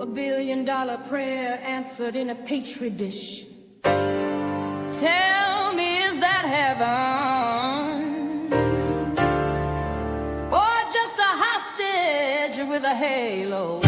A billion-dollar prayer answered in a petri dish. Tell me, is that heaven? Or just a hostage with a halo?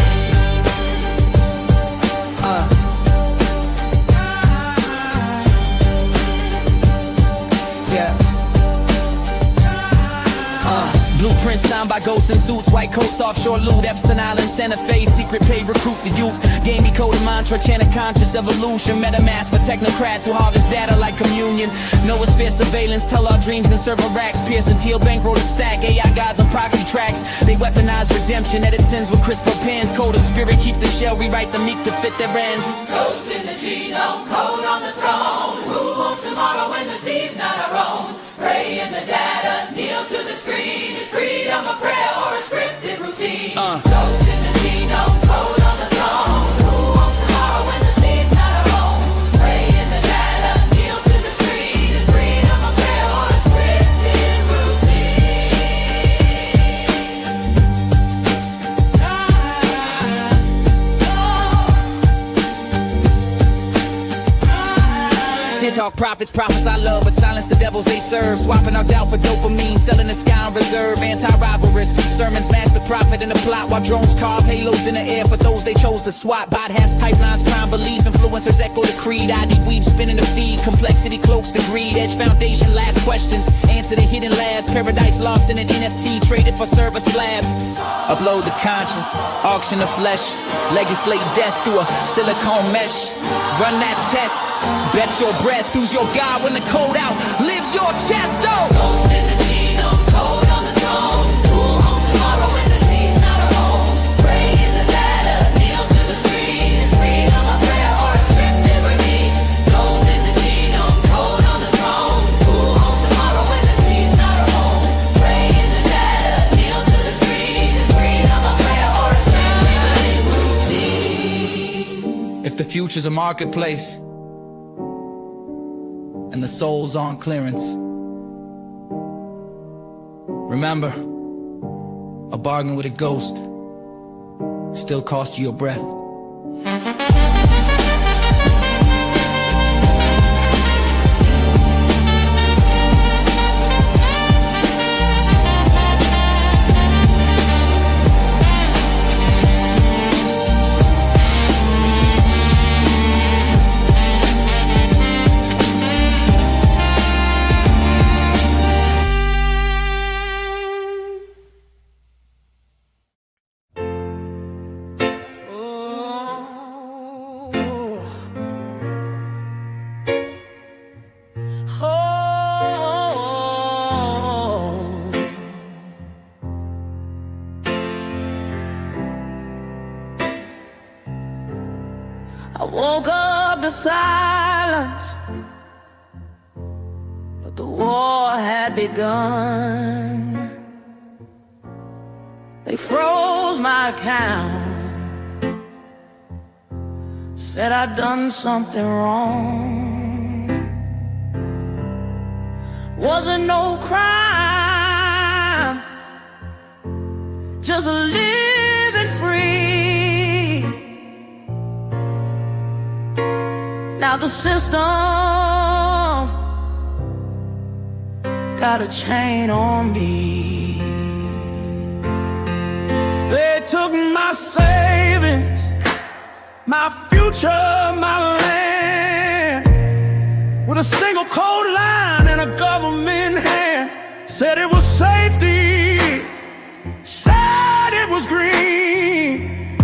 Blueprints signed by ghosts in suits, white coats, offshore loot, Epstein Island, Santa Fe, secret pay, recruit the youth. Game me code mantra, chant a conscious evolution. MetaMask for technocrats who harvest data like communion. Know it's fair surveillance, tell our dreams in server racks. Pierce and teal, bankroll a stack, AI gods and proxy tracks. They weaponize redemption, edit sins with CRISPR pens. Code of spirit, keep the shell, rewrite the meek to fit their ends. Ghost in the genome, code on the throne. Who wants tomorrow when the seed's not our own? Pray in the data, kneel to the screen. Is freedom a prayer or a scripted routine? Ghost in the genome, code on the throne. Who wants tomorrow when the seed's not our own? Pray in the data, kneel to the screen. Is freedom a prayer or a scripted routine? Talk prophets, prophets I love, but silence the devils they serve. Swapping our doubt for dopamine, selling the sky on reserve. Anti-rivalrous sermons mask the prophet in the plot, while drones carve halos in the air for those they chose to swat. Bypass pipelines, prime belief, influencers echo the creed. ID weave spinning the feed, complexity cloaks the greed. Edge foundation, last questions, answer the hidden labs. Paradise lost in an NFT, traded for server slabs. Upload the conscience, auction the flesh, legislate death through a silicone mesh. Run that test, bet your breath. Who's your God when the code out lives your chest? Oh! Ghost in the genome, code on the throne. Who owns tomorrow when the seed's not our own? Pray in the data, kneel to the screen. Is freedom a prayer or a scripted routine? Ghost in the genome, code on the throne. Who owns tomorrow when the seed's not our own? Pray in the data, kneel to the screen. Is freedom a prayer or a scripted routine? If the future's a marketplace and the soul's on clearance, remember, a bargain with a ghost still costs you your breath. I woke up to silence, but the war had begun. They froze my account, said I'd done something wrong. Wasn't no crime, just living free. Now the system got a chain on me. They took my savings, my future, my land, with a single code line and a government hand. Said it was safety, said it was green,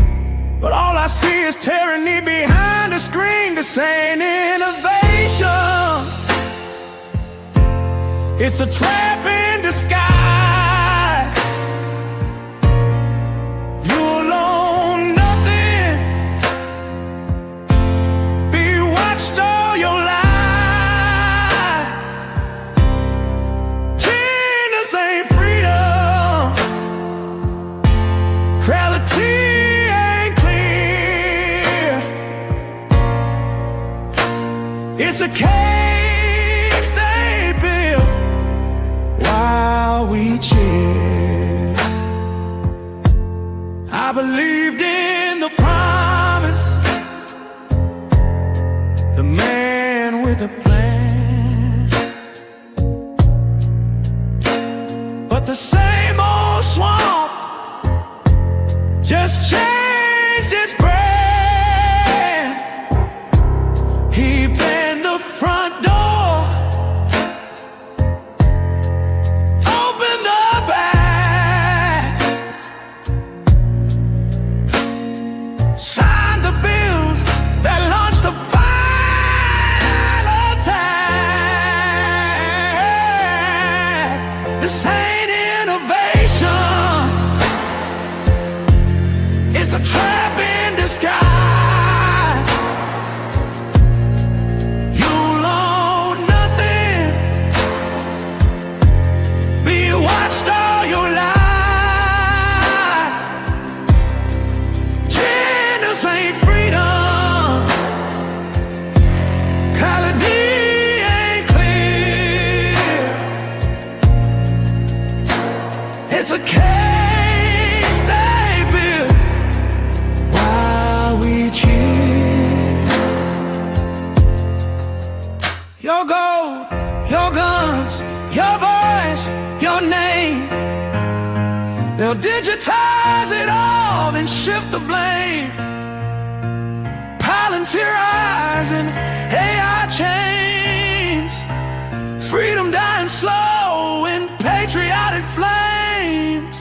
but all I see is tyranny behind the screen. This ain't innovation, it's a trap in disguise. You'll own nothing, be watched all your life. Genius ain't freedom, reality ain't clear. It's a cage they built while we cheer. I believed in the promise, sanitize it all, then shift the blame. Palantir-izing AI chains, freedom dying slow in patriotic flames.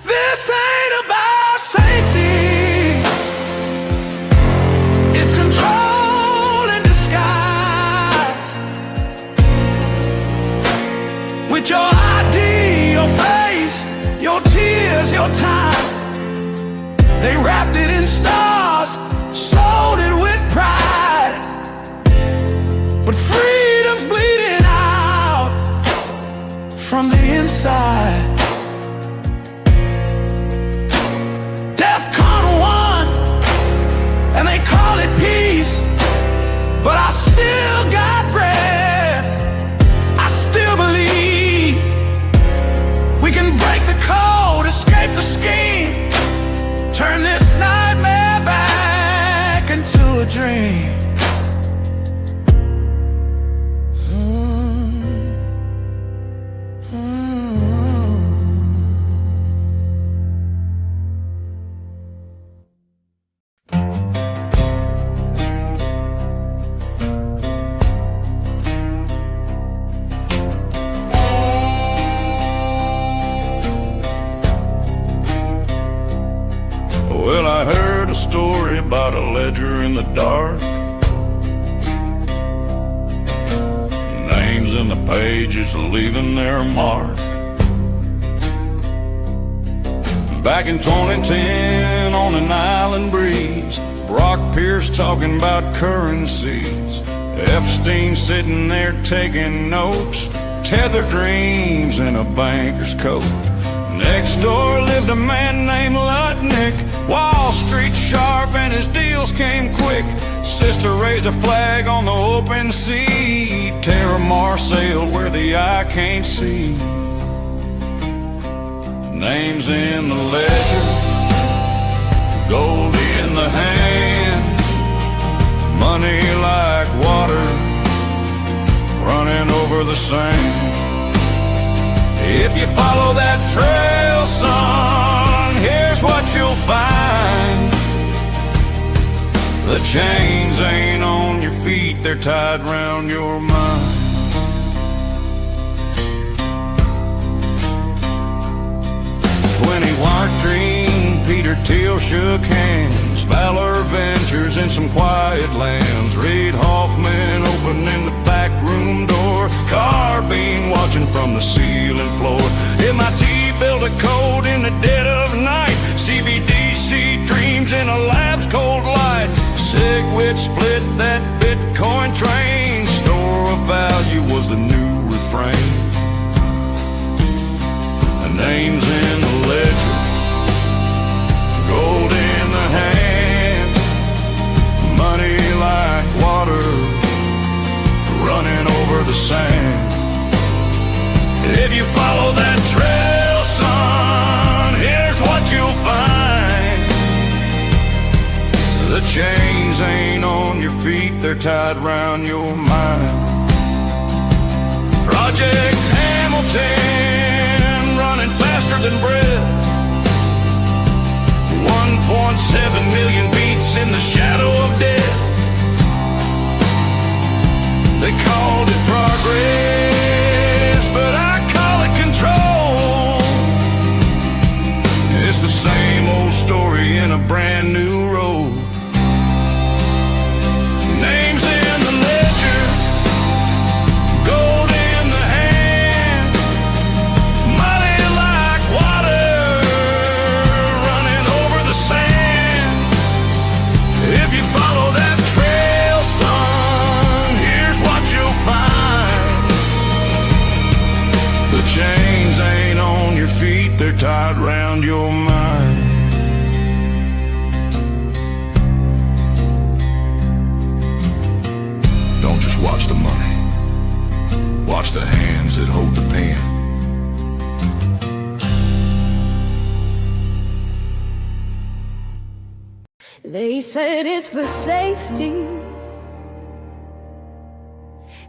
This ain't about safety, it's control in disguise. With your ID, your face, your tears, your time, they wrapped it in stars, sold it with pride. But freedom's bleeding out from the inside. DEFCON 1, and they call it peace, but I still got breath. I still believe we can break the code, escape the scheme, turn this nightmare back into a dream. Well, I heard a story about a ledger in the dark. Names in the pages leaving their mark. Back in 2010 on an island breeze, Brock Pierce talking about currencies, Epstein sitting there taking notes, Tether dreams in a banker's coat. Next door lived a man named Lutnick, Wall Street sharp and his deals came quick. Sister raised a flag on the open sea, Terra Marsailed where the eye can't see. Names in the ledger, gold in the hand, money like water running over the sand. If you follow that trail, son, here's what you'll find. The chains ain't on your feet, they're tied round your mind. White Dream, Peter Thiel shook hands. Valor Ventures in some quiet lands. Reid Hoffman opening the back room door. Carbine watching from the ceiling floor. MIT built a code in the dead of night. CBDC dreams in a lab's cold light. SigWit split that Bitcoin train. Store of value was the new refrain. The names in the ledger, gold in the hand, money like water running over the sand. If you follow that trail, son, here's what you'll find. The chains ain't on your feet, they're tied round your mind. Project Hamilton running faster than breath. 1.7 million beats in the shadow of death. They called it progress, but I call it control. It's the same old story in a brand new road. Names in the ledger, gold in the hand, money like water running over the sand. If you follow that trail, son, here's what you'll find. The chains ain't on your feet, they're tied round your mind. Don't just watch the money, watch the hands that hold the pen. They said it's for safety.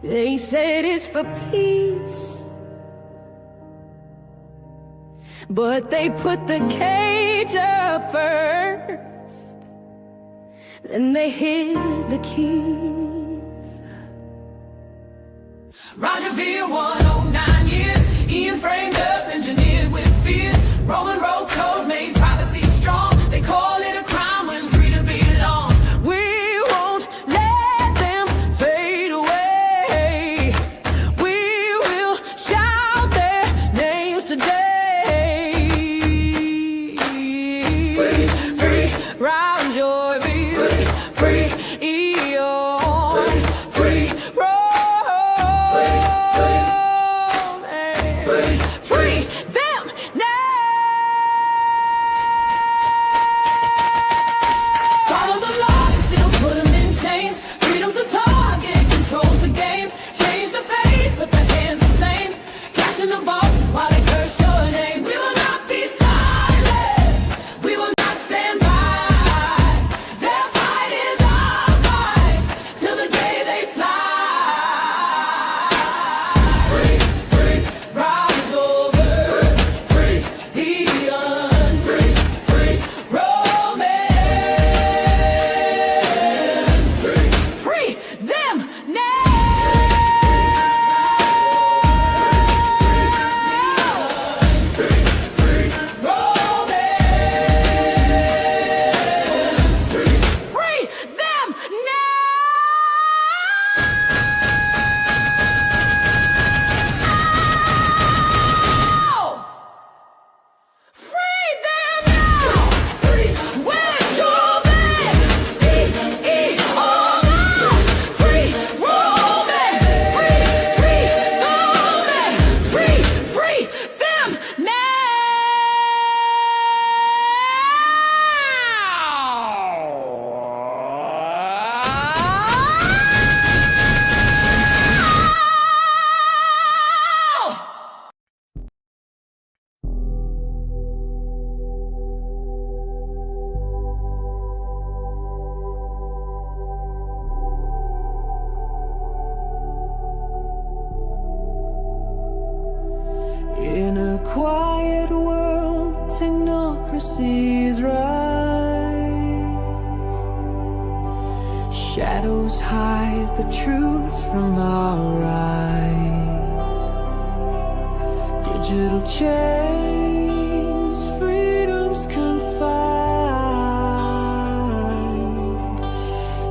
They said it's for peace. but they put the cage up first, then they hid the keys. Roger Veer, 109 years. Ian framed up, engineered with fears. Roman road code made privacy strong. They call it a crime when freedom belongs. We won't let them fade away. We will shout their names today. Free, free, Round Joyville, free, Eon, free, free them now. follow the law and still put them in chains. Freedom's the target, controls the game. Change the face, but the hand's the same. Cash in the vault while they curse your name. We will not be silent. We will not stand by. Their fight is our fight till the day they fly. Free, free, rise over. Free, the unfree, free, Roman. Free them now. Free them now. Free them now. With your man, E-E-O-N. Free Roman. Free Roman. Free them now. In a quiet world, technocracies rise. Shadows hide the truth from our eyes. Digital chains, freedom's confined.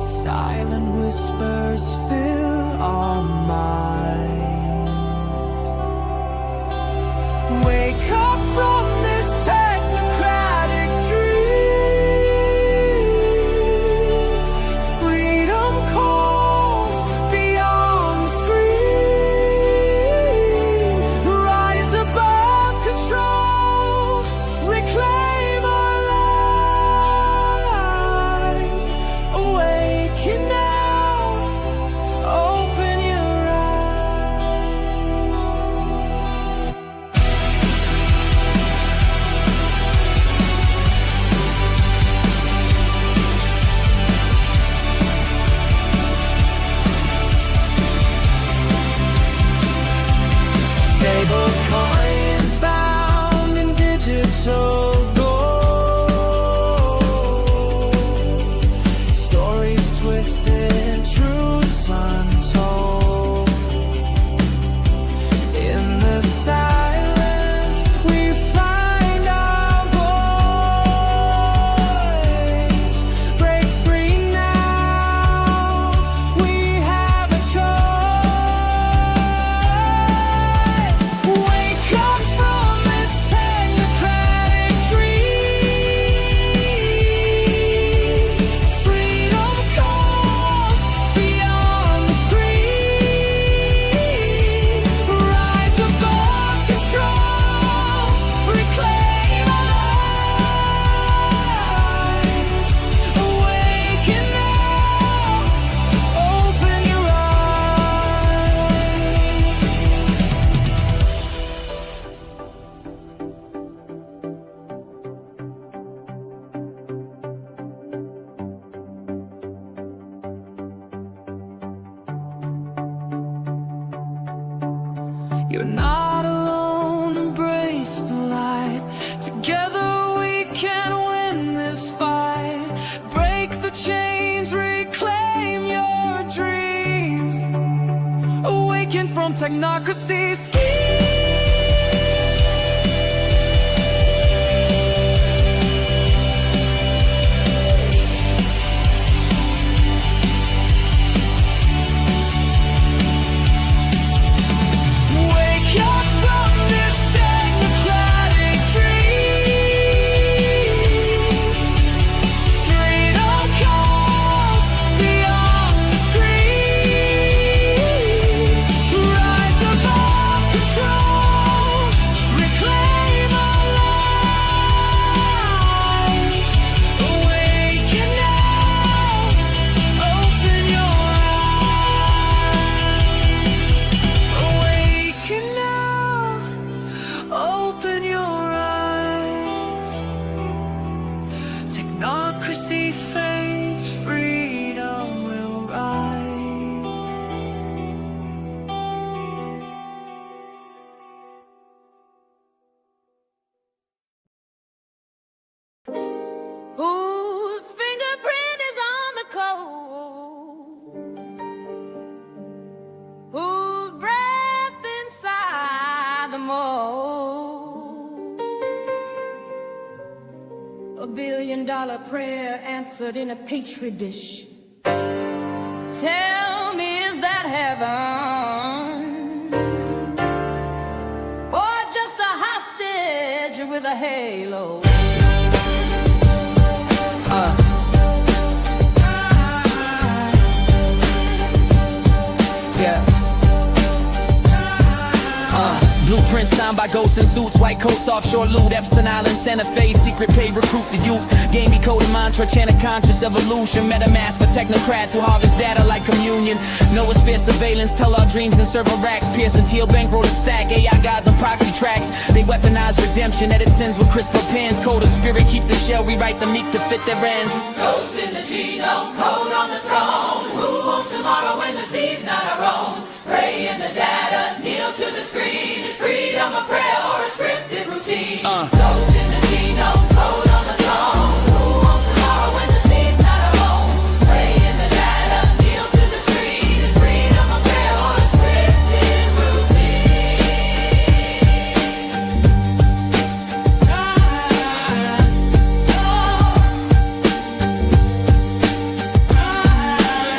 Silent whispers fill our minds. Wake up from this technocratic dream. Freedom calls beyond the screen. Rise above control, reclaim our lives. Awaken now, open your eyes. Stable coins bound in digital gold. Stories twisted, truths untold. In the silence, we find our voice. Break free now, we have a choice. Wake up from this technocratic dream. Freedom calls beyond the screen. Rise above control, reclaim our lives. Awaken now, open your eyes. You're not alone, embrace the light. Technocracy scheme. Technocracy fades, freedom will rise. Whose fingerprint is on the code? Whose breath inside the mold? $1 billion prayer answered in a petri dish. Tell me, is that heaven? Or just a hostage with a halo? Blueprints signed by ghosts in suits, white coats, offshore loot, Epstein Island, Santa Fe, secret pay, recruit the youth. Game me coded mantra, chant a conscious evolution. MetaMask for technocrats who harvest data like communion. Noosphere surveillance, tell our dreams in server racks. Pearson Teal bankroll a stack, AI gods on proxy tracks. They weaponize redemption, edit sins with crisper pens. Code of spirit, keep the shell, rewrite the meek to fit their ends. Ghost in the genome, code on the throne. Who wants tomorrow when the seed's not our own? Pray in the data, kneel to the screen. Is freedom a prayer or a scripted routine? Ghost in the genome, code on the throne. Who wants tomorrow when the seed's not our own? Pray in the data, kneel to the screen. Is freedom a prayer or a scripted routine?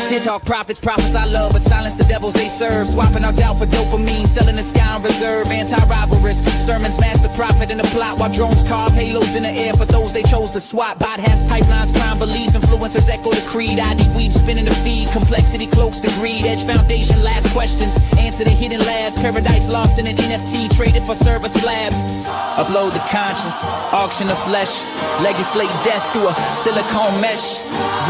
TikTok prophets I love, but silence the devils they serve. Swapping our doubt for dopamine, selling the sky on reserve. Anti-rivalrous sermons mask the prophet in the plot, while drones carve halos in the air for those they chose to swap. Bypass pipelines, crime belief, influencers echo the creed. ID weave spinning the feed, complexity cloaks the greed. Edge foundation, last questions, answer the hidden labs. Paradise lost in an NFT, traded for server slabs. Upload the conscience, auction the flesh, legislate death through a silicone mesh.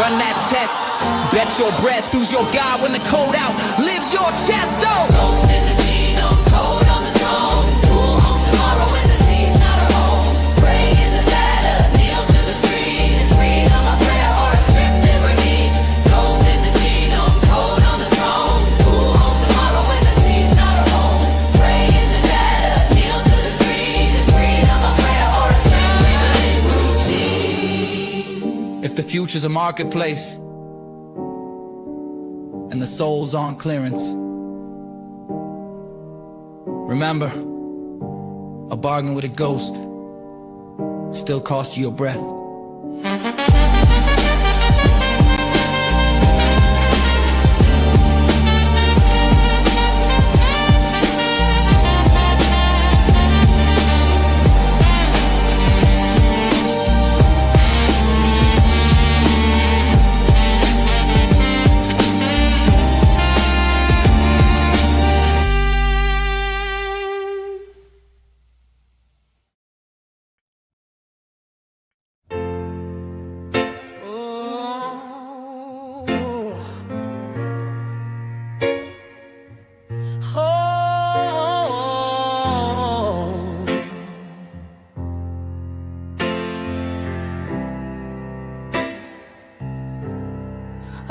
Run that test, bet your breath, who's your God when the code out lives your chest, oh! Ghost in the genome, code on the throne. Who owns tomorrow when the seed's not our own? Pray in the data, kneel to the screen. Is freedom a prayer or a scripted routine? Ghost in the genome, code on the throne. Who owns tomorrow when the seed's not our own? Pray in the data, kneel to the screen. Is freedom a prayer or a scripted routine? If the future's a marketplace and the soul's on clearance, remember, a bargain with a ghost still costs you your breath.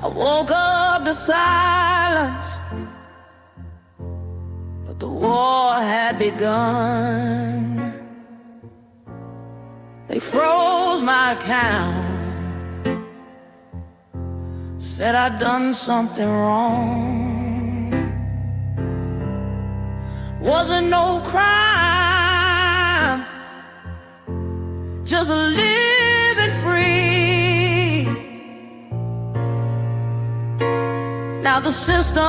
I woke up to silence, but the war had begun. They froze my account, said I'd done something wrong. wasn't no crime, just living free. Now the system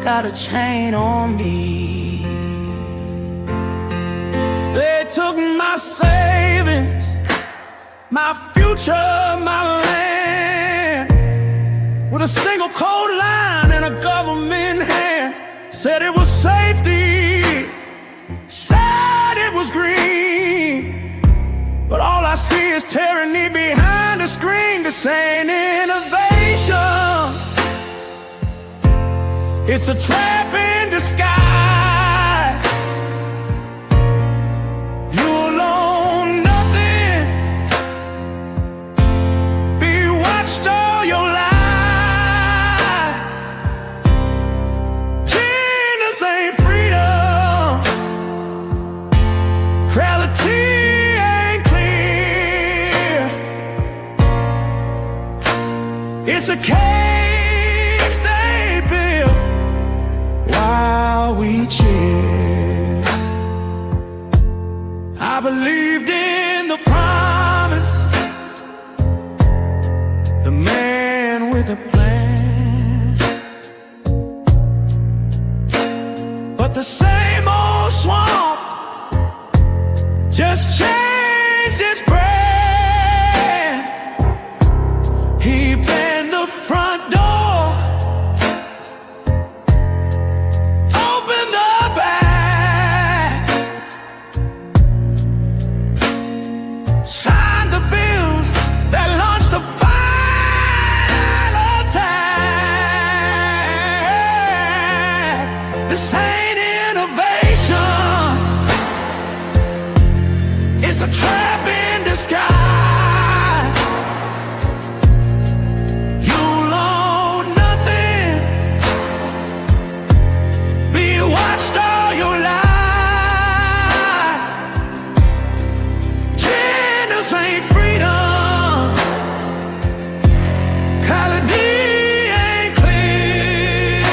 got a chain on me. They took my savings, my future, my land, with a single code line and a government hand. Said it was safety, said it was green, but all I see is tyranny behind the screen. This ain't innovation, it's a trap in disguise. You'll own nothing, be watched all your life. Genius ain't freedom, reality ain't clear. It's a cage they built while we cheer. I believed in the promise, the man with a plan, but the same old swamp just changed its brand. He banned the front door, open the back, sign the bills that launched the final attack. This ain't innovation, it's a trap in disguise. You'll own nothing, be watched all your life. Genius ain't freedom, reality ain't clear.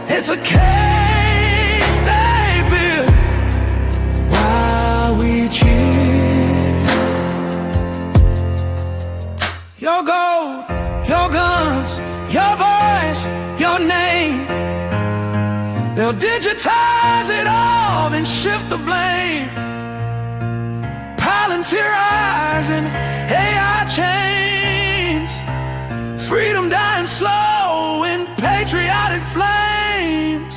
It's a cage they built while we cheer. Your gold, your guns, your voice, your name, they'll digitize it all, then shift the blame. Palantir-style AI chains, freedom dying slow in patriotic flames.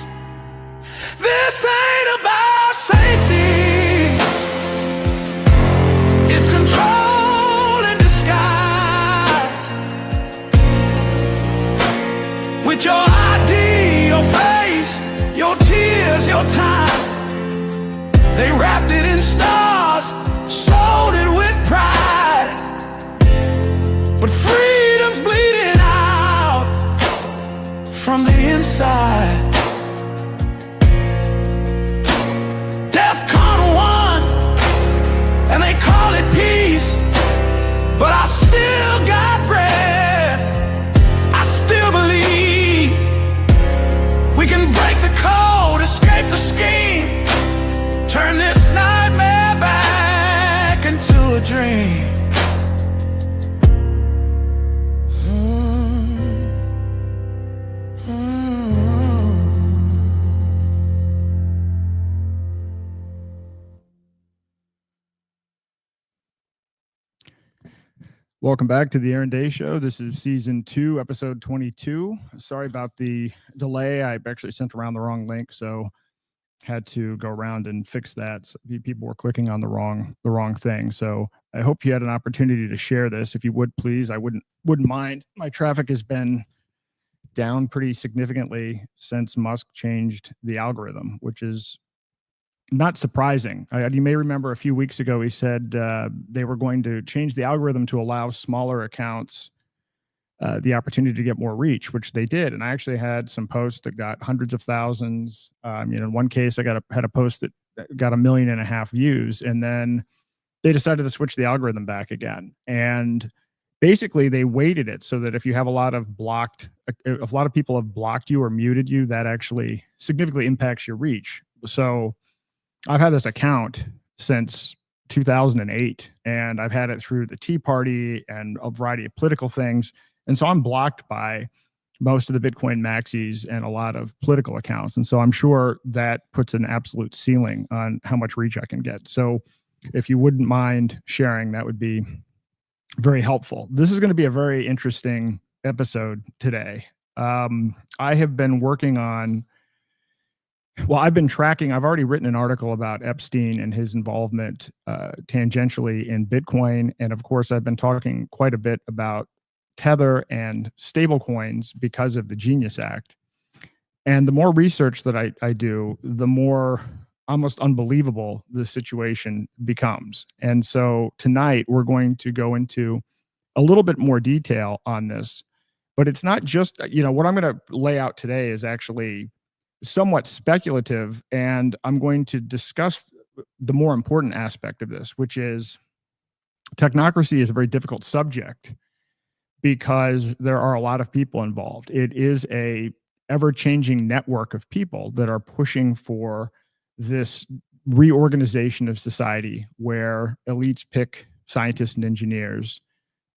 This ain't about safety, it's control in disguise. With your ID, your face, your tears, your time, they wrapped it in stars, sold it with pride. But freedom's bleeding out from the inside. DEFCON 1, and they call it peace, but I still got breath. I still believe we can break the code, escape the scheme, turn this nightmare back into a dream. Welcome back to the Aaron Day Show. This is season 2, episode 22. Sorry about the delay. I actually sent around the wrong link, so had to go around and fix that. So people were clicking on the wrong thing. So I hope you had an opportunity to share this. If you would, please, I wouldn't mind. My traffic has been down pretty significantly since Musk changed the algorithm, which is not surprising. You may remember a few weeks ago, he said they were going to change the algorithm to allow smaller accounts the opportunity to get more reach, which they did. And I actually had some posts that got hundreds of thousands. In one case, I had a post that got 1.5 million views, and then they decided to switch the algorithm back again. And basically they weighted it so that if you have a lot of people have blocked you or muted you, that actually significantly impacts your reach. So I've had this account since 2008, and I've had it through the Tea Party and a variety of political things. And so I'm blocked by most of the Bitcoin maxis and a lot of political accounts. And so I'm sure that puts an absolute ceiling on how much reach I can get. So if you wouldn't mind sharing, that would be very helpful. This is going to be a very interesting episode today. I have been working on, I've been tracking, I've already written an article about Epstein and his involvement tangentially in Bitcoin. And of course, I've been talking quite a bit about Tether and stablecoins because of the Genius Act. And the more research that I do, the more almost unbelievable the situation becomes. And so tonight we're going to go into a little bit more detail on this, but it's not just, what I'm going to lay out today is actually somewhat speculative, and I'm going to discuss the more important aspect of this, which is technocracy is a very difficult subject because there are a lot of people involved. It is a ever-changing network of people that are pushing for this reorganization of society where elites pick scientists and engineers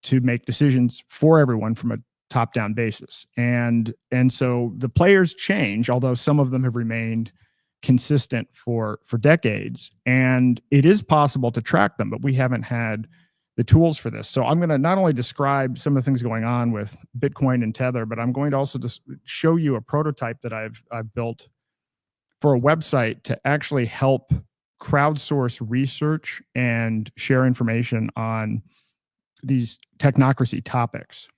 to make decisions for everyone from a top-down basis. And so the players change, although some of them have remained consistent for decades. And it is possible to track them, but we haven't had the tools for this. So I'm going to not only describe some of the things going on with Bitcoin and Tether, but I'm going to also just show you a prototype that I've built for a website to actually help crowdsource research and share information on these technocracy topics.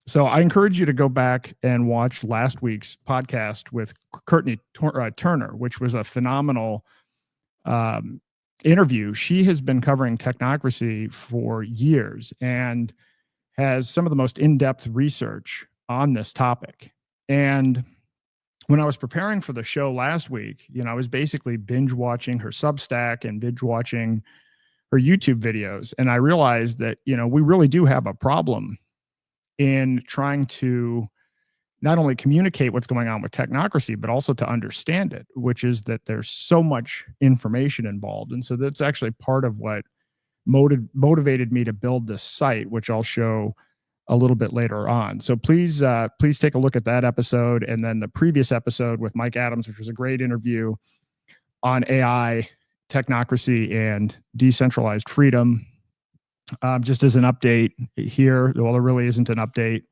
So I encourage you to go back and watch last week's podcast with Courtney Turner, which was a phenomenal interview. She has been covering technocracy for years and has some of the most in-depth research on this topic. And when I was preparing for the show last week, I was basically binge watching her Substack and binge watching her YouTube videos. And I realized that, we really do have a problem in trying to not only communicate what's going on with technocracy, but also to understand it, which is that there's so much information involved. And so that's actually part of what motivated me to build this site, which I'll show a little bit later on. So please take a look at that episode, and then the previous episode with Mike Adams, which was a great interview on AI, technocracy, and decentralized freedom. Just as an update here, well, there really isn't an update.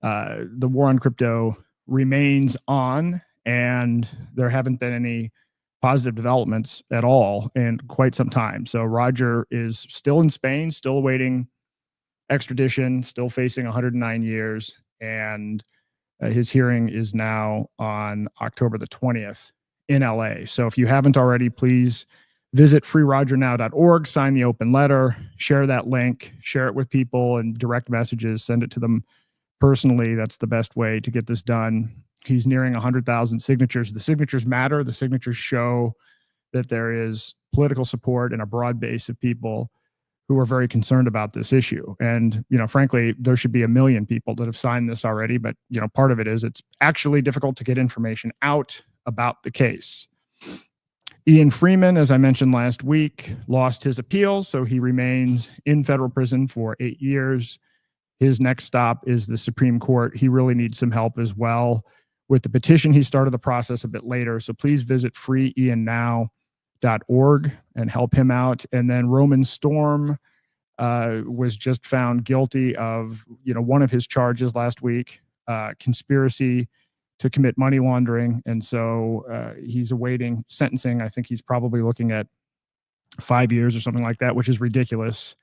The war on crypto remains on, and there haven't been any positive developments at all in quite some time. So Roger is still in Spain, still awaiting extradition, still facing 109 years, and his hearing is now on October the 20th in LA. So if you haven't already, please visit freerogernow.org, sign the open letter, share that link, share it with people and direct messages, send it to them personally. That's the best way to get this done. He's nearing 100,000 signatures. The signatures matter. The signatures show that there is political support and a broad base of people who are very concerned about this issue. And, frankly, there should be 1 million people that have signed this already. But, part of it is it's actually difficult to get information out about the case. Ian Freeman, as I mentioned last week, lost his appeal, so he remains in federal prison for 8 years. His next stop is the Supreme Court. He really needs some help as well with the petition. He started the process a bit later, so please visit freeiannow.org and help him out. And then Roman Storm was just found guilty of, one of his charges last week, conspiracy to commit money laundering. And so he's awaiting sentencing. I think he's probably looking at 5 years or something like that, which is ridiculous.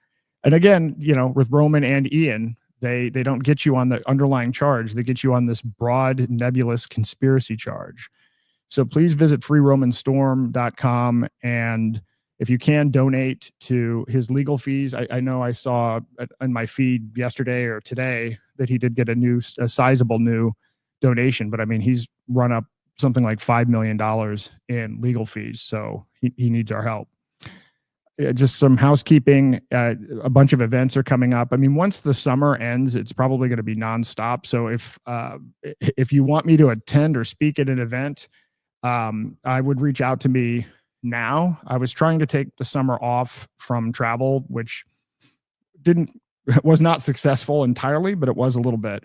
And again, with Roman and Ian, they don't get you on the underlying charge. They get you on this broad, nebulous conspiracy charge. So please visit freeromanstorm.com. And if you can, donate to his legal fees. I know I saw in my feed yesterday or today that he did get a sizable new donation, but I mean, he's run up something like $5 million in legal fees. So he needs our help. just some housekeeping. A bunch of events are coming up. I mean, once the summer ends, it's probably going to be nonstop. So if you want me to attend or speak at an event, I would reach out to me now. I was trying to take the summer off from travel, which was not successful entirely, but it was a little bit.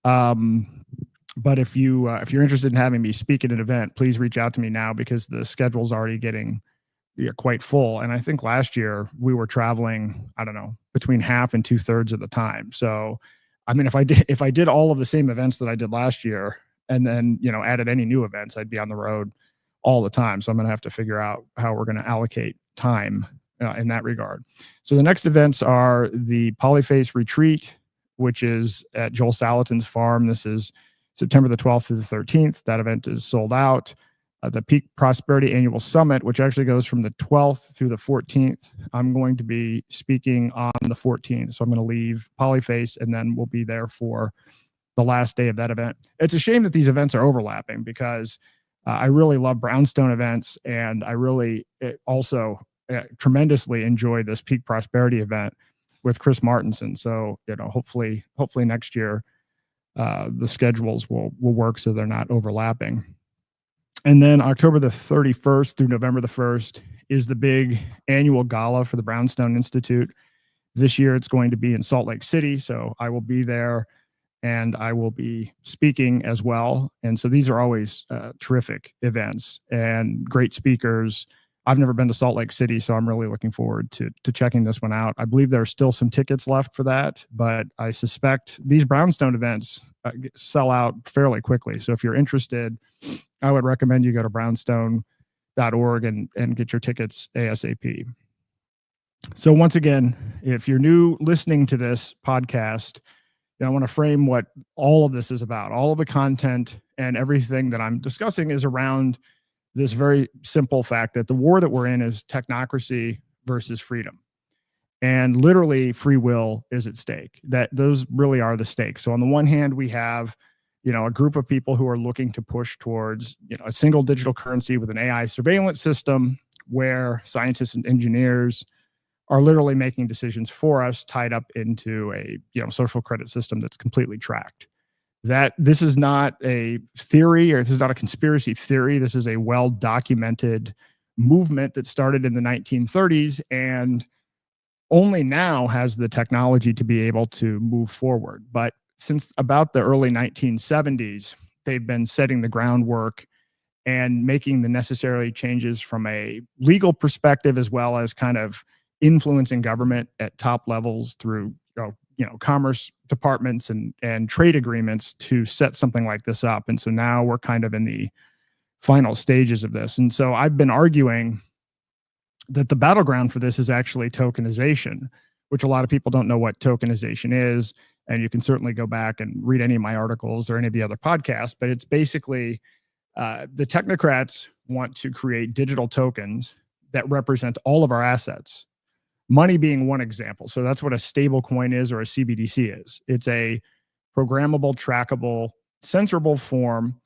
But if you're interested in having me speak at an event, please reach out to me now, because the schedule's already getting quite full. And I think last year we were traveling, I don't know, between half and 2/3 of the time. So, I mean, if I did all of the same events that I did last year, and then, added any new events, I'd be on the road all the time. So I'm going to have to figure out how we're going to allocate time in that regard. So the next events are the Polyface Retreat, which is at Joel Salatin's farm. This is September the 12th through the 13th. That event is sold out. The Peak Prosperity Annual Summit, which actually goes from the 12th through the 14th. I'm going to be speaking on the 14th. So I'm going to leave Polyface, and then we'll be there for the last day of that event. It's a shame that these events are overlapping, because I really love brownstone events, and I really also tremendously enjoy this Peak Prosperity event with Chris Martenson. So, hopefully next year the schedules will work so they're not overlapping. And then October the 31st through November the 1st is the big annual gala for the Brownstone Institute. This year it's going to be in Salt Lake City, so I will be there, and I will be speaking as well. And so these are always terrific events and great speakers. I've never been to Salt Lake City, so I'm really looking forward to checking this one out. I believe there are still some tickets left for that, but I suspect these brownstone events sell out fairly quickly. So if you're interested, I would recommend you go to brownstone.org and get your tickets ASAP. So once again, if you're new listening to this podcast, I want to frame what all of this is about. All of the content and everything that I'm discussing is around this very simple fact that the war that we're in is technocracy versus freedom. And literally free will is at stake. That those really are the stakes. So on the one hand, we have, a group of people who are looking to push towards, a single digital currency with an AI surveillance system where scientists and engineers are literally making decisions for us, tied up into a social credit system that's completely tracked. That this is not a theory, or this is not a conspiracy theory. This is a well-documented movement that started in the 1930s and only now has the technology to be able to move forward. But since about the early 1970s, they've been setting the groundwork and making the necessary changes from a legal perspective, as well as kind of influencing government at top levels through commerce departments and trade agreements to set something like this up. And so now we're kind of in the final stages of this. And so I've been arguing that the battleground for this is actually tokenization, which a lot of people don't know what tokenization is. And you can certainly go back and read any of my articles or any of the other podcasts, but it's basically the technocrats want to create digital tokens that represent all of our assets. Money being one example. So that's what a stable coin is, or a CBDC is. It's a programmable, trackable, censorable form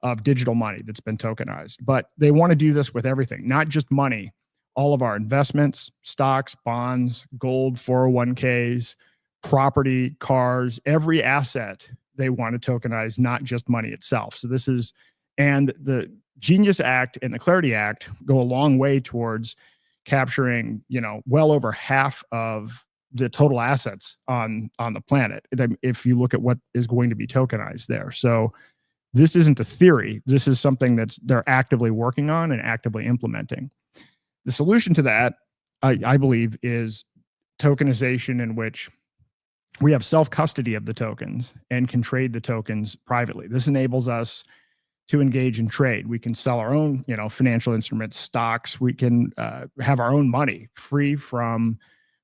of digital money that's been tokenized. But they want to do this with everything, not just money, all of our investments, stocks, bonds, gold, 401ks, property, cars, every asset they want to tokenize, not just money itself. So this is, and the Genius Act and the Clarity Act go a long way towards capturing, well over half of the total assets on the planet, if you look at what is going to be tokenized there. So this isn't a theory. This is something they're actively working on and actively implementing. The solution to that, I believe, is tokenization, in which we have self-custody of the tokens and can trade the tokens privately. This enables us to engage in trade. We can sell our own, financial instruments, stocks. We can have our own money, free from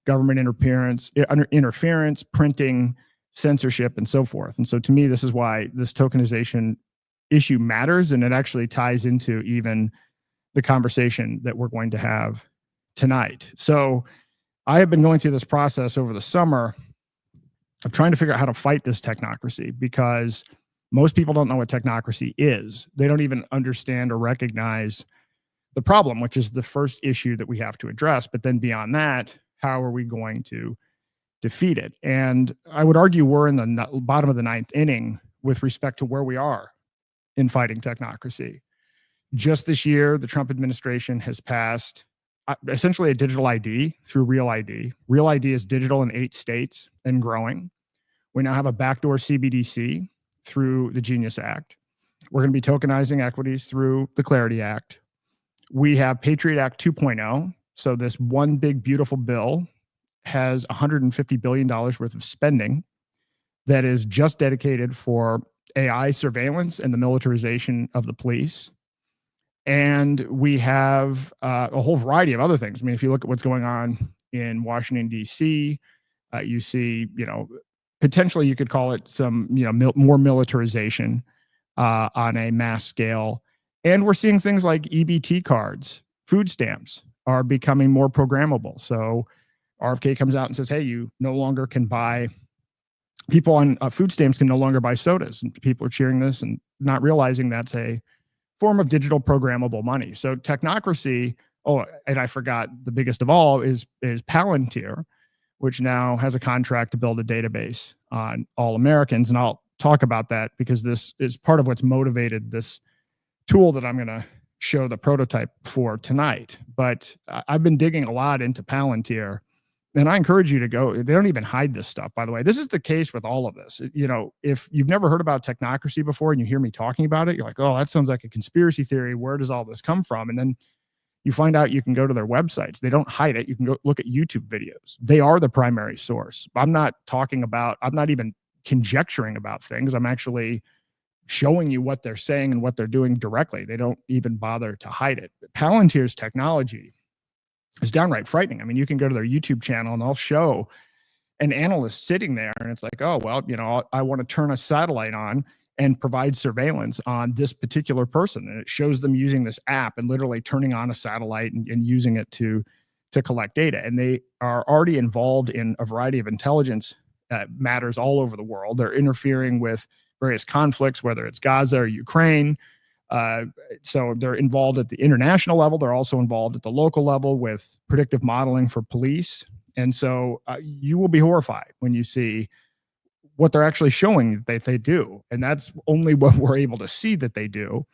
government interference, printing, censorship, and so forth. And so to me, this is why this tokenization issue matters, and it actually ties into even the conversation that we're going to have tonight. So I have been going through this process over the summer of trying to figure out how to fight this technocracy, because most people don't know what technocracy is. They don't even understand or recognize the problem, which is the first issue that we have to address. But then beyond that, how are we going to defeat it? And I would argue we're in the bottom of the ninth inning with respect to where we are in fighting technocracy. Just this year, the Trump administration has passed essentially a digital ID through Real ID. Real ID is digital in 8 states and growing. We now have a backdoor CBDC through the Genius Act. We're going to be tokenizing equities through the Clarity Act. We have Patriot Act 2.0. So this one big, beautiful bill has $150 billion worth of spending that is just dedicated for AI surveillance and the militarization of the police. And we have a whole variety of other things. I mean, if you look at what's going on in Washington, D.C., you see, potentially you could call it some, more militarization on a mass scale. And we're seeing things like EBT cards, food stamps are becoming more programmable. So RFK comes out and says, hey, you no longer can buy, people on food stamps can no longer buy sodas. And people are cheering this and not realizing that's a form of digital programmable money. So technocracy, and I forgot the biggest of all is Palantir, which now has a contract to build a database on all Americans. And I'll talk about that because this is part of what's motivated this tool that I'm going to show the prototype for tonight. But I've been digging a lot into Palantir, and I encourage you to go. They don't even hide this stuff, by the way. This is the case with all of this. If you've never heard about technocracy before and you hear me talking about it, you're like, oh, that sounds like a conspiracy theory. Where does all this come from? And then you find out you can go to their websites. They don't hide it. You can go look at YouTube videos. They are the primary source. I'm not even conjecturing about things. I'm actually showing you what they're saying and what they're doing directly. They don't even bother to hide it. But Palantir's technology is downright frightening. I mean, you can go to their YouTube channel and they'll show an analyst sitting there and it's like, oh, well, I want to turn a satellite on and provide surveillance on this particular person. And it shows them using this app and literally turning on a satellite and using it to collect data. And they are already involved in a variety of intelligence matters all over the world. They're interfering with various conflicts, whether it's Gaza or Ukraine. So they're involved at the international level. They're also involved at the local level with predictive modeling for police. And so you will be horrified when you see what they're actually showing that they do. And that's only what we're able to see that they do.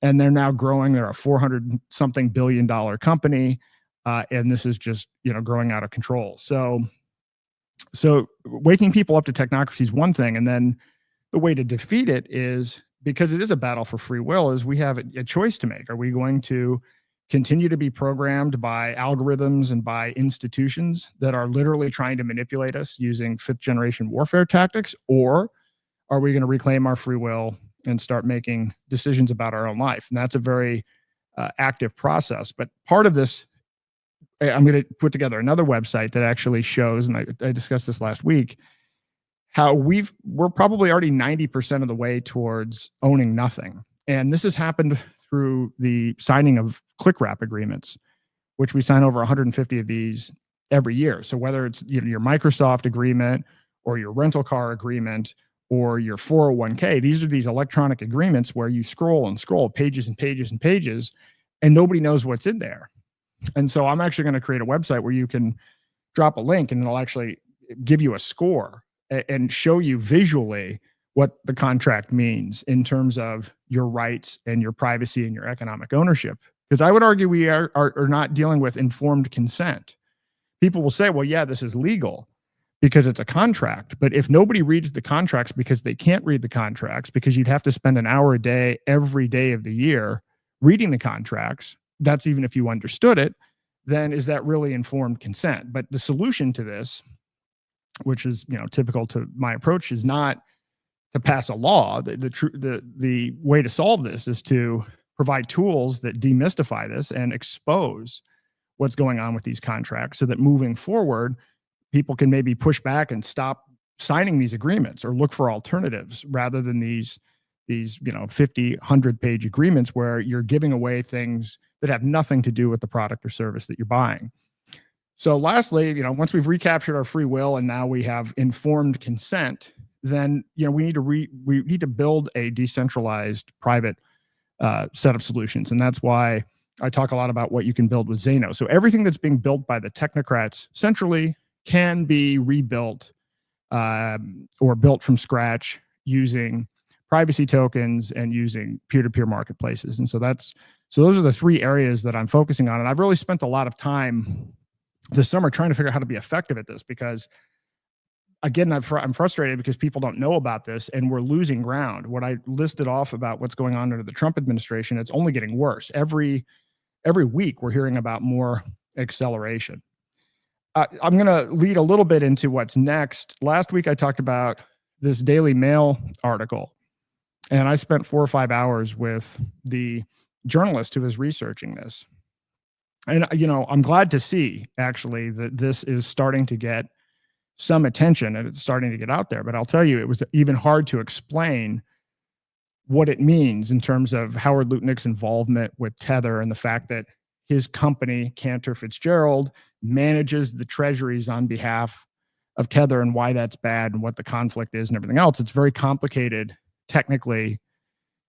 And they're now growing. They're a $400-something billion company. And this is just, growing out of control. So waking people up to technocracy is one thing. And then the way to defeat it is, because it is a battle for free will, is we have a choice to make. Are we going to continue to be programmed by algorithms and by institutions that are literally trying to manipulate us using 5th-generation warfare tactics? Or are we going to reclaim our free will and start making decisions about our own life? And that's a very active process. But part of this, I'm going to put together another website that actually shows, and I discussed this last week, how we're probably already 90% of the way towards owning nothing. And this has happened through the signing of click-wrap agreements, which we sign over 150 of these every year. So whether it's your Microsoft agreement or your rental car agreement or your 401k, these are these electronic agreements where you scroll and scroll pages and pages and pages, and nobody knows what's in there. And so I'm actually going to create a website where you can drop a link and it'll actually give you a score and show you visually what the contract means in terms of your rights and your privacy and your economic ownership. Because I would argue we are not dealing with informed consent. People will say, well, yeah, this is legal because it's a contract. But if nobody reads the contracts because they can't read the contracts, because you'd have to spend an hour a day every day of the year reading the contracts, that's even if you understood it, then is that really informed consent? But the solution to this, which is typical to my approach, is not to pass a law. The way to solve this is to provide tools that demystify this and expose what's going on with these contracts, so that moving forward, people can maybe push back and stop signing these agreements or look for alternatives rather than these 50, 100-page agreements where you're giving away things that have nothing to do with the product or service that you're buying. So lastly, once we've recaptured our free will and now we have informed consent, then we need to build a decentralized private set of solutions. And that's why I talk a lot about what you can build with Zano. So everything that's being built by the technocrats centrally can be rebuilt or built from scratch using privacy tokens and using peer-to-peer marketplaces. And so those are the three areas that I'm focusing on. And I've really spent a lot of time this summer trying to figure out how to be effective at this, because again, I'm frustrated because people don't know about this and we're losing ground. What I listed off about what's going on under the Trump administration, it's only getting worse. Every week we're hearing about more acceleration. I'm going to lead a little bit into what's next. Last week I talked about this Daily Mail article, and I spent 4 or 5 hours with the journalist who was researching this. And, I'm glad to see actually that this is starting to get some attention and it's starting to get out there. But I'll tell you, it was even hard to explain what it means in terms of Howard Lutnick's involvement with Tether and the fact that his company, Cantor Fitzgerald, manages the treasuries on behalf of Tether and why that's bad and what the conflict is and everything else. It's very complicated technically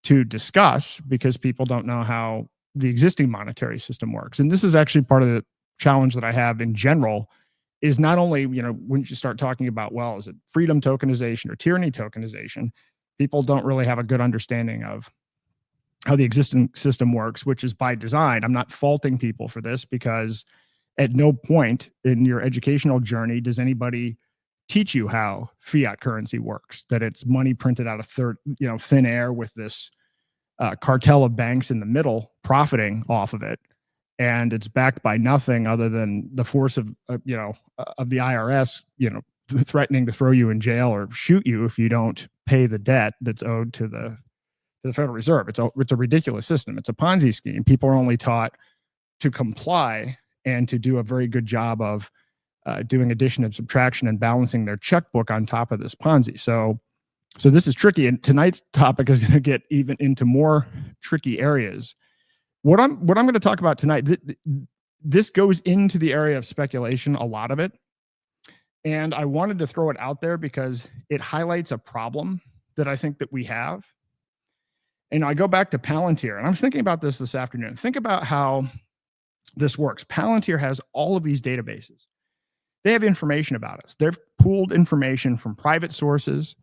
to discuss because people don't know how the existing monetary system works. And this is actually part of the challenge that I have in general, is not only, when you start talking about, well, is it freedom tokenization or tyranny tokenization, people don't really have a good understanding of how the existing system works, which is by design. I'm not faulting people for this, because at no point in your educational journey does anybody teach you how fiat currency works, that it's money printed out of thin air with this cartel of banks in the middle profiting off of it. And it's backed by nothing other than the force of the IRS, threatening to throw you in jail or shoot you if you don't pay the debt that's owed to the Federal Reserve. It's a ridiculous system. It's a Ponzi scheme. People are only taught to comply and to do a very good job of doing addition and subtraction and balancing their checkbook on top of this Ponzi. So this is tricky. And tonight's topic is going to get even into more tricky areas. What I'm going to talk about tonight, this goes into the area of speculation, a lot of it. And I wanted to throw it out there because it highlights a problem that I think that we have. And I go back to Palantir, and I was thinking about this afternoon. Think about how this works. Palantir has all of these databases. They have information about us. They've pooled information from private sources.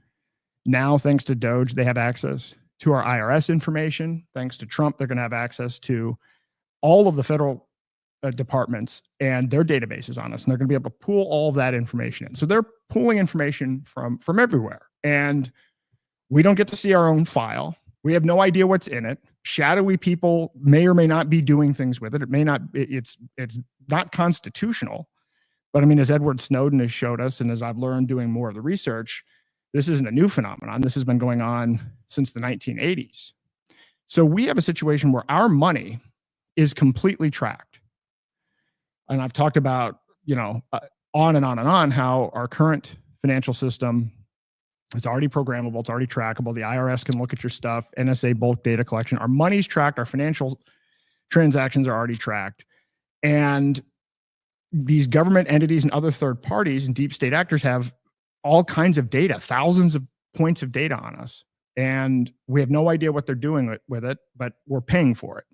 Now, thanks to Doge, they have access to our IRS information. Thanks to Trump, they're going to have access to all of the federal departments and their databases on us. And they're going to be able to pool all of that information in. So they're pooling information from everywhere. And we don't get to see our own file. We have no idea what's in it. Shadowy people may or may not be doing things with it. It may not, it's not constitutional. But I mean, as Edward Snowden has showed us, and as I've learned doing more of the research, this isn't a new phenomenon. This has been going on since the 1980s. So we have a situation where our money is completely tracked. And I've talked about, on and on and on, how our current financial system is already programmable. It's already trackable. The IRS can look at your stuff, NSA bulk data collection. Our money's tracked. Our financial transactions are already tracked. And these government entities and other third parties and deep state actors have all kinds of data, thousands of points of data on us. And we have no idea what they're doing with it, but we're paying for it.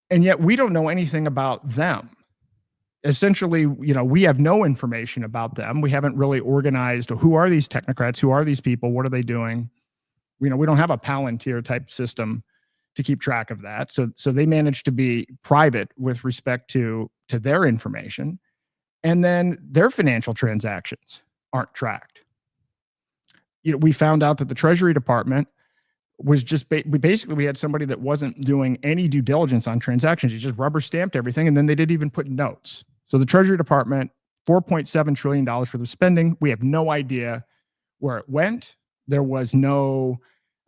And yet we don't know anything about them. Essentially, we have no information about them. We haven't really organized who are these technocrats, who are these people, what are they doing? We don't have a Palantir type system to keep track of that. So they manage to be private with respect to their information. And then their financial transactions aren't tracked. We found out that the Treasury Department was just basically we had somebody that wasn't doing any due diligence on transactions. He just rubber stamped everything, and then they didn't even put notes. So the Treasury Department, $4.7 trillion worth of spending. We have no idea where it went. There was no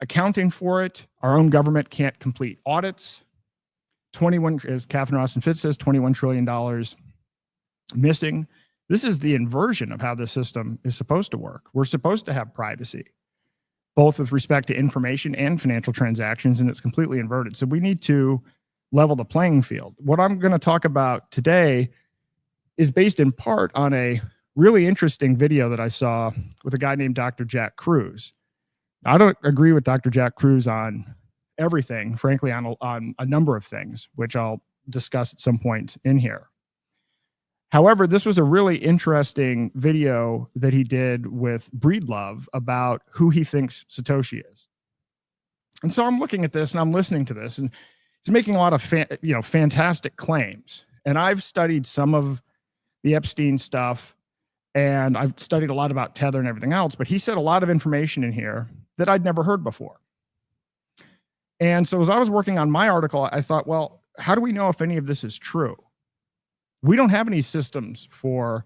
accounting for it. Our own government can't complete audits. 21, as Catherine Austin Fitz says, $21 trillion missing. This is the inversion of how the system is supposed to work. We're supposed to have privacy, both with respect to information and financial transactions, and it's completely inverted. So we need to level the playing field. What I'm going to talk about today is based in part on a really interesting video that I saw with a guy named Dr. Jack Kruse. I don't agree with Dr. Jack Kruse on everything, frankly, on a number of things, which I'll discuss at some point in here. However, this was a really interesting video that he did with Breedlove about who he thinks Satoshi is. And so I'm looking at this and I'm listening to this, and he's making a lot of fantastic claims. And I've studied some of the Epstein stuff, and I've studied a lot about Tether and everything else, but he said a lot of information in here that I'd never heard before. And so as I was working on my article, I thought, well, how do we know if any of this is true? We don't have any systems for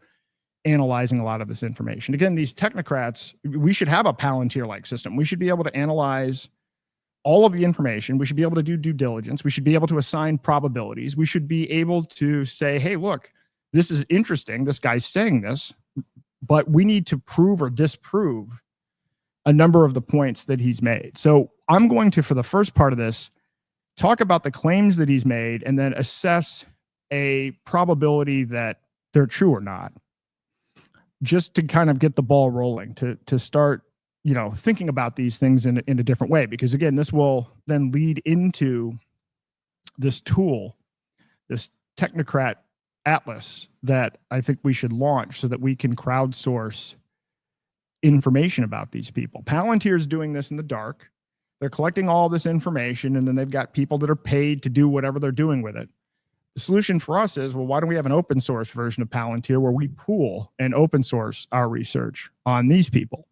analyzing a lot of this information. Again, these technocrats, we should have a Palantir-like system. We should be able to analyze all of the information. We should be able to do due diligence. We should be able to assign probabilities. We should be able to say, hey, look, this is interesting. This guy's saying this, but we need to prove or disprove a number of the points that he's made. So I'm going to, for the first part of this, talk about the claims that he's made and then assess a probability that they're true or not, just to kind of get the ball rolling, to start, thinking about these things in a different way. Because again, this will then lead into this tool, this Technocrat Atlas that I think we should launch so that we can crowdsource information about these people. Palantir is doing this in the dark. They're collecting all this information, and then they've got people that are paid to do whatever they're doing with it. The solution for us is, well, why don't we have an open source version of Palantir where we pool and open source our research on these people?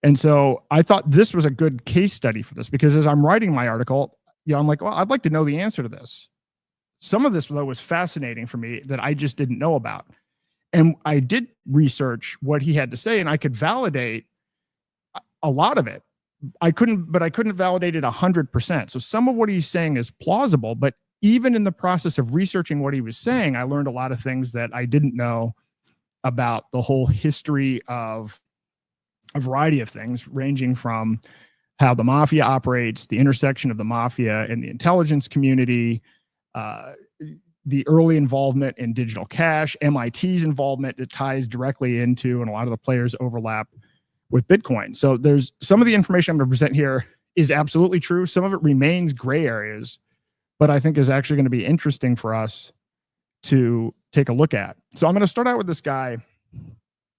And so I thought this was a good case study for this, because as I'm writing my article, I'm like, well, I'd like to know the answer to this. Some of this, though, was fascinating for me that I just didn't know about. And I did research what he had to say, and I could validate a lot of it. I couldn't validate it 100%. So some of what he's saying is plausible, but even in the process of researching what he was saying, I learned a lot of things that I didn't know about the whole history of a variety of things, ranging from how the mafia operates, the intersection of the mafia and the intelligence community, the early involvement in digital cash, MIT's involvement that ties directly into, and a lot of the players overlap with Bitcoin. So there's some of the information I'm going to present here is absolutely true. Some of it remains gray areas, but I think is actually going to be interesting for us to take a look at. So I'm going to start out with this guy,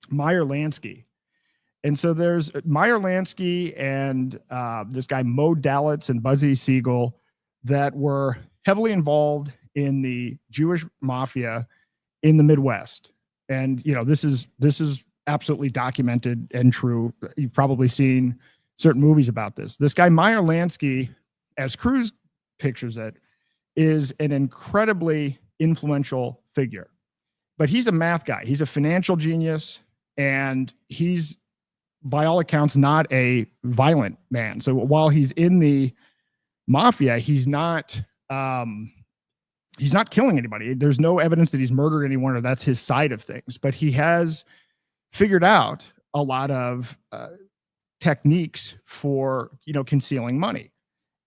Myer Lansky. And so there's Myer Lansky and this guy, Mo Dalitz and Buzzy Siegel, that were heavily involved in the Jewish mafia in the Midwest. And, this is absolutely documented and true. You've probably seen certain movies about this. This guy, Myer Lansky, as Cruz pictures it, is an incredibly influential figure. But he's a math guy. He's a financial genius, and he's, by all accounts, not a violent man. So while he's in the mafia, he's not killing anybody. There's no evidence that he's murdered anyone, or that's his side of things. But he has figured out a lot of techniques for, concealing money.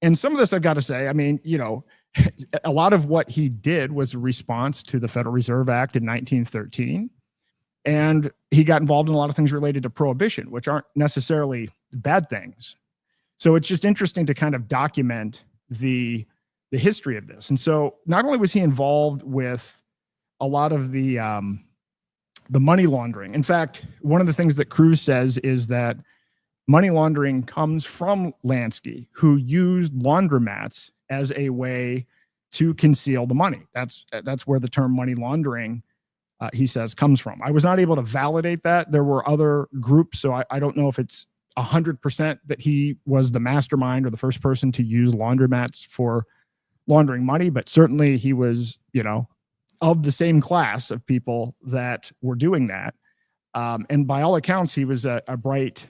And some of this, I've got to say, a lot of what he did was a response to the Federal Reserve Act in 1913. And he got involved in a lot of things related to prohibition, which aren't necessarily bad things. So it's just interesting to kind of document the history of this. And so not only was he involved with a lot of the money laundering. In fact, one of the things that Cruz says is that money laundering comes from Lansky, who used laundromats as a way to conceal the money. That's where the term money laundering, he says, comes from. I was not able to validate that. There were other groups, so I don't know if it's 100% that he was the mastermind or the first person to use laundromats for laundering money, but certainly he was, of the same class of people that were doing that. And by all accounts, he was a bright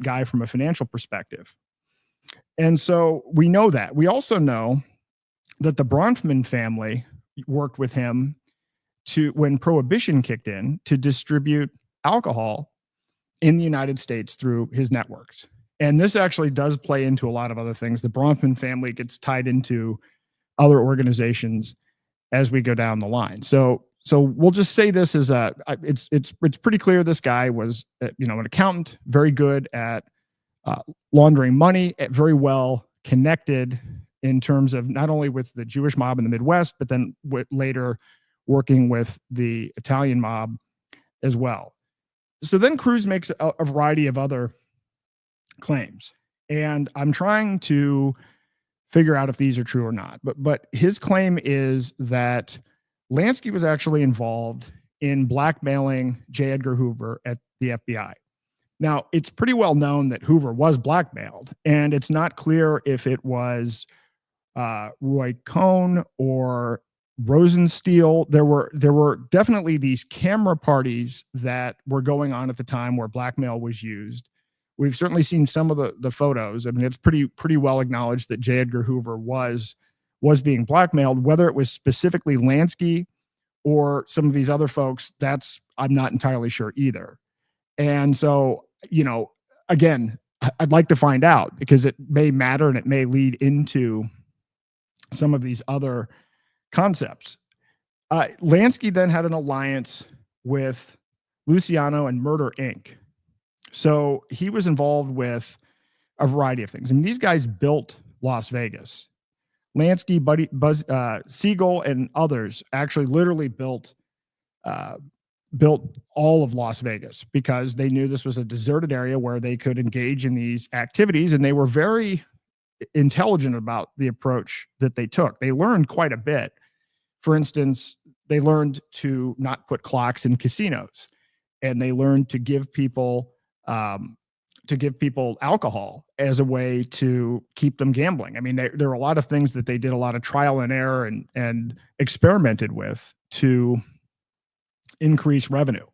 guy from a financial perspective. And so we know that. We also know that the Bronfman family worked with him when Prohibition kicked in, to distribute alcohol in the United States through his networks. And this actually does play into a lot of other things. The Bronfman family gets tied into other organizations as we go down the line. So we'll just say this is it's pretty clear this guy was an accountant, very good at laundering money, very well connected in terms of not only with the Jewish mob in the Midwest, but then later working with the Italian mob as well. So then Cruz makes a variety of other claims, and I'm trying to figure out if these are true or not. But his claim is that Lansky was actually involved in blackmailing J. Edgar Hoover at the FBI. Now, it's pretty well known that Hoover was blackmailed, and it's not clear if it was Roy Cohn or Rosensteel. There were definitely these camera parties that were going on at the time where blackmail was used. We've certainly seen some of the photos. I mean, it's pretty well acknowledged that J. Edgar Hoover was being blackmailed. Whether it was specifically Lansky or some of these other folks, I'm not entirely sure either. And so, again, I'd like to find out, because it may matter and it may lead into some of these other concepts. Lansky then had an alliance with Luciano and Murder Inc. So he was involved with a variety of things. I mean, these guys built Las Vegas. Lansky, Buzz Siegel, and others actually literally built all of Las Vegas, because they knew this was a deserted area where they could engage in these activities, and they were very intelligent about the approach that they took. They learned quite a bit. For instance, they learned to not put clocks in casinos, and they learned to give people alcohol as a way to keep them gambling. I mean, there were a lot of things that they did a lot of trial and error and experimented with to increase revenue.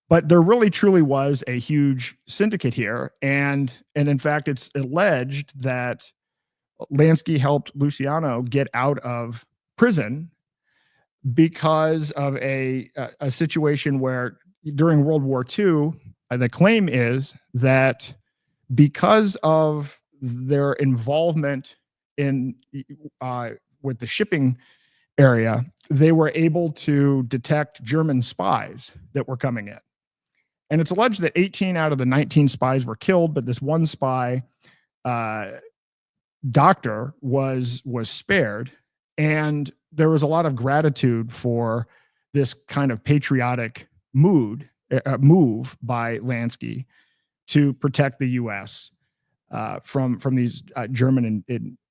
But there really truly was a huge syndicate here. And in fact, it's alleged that Lansky helped Luciano get out of prison because of a situation where during World War II, the claim is that because of their involvement in with the shipping area, they were able to detect German spies that were coming in. And it's alleged that 18 out of the 19 spies were killed, but this one spy, doctor, was spared. And there was a lot of gratitude for this kind of patriotic move by Lansky to protect the U.S. From these German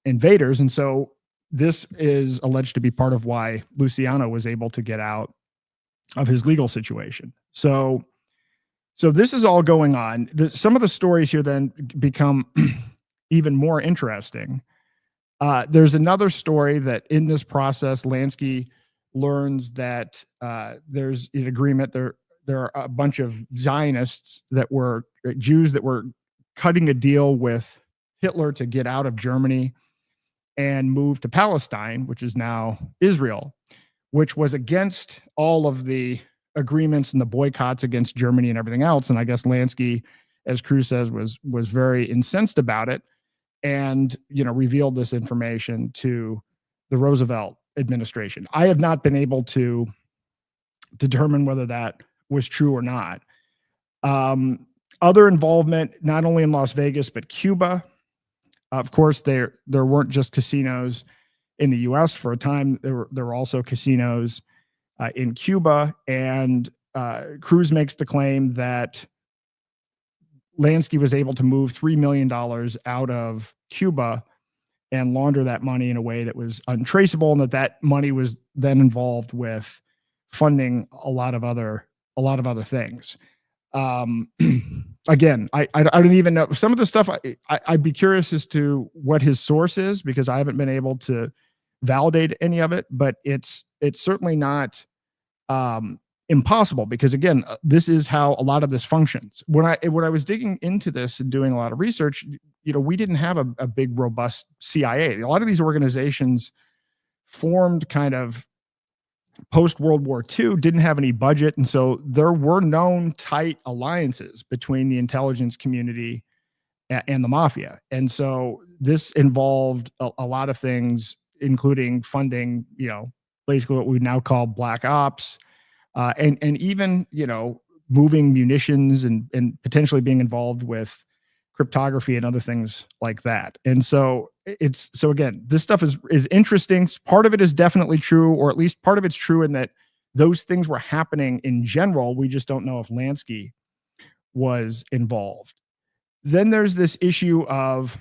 invaders. And so this is alleged to be part of why Luciano was able to get out of his legal situation. So this is all going on. Some of the stories here then become even more interesting. There's another story that in this process, Lansky learns that there's an agreement. There are a bunch of Zionists that were Jews that were cutting a deal with Hitler to get out of Germany and move to Palestine, which is now Israel, which was against all of the agreements and the boycotts against Germany and everything else. And I guess Lansky, as Cruz says, was very incensed about it, and revealed this information to the Roosevelt administration. I have not been able to determine whether that was true or not. Other involvement, not only in Las Vegas, but Cuba. Of course, there weren't just casinos in the U.S. For a time. There were also casinos in Cuba. And Cruz makes the claim that Lansky was able to move $3 million out of Cuba and launder that money in a way that was untraceable, and that money was then involved with funding a lot of other things. Again, I don't even know some of the stuff. I'd be curious as to what his source is, because I haven't been able to validate any of it, but it's certainly not impossible, because again, this is how a lot of this functions. When I was digging into this and doing a lot of research, we didn't have a big, robust CIA. A lot of these organizations formed kind of post World War II, didn't have any budget. And so there were known tight alliances between the intelligence community and the mafia. And so this involved a lot of things, including funding, basically what we now call black ops, and even, moving munitions and potentially being involved with cryptography and other things like that. And so again, this stuff is interesting. Part of it is definitely true, or at least part of it's true in that those things were happening in general. We just don't know if Lansky was involved. Then there's this issue of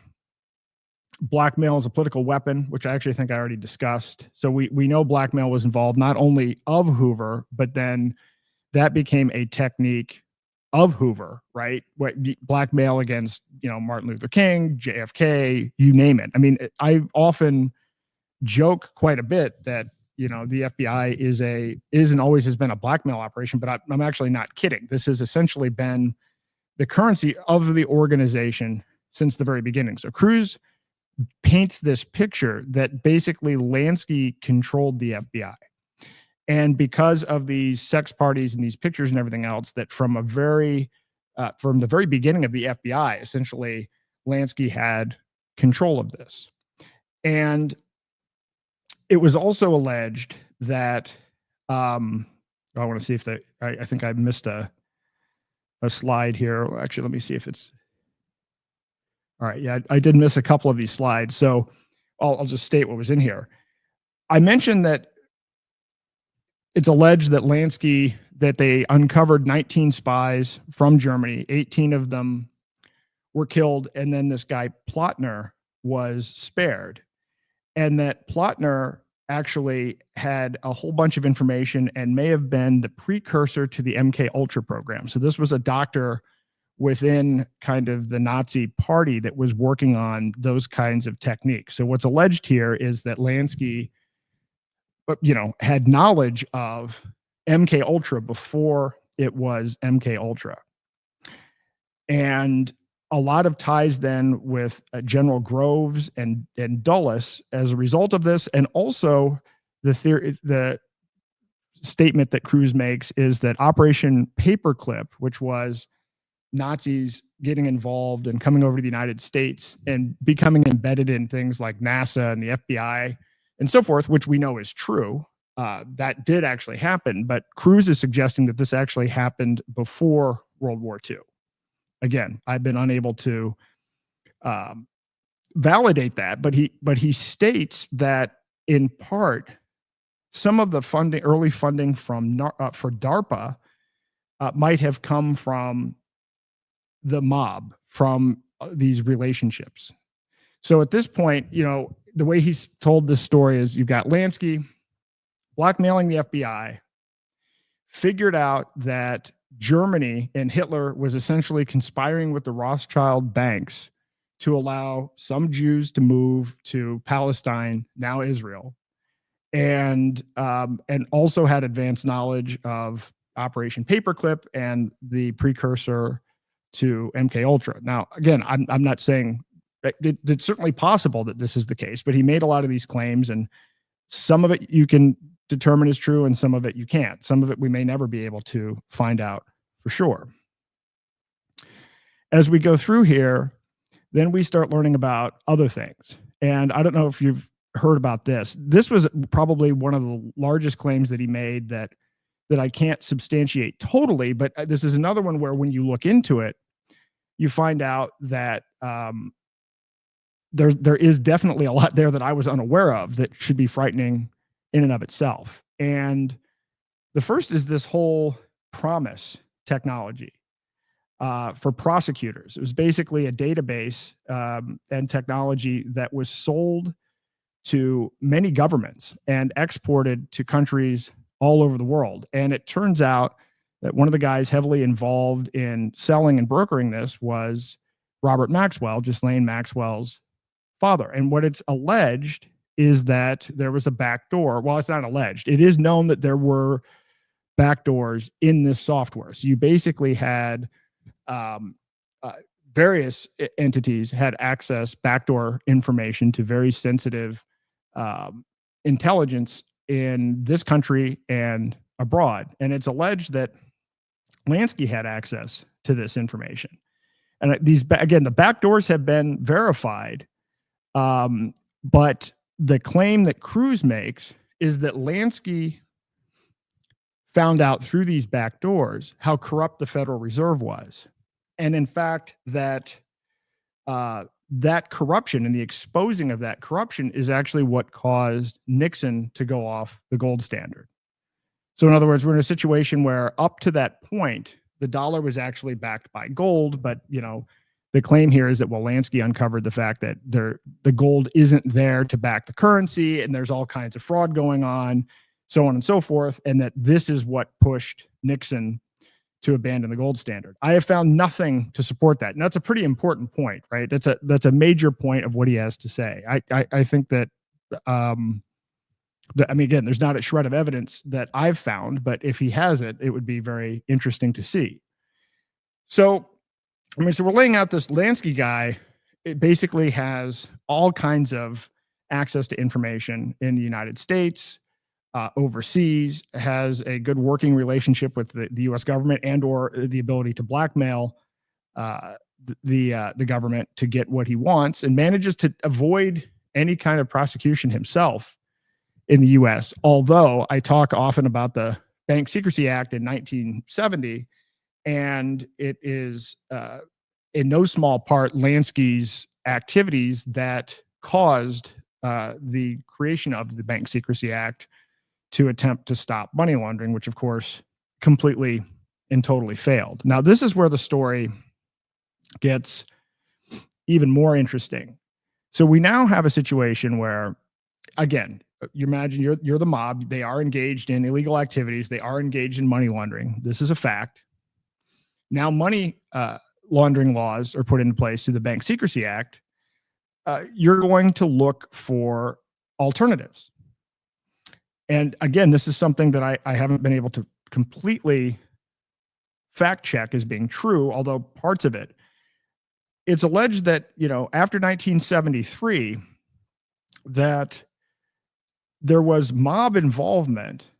blackmail as a political weapon, which I actually think I already discussed. So we know blackmail was involved, not only of Hoover, but then that became a technique of Hoover, right? What blackmail against, Martin Luther King, JFK, you name it. I mean, I often joke quite a bit that, the FBI is and always has been a blackmail operation, but I'm actually not kidding. This has essentially been the currency of the organization since the very beginning. So Cruz paints this picture that basically Lansky controlled the FBI. And because of these sex parties and these pictures and everything else, that from the very beginning of the FBI, essentially Lansky had control of this. And it was also alleged that I want to see if I think I missed a slide here. Actually, let me see if it's all right. Yeah, I did miss a couple of these slides. So I'll just state what was in here. I mentioned that it's alleged that Lansky, that they uncovered 19 spies from Germany, 18 of them were killed, and then this guy Plotner was spared. And that Plotner actually had a whole bunch of information and may have been the precursor to the MK Ultra program. So this was a doctor within kind of the Nazi party that was working on those kinds of techniques. So what's alleged here is that Lansky, had knowledge of MK Ultra before it was MK Ultra. And a lot of ties then with General Groves and Dulles as a result of this. And also the statement that Cruz makes is that Operation Paperclip, which was Nazis getting involved and coming over to the United States and becoming embedded in things like NASA and the FBI and so forth, which we know is true. That did actually happen, but Cruz is suggesting that this actually happened before World War II. Again, I've been unable to validate that, but he states that in part, some of the early funding from for DARPA might have come from the mob, from these relationships. So at this point, the way he's told this story is you've got Lansky blackmailing the FBI, figured out that Germany and Hitler was essentially conspiring with the Rothschild banks to allow some Jews to move to Palestine, now Israel, and also had advanced knowledge of Operation Paperclip and the precursor to MK Ultra. Now, again, I'm not saying it's certainly possible that this is the case, but he made a lot of these claims, and some of it you can determine is true and some of it you can't. Some of it we may never be able to find out for sure. As we go through here, then we start learning about other things. And I don't know if you've heard about this. This was probably one of the largest claims that he made that I can't substantiate totally, but this is another one where when you look into it, you find out that there is definitely a lot there that I was unaware of that should be frightening in and of itself. And the first is this whole promise technology for prosecutors. It was basically a database and technology that was sold to many governments and exported to countries all over the world. And it turns out that one of the guys heavily involved in selling and brokering this was Robert Maxwell, Ghislaine Maxwell's father. And what it's alleged is that there was a backdoor. Well, it's not alleged. It is known that there were backdoors in this software. So you basically had various entities had access, backdoor information to very sensitive intelligence in this country and abroad. And it's alleged that Lansky had access to this information. And these, again, the backdoors have been verified. But the claim that Cruz makes is that Lansky found out through these backdoors how corrupt the Federal Reserve was. And in fact, that that corruption and the exposing of that corruption is actually what caused Nixon to go off the gold standard. So in other words, we're in a situation where up to that point, the dollar was actually backed by gold. But, you know, the claim here is that, well, Lansky uncovered the fact that the gold isn't there to back the currency, and there's all kinds of fraud going on, so on and so forth, and that this is what pushed Nixon to abandon the gold standard. I have found nothing to support that. And that's a pretty important point, right? That's a major point of what he has to say. I think that, I mean, again, there's not a shred of evidence that I've found, but if he has it, it would be very interesting to see. So, I mean, so we're laying out this Lansky guy. It basically has all kinds of access to information in the United States, overseas, has a good working relationship with the U.S. government and or the ability to blackmail the government to get what he wants, and manages to avoid any kind of prosecution himself in the U.S. Although I talk often about the Bank Secrecy Act in 1970, and it is in no small part Lansky's activities that caused the creation of the Bank Secrecy Act to attempt to stop money laundering, which of course completely and totally failed. Now, this is where the story gets even more interesting. So we now have a situation where, again, you imagine you're the mob. They are engaged in illegal activities. They are engaged in money laundering. This is a fact. Now, money laundering laws are put into place through the Bank Secrecy Act. You're going to look for alternatives. And again, this is something that I haven't been able to completely fact check as being true, although parts of it. It's alleged that, you know, after 1973, that there was mob involvement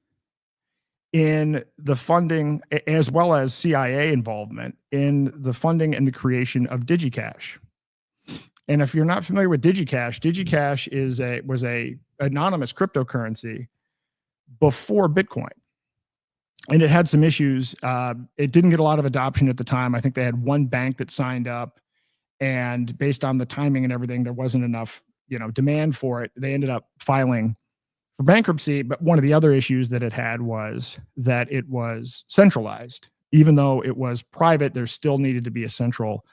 in the funding, as well as CIA involvement in the funding and the creation of DigiCash. And if you're not familiar with DigiCash, DigiCash was a anonymous cryptocurrency before Bitcoin. And it had some issues. It didn't get a lot of adoption at the time. I think they had one bank that signed up, and based on the timing and everything, there wasn't enough, you know, demand for it. They ended up filing for bankruptcy. But one of the other issues that it had was that it was centralized. Even though it was private, there still needed to be a central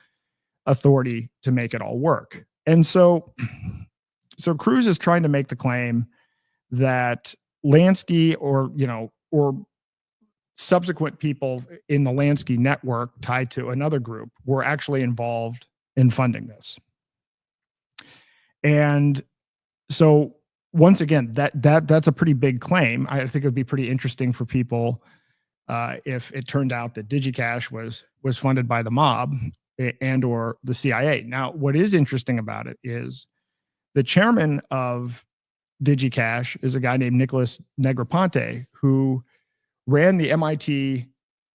authority to make it all work. And so Cruz is trying to make the claim that Lansky or subsequent people in the Lansky network tied to another group were actually involved in funding this. And so once again, that's a pretty big claim. I think it would be pretty interesting for people if it turned out that DigiCash was funded by the mob and or the CIA. Now, what is interesting about it is the chairman of DigiCash is a guy named Nicholas Negroponte, who ran the MIT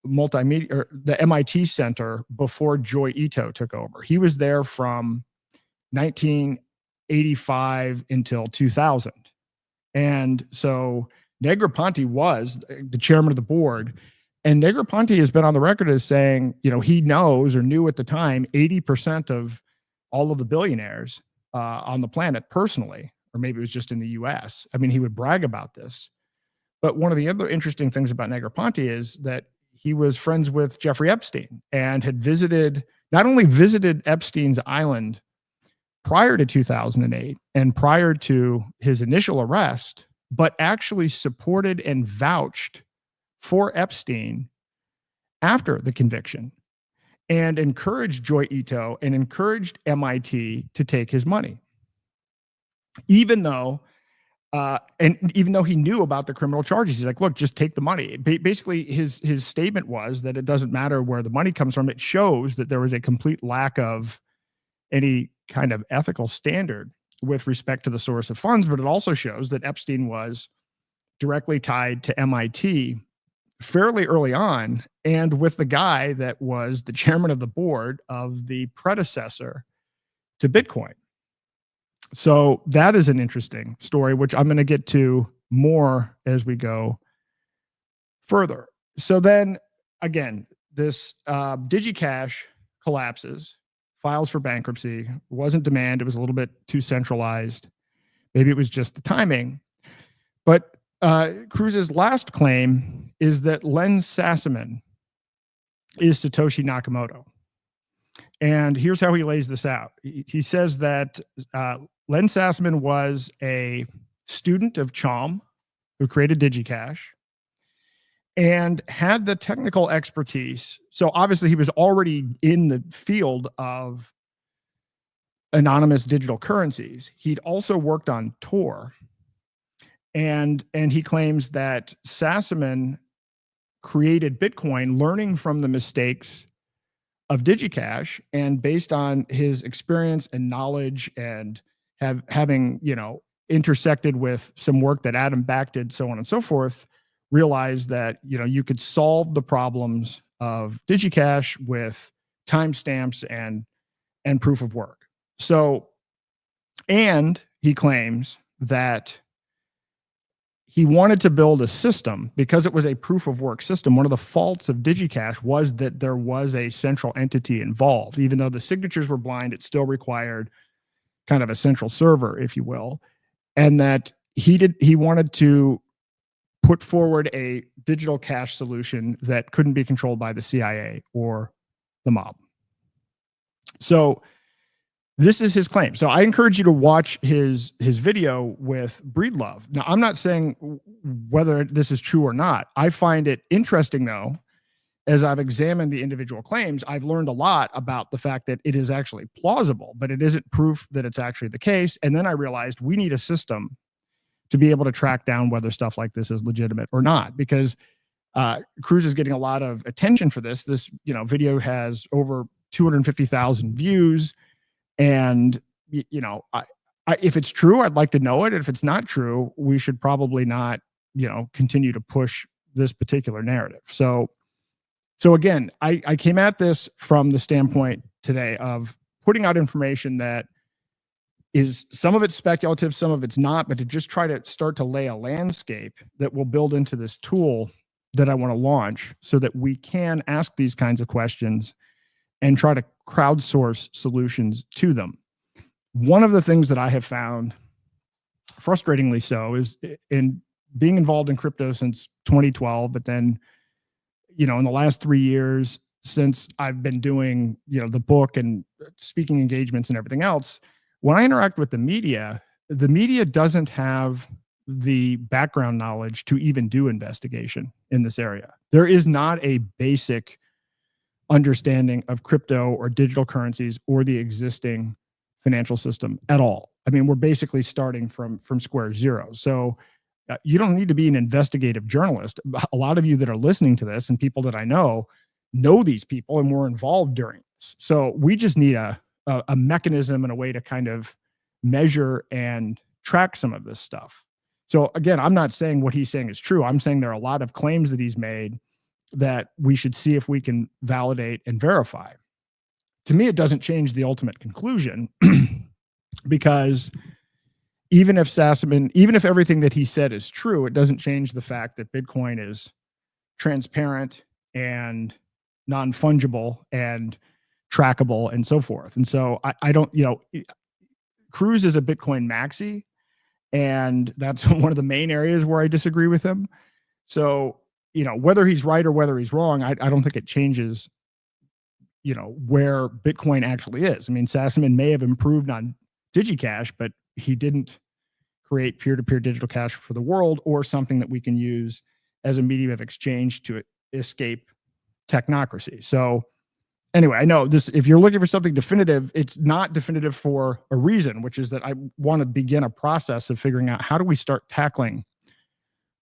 the MIT Center before Joy Ito took over. He was there from 1985 until 2000. And so Negroponte was the chairman of the board. And Negroponte has been on the record as saying, you know, he knows or knew at the time 80% of all of the billionaires on the planet personally, or maybe it was just in the US. I mean, he would brag about this. But one of the other interesting things about Negroponte is that he was friends with Jeffrey Epstein and had not only visited Epstein's island prior to 2008 and prior to his initial arrest, but actually supported and vouched for Epstein after the conviction and encouraged Joy Ito and encouraged MIT to take his money. Even though he knew about the criminal charges, he's like, look, just take the money. Basically, his statement was that it doesn't matter where the money comes from. It shows that there was a complete lack of any kind of ethical standard with respect to the source of funds, but it also shows that Epstein was directly tied to MIT fairly early on, and with the guy that was the chairman of the board of the predecessor to Bitcoin. So that is an interesting story, which I'm going to get to more as we go further. So then again, this DigiCash collapses files for bankruptcy. It wasn't demand. It was a little bit too centralized. Maybe it was just the timing. But Cruz's last claim is that Len Sassaman is Satoshi Nakamoto. And here's how he lays this out. He says that Len Sassaman was a student of Chom, who created DigiCash, and had the technical expertise. So obviously he was already in the field of anonymous digital currencies. He'd also worked on Tor. And he claims that Sassaman created Bitcoin learning from the mistakes of DigiCash, and based on his experience and knowledge and having, you know, intersected with some work that Adam Back did, so on and so forth, realized that, you know, you could solve the problems of DigiCash with timestamps and proof of work. So, and he claims that he wanted to build a system because it was a proof of work system. One of the faults of DigiCash was that there was a central entity involved. Even though the signatures were blind, it still required kind of a central server, if you will. And that he wanted to put forward a digital cash solution that couldn't be controlled by the CIA or the mob. So this is his claim. So I encourage you to watch his video with Breedlove. Now, I'm not saying whether this is true or not. I find it interesting, though, as I've examined the individual claims, I've learned a lot about the fact that it is actually plausible, but it isn't proof that it's actually the case. And then I realized we need a system to be able to track down whether stuff like this is legitimate or not, because Cruz is getting a lot of attention for this. This, you know, video has over 250,000 views. And, you know, if it's true, I'd like to know it. If it's not true, we should probably not, you know, continue to push this particular narrative. So again, I came at this from the standpoint today of putting out information that is, some of it's speculative, some of it's not, but to just try to start to lay a landscape that will build into this tool that I want to launch so that we can ask these kinds of questions and try to crowdsource solutions to them. One of the things that I have found, frustratingly so, is in being involved in crypto since 2012, but then, you know, in the last 3 years since I've been doing, you know, the book and speaking engagements and everything else, when I interact with the media doesn't have the background knowledge to even do investigation in this area. There is not a basic understanding of crypto or digital currencies or the existing financial system at all. I mean, we're basically starting from square zero. So you don't need to be an investigative journalist. A lot of you that are listening to this and people that I know these people and were involved during this. So we just need a mechanism and a way to kind of measure and track some of this stuff. So again, I'm not saying what he's saying is true. I'm saying there are a lot of claims that he's made that we should see if we can validate and verify. To me, it doesn't change the ultimate conclusion because even if everything that he said is true, it doesn't change the fact that Bitcoin is transparent and non-fungible and trackable and so forth. And so I don't, you know, Cruz is a Bitcoin maxi, and that's one of the main areas where I disagree with him. So, you know, whether he's right or whether he's wrong, I don't think it changes, you know, where Bitcoin actually is. I mean, Sassaman may have improved on DigiCash, but he didn't create peer-to-peer digital cash for the world or something that we can use as a medium of exchange to escape technocracy. So anyway, I know this, if you're looking for something definitive, it's not definitive for a reason, which is that I want to begin a process of figuring out how do we start tackling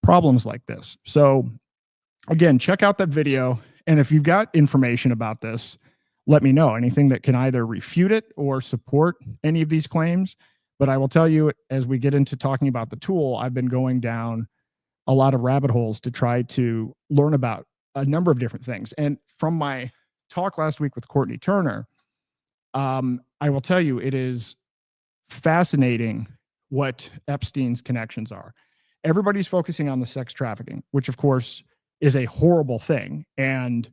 problems like this. So again, check out that video. And if you've got information about this, let me know. Anything that can either refute it or support any of these claims. But I will tell you, as we get into talking about the tool, I've been going down a lot of rabbit holes to try to learn about a number of different things. And from my talk last week with Courtney Turner, I will tell you, it is fascinating what Epstein's connections are. Everybody's focusing on the sex trafficking, which of course is a horrible thing. And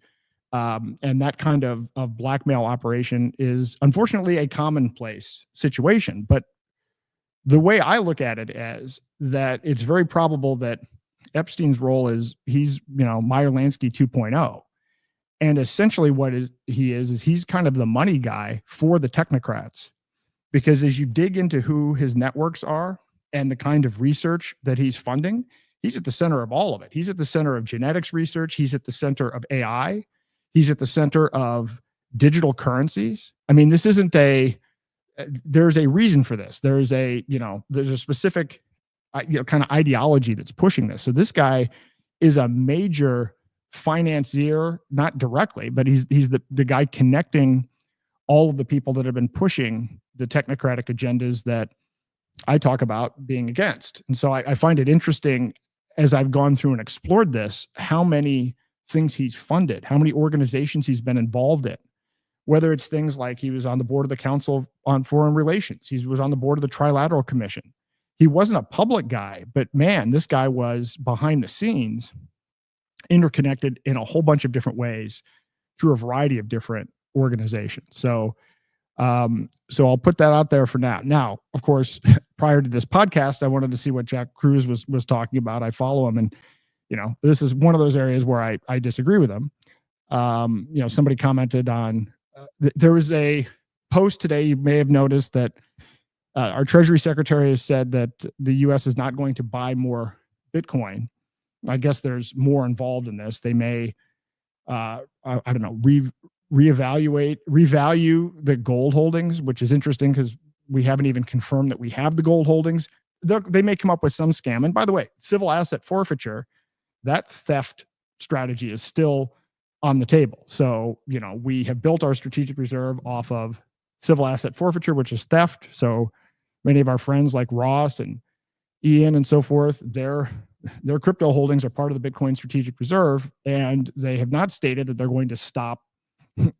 And that kind of blackmail operation is unfortunately a commonplace situation. But the way I look at it is that it's very probable that Epstein's role is he's, Myer Lansky 2.0. And essentially what he is he's kind of the money guy for the technocrats. Because as you dig into who his networks are and the kind of research that he's funding, he's at the center of all of it. He's at the center of genetics research. He's at the center of AI. He's at the center of digital currencies. I mean, this isn't there's a reason for this. There's a specific, kind of ideology that's pushing this. So this guy is a major financier, not directly, but he's the guy connecting all of the people that have been pushing the technocratic agendas that I talk about being against. And so I find it interesting as I've gone through and explored this, how many things he's funded, how many organizations he's been involved in, whether it's things like he was on the board of the Council on Foreign Relations. He was on the board of the Trilateral Commission. He wasn't a public guy, but man, this guy was behind the scenes, interconnected in a whole bunch of different ways through a variety of different organizations. So I'll put that out there for now. Now, of course, prior to this podcast, I wanted to see what Jack Kruse was talking about. I follow him, and this is one of those areas where I disagree with him. Somebody commented on there was a post today. You may have noticed that our Treasury Secretary has said that the U.S. is not going to buy more Bitcoin. I guess there's more involved in this. They may, I don't know, revalue the gold holdings, which is interesting because we haven't even confirmed that we have the gold holdings. They may come up with some scam. And by the way, civil asset forfeiture, that theft strategy is still on the table. So, we have built our strategic reserve off of civil asset forfeiture, which is theft. So many of our friends like Ross and Ian and so forth, their crypto holdings are part of the Bitcoin strategic reserve, and they have not stated that they're going to stop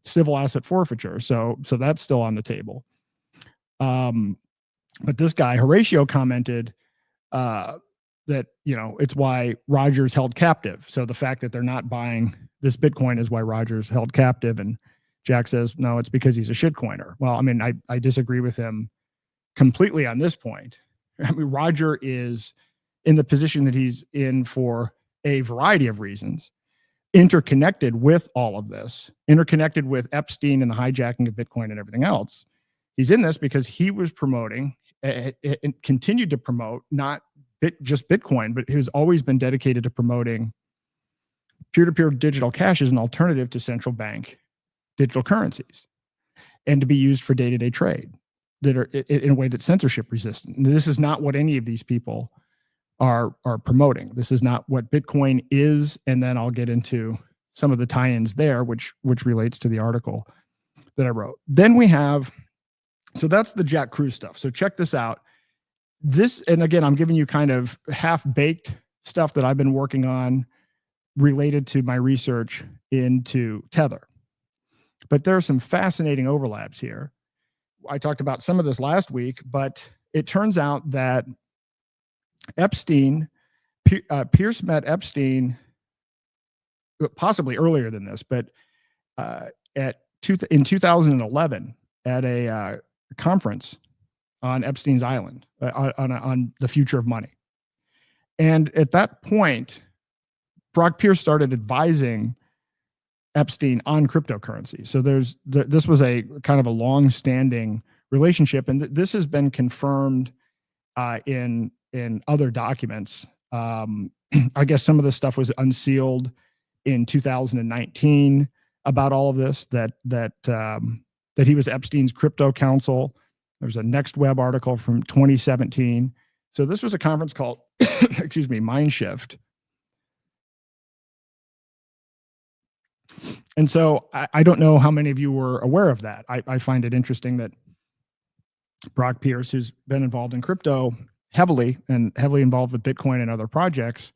civil asset forfeiture. So that's still on the table. But this guy, Horatio, commented that, it's why Roger's held captive. So the fact that they're not buying this Bitcoin is why Roger's held captive. And Jack says, no, it's because he's a shitcoiner. Well, I mean, I disagree with him completely on this point. I mean, Roger is in the position that he's in for a variety of reasons, interconnected with all of this, interconnected with Epstein and the hijacking of Bitcoin and everything else. He's in this because he was promoting and continued to promote not just Bitcoin, but he's always been dedicated to promoting peer-to-peer digital cash as an alternative to central bank digital currencies and to be used for day-to-day trade that are in a way that's censorship resistant. And this is not what any of these people are promoting. This is not what Bitcoin is. And then I'll get into some of the tie-ins there, which relates to the article that I wrote. Then we have, so that's the Jack Kruse stuff. So check this out. This, and again, I'm giving you kind of half-baked stuff that I've been working on related to my research into Tether. But there are some fascinating overlaps here. I talked about some of this last week, but it turns out that Epstein, Pierce met Epstein possibly earlier than this, but in 2011 at a conference on Epstein's Island on the future of money. And at that point, Brock Pierce started advising Epstein on cryptocurrency. So this was a kind of a long-standing relationship, and this has been confirmed in other documents. I guess some of this stuff was unsealed in 2019 about all of this. That he was Epstein's crypto counsel. There's a Next Web article from 2017. So this was a conference called, excuse me, Mindshift. And so I don't know how many of you were aware of that. I find it interesting that Brock Pierce, who's been involved in crypto heavily and heavily involved with Bitcoin and other projects,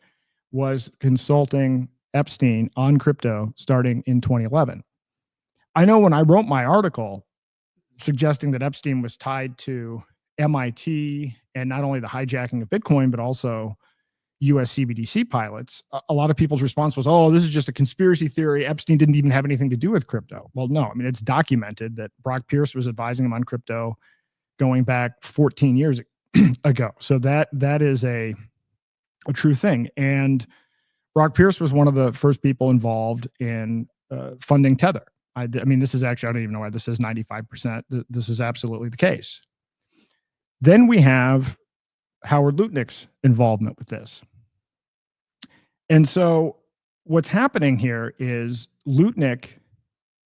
was consulting Epstein on crypto starting in 2011. I know when I wrote my article suggesting that Epstein was tied to MIT and not only the hijacking of Bitcoin, but also, US CBDC pilots, a lot of people's response was, oh, this is just a conspiracy theory. Epstein didn't even have anything to do with crypto. Well, no, I mean, it's documented that Brock Pierce was advising him on crypto going back 14 years ago. So that is a true thing. And Brock Pierce was one of the first people involved in funding Tether. I mean, this is actually, I don't even know why this says 95%. This is absolutely the case. Then we have Howard Lutnick's involvement with this. And so what's happening here is Lutnick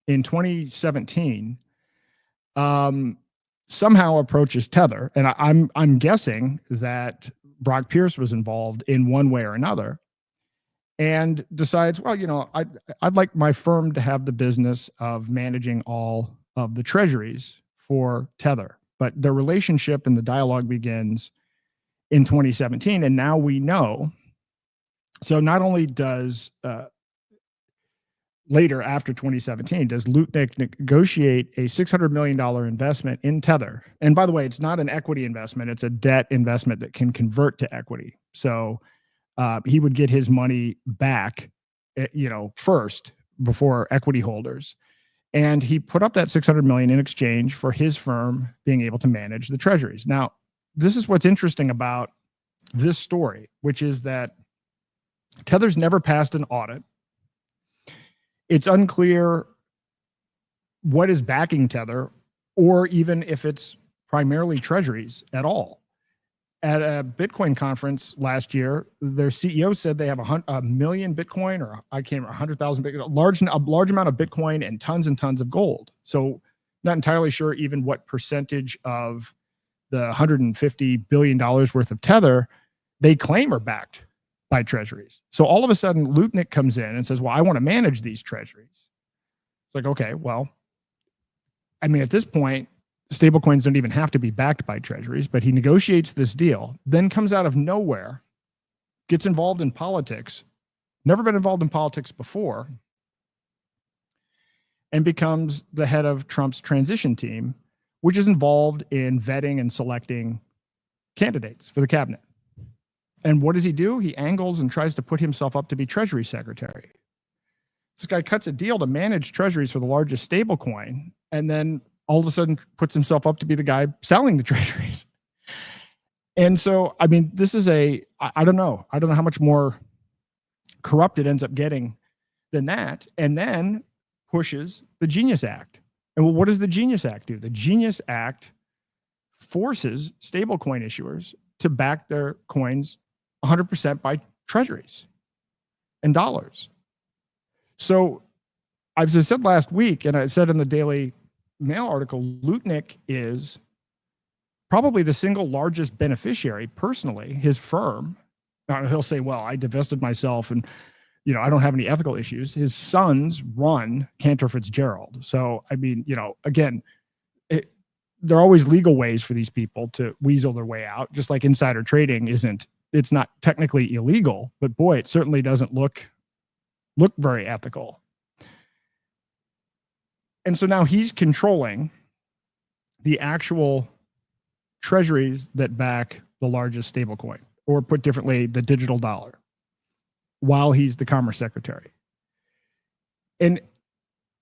in 2017 somehow approaches Tether. And I'm guessing that Pierce was involved in one way or another, and decides, well, you know, I'd like my firm to have the business of managing all of the treasuries for Tether. But the relationship and the dialogue begins in 2017. And now we know. So not only does later, after 2017, does Lutnick negotiate a $600 million investment in Tether. And by the way, it's not an equity investment. It's a debt investment that can convert to equity. So he would get his money back, you know, first before equity holders. And he put up that $600 million in exchange for his firm being able to manage the treasuries. Now, this is what's interesting about this story, which is that Tether's never passed an audit. It's unclear what is backing Tether, or even if it's primarily treasuries at all. At a Bitcoin conference last year, their CEO said they have a million Bitcoin, or I can't remember, 100,000 Bitcoin, a large amount of Bitcoin and tons of gold. So not entirely sure even what percentage of the $150 billion worth of Tether they claim are backed by treasuries. So all of a sudden, Lutnick comes in and says, well, I want to manage these treasuries. It's like, okay, well, I mean, at this point, stablecoins don't even have to be backed by treasuries, but he negotiates this deal, then comes out of nowhere, gets involved in politics, never been involved in politics before, and becomes the head of Trump's transition team, which is involved in vetting and selecting candidates for the cabinet. And what does he do? He angles and tries to put himself up to be Treasury Secretary. This guy cuts a deal to manage treasuries for the largest stablecoin, and then all of a sudden puts himself up to be the guy selling the treasuries. And so, I mean, this is I don't know how much more corrupt it ends up getting than that, and then pushes the Genius Act. And well, what does the Genius Act do? The Genius Act forces stablecoin issuers to back their coins 100% by treasuries and dollars. So as I said last week, and I said in the Daily Mail article, Lutnick is probably the single largest beneficiary personally, his firm. Now he'll say, well, I divested myself and, you know, I don't have any ethical issues. His sons run Cantor Fitzgerald. So, I mean, you know, again, there are always legal ways for these people to weasel their way out, just like insider trading it's not technically illegal, but boy, it certainly doesn't look very ethical. And so now he's controlling the actual treasuries that back the largest stablecoin, or put differently, the digital dollar, while he's the Commerce Secretary. And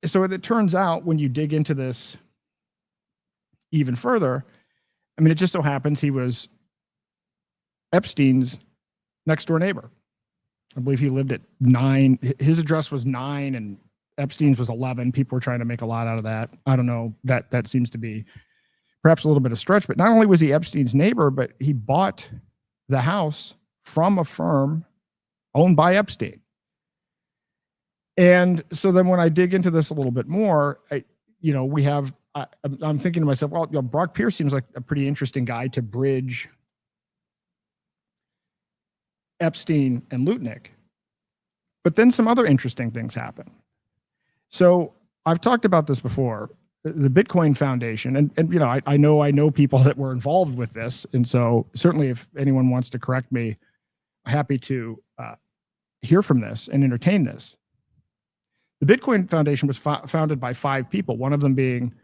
so it turns out, when you dig into this even further, I mean, it just so happens he was Epstein's next door neighbor. I believe he lived at 9. His address was 9 and Epstein's was 11. People were trying to make a lot out of that. I don't know. That seems to be perhaps a little bit of stretch, but not only was he Epstein's neighbor, but he bought the house from a firm owned by Epstein. And so then when I dig into this a little bit more, I'm thinking to myself, well, you know, Brock Pierce seems like a pretty interesting guy to bridge Epstein and Lutnick. But then some other interesting things happen. So I've talked about this before, the Bitcoin Foundation, and you know, I know people that were involved with this, and so certainly if anyone wants to correct me, I'm happy to hear from this and entertain this. The Bitcoin Foundation was founded by 5 people, one of them being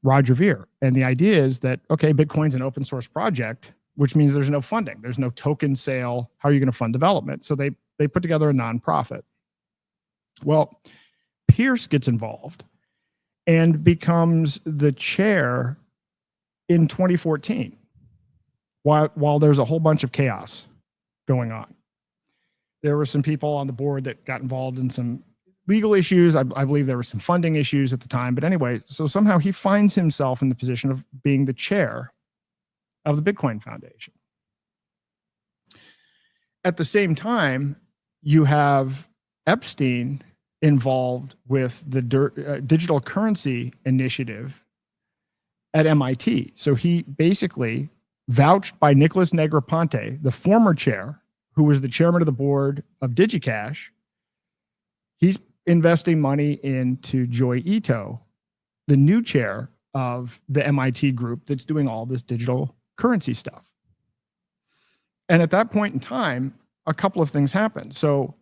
Roger Ver. And the idea is that, okay, Bitcoin's an open source project. which means there's no funding. There's no token sale. How are you going to fund development? So they put together a nonprofit. Well, Pierce gets involved and becomes the chair in 2014 while there's a whole bunch of chaos going on. There were some people on the board that got involved in some legal issues. I believe there were some funding issues at the time. But anyway, so somehow he finds himself in the position of being the chair of the Bitcoin Foundation. At the same time, you have Epstein involved with the digital currency initiative at MIT. So he basically vouched by Nicholas Negroponte, the former chair, who was the chairman of the board of DigiCash. He's investing money into Joy Ito, the new chair of the MIT group that's doing all this digital currency stuff. And at that point in time, a couple of things happened. So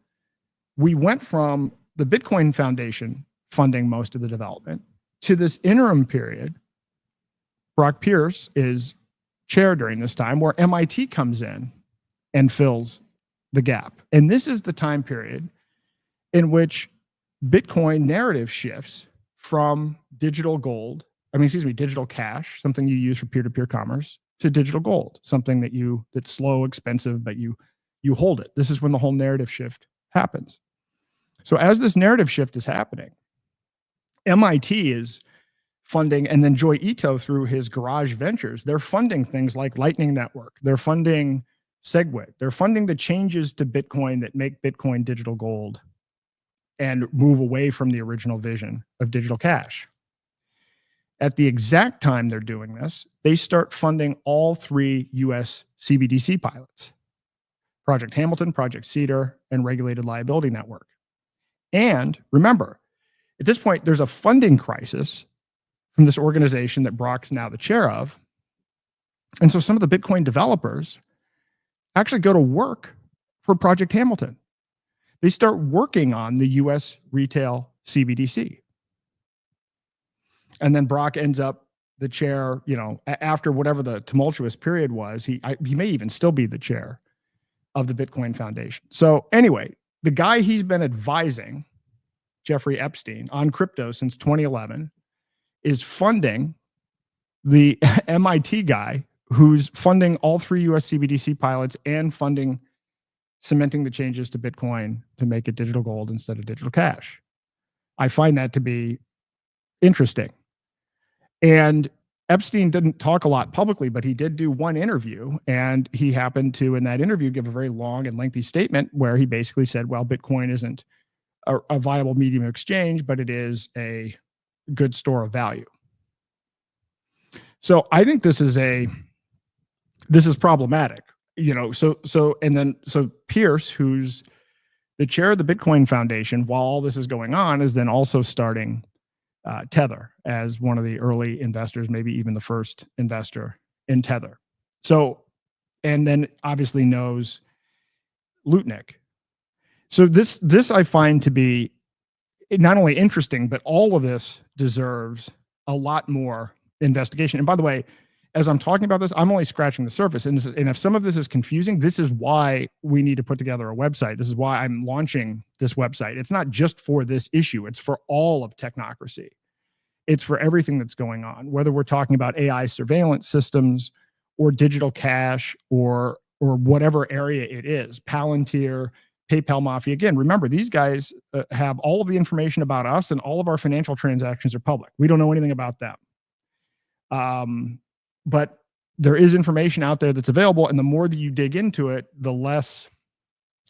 we went from the Bitcoin Foundation funding most of the development to this interim period. Brock Pierce is chair during this time, where MIT comes in and fills the gap. And this is the time period in which Bitcoin narrative shifts from digital cash, something you use for peer-to-peer commerce, to digital gold, something that's slow, expensive, but you hold it. This is when the whole narrative shift happens. So as this narrative shift is happening, MIT is funding, and then Joy Ito through his Garage Ventures, they're funding things like Lightning Network. They're funding SegWit. They're funding the changes to Bitcoin that make Bitcoin digital gold and move away from the original vision of digital cash. At the exact time they're doing this, they start funding all 3 US CBDC pilots: Project Hamilton, Project Cedar, and Regulated Liability Network. And remember, at this point, there's a funding crisis from this organization that Brock's now the chair of. And so some of the Bitcoin developers actually go to work for Project Hamilton. They start working on the US retail CBDC. And then Brock ends up the chair, after whatever the tumultuous period was. He may even still be the chair of the Bitcoin Foundation. So anyway, the guy he's been advising, Jeffrey Epstein, on crypto since 2011, is funding the MIT guy who's funding all 3 US CBDC pilots and cementing the changes to Bitcoin to make it digital gold instead of digital cash. I find that to be interesting. And Epstein didn't talk a lot publicly, but he did do one interview, and he happened to, in that interview, give a very long and lengthy statement where he basically said, well, Bitcoin isn't a viable medium of exchange, but it is a good store of value. So I think this is problematic, so Pierce, who's the chair of the Bitcoin Foundation, while all this is going on, is then also starting Tether as one of the early investors, maybe even the first investor in Tether. So, and then obviously knows Lutnick. So this I find to be not only interesting, but all of this deserves a lot more investigation. And by the way, as I'm talking about this, I'm only scratching the surface. And if some of this is confusing, this is why we need to put together a website. This is why I'm launching this website. It's not just for this issue. It's for all of technocracy. It's for everything that's going on, whether we're talking about AI surveillance systems or digital cash or whatever area it is, Palantir, PayPal Mafia. Again, remember, these guys have all of the information about us, and all of our financial transactions are public. We don't know anything about them. But there is information out there that's available, and the more that you dig into it, the less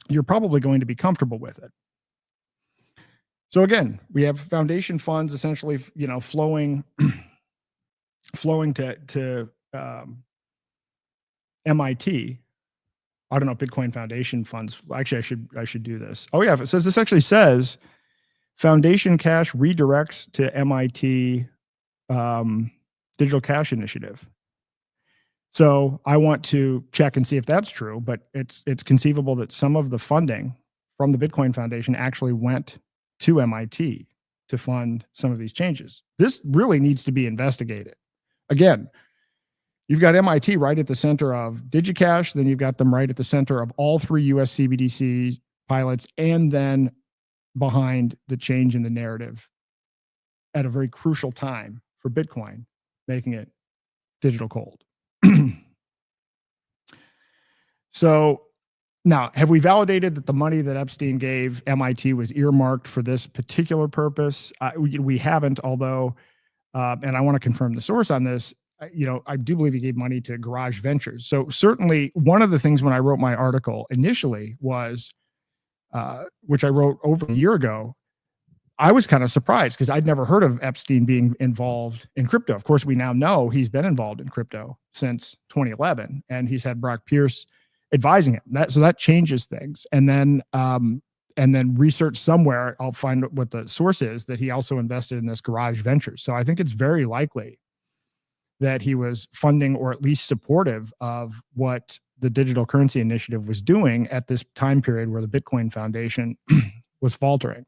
you're probably going to be comfortable with it. So again, we have foundation funds essentially, flowing to MIT. I don't know, Bitcoin Foundation funds. Actually, I should do this. Oh yeah, this actually says Foundation Cash redirects to MIT Digital Cash Initiative. So I want to check and see if that's true, but it's conceivable that some of the funding from the Bitcoin Foundation actually went to MIT to fund some of these changes. This really needs to be investigated. Again, You've got MIT right at the center of DigiCash. Then you've got them right at the center of all 3 US CBDC pilots, and then behind the change in the narrative at a very crucial time for Bitcoin, making it digital gold. So now, have we validated that the money that Epstein gave MIT was earmarked for this particular purpose? We haven't, although, and I want to confirm the source on this, I do believe he gave money to Garage Ventures. So certainly one of the things when I wrote my article initially was, which I wrote over a year ago, I was kind of surprised because I'd never heard of Epstein being involved in crypto. Of course, we now know he's been involved in crypto since 2011, and he's had Brock Pierce advising him. So that changes things. And then research somewhere, I'll find what the source is, that he also invested in this Garage Ventures. So I think it's very likely that he was funding or at least supportive of what the Digital Currency Initiative was doing at this time period where the Bitcoin Foundation was faltering.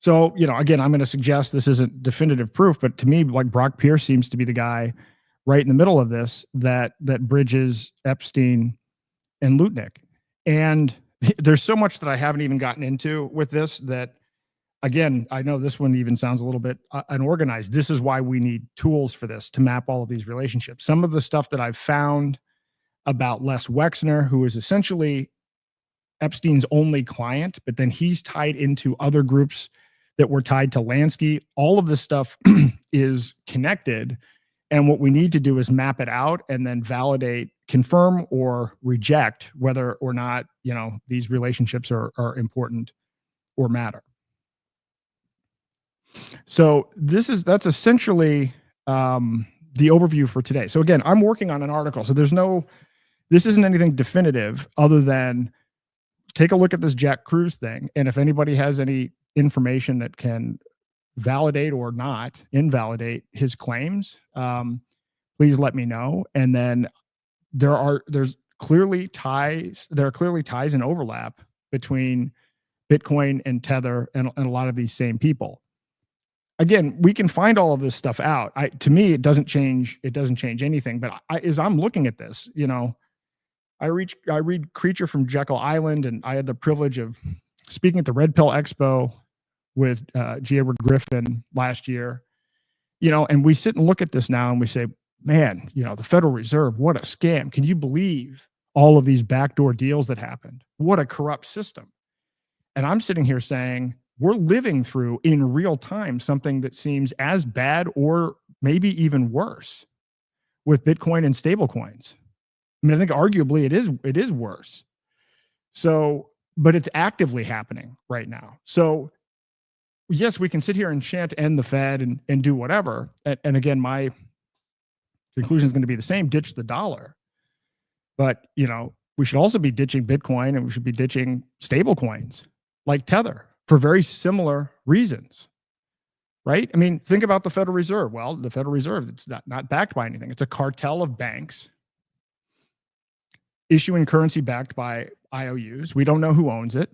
So, again, I'm going to suggest this isn't definitive proof, but to me, like, Brock Pierce seems to be the guy right in the middle of this that bridges Epstein and Lutnick. And there's so much that I haven't even gotten into with this that, again, I know this one even sounds a little bit unorganized. This is why we need tools for this to map all of these relationships. Some of the stuff that I've found about Les Wexner, who is essentially Epstein's only client, but then he's tied into other groups that were tied to Lansky. All of this stuff is connected. And what we need to do is map it out and then validate, confirm or reject whether or not, these relationships are important or matter. So that's essentially the overview for today. So again, I'm working on an article. So this isn't anything definitive other than take a look at this Jack Cruz thing. And if anybody has any information that can validate or not invalidate his claims, please let me know. And then there are clearly ties and overlap between Bitcoin and Tether and a lot of these same people. Again, we can find all of this stuff out. To me, it doesn't change anything. But as I'm looking at this, I read Creature from Jekyll Island, and I had the privilege of speaking at the Red Pill Expo with G. Edward Griffin last year, and we sit and look at this now and we say, man, the Federal Reserve, what a scam. Can you believe all of these backdoor deals that happened? What a corrupt system. And I'm sitting here saying, we're living through in real time something that seems as bad or maybe even worse with Bitcoin and stablecoins. I mean, I think arguably it is worse. So, but it's actively happening right now. So yes, we can sit here and chant end the Fed and do whatever. And again, my conclusion is going to be the same, ditch the dollar. But, we should also be ditching Bitcoin, and we should be ditching stablecoins like Tether for very similar reasons, right? I mean, think about the Federal Reserve. Well, the Federal Reserve, it's not backed by anything. It's a cartel of banks issuing currency backed by IOUs. We don't know who owns it.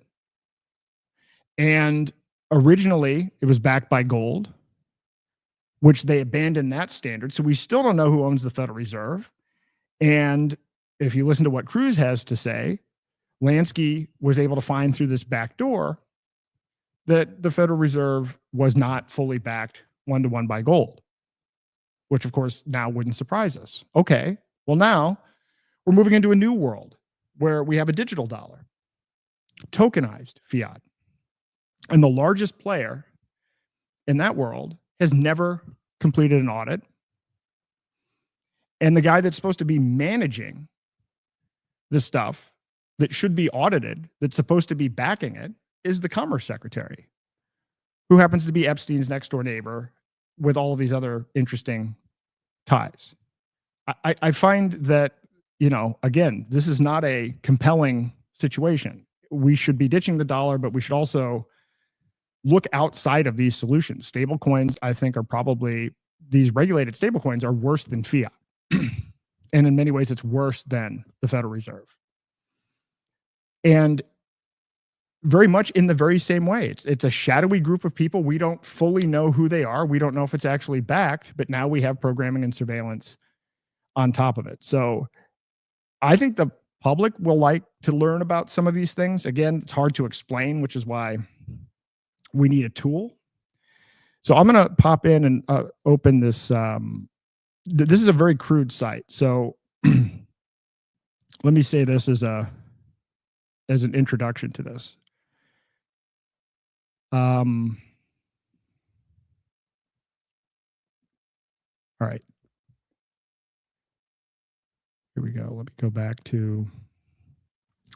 And originally, it was backed by gold, which they abandoned that standard. So we still don't know who owns the Federal Reserve. And if you listen to what Cruz has to say, Lansky was able to find through this back door that the Federal Reserve was not fully backed one-to-one by gold, which of course now wouldn't surprise us. Okay, well now we're moving into a new world where we have a digital dollar, tokenized fiat. And the largest player in that world has never completed an audit. And the guy that's supposed to be managing the stuff that should be audited, that's supposed to be backing it, is the Commerce Secretary, who happens to be Epstein's next door neighbor with all of these other interesting ties. I find that, again, this is not a compelling situation. We should be ditching the dollar, but we should also look outside of these solutions. Stablecoins, I think, are probably, these regulated stablecoins are worse than fiat. And in many ways, it's worse than the Federal Reserve. And very much in the very same way. It's a shadowy group of people. We don't fully know who they are. We don't know if it's actually backed, but now we have programming and surveillance on top of it. So I think the public will like to learn about some of these things. Again, it's hard to explain, which is why we need a tool. So I'm going to pop in and open this. This is a very crude site. So let me say this as an introduction to this. All right. Here we go. Let me go back to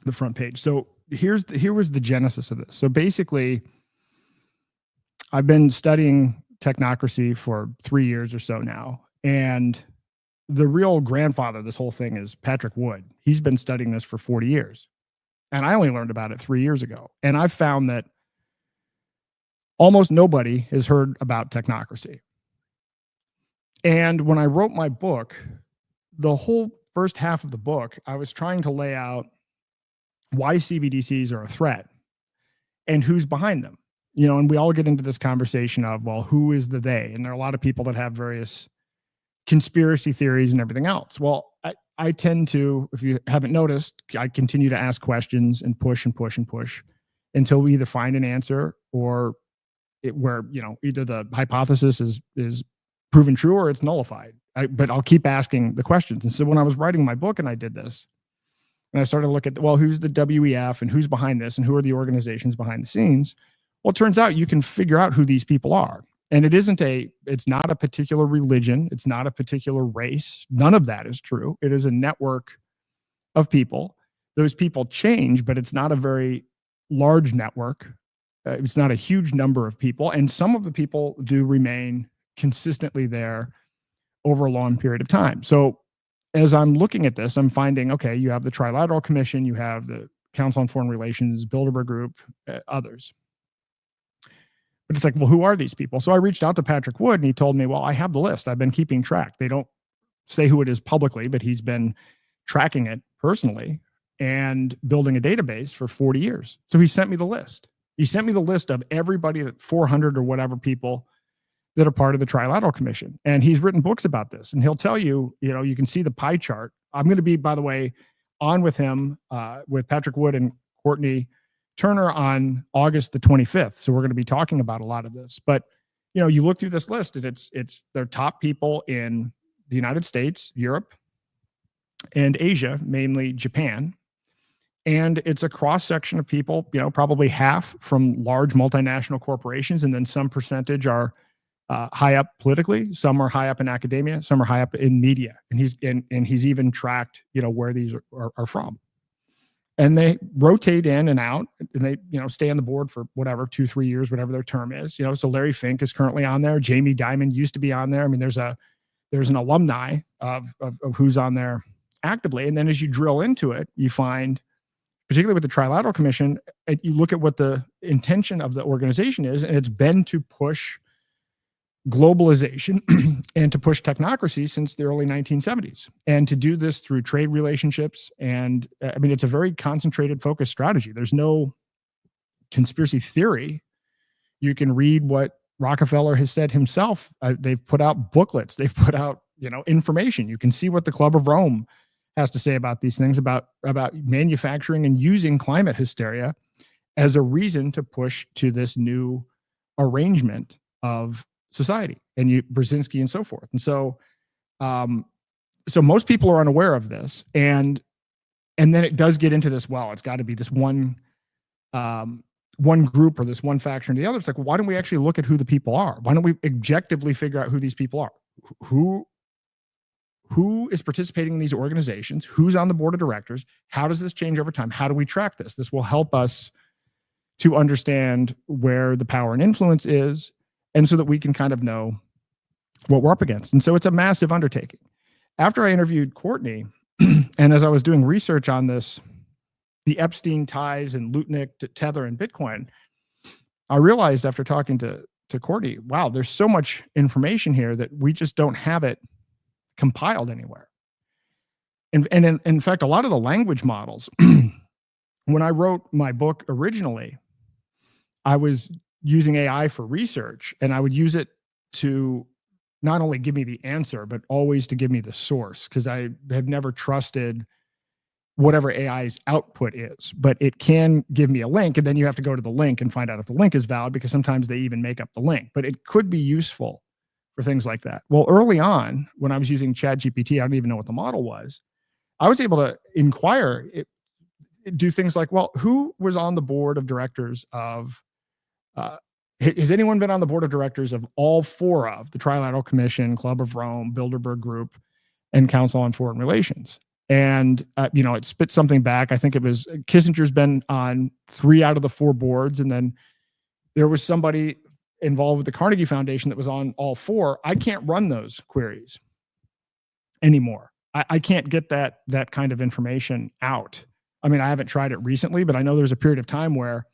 the front page. So here was the genesis of this. So basically, I've been studying technocracy for 3 years or so now. And the real grandfather of this whole thing is Patrick Wood. He's been studying this for 40 years. And I only learned about it 3 years ago. And I've found that almost nobody has heard about technocracy. And when I wrote my book, the whole first half of the book, I was trying to lay out why CBDCs are a threat and who's behind them. You know, and we all get into this conversation of, well, who is the they? And there are a lot of people that have various conspiracy theories and everything else. Well, I tend to, if you haven't noticed, I continue to ask questions and push and push and push until we either find an answer or where, you know, either the hypothesis is proven true or it's nullified. But I'll keep asking the questions. And so when I was writing my book and I did this, and I started to look at, well, who's the WEF and who's behind this and who are the organizations behind the scenes? Well, it turns out you can figure out who these people are. And it's not a particular religion. It's not a particular race. None of that is true. It is a network of people. Those people change, but it's not a very large network. It's not a huge number of people. And some of the people do remain consistently there over a long period of time. So as I'm looking at this, I'm finding, okay, you have the Trilateral Commission, you have the Council on Foreign Relations, Bilderberg Group, others. But it's like, well, who are these people? So I reached out to Patrick Wood and he told me, well, I have the list. I've been keeping track. They don't say who it is publicly, but he's been tracking it personally and building a database for 40 years. So he sent me the list. He sent me the list of everybody, 400 or whatever people that are part of the Trilateral Commission. And he's written books about this. And he'll tell you, you know, you can see the pie chart. I'm going to be, by the way, on with him, with Patrick Wood and Courtney Turner on August the 25th. So we're going to be talking about a lot of this. But, you know, you look through this list and it's their top people in the United States, Europe, and Asia, mainly Japan. And it's a cross section of people, you know, probably half from large multinational corporations, and then some percentage are high up politically, some are high up in academia, some are high up in media. And he's even tracked, you know, where these are from. And they rotate in and out, and they, you know, stay on the board for whatever, 2-3 years, whatever their term is. You know, so Larry Fink is currently on there. Jamie Dimon used to be on there. I mean, there's an alumni of who's on there actively. And then as you drill into it, you find, particularly with the Trilateral Commission, you look at what the intention of the organization is, and it's been to push globalization and to push technocracy since the early 1970s, and to do this through trade relationships. And I mean, it's a very concentrated, focused strategy. There's no conspiracy theory. You can read what Rockefeller has said himself. They've put out booklets. They've put out, you know, information. You can see what the Club of Rome has to say about these things, about manufacturing and using climate hysteria as a reason to push to this new arrangement of society, and Brzezinski and so forth. And so, so most people are unaware of this, and then it does get into this, well, it's got to be this one group or this one faction or the other. It's like, well, why don't we actually look at who the people are? Why don't we objectively figure out who these people are? Who is participating in these organizations? Who's on the board of directors? How does this change over time? How do we track this? This will help us to understand where the power and influence is, and so that we can kind of know what we're up against. And so it's a massive undertaking. After I interviewed Courtney, and as I was doing research on this, the Epstein ties and Lutnick, Tether, and Bitcoin, I realized after talking to Courtney, wow, there's so much information here that we just don't have it compiled anywhere. And in fact, a lot of the language models when I wrote my book originally, I was using AI for research, and I would use it to not only give me the answer, but always to give me the source, because I have never trusted whatever AI's output is. But it can give me a link, and then you have to go to the link and find out if the link is valid, because sometimes they even make up the link. But it could be useful for things like that. Well, early on, when I was using ChatGPT, I don't even know what the model was. I was able to inquire, do things like, well, who was on the board of directors of, has anyone been on the board of directors of all four of the Trilateral Commission, Club of Rome, Bilderberg Group, and Council on Foreign Relations? And, it spit something back. I think it was Kissinger's been on 3 out of the 4 boards. And then there was somebody involved with the Carnegie Foundation that was on all 4. I can't run those queries anymore. I can't get that kind of information out. I mean, I haven't tried it recently, but I know there's a period of time where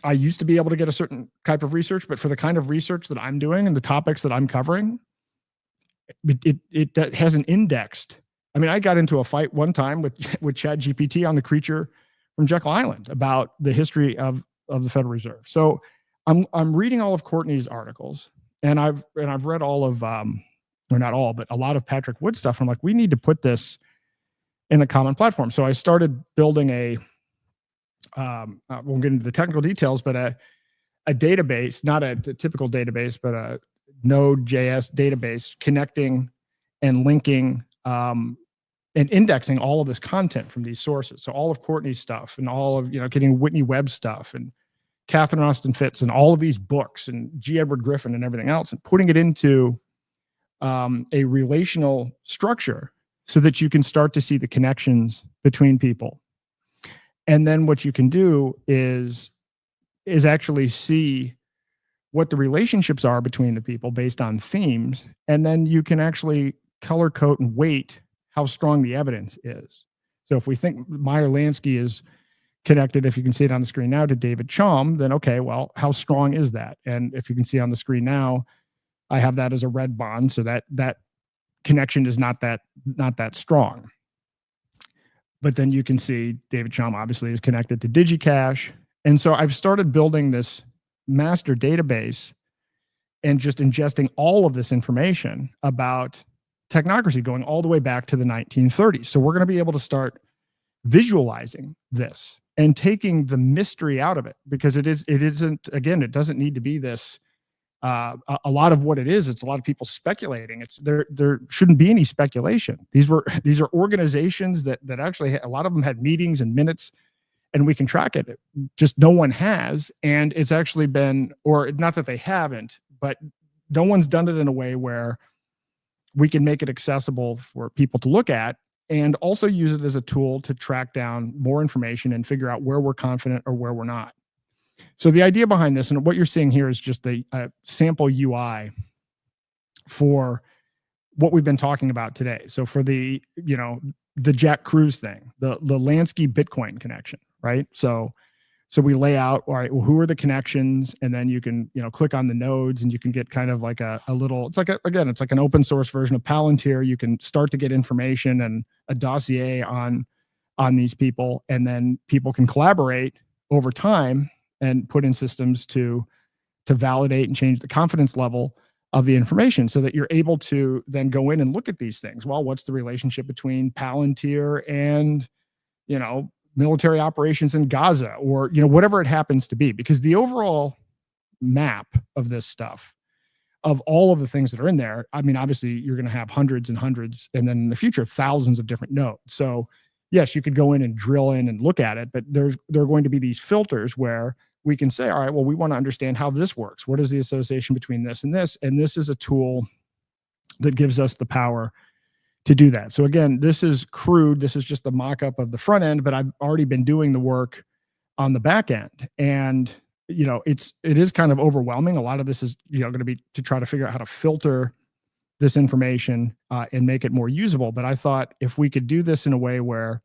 I used to be able to get a certain type of research, but for the kind of research that I'm doing and the topics that I'm covering, it hasn't indexed. I mean, I got into a fight one time with ChatGPT on the creature from Jekyll Island about the history of the Federal Reserve. So I'm reading all of Courtney's articles, and I've read all of, or not all, but a lot of Patrick Wood stuff. I'm like, we need to put this in a common platform. So I started building a, won't get into the technical details, but a database, not a typical database, but a Node.js database connecting and linking and indexing all of this content from these sources. So all of Courtney's stuff and all of, getting Whitney Webb stuff and Catherine Austin Fitts and all of these books and G. Edward Griffin and everything else, and putting it into a relational structure so that you can start to see the connections between people. And then what you can do is actually see what the relationships are between the people based on themes. And then you can actually color code and weight how strong the evidence is. So if we think Myer Lansky is connected, if you can see it on the screen now, to David Chaum, then okay, well, how strong is that? And if you can see on the screen now, I have that as a red bond, so that connection is not that strong. But then you can see David Chaum obviously is connected to DigiCash. And so I've started building this master database and just ingesting all of this information about technocracy going all the way back to the 1930s. So we're going to be able to start visualizing this and taking the mystery out of it, because it isn't, again, it doesn't need to be this. A lot of what it is, it's a lot of people speculating. There shouldn't be any speculation. These are organizations that actually, a lot of them had meetings and minutes, and we can track it. Just no one has, and it's actually been, or not that they haven't, but no one's done it in a way where we can make it accessible for people to look at, and also use it as a tool to track down more information and figure out where we're confident or where we're not. So the idea behind this, and what you're seeing here, is just the sample UI for what we've been talking about today. So for the Jack Cruz thing, the Lansky Bitcoin connection, right? So we lay out, all right, well, who are the connections? And then you can, click on the nodes, and you can get kind of like a little, it's like an open source version of Palantir. You can start to get information and a dossier on these people, and then people can collaborate over time and put in systems to validate and change the confidence level of the information, so that you're able to then go in and look at these things. Well, what's the relationship between Palantir and, military operations in Gaza, or, whatever it happens to be? Because the overall map of this stuff, of all of the things that are in there, I mean, obviously you're going to have hundreds and hundreds, and then in the future, thousands of different nodes. So yes, you could go in and drill in and look at it, but there are going to be these filters where we can say, all right, well, we want to understand how this works. What is the association between this? And this is a tool that gives us the power to do that. So again, this is crude. This is just a mock-up of the front end, but I've already been doing the work on the back end. And, it is kind of overwhelming. A lot of this is, going to be to try to figure out how to filter this information and make it more usable. But I thought if we could do this in a way where,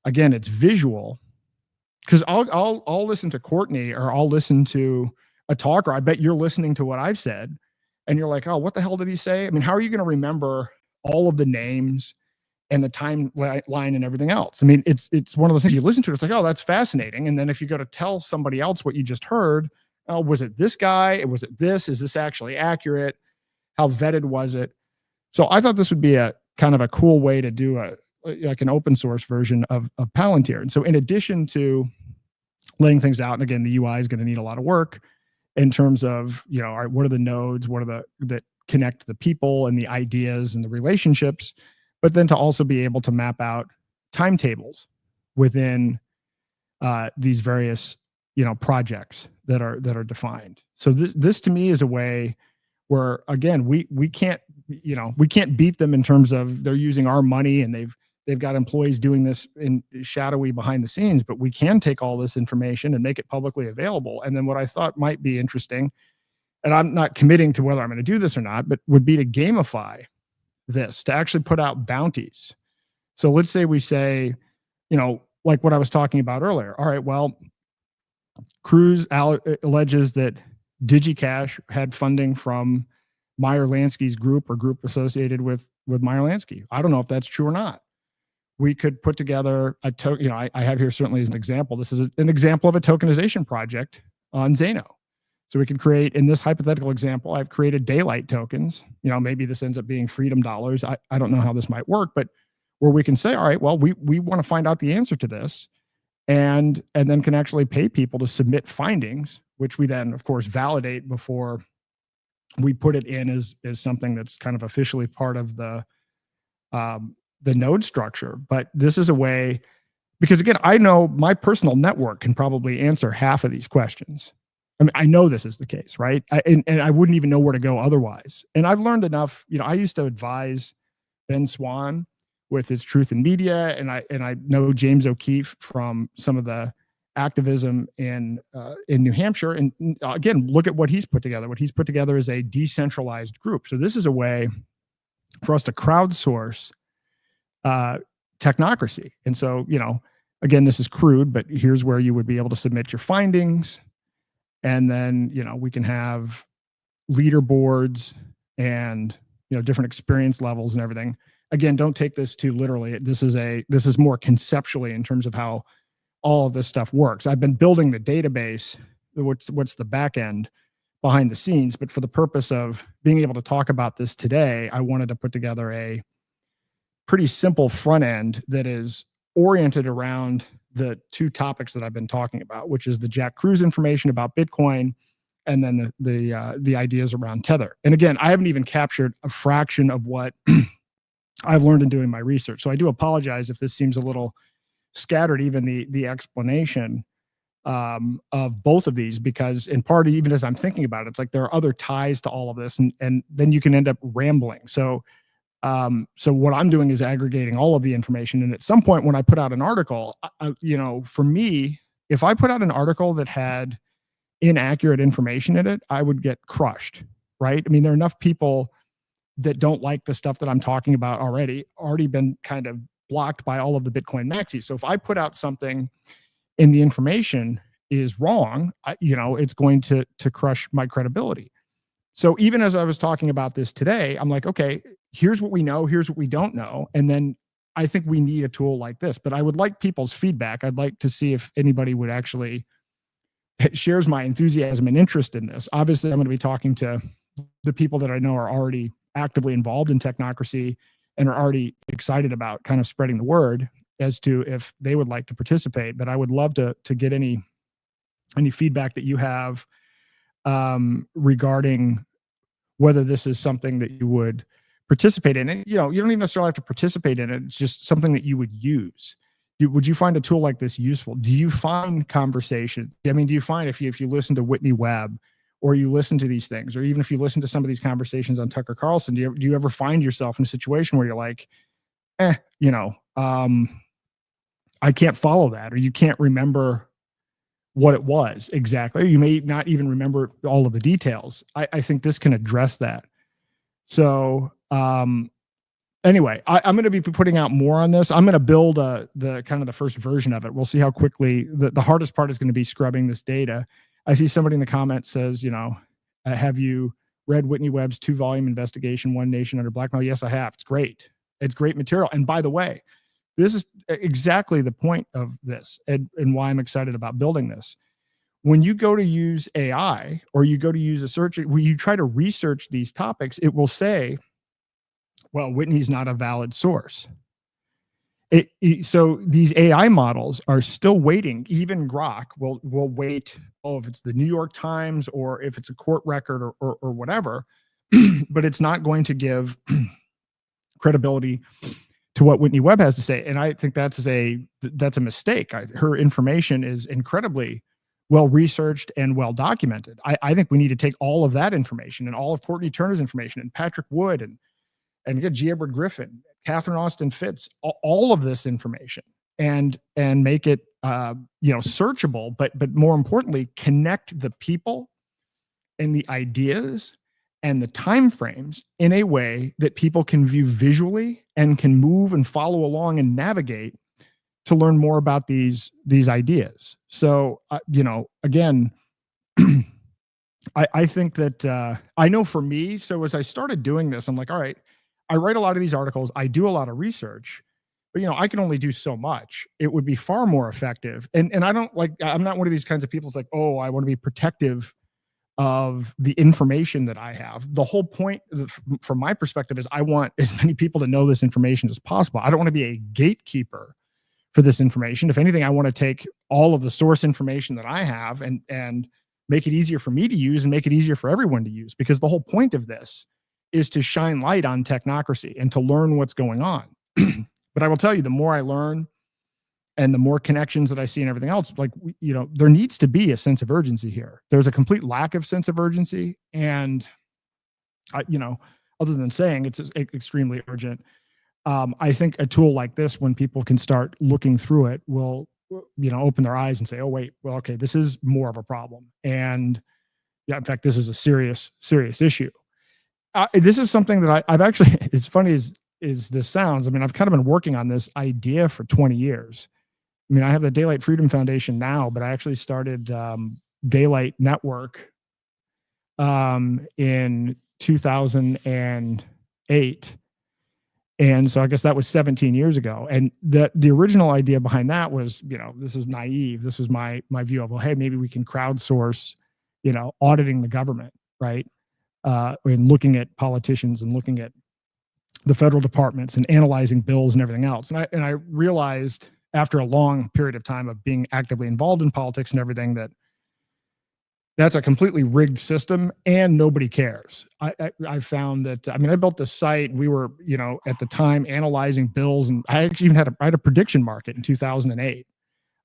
again, it's visual, because I'll listen to Courtney, or I'll listen to a talk, or I bet you're listening to what I've said, and you're like, oh, what the hell did he say? I mean, how are you going to remember all of the names and the timeline and everything else. I mean, it's one of those things you listen to. It's like, oh, that's fascinating. And then if you go to tell somebody else what you just heard, oh, was it this guy? Was it this? Is this actually accurate? How vetted was it? So I thought this would be a kind of a cool way to do like an open source version of Palantir. And so in addition to laying things out, and again, the UI is going to need a lot of work in terms of, you know, all right, what are the nodes? What are that connect the people and the ideas and the relationships, but then to also be able to map out timetables within these various, you know, projects that are defined. So this to me is a way where, again, we can't, you know, we can't beat them in terms of they're using our money and they've got employees doing this in shadowy behind the scenes, but we can take all this information and make it publicly available. And then what I thought might be interesting, and I'm not committing to whether I'm going to do this or not, but would be to gamify this, to actually put out bounties. So let's say we say, you know, like what I was talking about earlier. All right, well, Cruz alleges that DigiCash had funding from Myer Lansky's group or group associated with Myer Lansky. I don't know if that's true or not. We could put together you know, I have here certainly as an example. This is an example of a tokenization project on Zano. So we could create, in this hypothetical example, I've created daylight tokens. You know, maybe this ends up being freedom dollars. I don't know how this might work, but where we can say, all right, well, we want to find out the answer to this, and then can actually pay people to submit findings, which we then, of course, validate before we put it in as something that's kind of officially part of the node structure. But this is a way, because again, I know my personal network can probably answer half of these questions. I mean, I know this is the case, right? And I wouldn't even know where to go otherwise. And I've learned enough. You know, I used to advise Ben Swan with his Truth in Media, and I know James O'Keefe from some of the activism in New Hampshire. And again, look at what he's put together. What he's put together is a decentralized group. So this is a way for us to crowdsource technocracy. And so, you know, again, this is crude, but here's where you would be able to submit your findings. And then, you know, we can have leaderboards and, you know, different experience levels and everything. Again, don't take this too literally. This is more conceptually in terms of how all of this stuff works. I've been building the database, what's the back end behind the scenes, but for the purpose of being able to talk about this today, I wanted to put together a pretty simple front end that is oriented around the two topics that I've been talking about, which is the Jack Cruz information about Bitcoin, and then the ideas around Tether. And again, I haven't even captured a fraction of what I've learned in doing my research. So I do apologize if this seems a little scattered, even the explanation of both of these, because in part, even as I'm thinking about it, it's like there are other ties to all of this, and then you can end up rambling. So what I'm doing is aggregating all of the information. And at some point when I put out an article, you know, for me, if I put out an article that had inaccurate information in it, I would get crushed, right? I mean, there are enough people that don't like the stuff that I'm talking about already been kind of blocked by all of the Bitcoin maxis. So if I put out something and the information is wrong, you know, it's going to crush my credibility. So even as I was talking about this today, I'm like, okay, here's what we know, here's what we don't know. And then I think we need a tool like this, but I would like people's feedback. I'd like to see if anybody would actually shares my enthusiasm and interest in this. Obviously, I'm going to be talking to the people that I know are already actively involved in Technocracy and are already excited about kind of spreading the word as to if they would like to participate. But I would love to get any feedback that you have regarding whether this is something that you would participate in. And, you know, you don't even necessarily have to participate in it. It's just something that you would use. Would you find a tool like this useful? Do you find conversation? I mean, do you find if you listen to Whitney Webb, or you listen to these things, or even if you listen to some of these conversations on Tucker Carlson, do you ever find yourself in a situation where you're like, you know, I can't follow that, or you can't remember what it was exactly. You may not even remember all of the details. I think this can address that. So anyway, I'm going to be putting out more on this. I'm going to build the kind of the first version of it. We'll see how quickly. The hardest part is going to be scrubbing this data. I see somebody in the comments says, you know, have you read Whitney Webb's 2-volume investigation, One Nation Under Blackmail? Yes, I have. It's great. It's great material. And by the way, this is exactly the point of this and why I'm excited about building this. When you go to use AI or you go to use a search, when you try to research these topics, it will say, well, Whitney's not a valid source. So these AI models are still waiting. Even Grok will wait. Oh, if it's the New York Times or if it's a court record or whatever, but it's not going to give credibility to what Whitney Webb has to say. And I think that's a mistake. Her information is incredibly well researched and well documented. I think we need to take all of that information and all of Courtney Turner's information and Patrick Wood and G. Edward Griffin, Catherine Austin Fitz, all of this information and make it searchable, but more importantly, connect the people and the ideas and the time frames in a way that people can view visually and can move and follow along and navigate to learn more about these ideas. So, again, I think that I know for me, so as I started doing this, I'm like, all right, I write a lot of these articles, I do a lot of research, but I can only do so much. It would be far more effective. And I'm not one of these kinds of people that's like, oh, I want to be protective of the information that I have. The whole point from my perspective is I want as many people to know this information as possible. I don't want to be a gatekeeper for this information. If anything, I want to take all of the source information that I have and make it easier for me to use and make it easier for everyone to use, because the whole point of this is to shine light on technocracy and to learn what's going on. But I will tell you, the more I learn and the more connections that I see and everything else, there needs to be a sense of urgency here. There's a complete lack of sense of urgency. And other than saying it's extremely urgent, I think a tool like this, when people can start looking through it, will, open their eyes and say, oh, wait, well, okay, this is more of a problem. And yeah, in fact, this is a serious issue. This is something that I've actually, it's funny as this sounds, I've kind of been working on this idea for 20 years. I have the Daylight Freedom Foundation now, but I actually started Daylight Network in 2008. And so I guess that was 17 years ago. And the original idea behind that was, this is naive. This was my view of, well, hey, maybe we can crowdsource, auditing the government, right? And looking at politicians and looking at the federal departments and analyzing bills and everything else. And I realized after a long period of time of being actively involved in politics and everything that that's a completely rigged system and nobody cares. I found that, I built this site. We were, at the time analyzing bills, and I actually even had a prediction market in 2008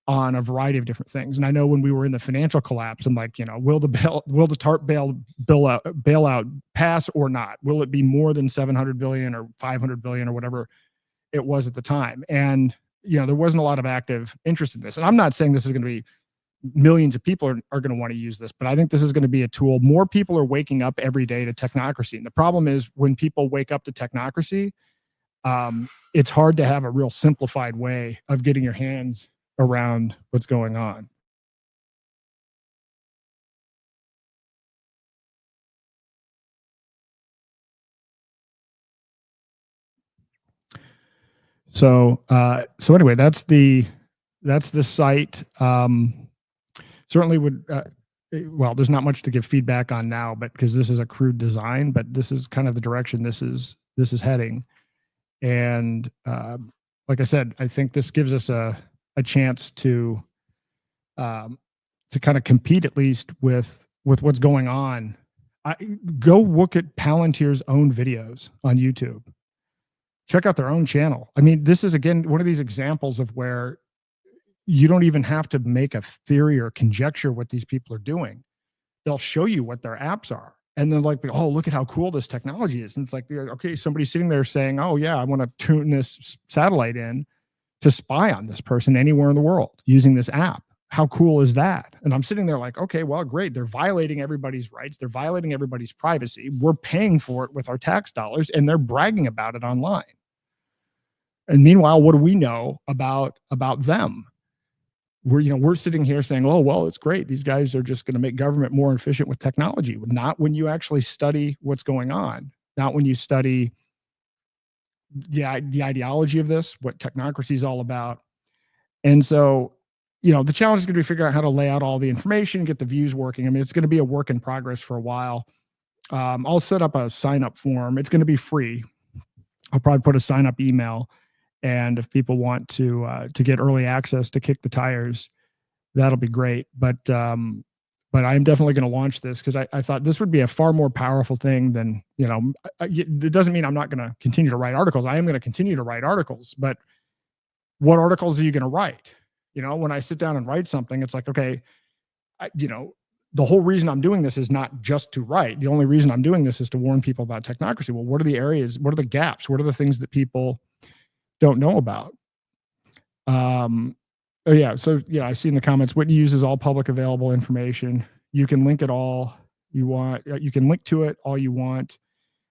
on a variety of different things. And I know when we were in the financial collapse, I'm like, will the TARP bailout pass or not? Will it be more than 700 billion or 500 billion or whatever it was at the time? And, there wasn't a lot of active interest in this. And I'm not saying this is going to be millions of people are going to want to use this, but I think this is going to be a tool. More people are waking up every day to technocracy. And the problem is when people wake up to technocracy, it's hard to have a real simplified way of getting your hands around what's going on. So anyway, that's the site. Certainly would, well, there's not much to give feedback on now, but because this is a crude design, but this is kind of the direction this is heading. And like I said, I think this gives us a chance to kind of compete at least with what's going on. Go look at Palantir's own videos on YouTube. Check out their own channel. This is, again, one of these examples of where you don't even have to make a theory or conjecture what these people are doing. They'll show you what their apps are. And then like, oh, look at how cool this technology is. And it's like, okay, somebody's sitting there saying, oh yeah, I want to tune this satellite in to spy on this person anywhere in the world using this app. How cool is that? And I'm sitting there like, okay, well, great. They're violating everybody's rights. They're violating everybody's privacy. We're paying for it with our tax dollars, and they're bragging about it online. And meanwhile, what do we know about them? We're sitting here saying, oh, well, it's great. These guys are just going to make government more efficient with technology. Not when you actually study what's going on. Not when you study the ideology of this, what technocracy is all about. And so, you know, the challenge is going to be figuring out how to lay out all the information, get the views working. I mean, it's going to be a work in progress for a while. I'll set up a sign up form. It's going to be free. I'll probably put a sign up email. And if people want to get early access to kick the tires, that'll be great. But I'm definitely going to launch this because I thought this would be a far more powerful thing than, you know, it doesn't mean I'm not going to continue to write articles. I am going to continue to write articles, but what articles are you going to write? You know, when I sit down and write something, it's like, okay, you know, the whole reason I'm doing this is not just to write. The only reason I'm doing this is to warn people about technocracy. Well, what are the areas? What are the gaps? What are the things that people don't know about? Oh yeah. So yeah, I see in the comments, Whitney uses all public available information. You can link it all you want. You can link to it all you want,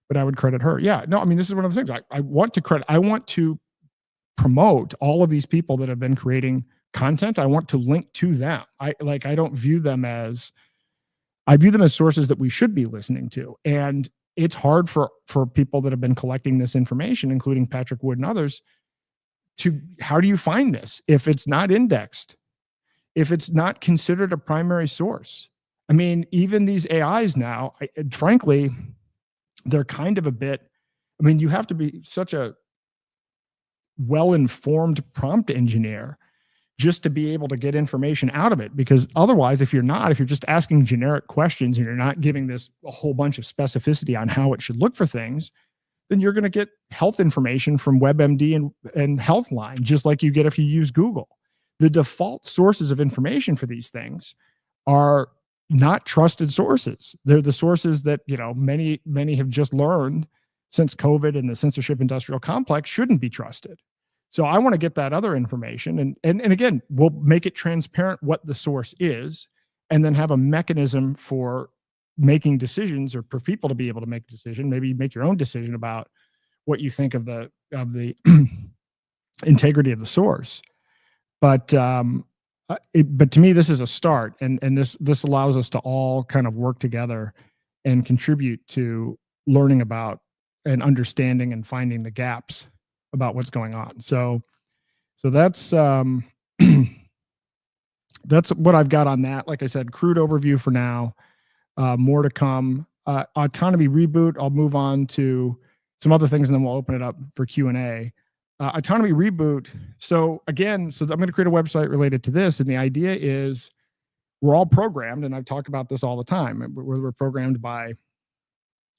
but I would credit her. Yeah, no, I mean, this is one of the things I want to credit. I want to promote all of these people that have been creating content. I want to link to them. I don't view them as, I view them as sources that we should be listening to. And it's hard for people that have been collecting this information, including Patrick Wood and others, to, how do you find this if it's not indexed, if it's not considered a primary source? I mean, even these AIs now, frankly, they're kind of a bit, I mean, you have to be such a well-informed prompt engineer just to be able to get information out of it, because otherwise, if you're just asking generic questions and you're not giving this a whole bunch of specificity on how it should look for things, then you're going to get health information from WebMD and Healthline, just like you get if you use Google. The default sources of information for these things are not trusted sources. They're the sources that, you know, many have just learned since COVID and the censorship industrial complex shouldn't be trusted. So I want to get that other information. And again, we'll make it transparent what the source is, and then have a mechanism for making decisions, or for people to be able to make a decision, maybe make your own decision about what you think of the integrity of the source. But to me, this is a start, and this allows us to all kind of work together and contribute to learning about and understanding and finding the gaps about what's going on. So that's that's what I've got on that. Like I said, crude overview for now. More to come. Autonomy reboot. I'll move on to some other things, and then we'll open it up for Q&A. Autonomy reboot. So again, I'm going to create a website related to this, and the idea is we're all programmed, and I've talked about this all the time. We're programmed by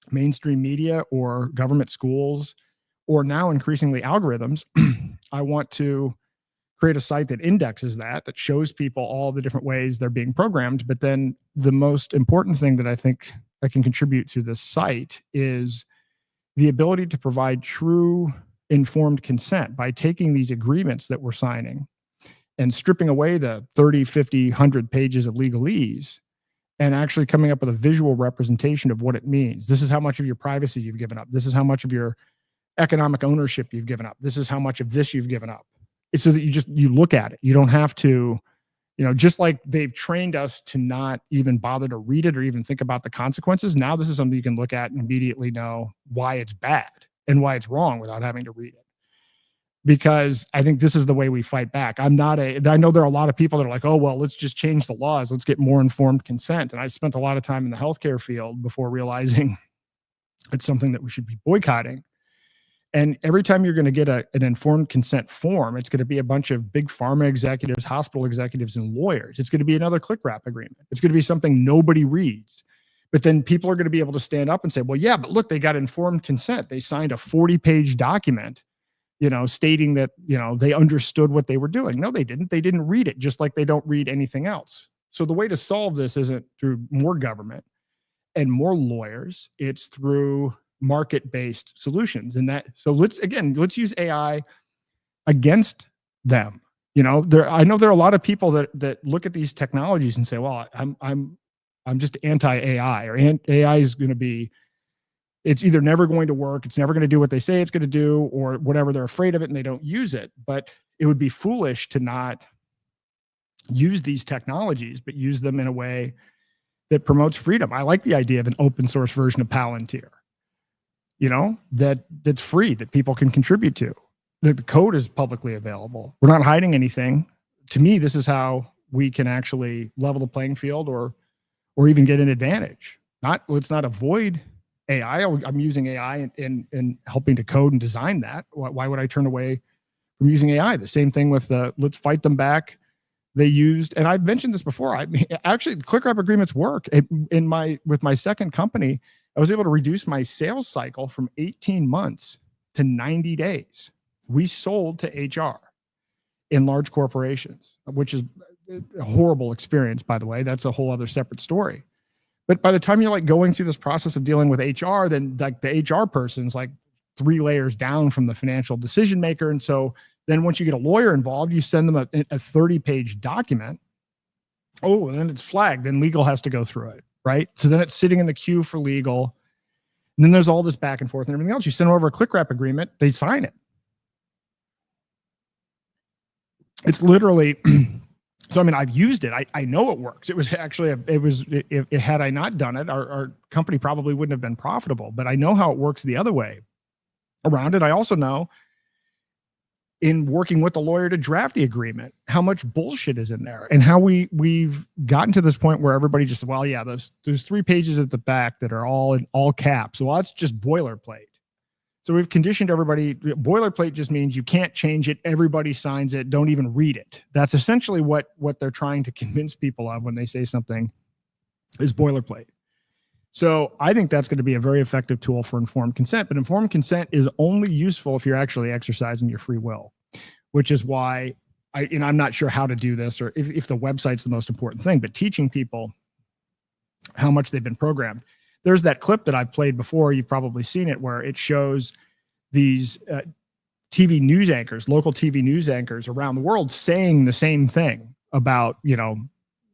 mainstream media or government schools, or now increasingly algorithms. I want to create a site that indexes that shows people all the different ways they're being programmed. But then the most important thing that I think I can contribute to this site is the ability to provide true informed consent by taking these agreements that we're signing and stripping away the 30, 50, 100 pages of legalese and actually coming up with a visual representation of what it means. This is how much of your privacy you've given up. This is how much of your economic ownership you've given up. This is how much of this you've given up. It's so that you look at it. You don't have to, you know, just like they've trained us to not even bother to read it or even think about the consequences. Now this is something you can look at and immediately know why it's bad and why it's wrong without having to read it. Because I think this is the way we fight back. I know there are a lot of people that are like, oh, well, let's just change the laws. Let's get more informed consent. And I spent a lot of time in the healthcare field before realizing it's something that we should be boycotting. And every time you're going to get an informed consent form, it's going to be a bunch of big pharma executives, hospital executives, and lawyers. It's going to be another click wrap agreement. It's going to be something nobody reads. But then people are going to be able to stand up and say, well, yeah, but look, they got informed consent. They signed a 40-page document, you know, stating that, you know, they understood what they were doing. No, they didn't. They didn't read it, just like they don't read anything else. So the way to solve this isn't through more government and more lawyers. It's through market-based solutions. And so let's use AI against them. You know, I know there are a lot of people that look at these technologies and say, well, I'm just anti-AI, or AI is going to be, it's either never going to work, it's never going to do what they say it's going to do, or whatever, they're afraid of it and they don't use it. But it would be foolish to not use these technologies, but use them in a way that promotes freedom. I like the idea of an open source version of Palantir. that's free, that people can contribute to. The code is publicly available. We're not hiding anything. To me, this is how we can actually level the playing field or even get an advantage. Let's not avoid AI. I'm using AI in helping to code and design that. Why would I turn away from using AI? The same thing with let's fight them back. They used, and I've mentioned this before. Actually, the ClickWrap agreements work. With my second company, I was able to reduce my sales cycle from 18 months to 90 days. We sold to HR in large corporations, which is a horrible experience, by the way. That's a whole other separate story. But by the time you're like going through this process of dealing with HR, then like the HR person's like 3 layers down from the financial decision maker. And so then once you get a lawyer involved, you send them a 30-page document. Oh, and then it's flagged. Then legal has to go through it, right? So then it's sitting in the queue for legal. And then there's all this back and forth and everything else. You send over a ClickWrap agreement, they sign it. It's literally, so I mean, I've used it. I know it works. It was actually, had I not done it, our company probably wouldn't have been profitable, but I know how it works the other way around it. I also know, in working with the lawyer to draft the agreement, how much bullshit is in there and how we've gotten to this point where everybody just, well, yeah, those 3 pages at the back that are all in all caps. Well, that's just boilerplate. So we've conditioned everybody. Boilerplate just means you can't change it. Everybody signs it. Don't even read it. That's essentially what they're trying to convince people of when they say something is boilerplate. So I think that's going to be a very effective tool for informed consent, but informed consent is only useful if you're actually exercising your free will, which is why I'm not sure how to do this or if the website's the most important thing, but teaching people how much they've been programmed. There's that clip that I've played before. You've probably seen it, where it shows these TV news anchors, local TV news anchors around the world saying the same thing about,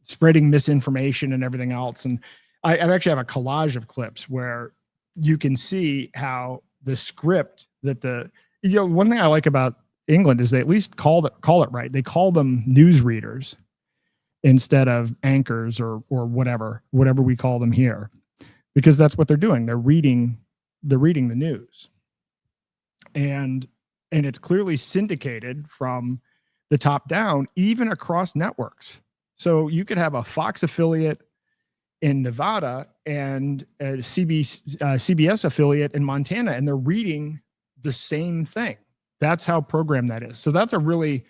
spreading misinformation and everything else. And I actually have a collage of clips where you can see how the script that one thing I like about England is they at least call it right. They call them newsreaders instead of anchors or whatever we call them here, because that's what they're doing. They're reading the news, and it's clearly syndicated from the top down, even across networks. So you could have a Fox affiliate in Nevada and a CBS affiliate in Montana, and they're reading the same thing. That's how programmed that is. So that's a really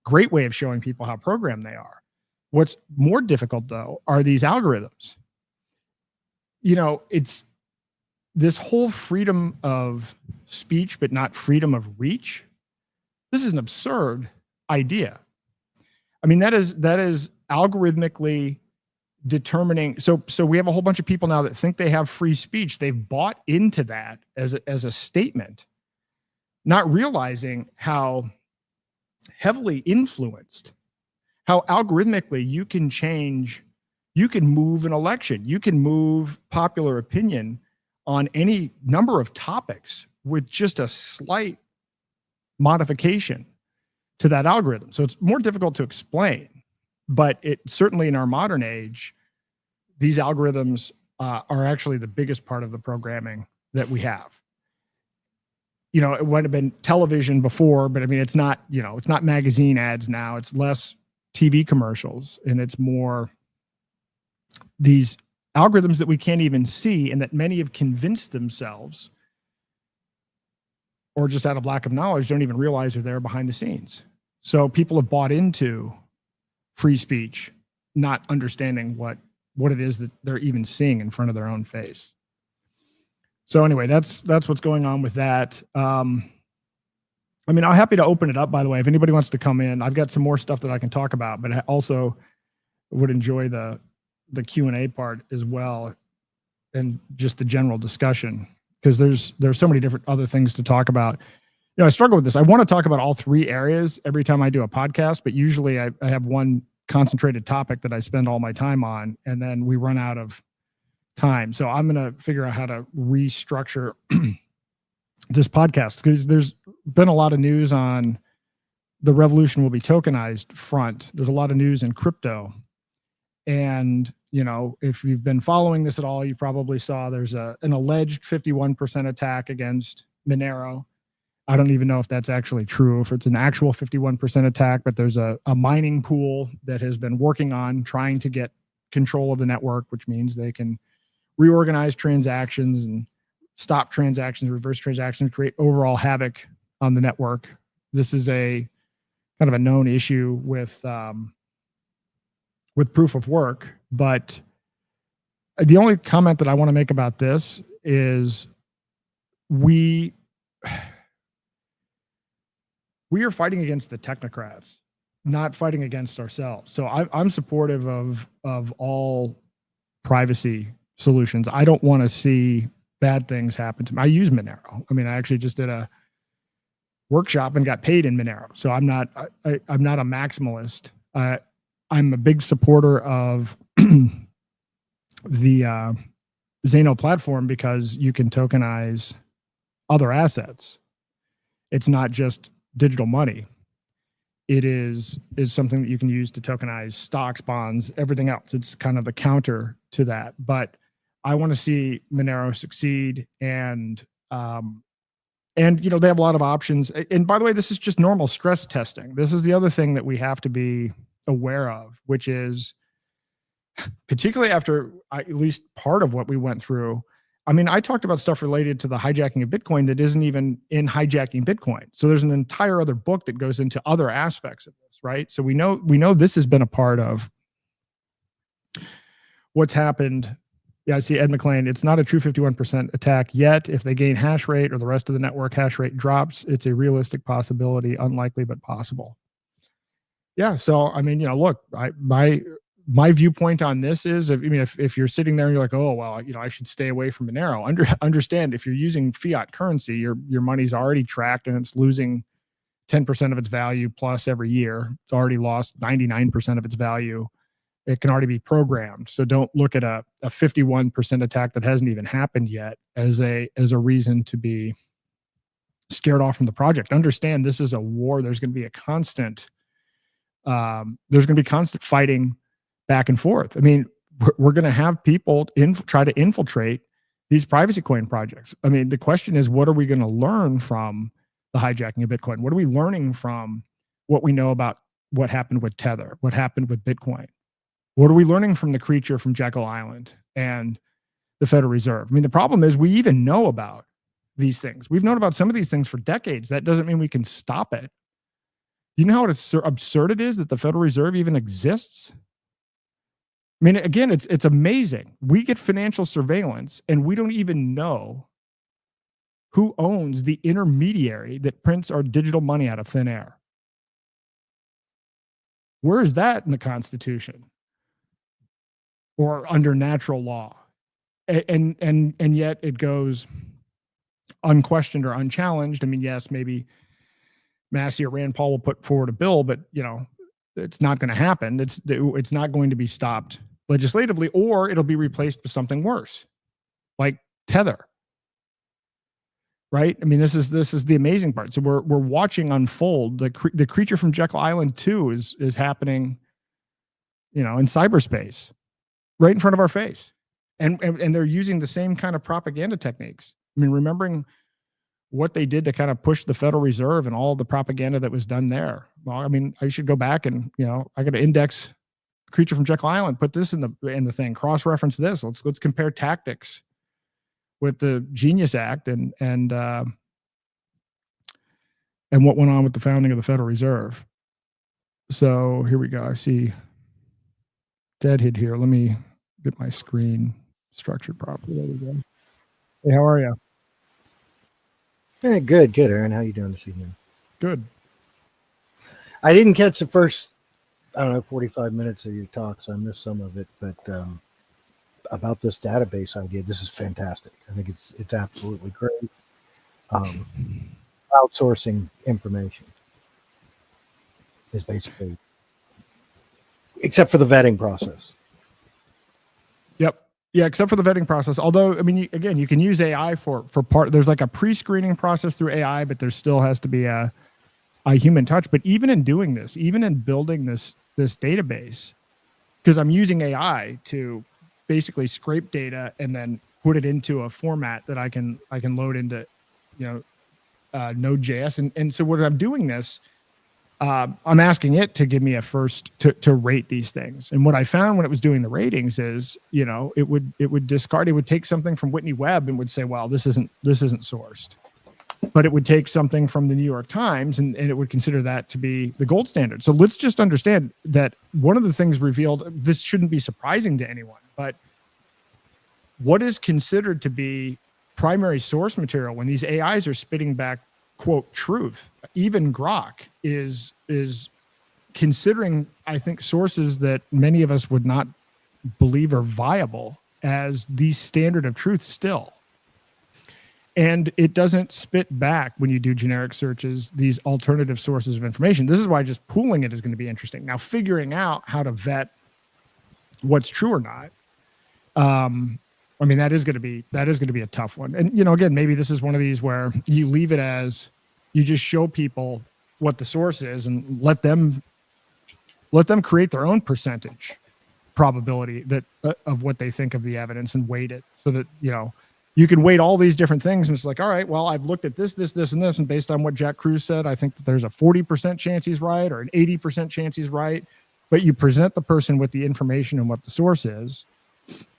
great way of showing people how programmed they are. What's more difficult, though, are these algorithms. It's this whole freedom of speech, but not freedom of reach. This is an absurd idea. I mean, that is algorithmically determining. So we have a whole bunch of people now that think they have free speech. They've bought into that as a statement, not realizing how heavily influenced, how algorithmically you can move an election. You can move popular opinion on any number of topics with just a slight modification to that algorithm. So it's more difficult to explain, but it certainly in our modern age, these algorithms are actually the biggest part of the programming that we have. It would have been television before, but I mean, it's not magazine ads now. It's less TV commercials, and it's more these algorithms that we can't even see, and that many have convinced themselves, or just out of lack of knowledge, don't even realize are there behind the scenes. So people have bought into free speech, not understanding what it is that they're even seeing in front of their own face. So anyway, that's what's going on with that. I'm happy to open it up, by the way. If anybody wants to come in, I've got some more stuff that I can talk about, but I also would enjoy the Q&A part as well, and just the general discussion, because there's so many different other things to talk about. I struggle with this. I want to talk about all 3 areas every time I do a podcast, but usually I have one concentrated topic that I spend all my time on, and then we run out of time. So I'm going to figure out how to restructure this podcast, because there's been a lot of news on the revolution will be tokenized front. There's a lot of news in crypto, And, you know, if you've been following this at all, you probably saw there's an alleged 51% attack against Monero. I don't even know if that's actually true, if it's an actual 51% attack, but there's a mining pool that has been working on trying to get control of the network, which means they can reorganize transactions and stop transactions, reverse transactions, create overall havoc on the network. This is a kind of a known issue with proof of work. But the only comment that I want to make about this is we are fighting against the technocrats, not fighting against ourselves. So I'm supportive of all privacy solutions. I don't want to see bad things happen to me. I use Monero. I mean, I actually just did a workshop and got paid in Monero. So I'm not a maximalist. I'm a big supporter of the Zano platform because you can tokenize other assets. It's not just digital money. It is something that you can use to tokenize stocks, bonds, everything else. It's kind of the counter to that. But I want to see Monero succeed, and you know, they have a lot of options. And by the way, this is just normal stress testing. This is the other thing that we have to be aware of, which is particularly after at least part of what we went through. I mean, I talked about stuff related to the hijacking of Bitcoin that isn't even in hijacking Bitcoin. So there's an entire other book that goes into other aspects of this, right? So we know this has been a part of what's happened. Yeah, I see Ed McLean. It's not a true 51% attack yet. If they gain hash rate or the rest of the network hash rate drops, it's a realistic possibility, unlikely but possible. Yeah, so I mean, you know, look, my viewpoint on this is, if you're sitting there and you're like, oh, well, you know, I should stay away from Monero. Understand, if you're using fiat currency, your money's already tracked and it's losing 10% of its value plus every year. It's already lost 99% of its value. It can already be programmed. So don't look at a 51% attack that hasn't even happened yet as a reason to be scared off from the project. Understand, this is a war. There's going to be a constant fighting back and forth. I mean, we're going to have people try to infiltrate these privacy coin projects. I mean, the question is, what are we going to learn from the hijacking of Bitcoin? What are we learning from what we know about what happened with Tether, what happened with Bitcoin? What are we learning from the creature from Jekyll Island and the Federal Reserve? I mean, the problem is we even know about these things. We've known about some of these things for decades. That doesn't mean we can stop it. You know how absurd it is that the Federal Reserve even exists? I mean, again, it's amazing. We get financial surveillance and we don't even know who owns the intermediary that prints our digital money out of thin air. Where is that in the Constitution or under natural law? And yet it goes unquestioned or unchallenged. I mean, yes, maybe Massey or Rand Paul will put forward a bill, but you know, it's not going to happen. It's not going to be stopped legislatively, or it'll be replaced with something worse, like Tether. Right? I mean, this is the amazing part. So we're watching unfold. The creature from Jekyll Island 2 is happening, you know, in cyberspace, right in front of our face, and they're using the same kind of propaganda techniques. I mean, remembering what they did to kind of push the Federal Reserve and all the propaganda that was done there. Well, I mean, I should go back and, you know, I got to index creature from Jekyll Island, put this in the thing, cross-reference this. Let's compare tactics with the Genius Act and what went on with the founding of the Federal Reserve. So here we go. I see Deadhead here. Let me get my screen structured properly. There we go. Hey, how are you? Hey, good, Aaron. How you doing this evening? Good. I didn't catch the first, 45 minutes of your talk, so I missed some of it. But about this database idea, this is fantastic. I think it's absolutely great. Outsourcing information is basically, except for the vetting process. Yep. Yeah, except for the vetting process. Although, I mean, again, you can use AI for part. There's like a pre-screening process through AI, but there still has to be a human touch. But even in doing this, even in building this database, because I'm using AI to basically scrape data and then put it into a format that I can load into, Node.js. And so when I'm doing this, I'm asking it to give me a first to rate these things. And what I found when it was doing the ratings is, it would discard, it would take something from Whitney Webb and would say, well, this isn't sourced. But it would take something from the New York Times and it would consider that to be the gold standard. So let's just understand that one of the things revealed, this shouldn't be surprising to anyone, but what is considered to be primary source material when these AIs are spitting back, quote, truth, even Grok is considering, I think, sources that many of us would not believe are viable as the standard of truth still. And it doesn't spit back when you do generic searches, these alternative sources of information. This is why just pooling it is going to be interesting. Now, figuring out how to vet what's true or not, that is going to be a tough one. And, again, maybe this is one of these where you leave it as you just show people what the source is and let them create their own percentage probability that of what they think of the evidence and weight it so that, you can weight all these different things. And it's like, all right, well, I've looked at this, and this. And based on what Jack Cruz said, I think that there's a 40% chance he's right or an 80% chance he's right. But you present the person with the information and what the source is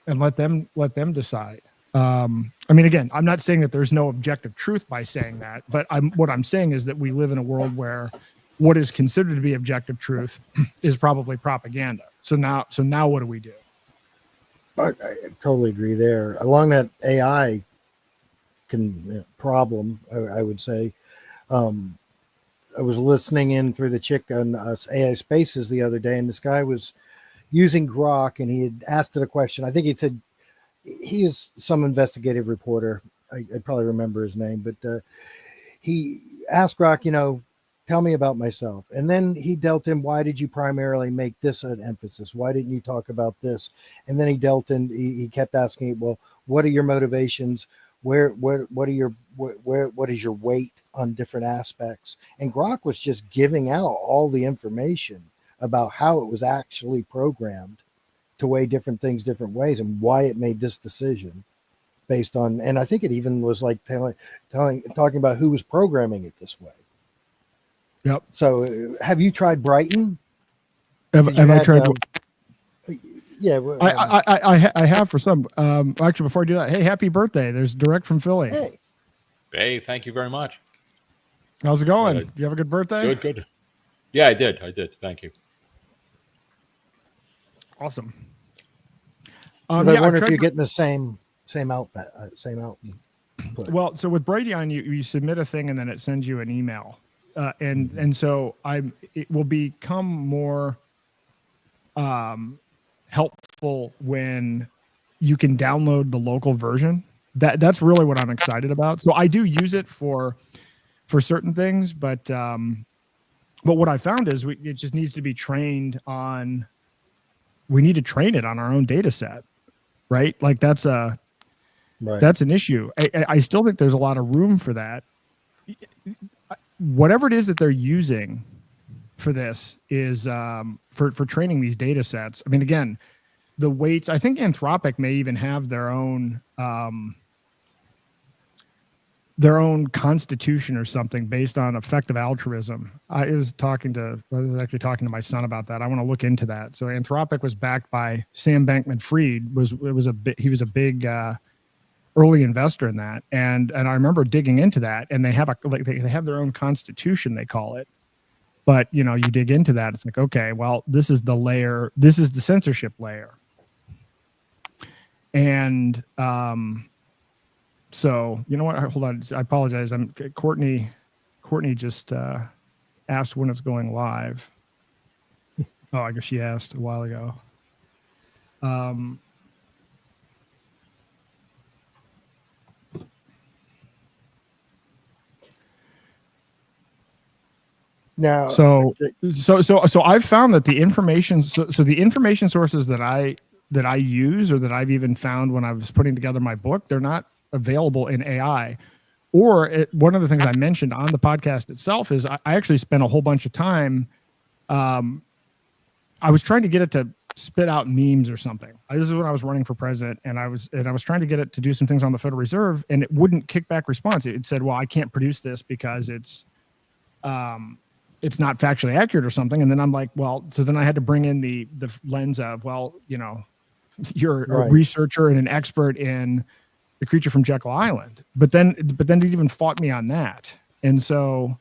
and let them decide. Again, I'm not saying that there's no objective truth by saying that, but what I'm saying is that we live in a world where what is considered to be objective truth is probably propaganda. So now what do we do? I totally agree there. Along that AI problem, I would say, I was listening in through the chick on AI Spaces the other day, and this guy was using Grok, and he had asked it a question. I think he said he is some investigative reporter. I probably remember his name, but he asked Grok, tell me about myself. And then he dealt in, why did you primarily make this an emphasis? Why didn't you talk about this? And then he dealt in, he kept asking, well, what are your motivations? What is your weight on different aspects? And Grok was just giving out all the information about how it was actually programmed to weigh different things different ways and why it made this decision based on, and I think it even was like talking about who was programming it this way. Yep. So, have you tried Brighton? Have I tried? Yeah. I have for some. Actually, before I do that, hey, happy birthday! There's direct from Philly. Hey, thank you very much. How's it going? Do you have a good birthday? Good. Yeah, I did. Thank you. Awesome. I wonder if you're getting the same output. Well, so with Brighteon, you submit a thing and then it sends you an email. And so it will become more helpful when you can download the local version. That's really what I'm excited about. So I do use it for certain things, but what I found is it just needs to be trained on. We need to train it on our own data set, right? Like that's an issue. I still think there's a lot of room for that. Whatever it is that they're using for this is for training these data sets. I mean, again, the weights, I think Anthropic may even have their own constitution or something based on effective altruism. I was actually talking to my son about that. I want to look into that. So Anthropic was backed by Sam Bankman-Fried. He was a big early investor in that, and I remember digging into that. And they have they have their own constitution, they call it. But you dig into that, it's like, okay, well, this is the layer. This is the censorship layer, and so you know what? Hold on, I apologize. Courtney just asked when it's going live. Oh, I guess she asked a while ago. Now, so I've found that the information, so the information sources that I use or that I've even found when I was putting together my book, they're not available in AI. One of the things I mentioned on the podcast itself is I actually spent a whole bunch of time. I was trying to get it to spit out memes or something. This is when I was running for president, and I was trying to get it to do some things on the Federal Reserve, and it wouldn't kick back response. It said, well, I can't produce this because it's not factually accurate or something. And then I'm like, well, so then I had to bring in the lens of, well, you're a researcher and an expert in the creature from Jekyll Island. But then it even fought me on that. And so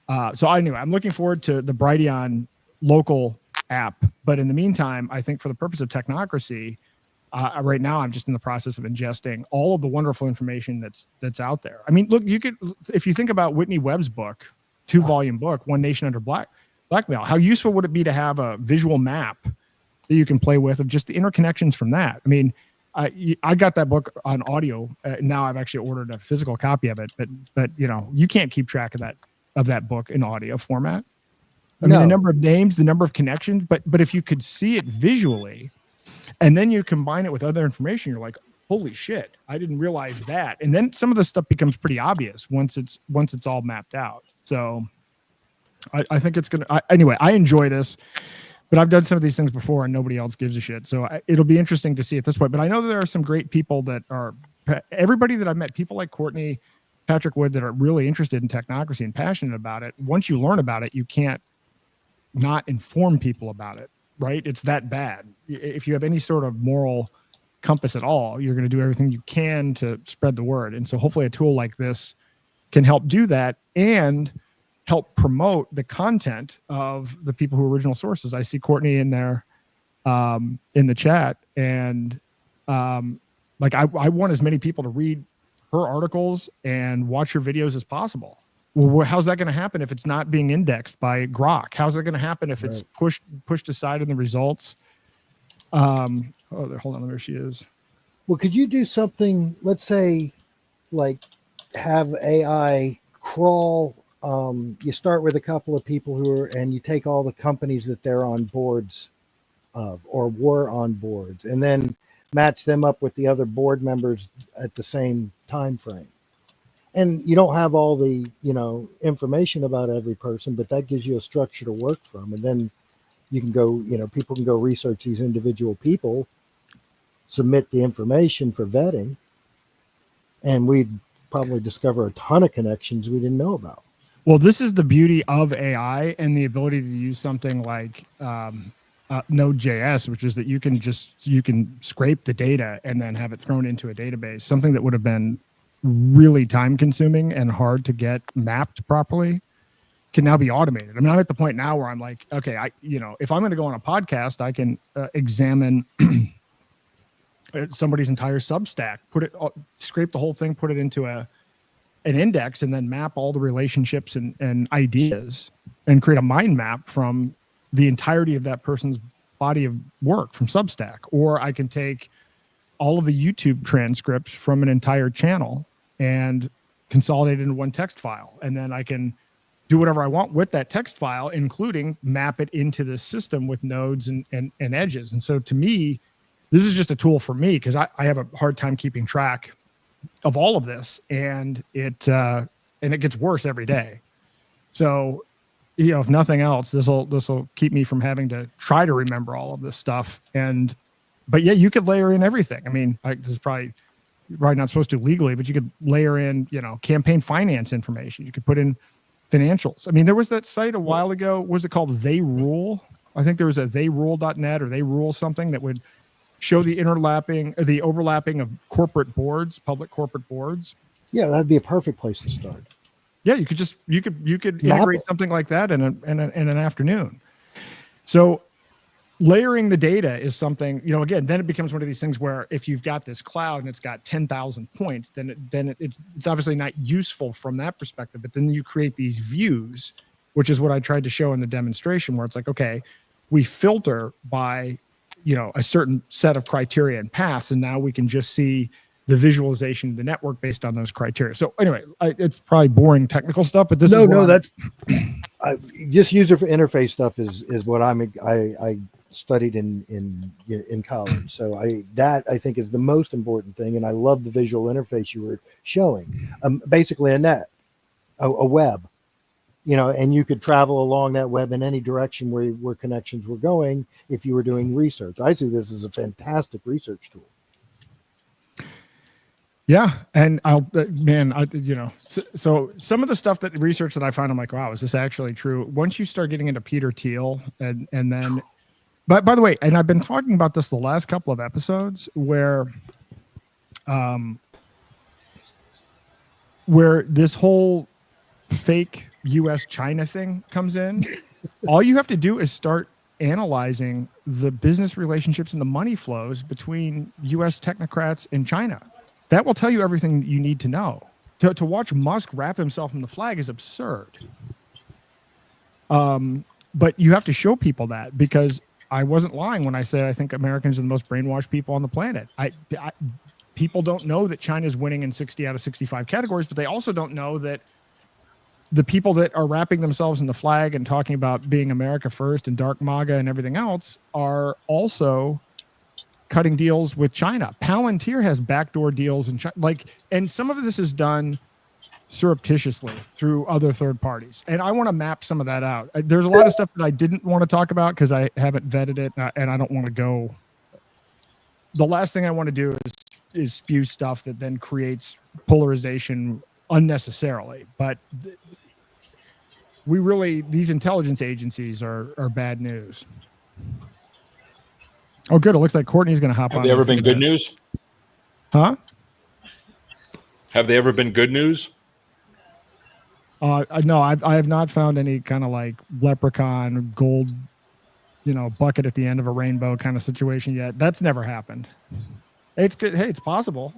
anyway, I'm looking forward to the Brighteon local app. But in the meantime, I think for the purpose of Technocracy, right now I'm just in the process of ingesting all of the wonderful information that's out there. I mean, look, if you think about Whitney Webb's book, 2-volume book, One Nation Under Blackmail, how useful would it be to have a visual map that you can play with of just the interconnections from that? I mean, I got that book on audio. Now I've actually ordered a physical copy of it, but you can't keep track of that book in audio format. I mean, the number of names, the number of connections, but if you could see it visually, and then you combine it with other information, you're like, holy shit, I didn't realize that. And then some of the stuff becomes pretty obvious once it's all mapped out. So I think it's anyway, I enjoy this, but I've done some of these things before and nobody else gives a shit. So it'll be interesting to see it this way. But I know that there are some great people everybody that I've met, people like Courtney, Patrick Wood, that are really interested in Technocracy and passionate about it. Once you learn about it, you can't not inform people about it, right? It's that bad. If you have any sort of moral compass at all, you're going to do everything you can to spread the word. And so hopefully a tool like this can help do that and help promote the content of the people who are original sources. I see Courtney in there in the chat, and I want as many people to read her articles and watch her videos as possible. Well, how's that going to happen if it's not being indexed by Grok? How's it going to happen if it's pushed aside in the results? Hold on, there she is. Well, could you do something, let's say, like have AI crawl, you start with a couple of people and you take all the companies that they're on boards of or were on boards, and then match them up with the other board members at the same time frame. And you don't have all the, information about every person, but that gives you a structure to work from. And then you can go, people can go research these individual people, submit the information for vetting, and we'd probably discover a ton of connections we didn't know about. Well, this is the beauty of AI and the ability to use something like Node.js, which is that you can scrape the data and then have it thrown into a database, something that would have been really time consuming and hard to get mapped properly can now be automated. I mean, I'm at the point now where I'm like, okay, if I'm going to go on a podcast, I can examine somebody's entire Substack, scrape the whole thing, put it into an index, and then map all the relationships and ideas and create a mind map from the entirety of that person's body of work from Substack. Or I can take all of the YouTube transcripts from an entire channel and consolidate it into one text file. And then I can do whatever I want with that text file, including map it into the system with nodes and edges. And so to me, this is just a tool for me because I have a hard time keeping track of all of this, and it gets worse every day. So, if nothing else, this will keep me from having to try to remember all of this stuff. But yeah, you could layer in everything. I mean, this is probably not supposed to legally, but you could layer in, campaign finance information. You could put in financials. I mean, there was that site a while ago. What was it called? They Rule. I think there was a theyrule.net or They Rule something that would show the overlapping of corporate boards, public corporate boards. Yeah, that'd be a perfect place to start. Yeah, you could integrate something like that in an afternoon. So layering the data is something, again, then it becomes one of these things where if you've got this cloud and it's got 10,000 points, then it's obviously not useful from that perspective. But then you create these views, which is what I tried to show in the demonstration, where it's like, okay, we filter by, a certain set of criteria and paths, and now we can just see the visualization of the network based on those criteria. So anyway, it's probably boring technical stuff, but this that's just user interface stuff is what I studied in college. So I think is the most important thing, and I love the visual interface you were showing. Basically a web. and you could travel along that web in any direction where connections were going if you were doing research. I see this as a fantastic research tool. Yeah, and so some of the stuff that research that I find, I'm like, wow, is this actually true? Once you start getting into Peter Thiel, and then, but by the way, and I've been talking about this the last couple of episodes where this whole fake U.S. China thing comes in. All you have to do is start analyzing the business relationships and the money flows between U.S. technocrats and China. That will tell you everything you need to know. To watch Musk wrap himself in the flag is absurd. But you have to show people that, because I wasn't lying when I said I think Americans are the most brainwashed people on the planet. People don't know that China's winning in 60 out of 65 categories, but they also don't know that the people that are wrapping themselves in the flag and talking about being America first and dark MAGA and everything else are also cutting deals with China. Palantir has backdoor deals in China, and some of this is done surreptitiously through other third parties. And I want to map some of that out. There's a lot of stuff that I didn't want to talk about because I haven't vetted it, and I don't want to go. The last thing I want to do is spew stuff that then creates polarization unnecessarily. But these intelligence agencies are bad news. Oh, good. It looks like Courtney's going to hop on. Have they ever been good news? Huh? Have they ever been good news? No, I have not found any kind of like leprechaun gold, bucket at the end of a rainbow kind of situation yet. That's never happened. It's good. Hey, it's possible.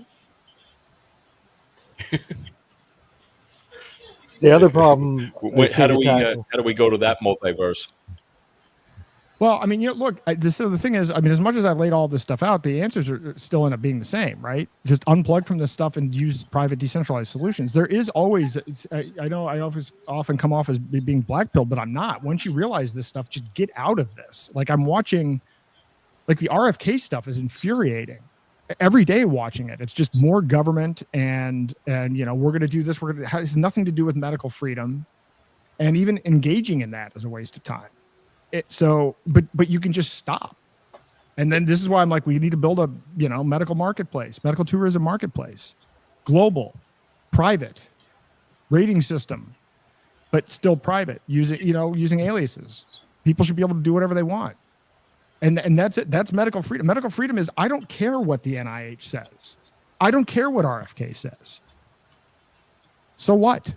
The other problem. How do we go to that multiverse? Well, I mean, look, so the thing is, I mean, as much as I've laid all this stuff out, the answers are still end up being the same, right? Just unplug from this stuff and use private decentralized solutions. There is always, I know I often come off as being black-pilled, but I'm not. Once you realize this stuff, just get out of this. Like I'm watching, like the RFK stuff is infuriating. Every day watching it, it's just more government and we're going to do this. It has nothing to do with medical freedom, and even engaging in that is a waste of time. But you can just stop. And then this is why I'm like, we need to build a, medical marketplace, medical tourism marketplace, global, private rating system, but still private, using aliases. People should be able to do whatever they want. And that's it. That's medical freedom. Medical freedom is, I don't care what the NIH says. I don't care what RFK says. So what?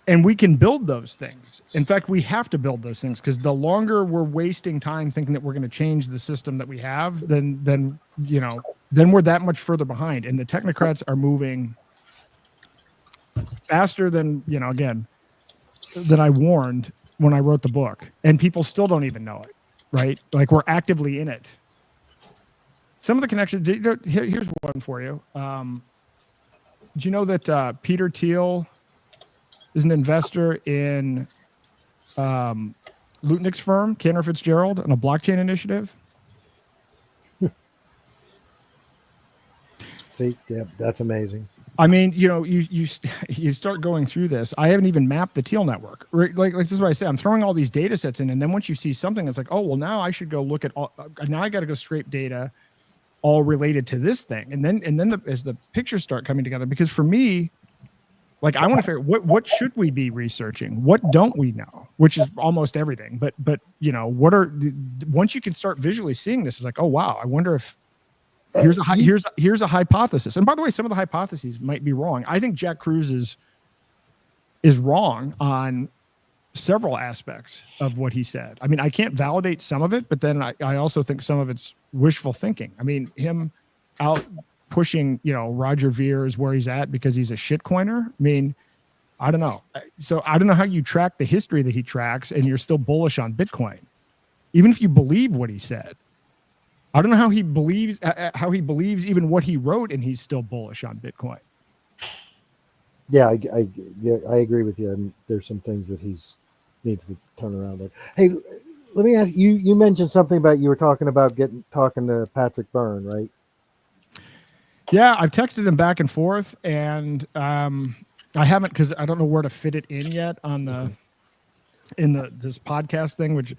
And we can build those things. In fact, we have to build those things, because the longer we're wasting time thinking that we're going to change the system that we have, then we're that much further behind. And the technocrats are moving faster than, than I warned when I wrote the book. And people still don't even know it, right? Like we're actively in it. Some of the connections, here's one for you. Do you know that Peter Thiel is an investor in Lutnick's firm, Cantor Fitzgerald, on a blockchain initiative? See, yeah, that's amazing. I mean, you start going through this. I haven't even mapped the Thiel network. Like this is what I say. I'm throwing all these data sets in, and then once you see something that's like, oh, well, now I should go look at all. Now I got to go scrape data, all related to this thing, and then as the pictures start coming together, because for me, like I want to figure what should we be researching? What don't we know? Which is almost everything. But once you can start visually seeing this, it's like, oh wow, I wonder if here's a hypothesis. And by the way, some of the hypotheses might be wrong. I think Jack Cruz is wrong on several aspects of what he said. I mean, I can't validate some of it, but then I also think some of it's wishful thinking. I mean, him out pushing, Roger Ver is where he's at because he's a shitcoiner. I mean, I don't know. So I don't know how you track the history that he tracks and you're still bullish on Bitcoin, even if you believe what he said. I don't know how he believes even what he wrote, and he's still bullish on Bitcoin. Yeah, I agree with you. And there's some things that he's needs to turn around on. Hey, let me ask you. You mentioned something about you were talking about talking to Patrick Byrne, right? Yeah, I've texted him back and forth, and I haven't, because I don't know where to fit it in yet on this podcast thing, which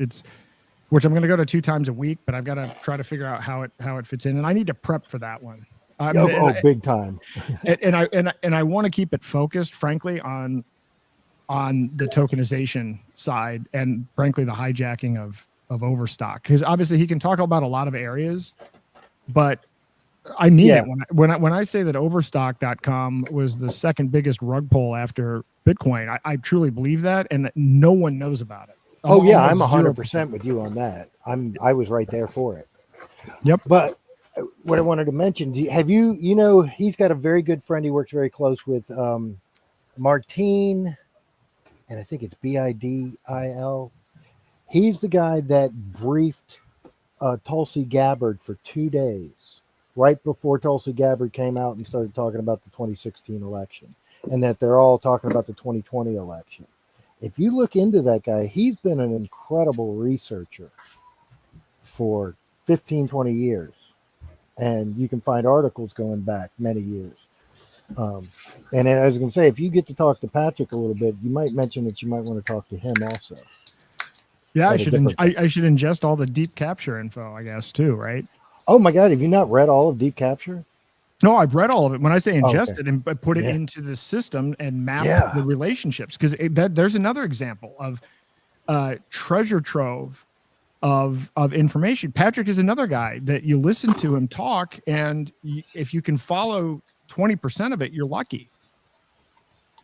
I'm going to go to 2 times a week, but I've got to try to figure out how it fits in, and I need to prep for that one. Big time. and I want to keep it focused, frankly, on the tokenization side, and frankly the hijacking of overstock, because obviously he can talk about a lot of areas, but I mean it when I say that overstock.com was the second biggest rug pull after Bitcoin. I truly believe that, and that no one knows about it. I'm 100% with you on that. I was right there for it. Yep. But what I wanted to mention, he's got a very good friend he works very close with, Martine, and I think it's Bidil. He's the guy that briefed Tulsi Gabbard for 2 days, right before Tulsi Gabbard came out and started talking about the 2016 election, and that they're all talking about the 2020 election. If you look into that guy, he's been an incredible researcher for 15, 20 years. And you can find articles going back many years. And I was going to say, if you get to talk to Patrick a little bit, you might mention that you might want to talk to him also. Yeah, I should ingest all the deep capture info, I guess, too, right? Oh, my God. Have you not read all of Deep Capture? No, I've read all of it. When I say ingest it and put it into the system and map the relationships, because there's another example of treasure trove of information. Patrick is another guy that you listen to him talk, and if you can follow 20% of it, you're lucky.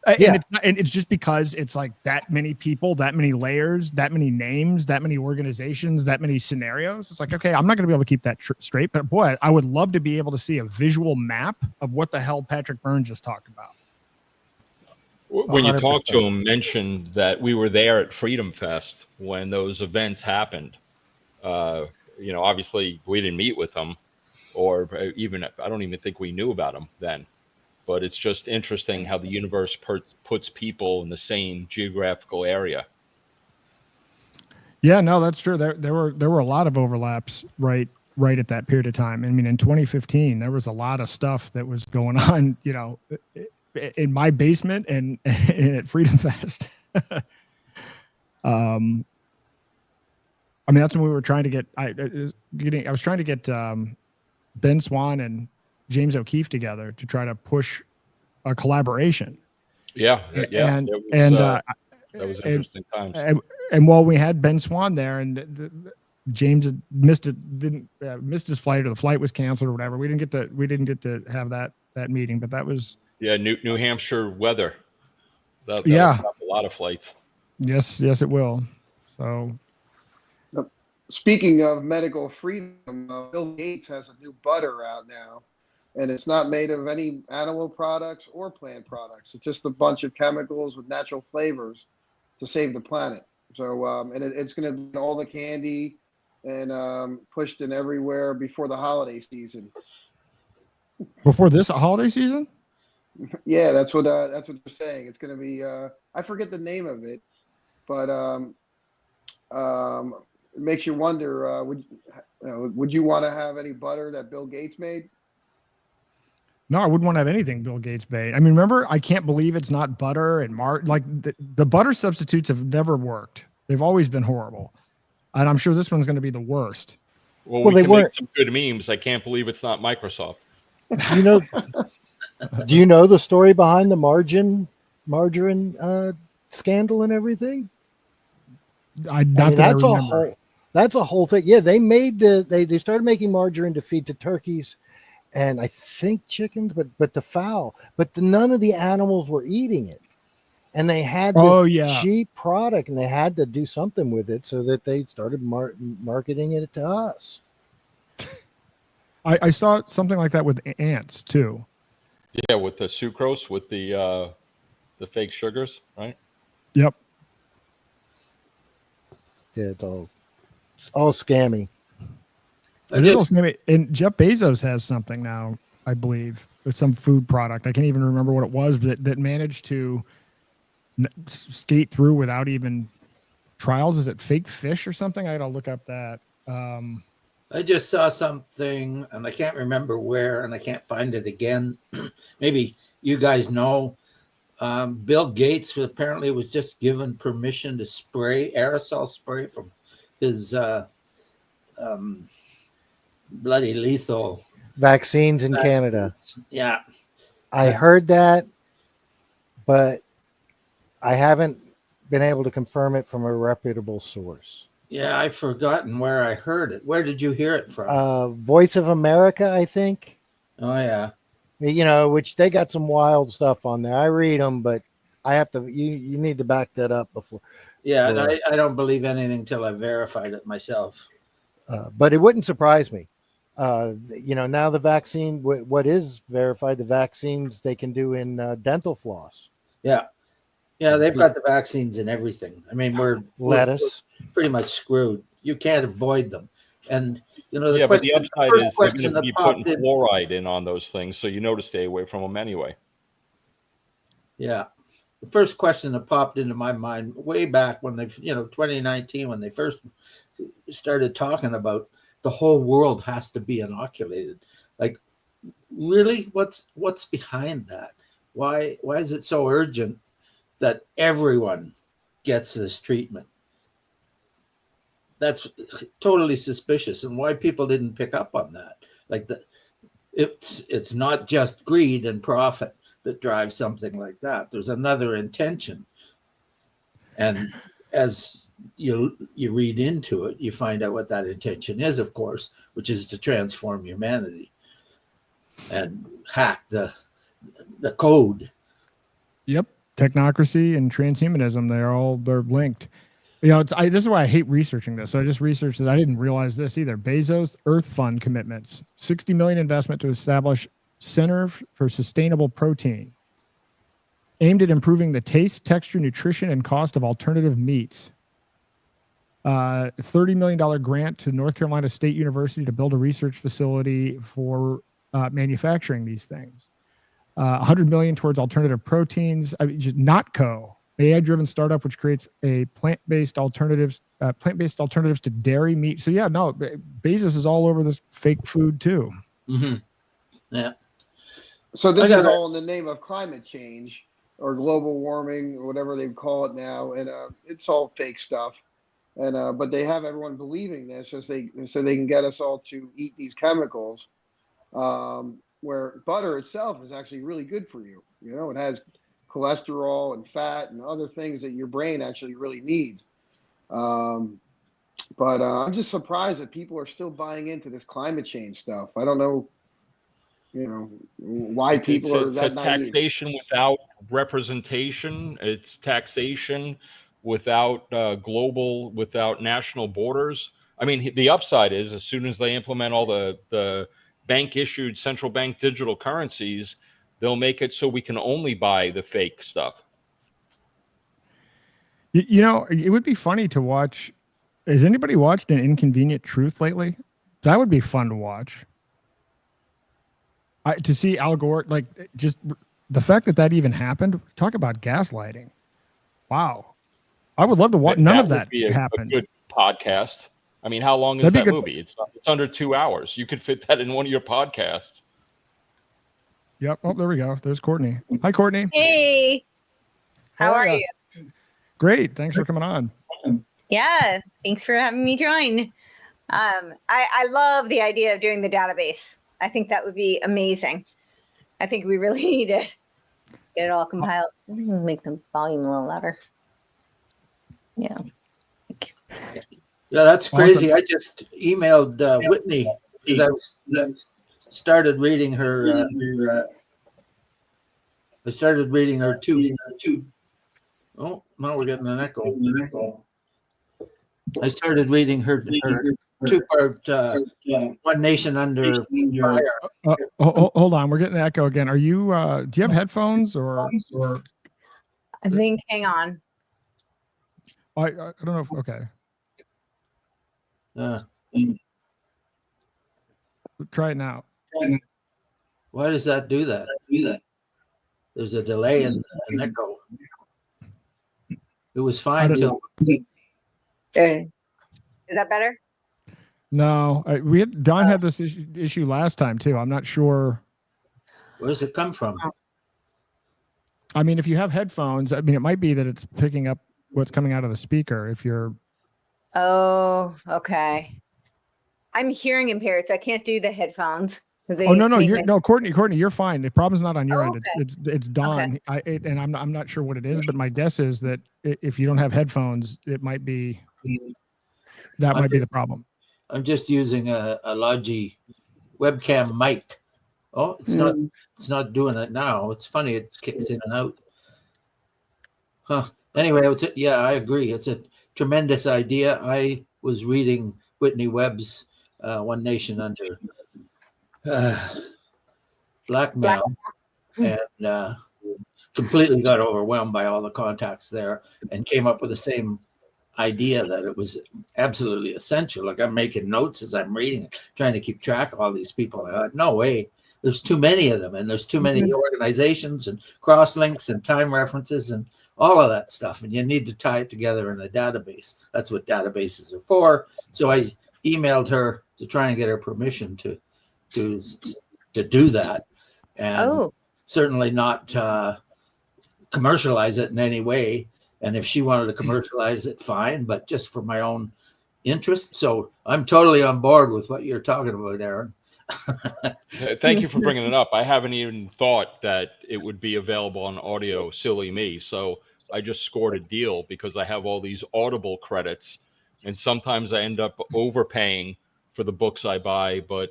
And it's just because it's like that many people, that many layers, that many names, that many organizations, that many scenarios. It's like, okay, I'm not going to be able to keep that straight, but boy, I would love to be able to see a visual map of what the hell Patrick Burns just talked about. When you talk to him, mentioned that we were there at Freedom Fest when those events happened. Obviously we didn't meet with them, or even, I don't even think we knew about them then. But it's just interesting how the universe puts people in the same geographical area. Yeah, no, that's true. There were a lot of overlaps right at that period of time. I mean, in 2015, there was a lot of stuff that was going on, in my basement and at Freedom Fest. I mean, that's when we were trying to get. I was trying to get Ben Swan and James O'Keefe together to try to push a collaboration. Yeah. And that was interesting times. And while we had Ben Swan there, and James had missed his flight, or the flight was canceled or whatever, we didn't get to have that meeting. But that was New Hampshire weather. That a lot of flights. Yes, it will. So. Speaking of medical freedom, Bill Gates has a new butter out now, and it's not made of any animal products or plant products. It's just a bunch of chemicals with natural flavors to save the planet. So, and it's going to be in all the candy and pushed in everywhere before the holiday season. Before this holiday season? Yeah, that's what they're saying. It's going to be. I forget the name of it, but it makes you wonder, would you want to have any butter that Bill Gates made? No, I wouldn't want to have anything Bill Gates made. I mean, remember, I can't believe it's not butter and the butter substitutes have never worked. They've always been horrible. And I'm sure this one's going to be the worst. Well, we can make some good memes. I can't believe it's not Microsoft. Do you know the story behind the margarine scandal and everything? That's a whole thing. Yeah, they made they started making margarine to feed to turkeys, and I think chickens, but the fowl. But none of the animals were eating it, and they had this cheap product, and they had to do something with it, so that they started marketing it to us. I saw something like that with ants too. Yeah, with the sucrose, with the fake sugars, right? Yep. Yeah, it's all scammy. And Jeff Bezos has something now, I believe, with some food product. I can't even remember what it was, but that managed to skate through without even trials. Is it fake fish or something? I got to look up that. I just saw something, and I can't remember where, and I can't find it again. Maybe you guys know. Bill Gates apparently was just given permission to spray aerosol spray from his bloody lethal Vaccines in vaccines. Canada. Yeah. I heard that, but I haven't been able to confirm it from a reputable source. Yeah, I've forgotten where I heard it. Where did you hear it from? Voice of America, I think. Oh, yeah. You know, which they got some wild stuff on there. I read them, but I have to. You need to back that up before. Yeah, and I don't believe anything till I verified it myself. But it wouldn't surprise me. You know, now the vaccine, what is verified, the vaccines they can do in dental floss. Yeah. Yeah, they've got the vaccines and everything. I mean, we're pretty much screwed. You can't avoid them. And, you know, but the upside is they're going to be putting fluoride in on those things, so you know to stay away from them anyway. Yeah. The first question that popped into my mind way back when they, 2019, when they first started talking about the whole world has to be inoculated. Like, really? What's behind that? Why is it so urgent that everyone gets this treatment? That's totally suspicious, and why people didn't pick up on that. Like it's not just greed and profit that drives something like that. There's another intention, and as you read into it, you find out what that intention is, of course, which is to transform humanity and hack the code. Yep. Technocracy and transhumanism, they're linked. You know, this is why I hate researching this. So I just researched it. I didn't realize this either. Bezos Earth Fund commitments, $60 million investment to establish Center for Sustainable Protein, aimed at improving the taste, texture, nutrition, and cost of alternative meats. $30 million grant to North Carolina State University to build a research facility for manufacturing these things. $100 million towards alternative proteins. Notco, AI-driven startup which creates a plant-based alternatives to dairy meat. So yeah, no, Bezos is all over this fake food too. Mm-hmm. Yeah. So this is all in the name of climate change or global warming or whatever they call it now, and it's all fake stuff. And but they have everyone believing this so they can get us all to eat these chemicals. Where butter itself is actually really good for you. You know, it has cholesterol and fat and other things that your brain actually really needs. But I'm just surprised that people are still buying into this climate change stuff. I don't know, why people are that naive. It's taxation without representation. It's taxation without without national borders. I mean, the upside is as soon as they implement all the bank-issued central bank digital currencies, they'll make it so we can only buy the fake stuff. You know, it would be funny to watch. Has anybody watched An Inconvenient Truth lately? That would be fun to watch. To see Al Gore, like, just the fact that even happened. Talk about gaslighting. Wow. I would love to watch. None of that happened. A good podcast. I mean, how long is that movie? It's under 2 hours. You could fit that in one of your podcasts. Yep. Oh, there we go. There's Courtney. Hi, Courtney. Hey. How are you? Great. Thanks for coming on. Yeah. Thanks for having me join. I love the idea of doing the database. I think that would be amazing. I think we really need it. Get it all compiled. Make the volume a little louder. Yeah. Yeah, that's crazy. Awesome. I just emailed Whitney because I started reading her. I started reading her two. Oh, now we're getting an echo. I started reading her two-part One Nation Under Fire. Hold on, we're getting an echo again. Are you? Do you have headphones or? I think. Hang on. I don't know if okay. Try it now. Why does that do that? There's a delay in an echo. It was fine till. Is that better? No, Don had this issue last time too. I'm not sure. Where does it come from? I mean, if you have headphones, I mean, it might be that it's picking up what's coming out of the speaker. If you're, Oh, okay. I'm hearing impaired, so I can't do the headphones. oh no, no, Courtney, you're fine. The problem's not on your end. okay. It's Don. And I'm not sure what it is, but my guess is that if you don't have headphones, it might be that might be the problem. I'm just using a Logi webcam mic. Oh, it's not doing it now. It's funny, it kicks in and out. Huh. Anyway, yeah, I agree. It's a tremendous idea. I was reading Whitney Webb's One Nation Under Blackmail and completely got overwhelmed by all the contacts there and came up with the same idea that it was absolutely essential. Like, I'm making notes as I'm reading it, trying to keep track of all these people. I thought, no way. There's too many of them, and there's too many organizations and cross links and time references and all of that stuff. And you need to tie it together in a database. That's what databases are for. So I emailed her to try and get her permission to do that, and certainly not commercialize it in any way. And if she wanted to commercialize it, fine, but just for my own interest. So I'm totally on board with what you're talking about, Aaron. Thank you for bringing it up. I haven't even thought that it would be available on audio. Silly me. So I just scored a deal because I have all these Audible credits, and sometimes I end up overpaying for the books I buy. But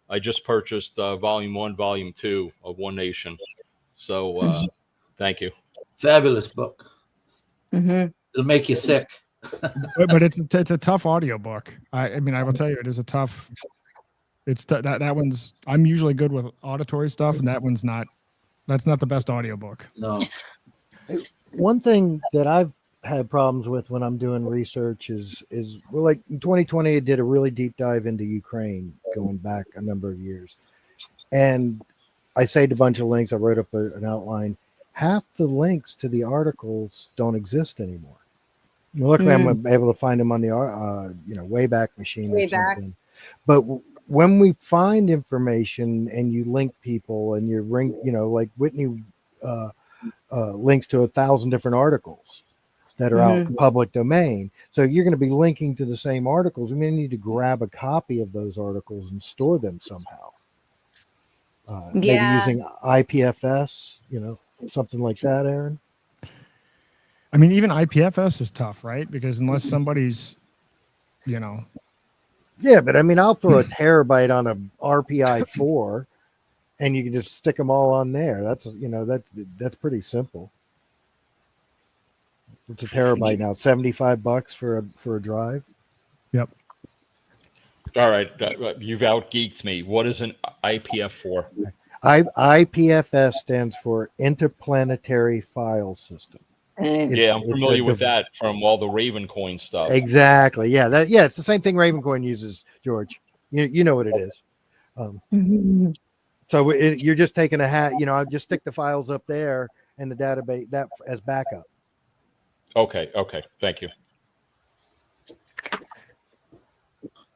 I just purchased Volume 1, Volume 2 of One Nation. So thank you. Fabulous book. It'll make you sick. but it's a tough audiobook. I mean, I will tell you, it is a tough. That one's. I'm usually good with auditory stuff, and that one's not. That's not the best audiobook. No. One thing that I've had problems with when I'm doing research is well, like in 2020, I did a really deep dive into Ukraine, going back a number of years, and I saved a bunch of links. I wrote up an outline. Half the links to the articles don't exist anymore. Luckily, I'm able to find them on the Wayback Machine or something. But when we find information and you link people and you ring, like Whitney links to 1,000 different articles that are out in public domain. So you're going to be linking to the same articles. We may need to grab a copy of those articles and store them somehow. Maybe using IPFS, something like that, Aaron. I mean, even IPFS is tough, right? Because unless somebody's, Yeah, but I mean, I'll throw a terabyte on a RPI-4 and you can just stick them all on there. That's pretty simple. It's a terabyte now, $75 for a drive. Yep. All right, you've out-geeked me. What is an IPF4? IPFS stands for Interplanetary File System. Yeah, I'm familiar with that from all the Ravencoin stuff. Exactly. Yeah. It's the same thing Ravencoin uses, George. You know what it is. So you're just taking I just stick the files up there in the database that as backup. Okay. Thank you.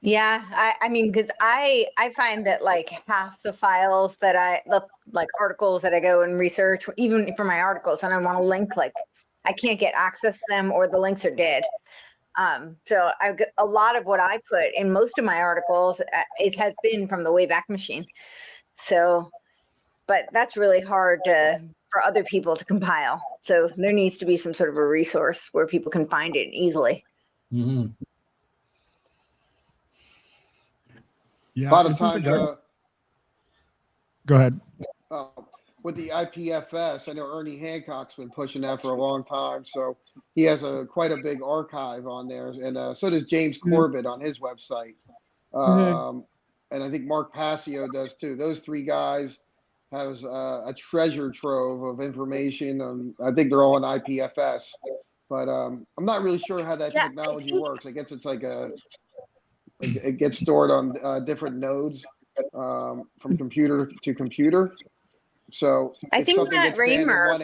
Yeah, I mean, because I find that like half the files that like articles that I go and research, even for my articles, and I want to link, like I can't get access to them or the links are dead. So a lot of what I put in most of my articles, it has been from the Wayback Machine. So, but that's really hard for other people to compile. So there needs to be some sort of a resource where people can find it easily. Yeah. A lot of times, go ahead. With the IPFS, I know Ernie Hancock's been pushing that for a long time, so he has quite a big archive on there, and so does James Corbett on his website, and I think Mark Passio does too. Those three guys have a treasure trove of information. I think they're all on IPFS, but I'm not really sure how that technology works. I guess it's like it gets stored on different nodes from computer to computer. So I think Matt Raymer,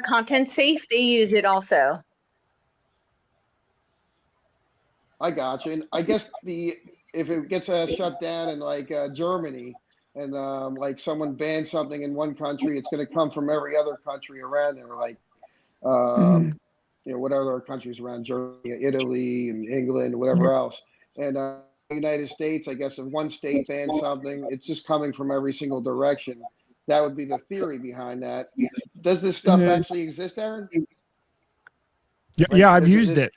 Content Safe, they use it also. I got you. And I guess if it gets shut down in like Germany, and like someone bans something in one country, it's going to come from every other country around there, like you know, whatever other countries around Germany, Italy, and England, whatever else. And United States, I guess if one state bans something, it's just coming from every single direction. That would be the theory behind that. Does this stuff actually exist, Aaron? Yeah, Like, yeah, I've used it.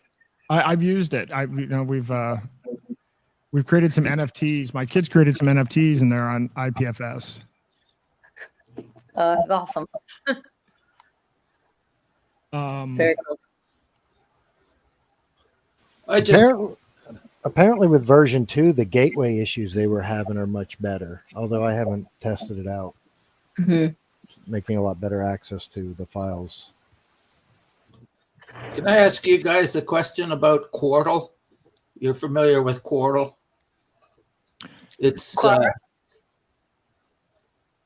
I've used it. We've created some NFTs. My kids created some NFTs, and they're on IPFS. That's awesome. Very cool. Apparently with version 2, the gateway issues they were having are much better, although I haven't tested it out. Making a lot better access to the files. Can I ask you guys a question about Quartal? You're familiar with Quartal? It's oh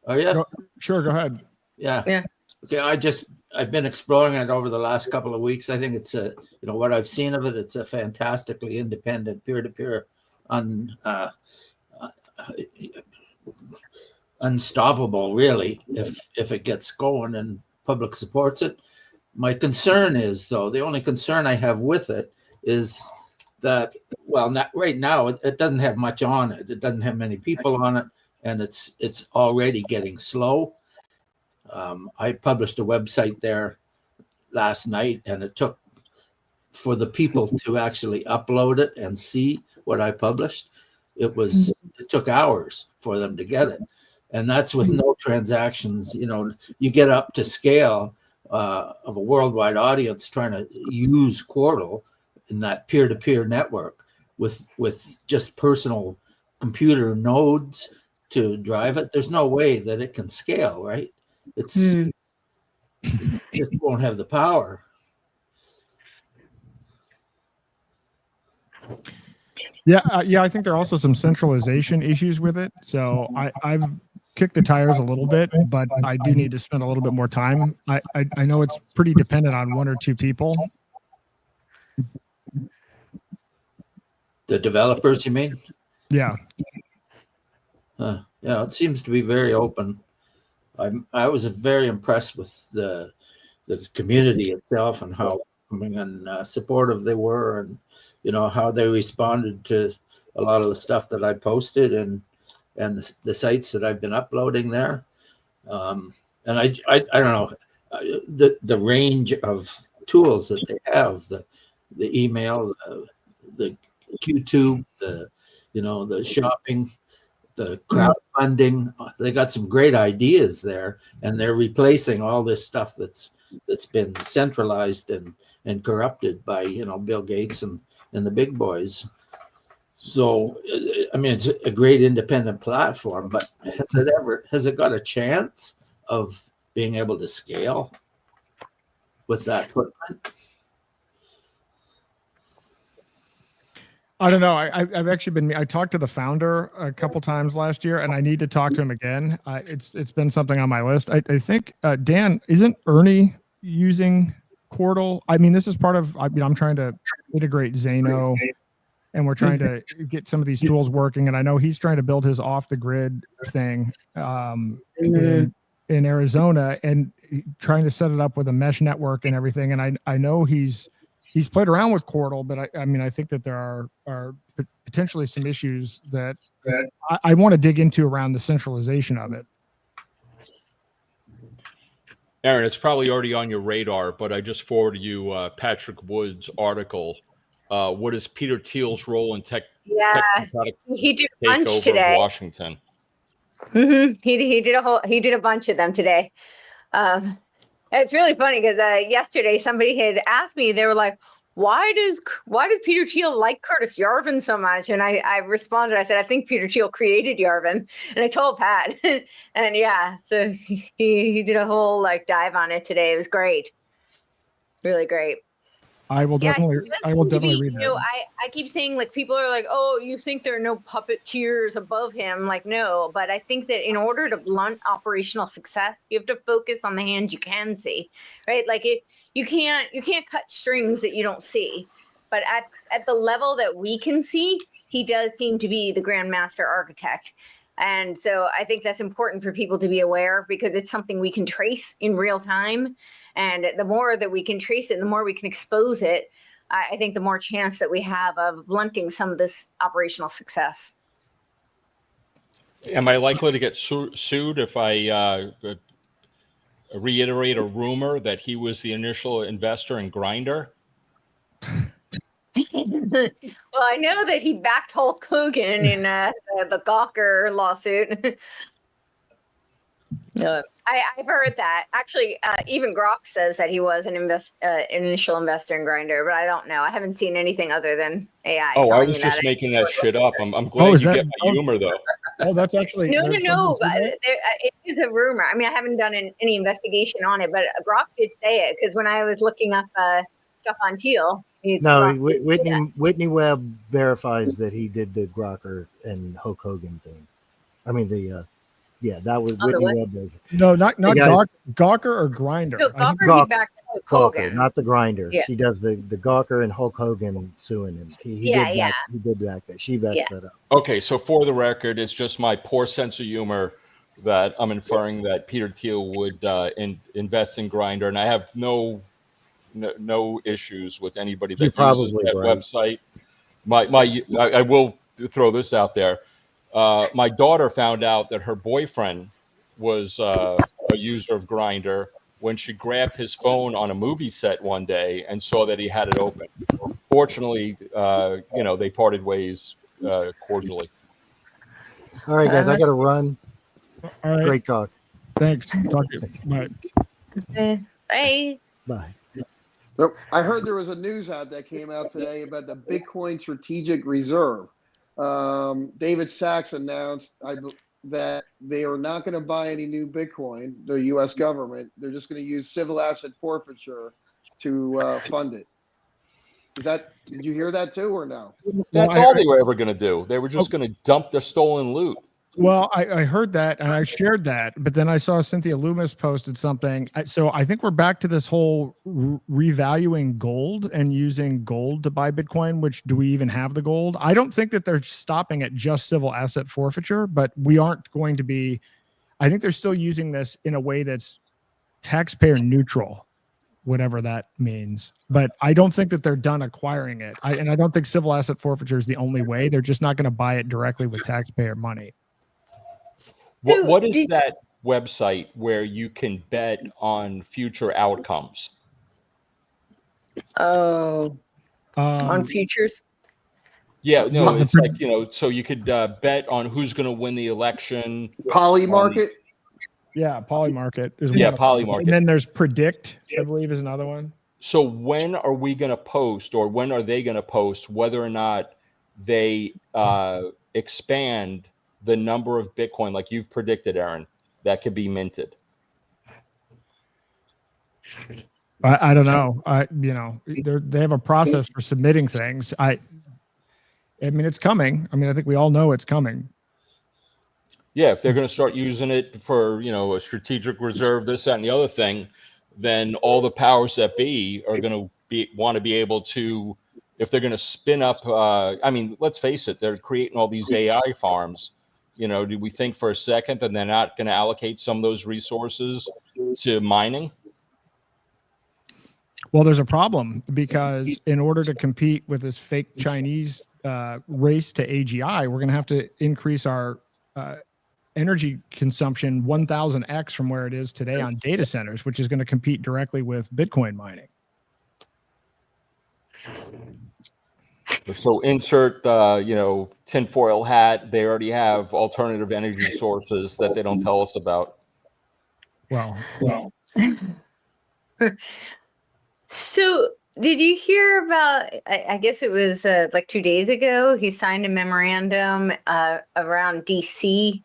yeah, sure, go ahead. Yeah. Okay, I've been exploring it over the last couple of weeks. I think it's what I've seen of it, it's a fantastically independent peer-to-peer unstoppable, really, if it gets going and public supports it. My concern is, though, the only concern I have with it is that, well, not right now, it doesn't have much on it. It doesn't have many people on it, and it's already getting slow. I published a website there last night, and it took for the people to actually upload it and see what I published. It took hours for them to get it. And that's with no transactions. You know, you get up to scale of a worldwide audience trying to use Quartal in that peer-to-peer network with just personal computer nodes to drive it. There's no way that it can scale, right? It just won't have the power. Yeah, I think there are also some centralization issues with it. So I've kicked the tires a little bit, but I do need to spend a little bit more time. I know it's pretty dependent on one or two people. The developers, you mean? Yeah. Yeah, it seems to be very open. I was very impressed with the community itself and how supportive they were, and how they responded to a lot of the stuff that I posted and the sites that I've been uploading there. And I don't know the range of tools that they have, the email, the QTube, the shopping, the crowdfunding. They got some great ideas there, and they're replacing all this stuff that's been centralized and corrupted by Bill Gates and the big boys. So I mean, it's a great independent platform, but has it got a chance of being able to scale with that footprint? I don't know. I've actually I talked to the founder a couple times last year, and I need to talk to him again. It's been something on my list. I think Dan, isn't Ernie using Quartal? I mean, this is part of. I'm trying to integrate Zano, and we're trying to get some of these tools working. And I know he's trying to build his off the grid thing in Arizona, and trying to set it up with a mesh network and everything. And I know he's played around with Quartal, but I mean, I think that there are potentially some issues that I want to dig into around the centralization of it. Aaron, it's probably already on your radar, but I just forwarded you Patrick Wood's article. What is Peter Thiel's role in Technocratic he did a bunch takeover today. of Washington? He did a bunch of them today. It's really funny because yesterday somebody had asked me, they were like, why does Peter Thiel like Curtis Yarvin so much? And I responded, I said, I think Peter Thiel created Yarvin. And I told Pat, and yeah, so he did a whole dive on it today. It was great. Really great. I will definitely read that. I keep saying people are like, oh, you think there are no puppeteers above him? No, but I think that in order to blunt operational success, you have to focus on the hand you can see, right? You can't cut strings that you don't see. But at the level that we can see, he does seem to be the grandmaster architect. And so I think that's important for people to be aware because it's something we can trace in real time. And the more that we can trace it, the more we can expose it, I think the more chance that we have of blunting some of this operational success. Am I likely to get sued if I reiterate a rumor that he was the initial investor in Grindr? Well, I know that he backed Hulk Hogan in the Gawker lawsuit. I've heard that. Actually, even Grok says that he was an initial investor in Grindr, but I don't know. I haven't seen anything other than AI. Oh, I telling was me just that. making that shit up. I'm glad you get my humor, though. Oh, that's actually No. there's something to that? It is a rumor. I mean, I haven't done any investigation on it, but Grok did say it because when I was looking up stuff on Teal, No, Whitney Webb verifies that he did the Grocker and Hulk Hogan thing. I mean that was Whitney Webb. Does. No, not Hey, guys. Gawker or Grinder. No, Gawker he backed Hulk Gawker, Hogan. not the Grinder. Yeah. She does the Gawker and Hulk Hogan suing him. He did back that. She backed that up. Okay, so for the record, it's just my poor sense of humor that I'm inferring that Peter Thiel would invest in Grindr, and I have no issues with anybody that uses that website. I will throw this out there. My daughter found out that her boyfriend was a user of Grindr when she grabbed his phone on a movie set one day and saw that he had it open. Fortunately, they parted ways cordially. All right, guys, I got to run. All right. Great talk. Thanks. Talk to you. Bye. Bye. Bye. Nope. I heard there was a news out that came out today about the Bitcoin Strategic Reserve. David Sachs announced that they are not going to buy any new Bitcoin, the U.S. government. They're just going to use civil asset forfeiture to fund it. Did you hear that too, or no? That's all they were ever going to do. They were just going to dump their stolen loot. Well, I heard that and I shared that, but then I saw Cynthia Loomis posted something. So I think we're back to this whole revaluing gold and using gold to buy Bitcoin, which do we even have the gold? I don't think that they're stopping at just civil asset forfeiture, but we aren't going to be, I think they're still using this in a way that's taxpayer neutral, whatever that means. But I don't think that they're done acquiring it. And I don't think civil asset forfeiture is the only way. They're just not going to buy it directly with taxpayer money. What is that website where you can bet on future outcomes? Oh, on futures? Yeah, no, it's like, so you could bet on who's going to win the election. Polymarket? Yeah, Polymarket is one. Yeah, Polymarket. And then there's Predict, I believe, is another one. So when are we going to post, or when are they going to post whether or not they expand the number of Bitcoin, like you've predicted, Aaron, that could be minted? I don't know. They have a process for submitting things. I mean, it's coming. I mean, I think we all know it's coming. Yeah, if they're going to start using it for, a strategic reserve, this, that, and the other thing, then all the powers that be are going to want to be able to, if they're going to spin up, I mean, let's face it, they're creating all these AI farms. Do we think for a second that they're not going to allocate some of those resources to mining? Well, there's a problem because in order to compete with this fake Chinese race to AGI, we're going to have to increase our energy consumption 1,000x from where it is today on data centers, which is going to compete directly with Bitcoin mining. So insert, tinfoil hat. They already have alternative energy sources that they don't tell us about. Well. So did you hear about, I guess it was like 2 days ago, he signed a memorandum around DC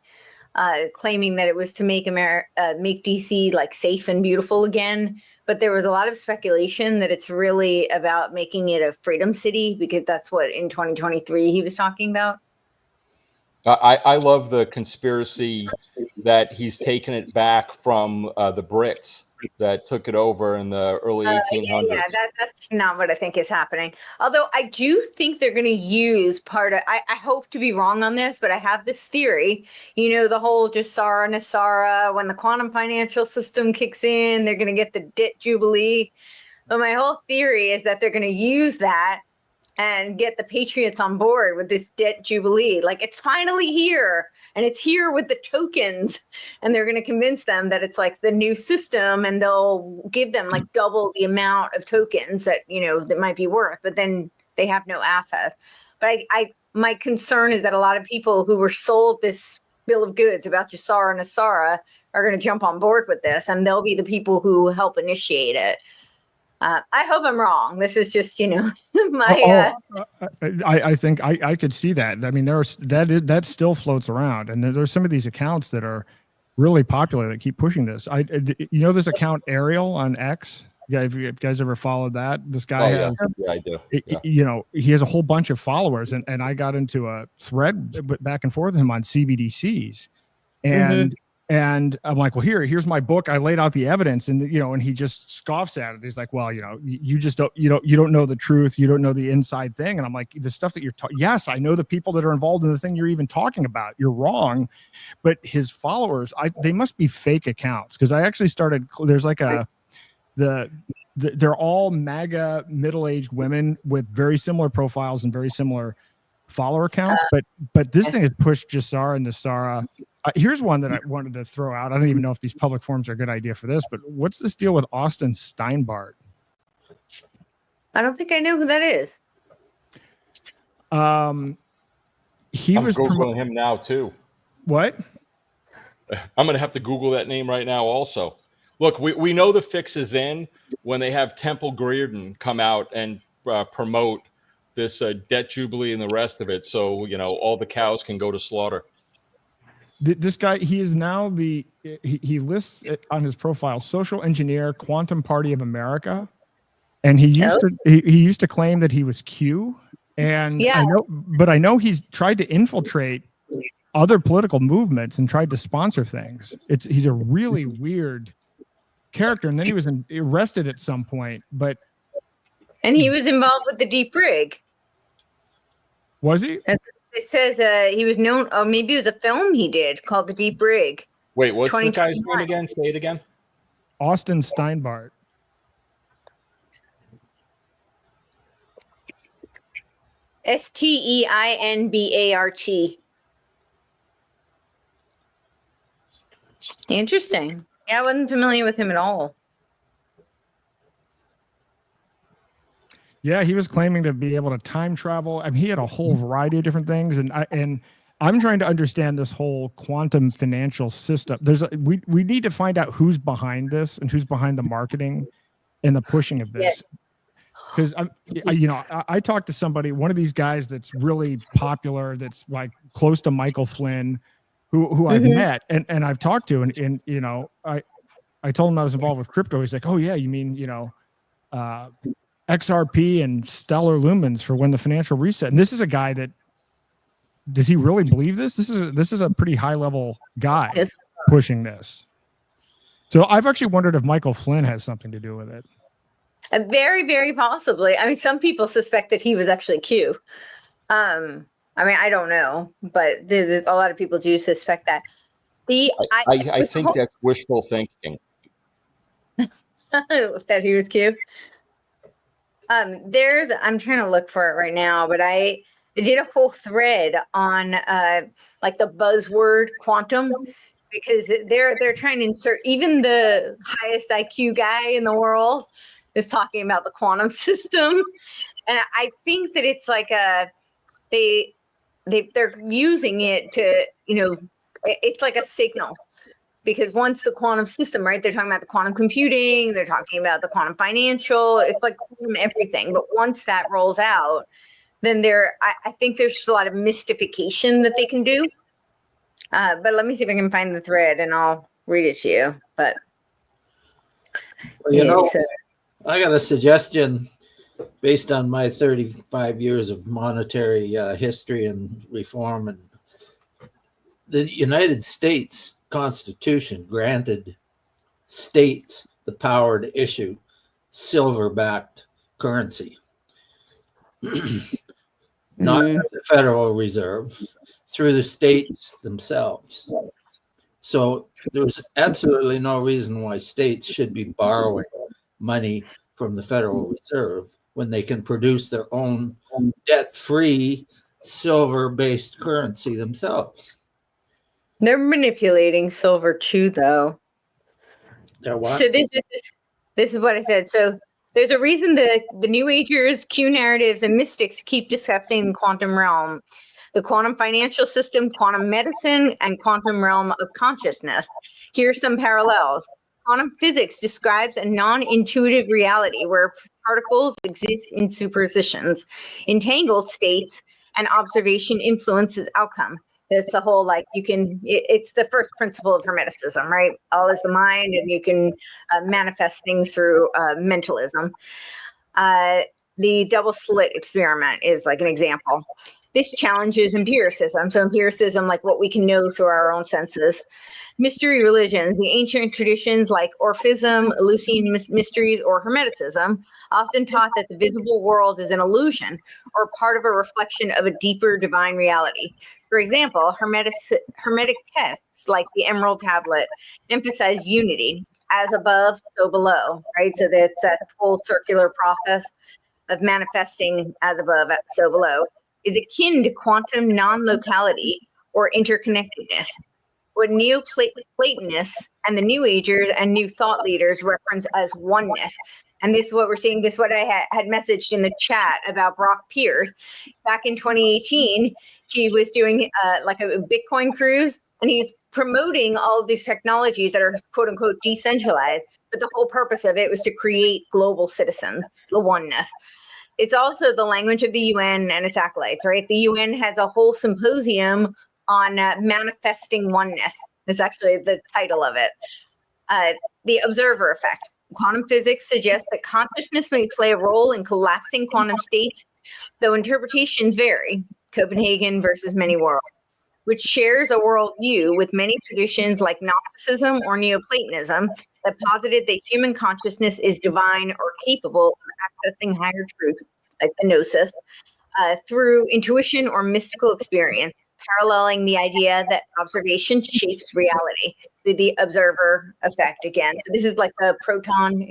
claiming that it was to make DC like safe and beautiful again. But there was a lot of speculation that it's really about making it a freedom city because that's what in 2023 he was talking about. I love the conspiracy that he's taken it back from the BRICS that took it over in the early 1800s. Yeah, that's not what I think is happening. Although I do think they're going to use part of, I hope to be wrong on this, but I have this theory, the whole Jassara Nasara, when the quantum financial system kicks in, they're going to get the debt jubilee. But my whole theory is that they're going to use that and get the patriots on board with this debt jubilee. Like, it's finally here. And it's here with the tokens, and they're going to convince them that it's like the new system, and they'll give them like double the amount of tokens that, that might be worth, but then they have no assets. But my concern is that a lot of people who were sold this bill of goods about Jassara and Nasara are going to jump on board with this, and they'll be the people who help initiate it. I hope I'm wrong. This is just, my. I think I could see that. I mean, that still floats around, and there's some of these accounts that are really popular that keep pushing this. This account Ariel on X. Yeah, if you guys ever followed that, this guy has. Yeah, I do. Yeah. He has a whole bunch of followers, and I got into a thread back and forth with him on CBDCs, and. And I'm like, well, here's my book. I laid out the evidence, and and he just scoffs at it. He's like, well, you just don't know the truth. You don't know the inside thing. And I'm like, the stuff that you're talking. Yes, I know the people that are involved in the thing you're even talking about. You're wrong, but his followers, they must be fake accounts, because I actually started. There's like they're all MAGA middle-aged women with very similar profiles and very similar follower counts, but this thing has pushed Jassara and Nasara. Here's one that I wanted to throw out. I don't even know if these public forums are a good idea for this, but what's this deal with Austin Steinbart? I don't think I know who that is. I'm Googling him now too. What? I'm going to have to Google that name right now also. Look, we know the fix is in when they have Temple Grandin come out and promote this debt jubilee and the rest of it, so all the cows can go to slaughter. This guy, he is now he lists it on his profile, social engineer, Quantum Party of America, and he used to claim that he was Q, and I know he's tried to infiltrate other political movements and tried to sponsor things. He's a really weird character, and then he was arrested at some point, and he was involved with the deep rig. Was he? It says he was known, or maybe it was a film he did called The Deep Rig. Wait, what's the guy's name again? Say it again. Austin Steinbart. Steinbart. Interesting. Yeah, I wasn't familiar with him at all. Yeah, he was claiming to be able to time travel. I mean, he had a whole variety of different things, and I'm trying to understand this whole quantum financial system. We need to find out who's behind this and who's behind the marketing and the pushing of this. Because I talked to somebody, one of these guys that's really popular, that's like close to Michael Flynn, who I've met and I've talked to, and I told him I was involved with crypto. He's like, oh yeah, you mean XRP and stellar lumens for when the financial reset. And this is a guy that, does he really believe this? This is a pretty high level guy pushing this. So I've actually wondered if Michael Flynn has something to do with it. Very, very possibly. I mean, some people suspect that he was actually Q. I mean, I don't know, but a lot of people do suspect that. I think that's wishful thinking. That he was Q. I'm trying to look for it right now, but I did a whole thread on like the buzzword quantum, because they're trying to insert, even the highest IQ guy in the world is talking about the quantum system. And I think that it's like they're using it to, it's like a signal. Because once the quantum system, right, they're talking about the quantum computing, they're talking about the quantum financial, it's like quantum everything. But once that rolls out, then I think there's just a lot of mystification that they can do. But let me see if I can find the thread and I'll read it to you. But I got a suggestion based on my 35 years of monetary history and reform. And the United States Constitution granted states the power to issue silver-backed currency. Not through the Federal Reserve, through the states themselves. So there's absolutely no reason why states should be borrowing money from the Federal Reserve when they can produce their own debt-free silver-based currency themselves. They're manipulating silver too, though. They're what? So this is what I said. So there's a reason the New Agers, Q narratives, and mystics keep discussing the quantum realm, the quantum financial system, quantum medicine, and quantum realm of consciousness. Here's some parallels. Quantum physics describes a non-intuitive reality where particles exist in superpositions, entangled states, and observation influences outcome. It's a whole, like, it's the first principle of Hermeticism, right? All is the mind, and you can manifest things through mentalism. The double slit experiment is like an example. This challenges empiricism. So empiricism, like what we can know through our own senses. Mystery religions, the ancient traditions like Orphism, Eleusinian mysteries, or Hermeticism often taught that the visible world is an illusion or part of a reflection of a deeper divine reality. For example, Hermetic texts like the Emerald Tablet emphasize unity, as above, so below, right? So that's that whole circular process of manifesting as above, so below, is akin to quantum non-locality or interconnectedness. What Neoplatonists and the New Agers and New Thought leaders reference as oneness. And this is what we're seeing. This is what I had messaged in the chat about Brock Pierce. Back in 2018, he was doing like a Bitcoin cruise, and he's promoting all of these technologies that are quote unquote decentralized. But the whole purpose of it was to create global citizens, the oneness. It's also the language of the UN and its acolytes, right? The UN has a whole symposium on manifesting oneness. That's actually the title of it. The observer effect. Quantum physics suggests that consciousness may play a role in collapsing quantum states, though interpretations vary. Copenhagen versus many worlds, which shares a worldview with many traditions like Gnosticism or Neoplatonism that posited that human consciousness is divine or capable of accessing higher truths, like the gnosis, through intuition or mystical experience, paralleling the idea that observation shapes reality. The observer effect again. So this is like the photon,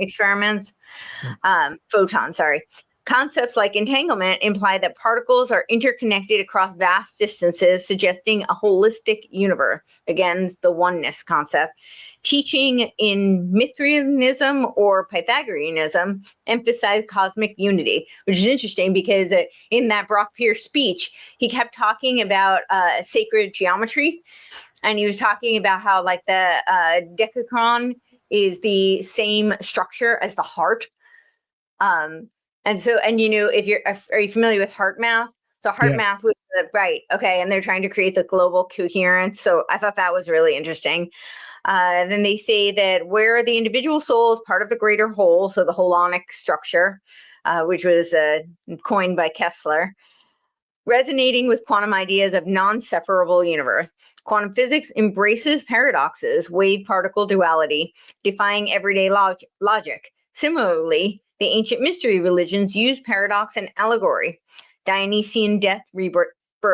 sorry. Concepts like entanglement imply that particles are interconnected across vast distances, suggesting a holistic universe. Again, the oneness concept. Teaching in Mithraism or Pythagoreanism emphasized cosmic unity, which is interesting because in that Brock Pierce speech, he kept talking about sacred geometry, and he was talking about how like the decagon is the same structure as the heart. And so, and you know, are you familiar with heart math? So heart math was right. Okay. And they're trying to create the global coherence. So I thought that was really interesting. Then they say that where the individual soul is part of the greater whole, so the holonic structure, which was coined by Kessler, resonating with quantum ideas of non-separable universe. Quantum physics embraces paradoxes, wave-particle duality, defying everyday logic. Similarly, the ancient mystery religions use paradox and allegory, Dionysian death rebirth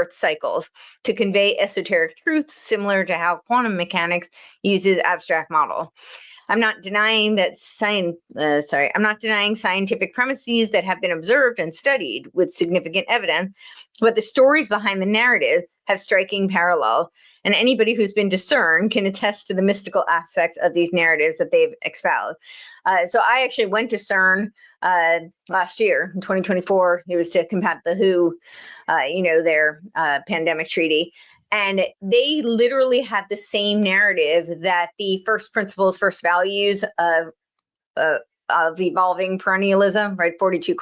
cycles, to convey esoteric truths similar to how quantum mechanics uses abstract model. I'm not denying that I'm not denying scientific premises that have been observed and studied with significant evidence, but the stories behind the narrative have striking parallel. And anybody who's been to CERN can attest to the mystical aspects of these narratives that they've espoused. So I actually went to CERN last year, in 2024. It was to combat the WHO, their pandemic treaty. And they literally have the same narrative that the first principles, first values of evolving perennialism, right? 42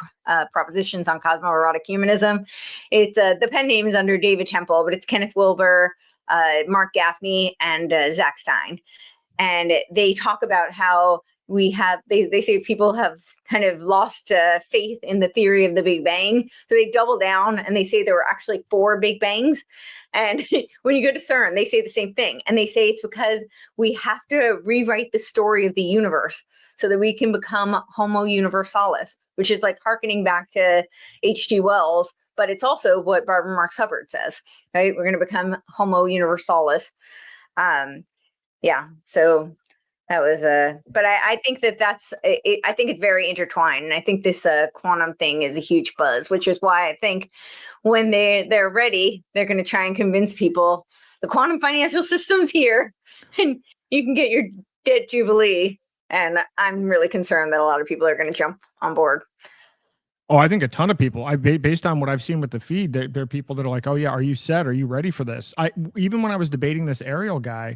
propositions on cosmoerotic humanism. It's the pen name is under David Temple, but it's Kenneth Wilber, Mark Gaffney, and Zach Stein. And they talk about how they say people have kind of lost faith in the theory of the Big Bang. So they double down and they say there were actually 4 Big Bangs. And when you go to CERN, they say the same thing. And they say it's because we have to rewrite the story of the universe so that we can become Homo universalis, which is like hearkening back to H.G. Wells. But it's also what Barbara Marx Hubbard says, right? We're going to become Homo universalis. Yeah. So that was but I think I think it's very intertwined. And I think this quantum thing is a huge buzz, which is why I think when they're ready, they're going to try and convince people the quantum financial system's here and you can get your debt jubilee. And I'm really concerned that a lot of people are going to jump on board. Oh, I think a ton of people. Based on what I've seen with the feed, there are people that are like, "Oh yeah, are you set? Are you ready for this?" Even when I was debating this Ariel guy,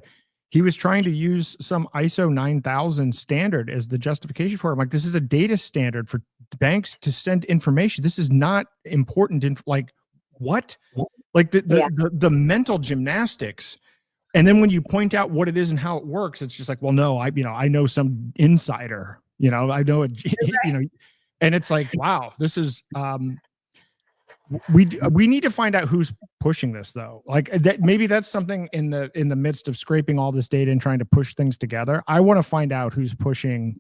he was trying to use some ISO 9000 standard as the justification for it. I'm like, this is a data standard for banks to send information. This is not important. Like what? Like the mental gymnastics. And then when you point out what it is and how it works, it's just like, well, no, I know some insider. I know it. And it's like, wow, this is we need to find out who's pushing this though. Like that, maybe that's something in the midst of scraping all this data and trying to push things together. I want to find out who's pushing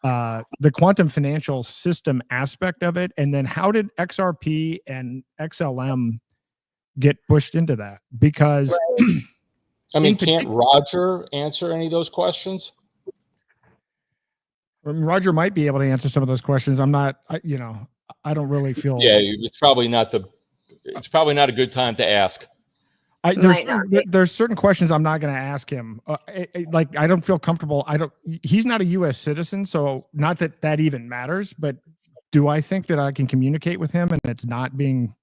the quantum financial system aspect of it, and then how did XRP and XLM get pushed into that? Because I mean, can't Roger answer any of those questions? Roger might be able to answer some of those questions. I'm not, I don't really feel. Yeah, it's probably not a good time to ask. There's certain questions I'm not going to ask him. Like, I don't feel comfortable. He's not a U.S. citizen, so not that even matters. But do I think that I can communicate with him and it's not being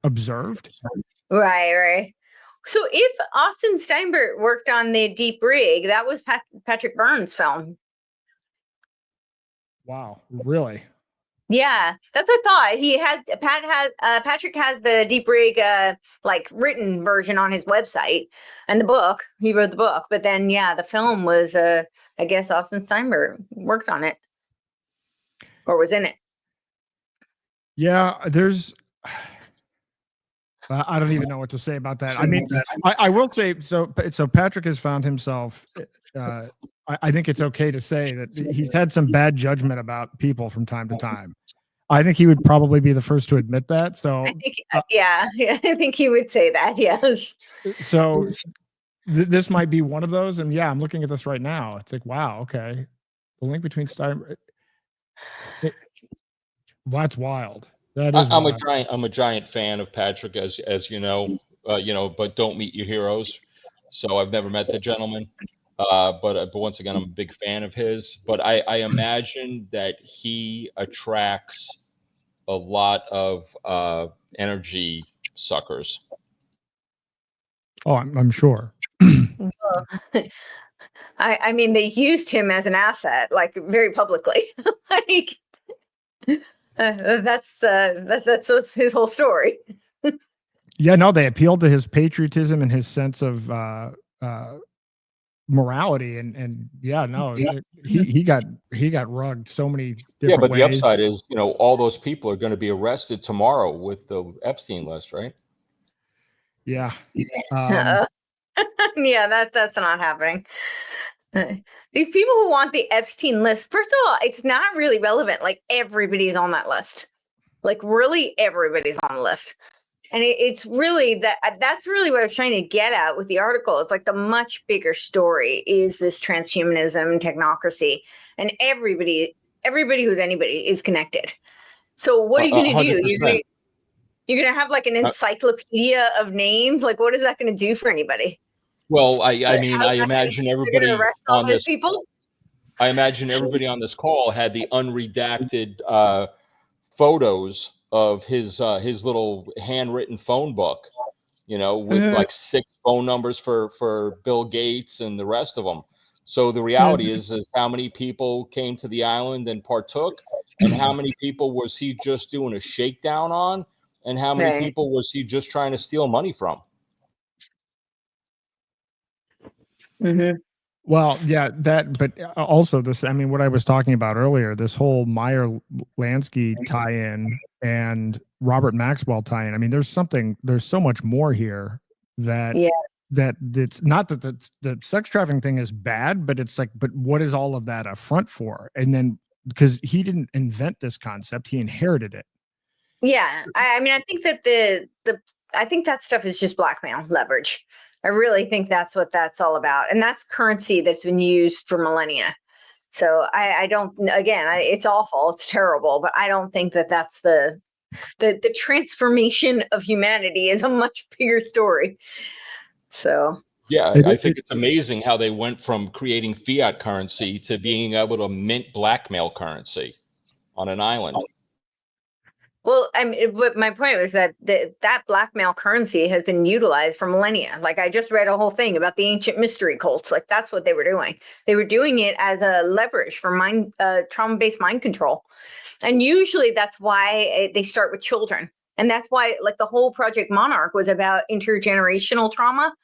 observed? Right. So if Austin Steinbert worked on the Deep Rig, that was Patrick Byrne's film. Wow, really? Yeah, that's what I thought. Patrick has the Deep Rig like written version on his website, and the book, he wrote the book, but then the film was I guess Austin Steinbert worked on it or was in it. Yeah, I don't even know what to say about that. I mean, I will say, so Patrick has found himself, I think it's okay to say that he's had some bad judgment about people from time to time. I think he would probably be the first to admit that. So I think, I think he would say that, yes. So this might be one of those. And I'm looking at this right now. It's like, wow, okay. The link between Stein, that's wild. That is I'm a giant fan of Patrick, as you know, but don't meet your heroes. So I've never met the gentleman, but once again, I'm a big fan of his. But I imagine that he attracts a lot of energy suckers. Oh, I'm sure. I mean, they used him as an asset, like very publicly. Like that's his whole story. Yeah, no, they appealed to his patriotism and his sense of morality, and he got rugged so many different ways. The upside is, all those people are going to be arrested tomorrow with the Epstein list, right? Yeah. That's not happening. These people who want the Epstein list, first of all, it's not really relevant. Like, everybody's on that list. Like, really, everybody's on the list. And it's really that's really what I was trying to get at with the article. It's like the much bigger story is this transhumanism, technocracy, and everybody who's anybody is connected. So what are you going to do? You're going to have like an encyclopedia of names. Like, what is that going to do for anybody? Well, I imagine everybody on this people. I imagine everybody on this call had the unredacted photos of his little handwritten phone book, with like 6 phone numbers for Bill Gates and the rest of them. So the reality is how many people came to the island and partook, and how many people was he just doing a shakedown on, and how many people was he just trying to steal money from? Well, yeah, that, but also this, I mean, what I was talking about earlier, this whole Myer Lansky tie-in and Robert Maxwell tie-in. I mean, there's so much more here that, Yeah. that it's not that the sex trafficking thing is bad, but it's like, but what is all of that a front for? And then, because he didn't invent this concept, he inherited it. Yeah. I mean, I think that I think that stuff is just blackmail leverage. I really think that's what that's all about. And that's currency that's been used for millennia. So I don't, again, it's awful. It's terrible, but I don't think that that's the transformation of humanity is a much bigger story. So. Yeah, I think it's amazing how they went from creating fiat currency to being able to mint blackmail currency on an island. Well, I mean, but my point was that that blackmail currency has been utilized for millennia. Like I just read a whole thing about the ancient mystery cults. Like that's what they were doing. They were doing it as a leverage for trauma-based mind control. And usually that's why they start with children. And that's why like the whole Project Monarch was about intergenerational trauma.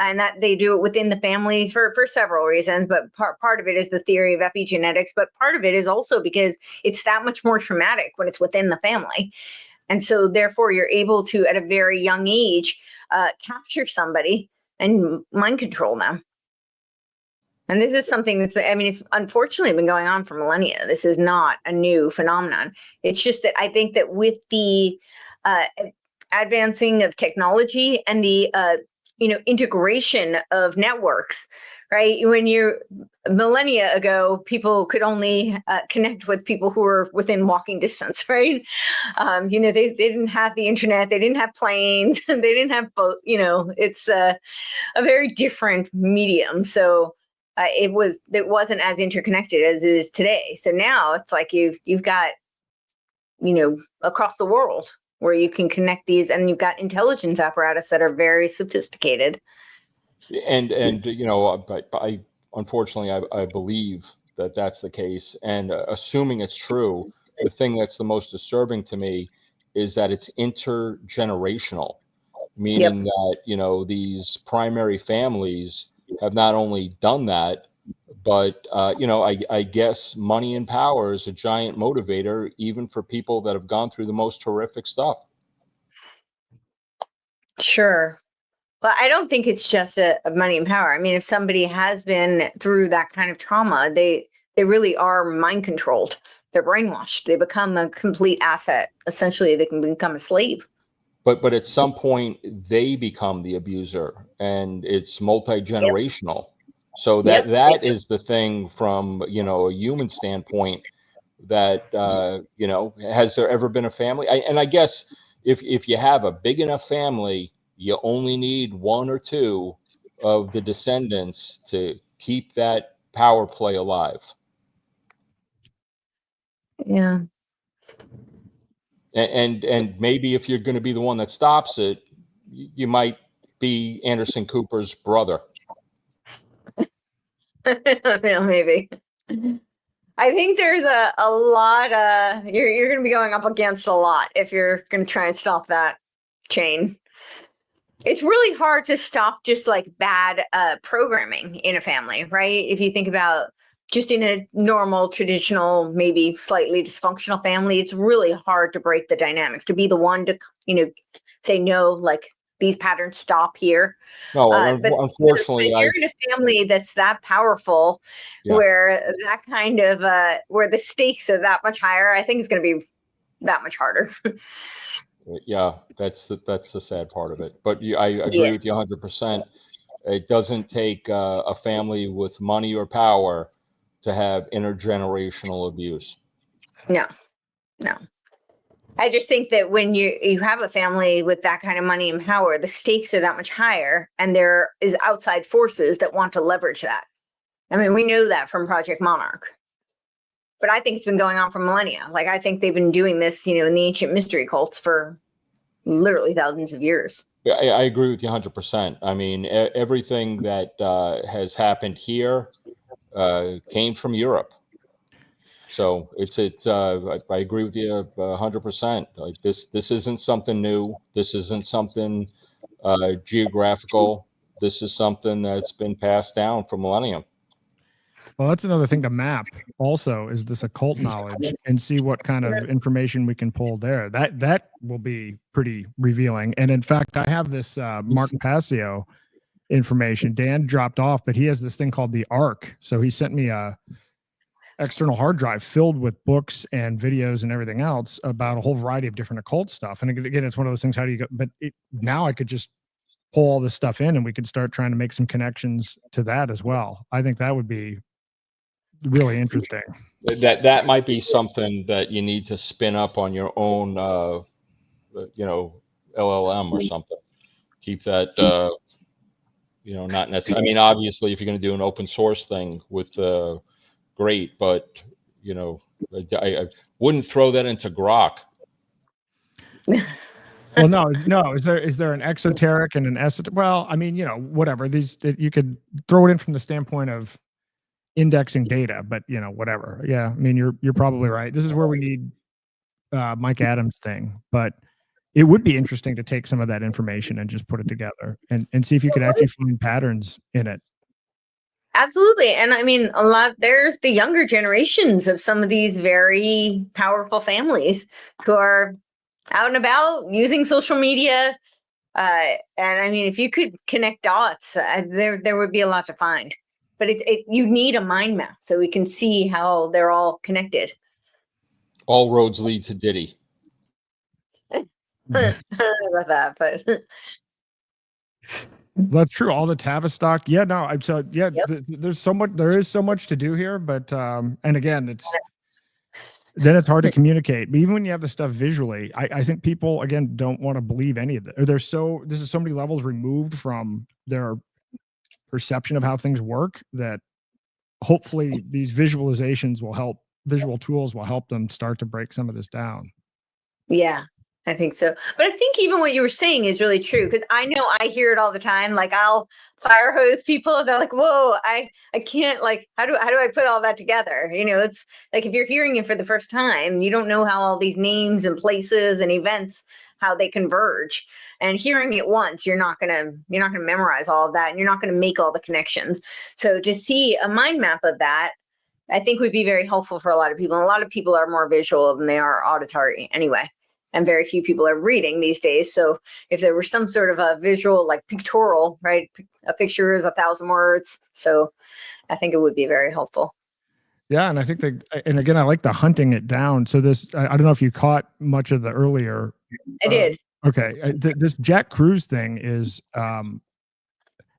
And that they do it within the families for several reasons, but part of it is the theory of epigenetics, but part of it is also because it's that much more traumatic when it's within the family. And so therefore you're able to, at a very young age, capture somebody and mind control them. And this is something that's, I mean, it's unfortunately been going on for millennia. This is not a new phenomenon. It's just that I think that with the advancing of technology and the integration of networks, right? When you're millennia ago, people could only connect with people who were within walking distance, right? They didn't have the internet, they didn't have planes, they didn't have boat. It's a very different medium. So it wasn't as interconnected as it is today. So now it's like you've got, across the world, where you can connect these, and you've got intelligence apparatus that are very sophisticated. And I unfortunately I believe that that's the case. And assuming it's true, the thing that's the most disturbing to me is that it's intergenerational, meaning that these primary families have not only done that, but I guess money and power is a giant motivator, even for people that have gone through the most horrific stuff. Sure. But I don't think it's just a money and power. I mean, if somebody has been through that kind of trauma, they really are mind controlled. They're brainwashed. They become a complete asset. Essentially, they can become a slave. But at some point, they become the abuser, and it's multi-generational. Yep. So that is the thing from, a human standpoint that, has there ever been a family? And I guess if you have a big enough family, you only need one or two of the descendants to keep that power play alive. Yeah. And maybe if you're going to be the one that stops it, you might be Anderson Cooper's brother. Maybe. I think there's a lot. You're going to be going up against a lot if you're going to try and stop that chain. It's really hard to stop just like bad programming in a family, right? If you think about just in a normal, traditional, maybe slightly dysfunctional family, it's really hard to break the dynamics, to be the one to, say no, like these patterns stop here. No, unfortunately, you're in a family that's that powerful, where that kind of where the stakes are that much higher. I think it's going to be that much harder. Yeah, that's the sad part of it. But I agree with you 100%. It doesn't take a family with money or power to have intergenerational abuse. No. I just think that when you have a family with that kind of money and power, the stakes are that much higher, and there is outside forces that want to leverage that. I mean, we know that from Project Monarch. But I think it's been going on for millennia. Like, I think they've been doing this, in the ancient mystery cults for literally thousands of years. Yeah, I agree with you 100%. I mean, everything that has happened here came from Europe. So it's I agree with you 100%. Like this isn't something new. This isn't something geographical. This is something that's been passed down for millennium. Well, that's another thing to map also is this occult knowledge and see what kind of information we can pull there. That will be pretty revealing. And in fact, I have this Mark Passio information. Dan dropped off, but he has this thing called the ARC. So he sent me a external hard drive filled with books and videos and everything else about a whole variety of different occult stuff. And again, it's one of those things, how do you go? But now I could just pull all this stuff in and we could start trying to make some connections to that as well. I think that would be really interesting. That might be something that you need to spin up on your own, LLM or something. Keep that, not necessarily. I mean, obviously, if you're going to do an open source thing with great, but I wouldn't throw that into Grok. Well, no. Is there an exoteric and an esoteric? Well, I mean, whatever. You could throw it in from the standpoint of indexing data, but whatever. Yeah, I mean, you're probably right. This is where we need Mike Adams' thing, but it would be interesting to take some of that information and just put it together and see if you could actually find patterns in it. Absolutely. And I mean, there's the younger generations of some of these very powerful families who are out and about using social media. And I mean, if you could connect dots, there would be a lot to find. But you need a mind map so we can see how they're all connected. All roads lead to Diddy. I don't know about that, but that's true. All the Tavistock. Yeah, no, there's there is so much to do here, but and again, it's hard to communicate. But even when you have the stuff visually, I think people again don't want to believe any of it. Or this is so many levels removed from their perception of how things work that hopefully these visual tools will help them start to break some of this down. Yeah, I think so. But I think even what you were saying is really true, because I know I hear it all the time. Like I'll fire hose people and they're like, whoa, I can't, like, how do I put all that together? It's like if you're hearing it for the first time, you don't know how all these names and places and events, how they converge. And hearing it once, you're not gonna memorize all of that, and you're not gonna make all the connections. So to see a mind map of that, I think would be very helpful for a lot of people. And a lot of people are more visual than they are auditory anyway. And very few people are reading these days. So if there were some sort of a visual, like pictorial, right? A picture is 1,000 words. So I think it would be very helpful. Yeah, and I think and again, I like the hunting it down. So I don't know if you caught much of the earlier. I did. Okay, this Jack Cruz thing is, again,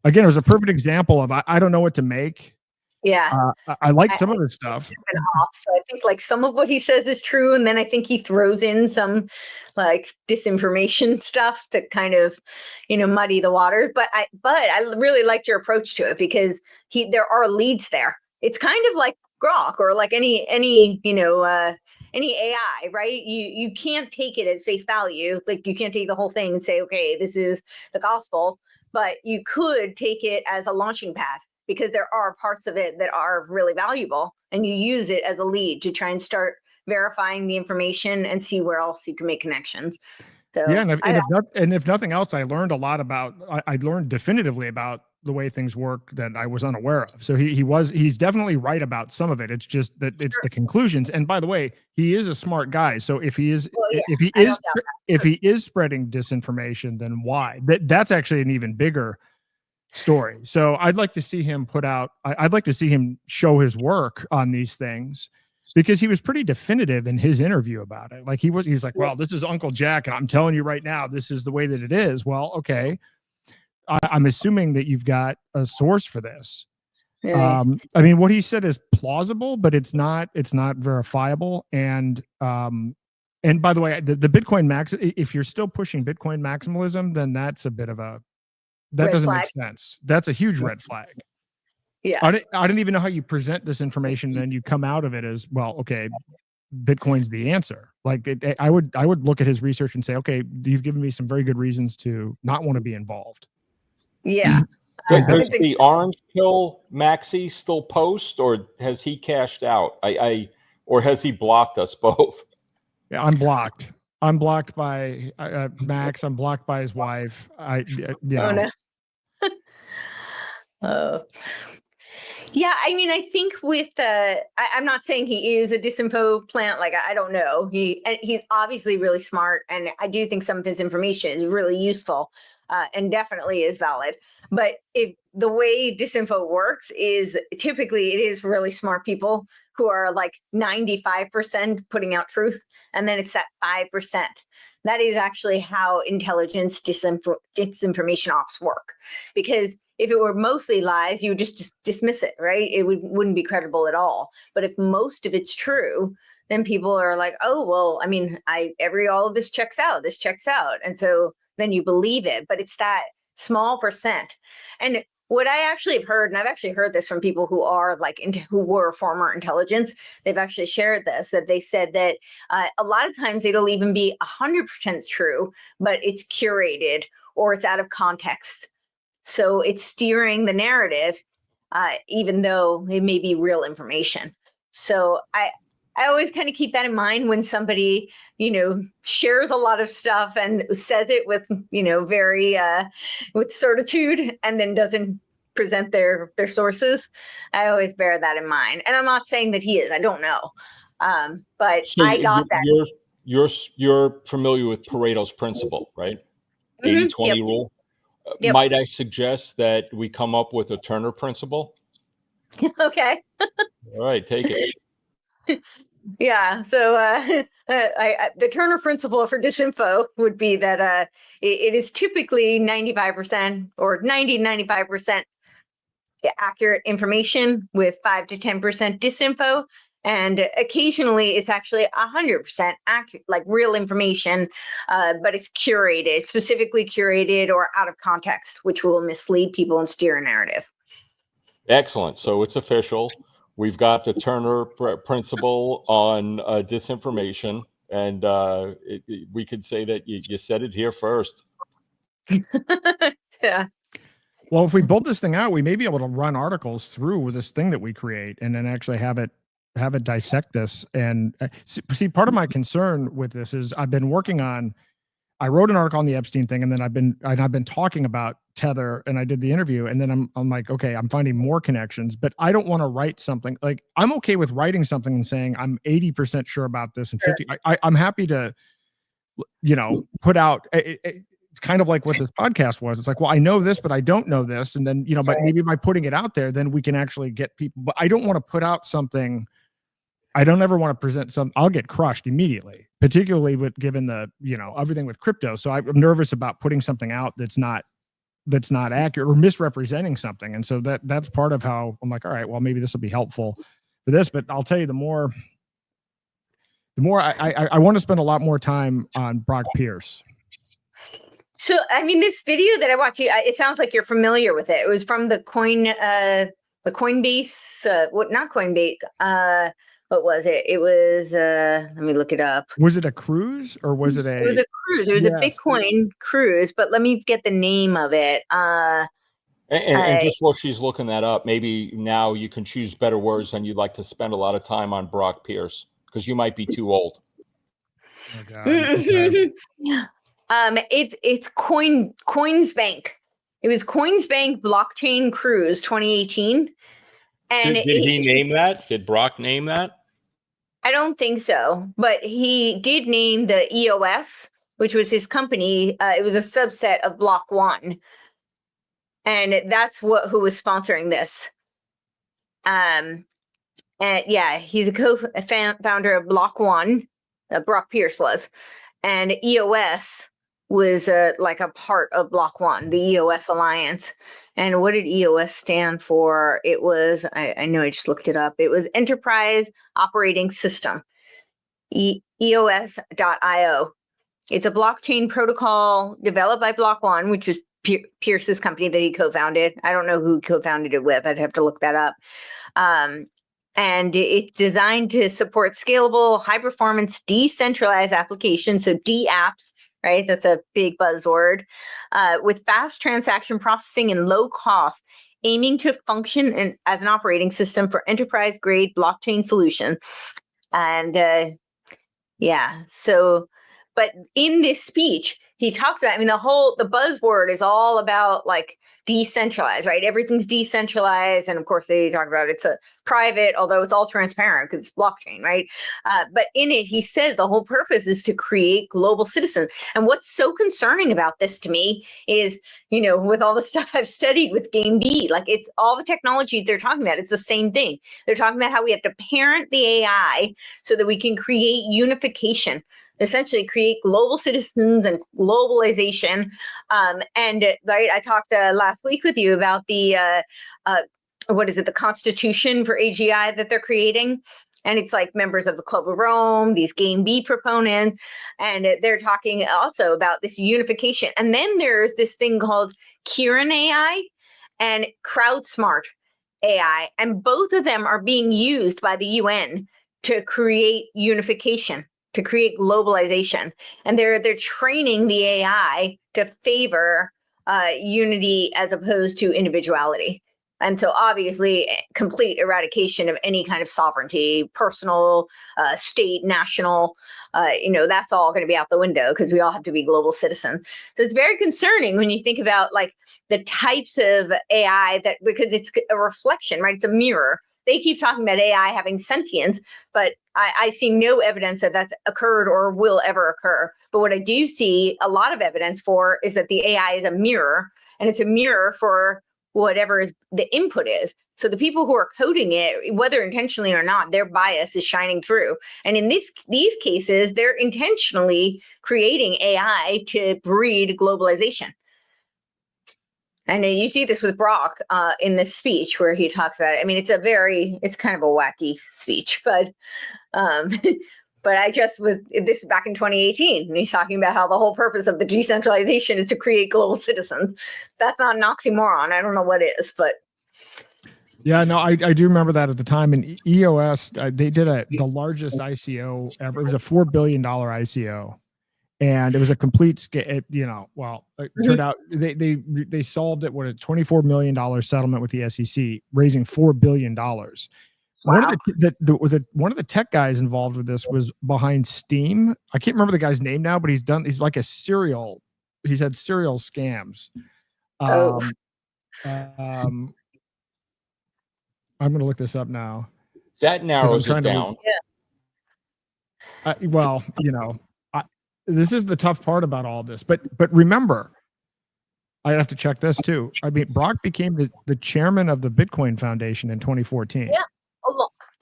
it was a perfect example of I don't know what to make. Yeah, I like some of his stuff. So I think like some of what he says is true, and then I think he throws in some like disinformation stuff to kind of muddy the waters. But I really liked your approach to it, because there are leads there. It's kind of like Grok or like any AI, right? You can't take it as face value. Like you can't take the whole thing and say, okay, this is the gospel, but you could take it as a launching pad, because there are parts of it that are really valuable, and you use it as a lead to try and start verifying the information and see where else you can make connections. So, yeah, and if nothing else, I learned a lot about. I learned definitively about the way things work that I was unaware of. So he's definitely right about some of it. It's just that it's the conclusions. And by the way, he is a smart guy. So if he is spreading disinformation, then why? That's actually an even bigger story. So I'd like to see him I'd like to see him show his work on these things, because he was pretty definitive in his interview about it. Like he's like, well, this is Uncle Jack, and I'm telling you right now, this is the way that it is. Well, okay. I'm assuming that you've got a source for this. Yeah. I mean, what he said is plausible, but it's not verifiable. And by the way, the Bitcoin max, if you're still pushing Bitcoin maximalism, then that's a bit of that red doesn't flag. Make sense. That's a huge red flag. Yeah. I don't even know how you present this information, and you come out of it as, well, okay, Bitcoin's the answer. Like I would look at his research and say, okay, you've given me some very good reasons to not want to be involved. Yeah. Does the orange pill Maxi still post, or has he cashed out? Or has he blocked us both? Yeah, I'm blocked. I'm blocked by Max. I'm blocked by his wife. Oh no. Oh. Yeah, I mean, I think with I'm not saying he is a disinfo plant. Like, I don't know. He's obviously really smart, and I do think some of his information is really useful, and definitely is valid. But if the way disinfo works is typically it is really smart people who are like 95% putting out truth, and then it's that 5%. That is actually how intelligence disinformation ops work, because if it were mostly lies, you would just dismiss it, right? It wouldn't be credible at all. But if most of it's true, then people are like, oh, well, I mean, all of this checks out. This checks out. And so then you believe it. But it's that small percent. And what I actually have heard, and I've actually heard this from people who are like who were former intelligence, they've actually shared this, that they said that a lot of times it'll even be 100% true, but it's curated or it's out of context. So it's steering the narrative, even though it may be real information. So I always kind of keep that in mind when somebody, shares a lot of stuff and says it with, very with certitude, and then doesn't present their sources. I always bear that in mind. And I'm not saying that he is. I don't know. But So I got that. You're familiar with Pareto's principle, right? 80-20 rule. Yep. Might I suggest that we come up with a Turner principle? Okay. All right, take it. Yeah. So the Turner principle for disinfo would be that it is typically 95% or 90-95% accurate information with 5 to 10% disinfo. And occasionally it's actually 100% accurate, like real information, but it's curated, specifically curated or out of context, which will mislead people and steer a narrative. Excellent. So it's official. We've got the Turner principle on disinformation, and we could say that you said it here first. Yeah. Well, if we build this thing out, we may be able to run articles through this thing that we create and then actually have it dissect this. And see, part of my concern with this is I wrote an article on the Epstein thing, and then I've been talking about Tether, and I did the interview, and then I'm like, okay, I'm finding more connections, but I don't want to write something. Like, I'm okay with writing something and saying I'm 80% sure about this and 50. I'm happy to, put out. It's kind of like what this podcast was. It's like, well, I know this, but I don't know this, and then but maybe by putting it out there, then we can actually get people. But I don't want to put out something. I don't ever want to present I'll get crushed immediately, particularly given the, everything with crypto. So I'm nervous about putting something out that's not accurate or misrepresenting something. And so that's part of how I'm like, all right, well, maybe this will be helpful for this, but I'll tell you, the more I want to spend a lot more time on Brock Pierce. So, I mean, this video that I watched, it sounds like you're familiar with it. It was from the Coinbase, not Coinbase, what was it? It was, let me look it up. Was it a cruise or was it It was a cruise. It was a Bitcoin cruise, but let me get the name of it. And just while she's looking that up, maybe now you can choose better words than you'd like to spend a lot of time on Brock Pierce, because you might be too old. Oh, God. Okay. It's Coinsbank. It was Coinsbank Blockchain Cruise 2018. And did he name that? Did Brock name that? I don't think so, but he did name the EOS, which was his company. It was a subset of Block One, and that's who was sponsoring this. And yeah, he's a co-founder of Block One. Brock Pierce was, and EOS was like a part of Block One, the EOS Alliance. And what did EOS stand for? It was, I know I just looked it up. It was Enterprise Operating System, EOS.io. It's a blockchain protocol developed by Block One, which was Pierce's company that he co-founded. I don't know who he co-founded it with. I'd have to look that up. And it's designed to support scalable, high-performance, decentralized applications, so DApps, right? That's a big buzzword, with fast transaction processing and low cost, aiming to function as an operating system for enterprise-grade blockchain solution. And yeah, so, but in this speech, he talks about, I mean, the buzzword is all about like decentralized, right? Everything's decentralized. And of course they talk about it's a private, although it's all transparent because it's blockchain, right? But in it, he says the whole purpose is to create global citizens. And what's so concerning about this to me is, you know, with all the stuff I've studied with Game B, like it's all the technologies they're talking about. It's the same thing. They're talking about how we have to parent the AI so that we can create unification, essentially create global citizens and globalization. And right, I talked last week with you about the, what is it, the Constitution for AGI that they're creating. And it's like members of the Club of Rome, these Game B proponents, and they're talking also about this unification. And then there's this thing called Kirin AI and CrowdSmart AI. And both of them are being used by the UN to create unification, to create globalization. And they're training the AI to favor unity as opposed to individuality. And so obviously complete eradication of any kind of sovereignty, personal, state, national, you know, that's all going to be out the window because we all have to be global citizens. So it's very concerning when you think about like the types of AI that, because it's a reflection, right? It's a mirror. They keep talking about AI having sentience, but I see no evidence that that's occurred or will ever occur. But what I do see a lot of evidence for is that the AI is a mirror, and it's a mirror for whatever is the input is. So the people who are coding it, whether intentionally or not, their bias is shining through. And in these cases, they're intentionally creating AI to breed globalization. And you see this with Brock in this speech where he talks about it. I mean, it's kind of a wacky speech, but I just this back in 2018, and he's talking about how the whole purpose of the decentralization is to create global citizens. That's not an oxymoron. I don't know what is, but. Yeah, no, I do remember that at the time. And EOS, they did the largest ICO ever. It was a $4 billion ICO. And it was a complete, you know, well, it turned out they solved it with a $24 million settlement with the SEC, raising $4 billion. Wow. One of the tech guys involved with this was behind Steam. I can't remember the guy's name now, but he's like he's had serial scams. I'm going to look this up now. That narrows it down. Well, you know, this is the tough part about all this, but remember, I have to check this too. I mean, Brock became the chairman of the Bitcoin Foundation in 2014.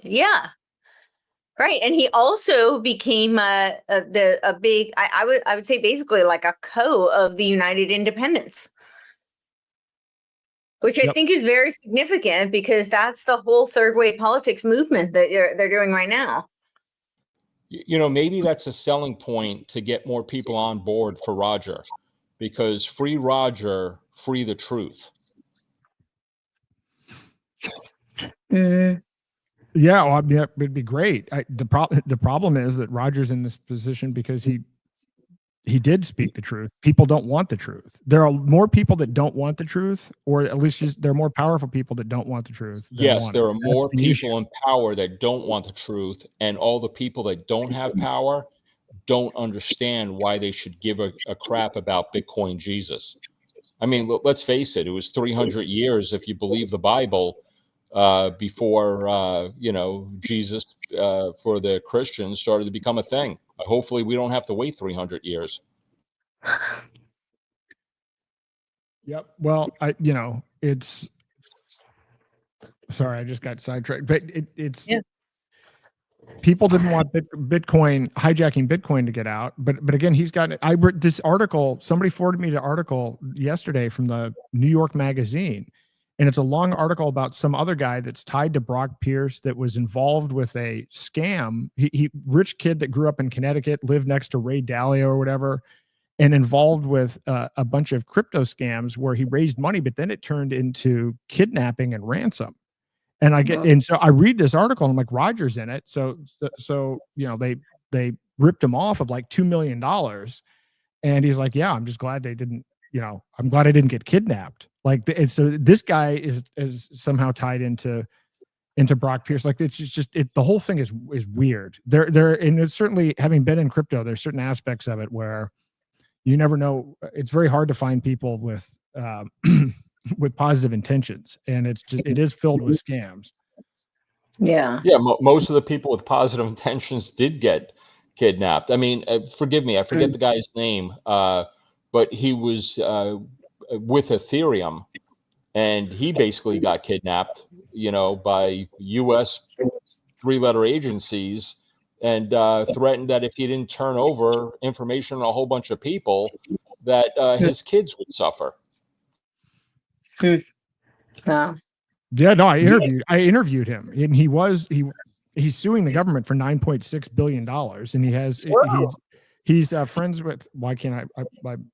Yeah, right. And he also became a big, I would say basically like a co of the United Independents, which I think is very significant because that's the whole third wave politics movement that they're doing right now. You know, maybe that's a selling point to get more people on board for Roger, because free Roger, free the truth. Mm. Yeah, well, yeah, it'd be great. The problem is that Roger's in this position because he did speak the truth. People don't want the truth. There are more people that don't want the truth, or at least there are more powerful people that don't want the truth. Yes, there are more people in power that don't want the truth, and all the people that don't have power don't understand why they should give a crap about Bitcoin Jesus. I mean, let's face it, it was 300 years, if you believe the Bible, before, you know, Jesus for the Christians started to become a thing. Hopefully we don't have to wait 300 years. Yep. Well, you know, it's, sorry, I just got sidetracked, but it's, people didn't want Bitcoin, hijacking Bitcoin to get out. But again, I read this article, somebody forwarded me the article yesterday from the New York Magazine. And it's a long article about some other guy that's tied to Brock Pierce that was involved with a scam. He rich kid that grew up in Connecticut, lived next to Ray Dalio or whatever, and involved with a bunch of crypto scams where he raised money, but then it turned into kidnapping and ransom. And and so I read this article and I'm like, Roger's in it. So you know, they ripped him off of like $2 million. And he's like, yeah, I'm just glad they didn't, you know, I'm glad I didn't get kidnapped. Like, and so this guy is somehow tied into Brock Pierce. Like, it's just the whole thing is weird. And it's certainly, having been in crypto, there's certain aspects of it where, you never know. It's very hard to find people with with positive intentions, and it is filled with scams. Yeah. Yeah, most of the people with positive intentions did get kidnapped. I mean, forgive me, I forget the guy's name, but he was with Ethereum, and he basically got kidnapped, by U.S. three-letter agencies, and threatened that if he didn't turn over information on a whole bunch of people, that his kids would suffer. Wow. Yeah, no, I interviewed him, and he's suing the government for $9.6 billion, and he's friends with, why can't I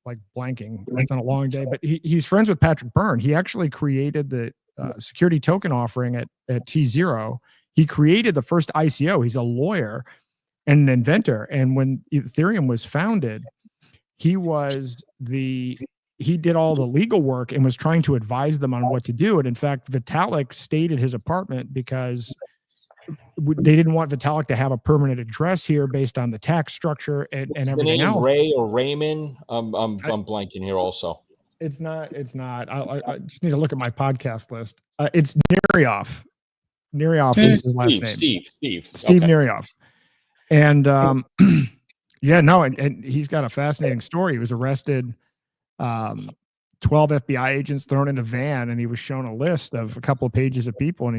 like blanking? It's been a long day, but he's friends with Patrick Byrne. He actually created the security token offering at T0. He created the first ICO. He's a lawyer and an inventor, and when Ethereum was founded, he did all the legal work and was trying to advise them on what to do. And in fact, Vitalik stayed at his apartment because they didn't want Vitalik to have a permanent address here based on the tax structure and everything else. Ray or Raymond? I'm blanking here also. It's not. I just need to look at my podcast list. It's Nerioff. Nerioff is his last name. Steve Okay. Nerioff. And yeah, no, and he's got a fascinating story. He was arrested. 12 FBI agents thrown in a van, and he was shown a list of a couple of pages of people, and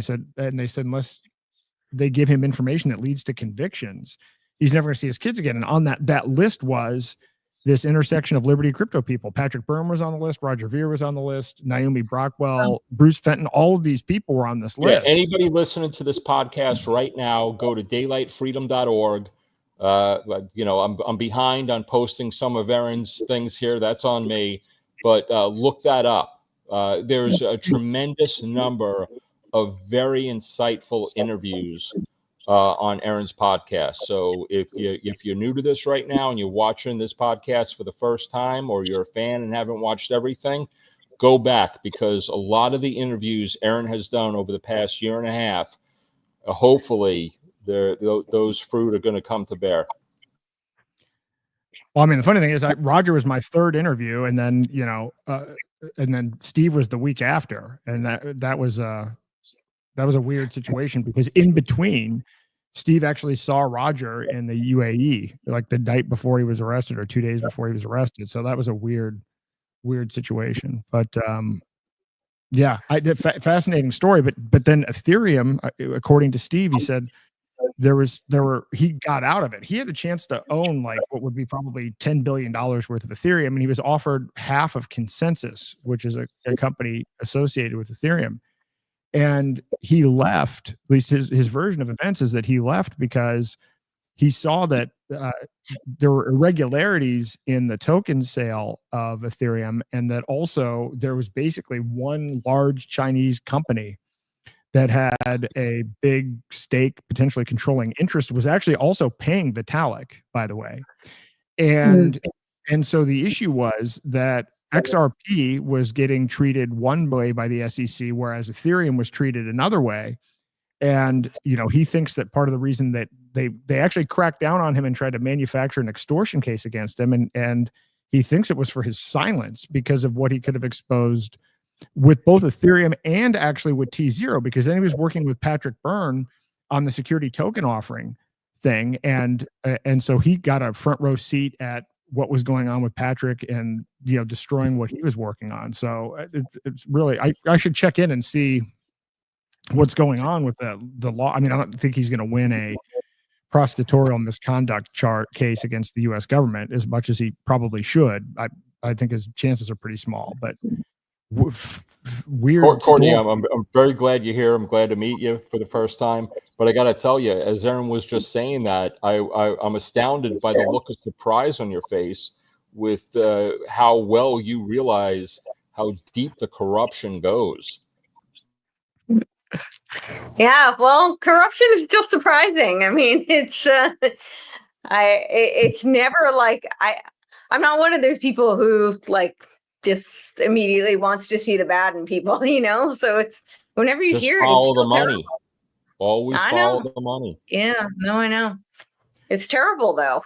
they said unless they give him information that leads to convictions, he's never going to see his kids again. And on that list was this intersection of Liberty crypto people. Patrick Byrne was on the list, Roger Ver was on the list, Naomi Brockwell, Bruce Fenton, all of these people were on this list. Yeah, anybody listening to this podcast right now, go to daylightfreedom.org. I'm behind on posting some of Aaron's things here. That's on me, but look that up. There's a tremendous number of very insightful interviews on Aaron's podcast. So if you're new to this right now and you're watching this podcast for the first time, or you're a fan and haven't watched everything, go back, because a lot of the interviews Aaron has done over the past year and a half, hopefully those fruit are going to come to bear. Well, I mean, the funny thing is, Roger was my third interview, and then and then Steve was the week after, and that was a weird situation, because in between, Steve actually saw Roger in the UAE like the night before he was arrested, or 2 days before he was arrested. So that was a weird situation. But yeah, fascinating story. But then Ethereum, according to Steve, he said he got out of it. He had the chance to own like what would be probably $10 billion worth of Ethereum, and he was offered half of Consensus, which is a company associated with Ethereum. And he left, at least his version of events is that he left because he saw that there were irregularities in the token sale of Ethereum, and that also there was basically one large Chinese company that had a big stake, potentially controlling interest, was actually also paying Vitalik, by the way. And so the issue was that XRP was getting treated one way by the SEC, whereas Ethereum was treated another way. And, he thinks that part of the reason that they actually cracked down on him and tried to manufacture an extortion case against him, and he thinks it was for his silence, because of what he could have exposed with both Ethereum and actually with T0, because then he was working with Patrick Byrne on the security token offering thing. And so he got a front row seat at what was going on with Patrick, and, destroying what he was working on. So it's really, I should check in and see what's going on with the law. I mean, I don't think he's going to win a prosecutorial misconduct case against the U.S. government as much as he probably should. I think his chances are pretty small, but weird. Courtney, I'm very glad you're here. I'm glad to meet you for the first time. But I got to tell you, as Aaron was just saying that, I'm astounded by the look of surprise on your face with how well you realize how deep the corruption goes. Yeah, well, corruption is still surprising. I mean, it's never like I'm not one of those people who like just immediately wants to see the bad in people, So it's whenever you hear it, follow the money. Terrible. Always follow the money. Yeah, no, I know. It's terrible though.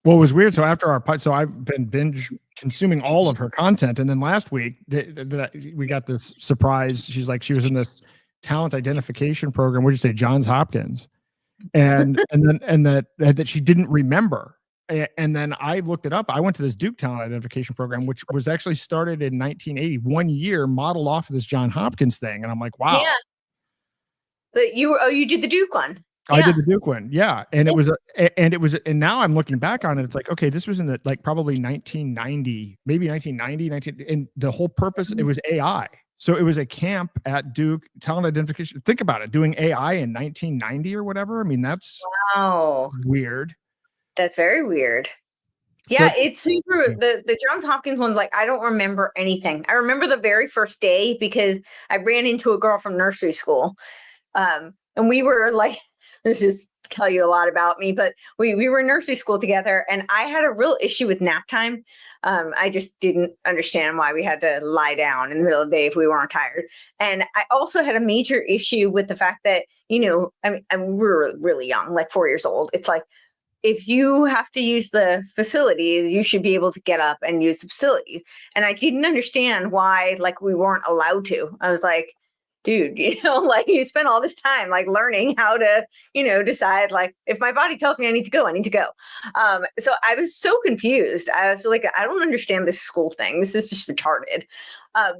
Well, it was weird. So after so I've been binge consuming all of her content, and then last week we got this surprise. She's like, she was in this talent identification program. What'd you say, Johns Hopkins, and that she didn't remember. And then I looked it up. I went to this Duke talent identification program, which was actually started in 1980, 1 year modeled off of this Johns Hopkins thing. And I'm like, wow. Yeah. But you did the Duke one. I did the Duke one. Yeah. And and now I'm looking back on it. It's like, okay, this was in the, like probably 1990, maybe 1990, and the whole purpose, it was AI. So it was a camp at Duke talent identification. Think about it, doing AI in 1990 or whatever. I mean, that's weird. That's very weird. Yeah, it's super. The Johns Hopkins one's like, I don't remember anything. I remember the very first day because I ran into a girl from nursery school. And we were like, this just tell you a lot about me, but we were in nursery school together, and I had a real issue with nap time. I just didn't understand why we had to lie down in the middle of the day if we weren't tired. And I also had a major issue with the fact that, I mean, we're really young, like 4 years old. It's like, if you have to use the facilities, you should be able to get up and use the facilities. And I didn't understand why, like, we weren't allowed to. I was like, dude, like, you spend all this time like learning how to, decide, like, if my body tells me I need to go, I need to go. So I was so confused. I was like, I don't understand this school thing. This is just retarded.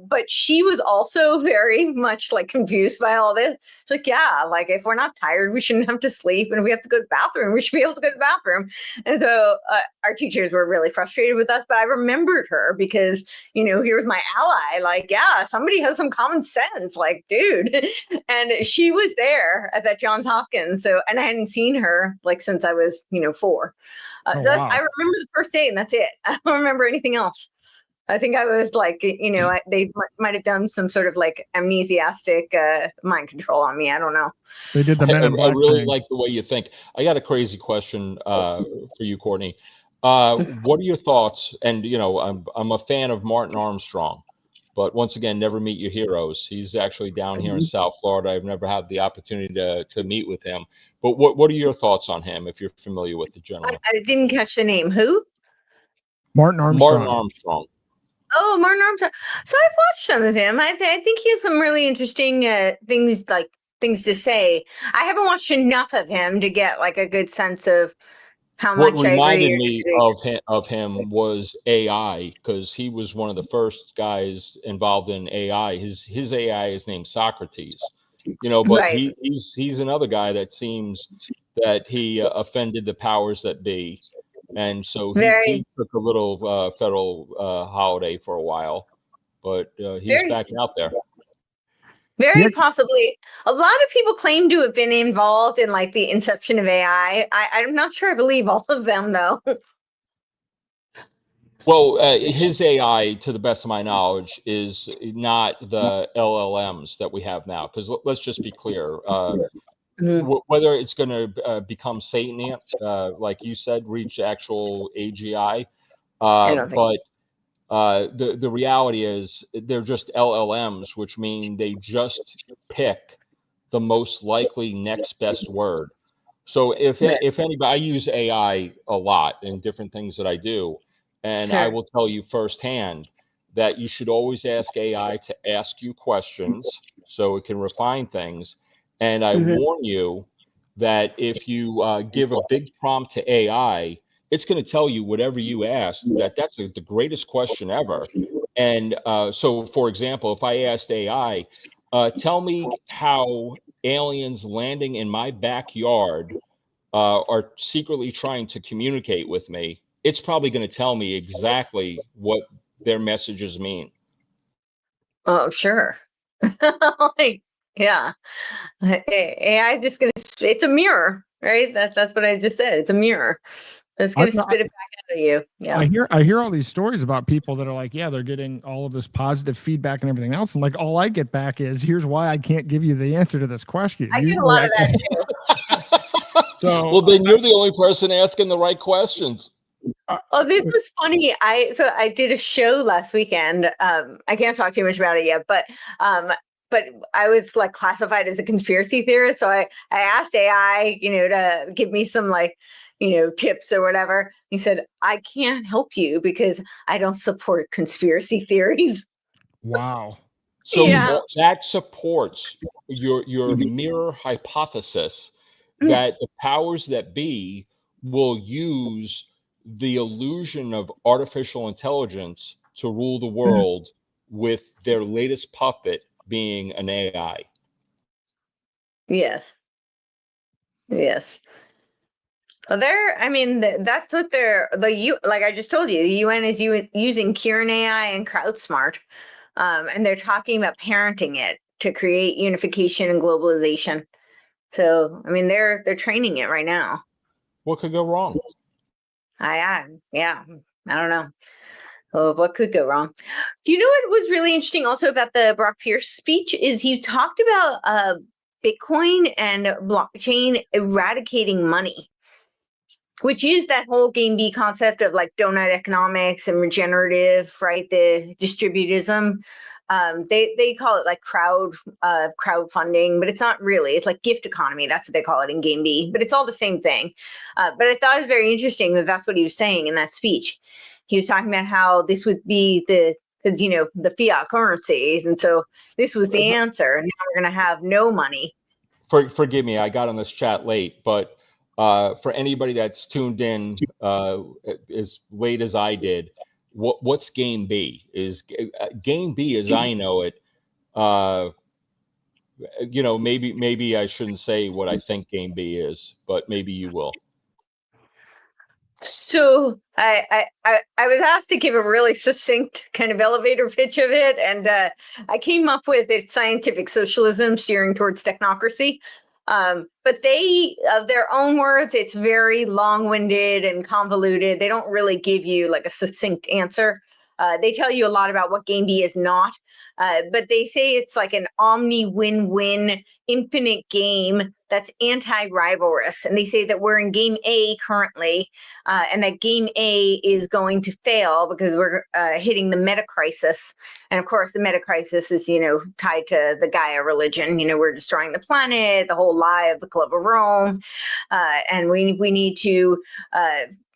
But she was also very much like confused by all this. She's like, yeah, like if we're not tired, we shouldn't have to sleep. And if we have to go to the bathroom, we should be able to go to the bathroom. And so our teachers were really frustrated with us, but I remembered her because, here was my ally. Like, yeah, somebody has some common sense, like, dude. And she was there at that Johns Hopkins. So, and I hadn't seen her like since I was, 4. Wow. I remember the first day, and that's it. I don't remember anything else. I think I was like, they might have done some sort of like amnesiastic mind control on me. I don't know. They did the Men in Black I really thing. like the way you think. I got a crazy question for you, Courtney. What are your thoughts? And I'm a fan of Martin Armstrong, but once again, never meet your heroes. He's actually down here in South Florida. I've never had the opportunity to meet with him. But what are your thoughts on him, if you're familiar with the gentleman? I didn't catch the name. Who? Martin Armstrong. Martin Armstrong. Oh, Martin Armstrong. So I've watched some of him. I think he has some really interesting things to say. I haven't watched enough of him to get like a good sense of how much What I reminded agree. me of him was AI, because he was one of the first guys involved in AI. His AI is named Socrates, but Right. he's another guy that seems that he offended the powers that be. And so he took a little federal holiday for a while, but he's back out there. Very possibly. A lot of people claim to have been involved in like the inception of AI. I'm not sure I believe all of them, though. Well, his AI, to the best of my knowledge, is not the LLMs that we have now. Because let's just be clear. Whether it's going to become Satan, like you said, reach actual AGI, but the reality is they're just LLMs, which mean they just pick the most likely next best word. So if anybody, I use AI a lot in different things that I do, and I will tell you firsthand that you should always ask AI to ask you questions so it can refine things. And I warn you that if you give a big prompt to AI, it's going to tell you whatever you ask, that's the greatest question ever. And so, for example, if I asked AI, tell me how aliens landing in my backyard are secretly trying to communicate with me, it's probably going to tell me exactly what their messages mean. Oh, sure. Like, yeah. AI is just it's a mirror, right? That's what I just said. It's a mirror. It's going to spit it back out of you. Yeah. I hear all these stories about people that are like, yeah, they're getting all of this positive feedback and everything else. And like, all I get back is, here's why I can't give you the answer to this question. I get a lot of that too. So, well, then you're the only person asking the right questions. Oh, this was funny. I did a show last weekend. I can't talk too much about it yet, but I was like classified as a conspiracy theorist. So I asked AI, to give me some like, tips or whatever. He said, I can't help you because I don't support conspiracy theories. Wow. So Yeah. that supports your mirror hypothesis that the powers that be will use the illusion of artificial intelligence to rule the world with their latest puppet being an AI. Yes. Yes. Well, that's what like I just told you, the UN is using Kieran AI and CrowdSmart, and they're talking about parenting it to create unification and globalization. So, they're training it right now. What could go wrong? Yeah, I don't know. Oh, what could go wrong? Do you know what was really interesting also about the Brock Pierce speech is he talked about Bitcoin and blockchain eradicating money, which is that whole Game B concept of like donut economics and regenerative, right? The distributism. They call it like crowdfunding, but it's not really. It's like gift economy. That's what they call it in Game B, but it's all the same thing. But I thought it was very interesting that that's what he was saying in that speech. He was talking about how this would be the fiat currencies, and so this was the answer. Now we're going to have no money. Forgive me, I got on this chat late, but for anybody that's tuned in as late as I did, what's Game B? Is Game B, as I know it, maybe I shouldn't say what I think Game B is, but maybe you will. So I was asked to give a really succinct kind of elevator pitch of it, and I came up with it: scientific socialism steering towards technocracy. But they, of their own words, it's very long-winded and convoluted. They don't really give you like a succinct answer. They tell you a lot about what Game B is not, but they say it's like an omni-win-win infinite game that's anti-rivalrous. And they say that we're in Game A currently, and that Game A is going to fail because we're hitting the meta crisis. And of course, the meta crisis is, tied to the Gaia religion. We're destroying the planet, the whole lie of the Club of Rome, and we need to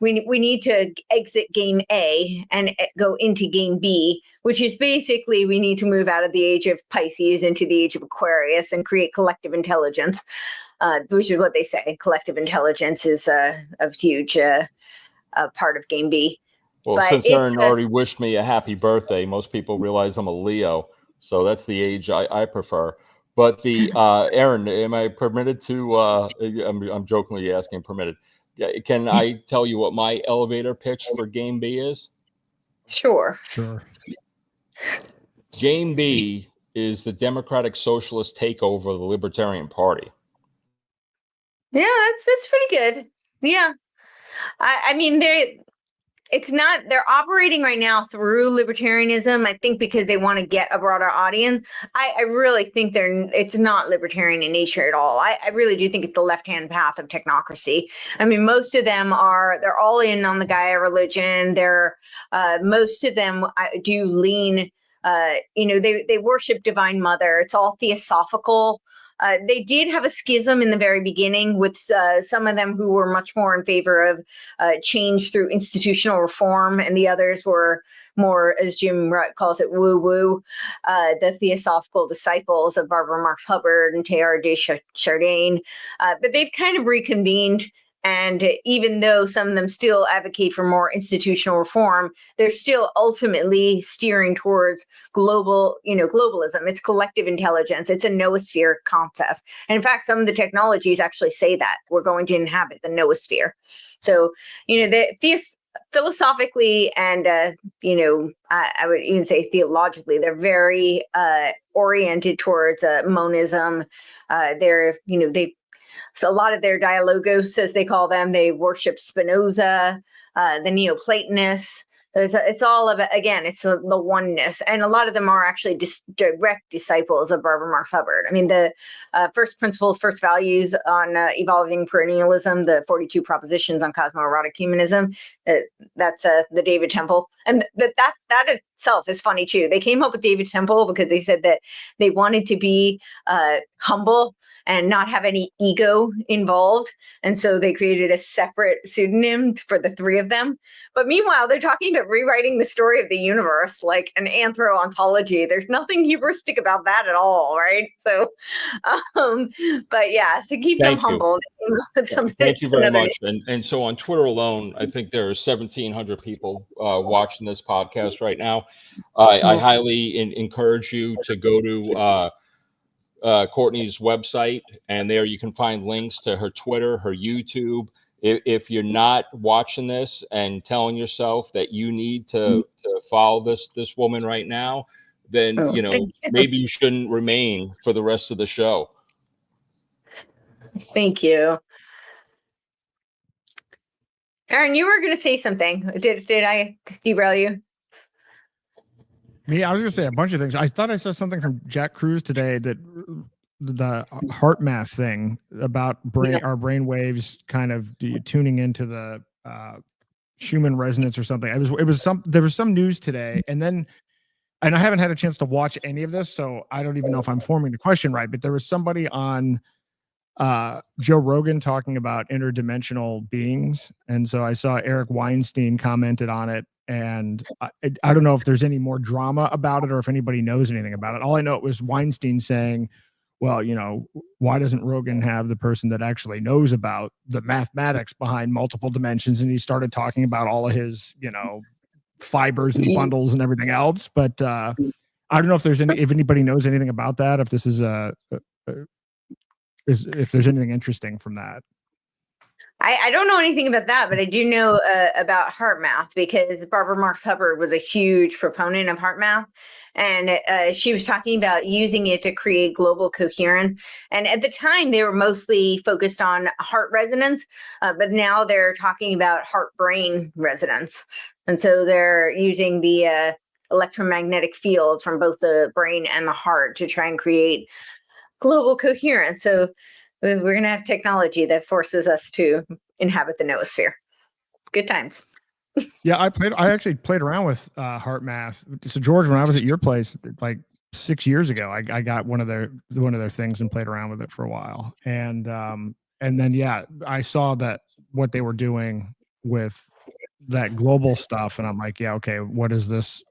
we need to exit Game A and go into Game B, which is basically we need to move out of the age of Pisces into the age of Aquarius and create collective intelligence, which is what they say. Collective intelligence is a huge part of Game B. Well, but since Aaron already wished me a happy birthday, most people realize I'm a Leo, so that's the age I prefer. But the Aaron, am I permitted to? I'm jokingly asking permitted. Yeah, can I tell you what my elevator pitch for Game B is? Sure. Game B is the Democratic Socialist takeover of the Libertarian Party. Yeah, that's pretty good. Yeah, they're operating right now through libertarianism, I think, because they want to get a broader audience. I really think it's not libertarian in nature at all. I really do think it's the left-hand path of technocracy. Most of them they're all in on the Gaia religion. Most of them do lean, they worship Divine Mother. It's all theosophical. They did have a schism in the very beginning with some of them who were much more in favor of change through institutional reform, and the others were more, as Jim Rutt calls it, woo-woo, the theosophical disciples of Barbara Marx Hubbard and Teilhard de Chardin. But they've kind of reconvened. And even though some of them still advocate for more institutional reform, they're still ultimately steering towards globalism. It's collective intelligence. It's a noosphere concept. And in fact, some of the technologies actually say that we're going to inhabit the noosphere. So, philosophically and, I would even say theologically, they're very oriented towards monism. So a lot of their dialogos, as they call them, they worship Spinoza, the Neoplatonists. It's all about, again, it's the oneness. And a lot of them are actually direct disciples of Barbara Marx Hubbard. The first principles, first values on evolving perennialism, the 42 propositions on cosmoerotic humanism, that's the David Temple. And that itself is funny too. They came up with David Temple because they said that they wanted to be humble and not have any ego involved. And so they created a separate pseudonym for the three of them. But meanwhile, they're talking about rewriting the story of the universe, like an anthro-ontology. There's nothing hubristic about that at all, right? So, but yeah, to keep them humble. Thank you very much. And so on Twitter alone, I think there are 1,700 people watching this podcast right now. I highly encourage you to go to Courtney's website, and there you can find links to her Twitter, her YouTube. If you're not watching this and telling yourself that you need to follow this woman right now, then maybe you shouldn't remain for the rest of the show. Thank you. Aaron, you were going to say something. Did I derail you? Me, I was going to say a bunch of things. I thought I saw something from Jack Cruz today that the heart math thing about our brain waves kind of tuning into the Schumann resonance or something. There was some news today, and I haven't had a chance to watch any of this, so I don't even know if I'm forming the question right, but there was somebody on Joe Rogan talking about interdimensional beings. And so I saw Eric Weinstein commented on it. And I don't know if there's any more drama about it or if anybody knows anything about it. All I know it was Weinstein saying, well, why doesn't Rogan have the person that actually knows about the mathematics behind multiple dimensions? And he started talking about all of his, fibers and bundles and everything else. But I don't know if anybody knows anything about that, if this is if there's anything interesting from that. I don't know anything about that, but I do know about heart math, because Barbara Marx Hubbard was a huge proponent of heart math. And she was talking about using it to create global coherence. And at the time, they were mostly focused on heart resonance, but now they're talking about heart-brain resonance. And so they're using the electromagnetic field from both the brain and the heart to try and create global coherence. So we're going to have technology that forces us to inhabit the noosphere. Good times. Yeah, I actually played around with heart math. So George, when I was at your place like 6 years ago, I got one of their things and played around with it for a while. And then I saw that what they were doing with that global stuff, and I'm like, yeah, okay, what is this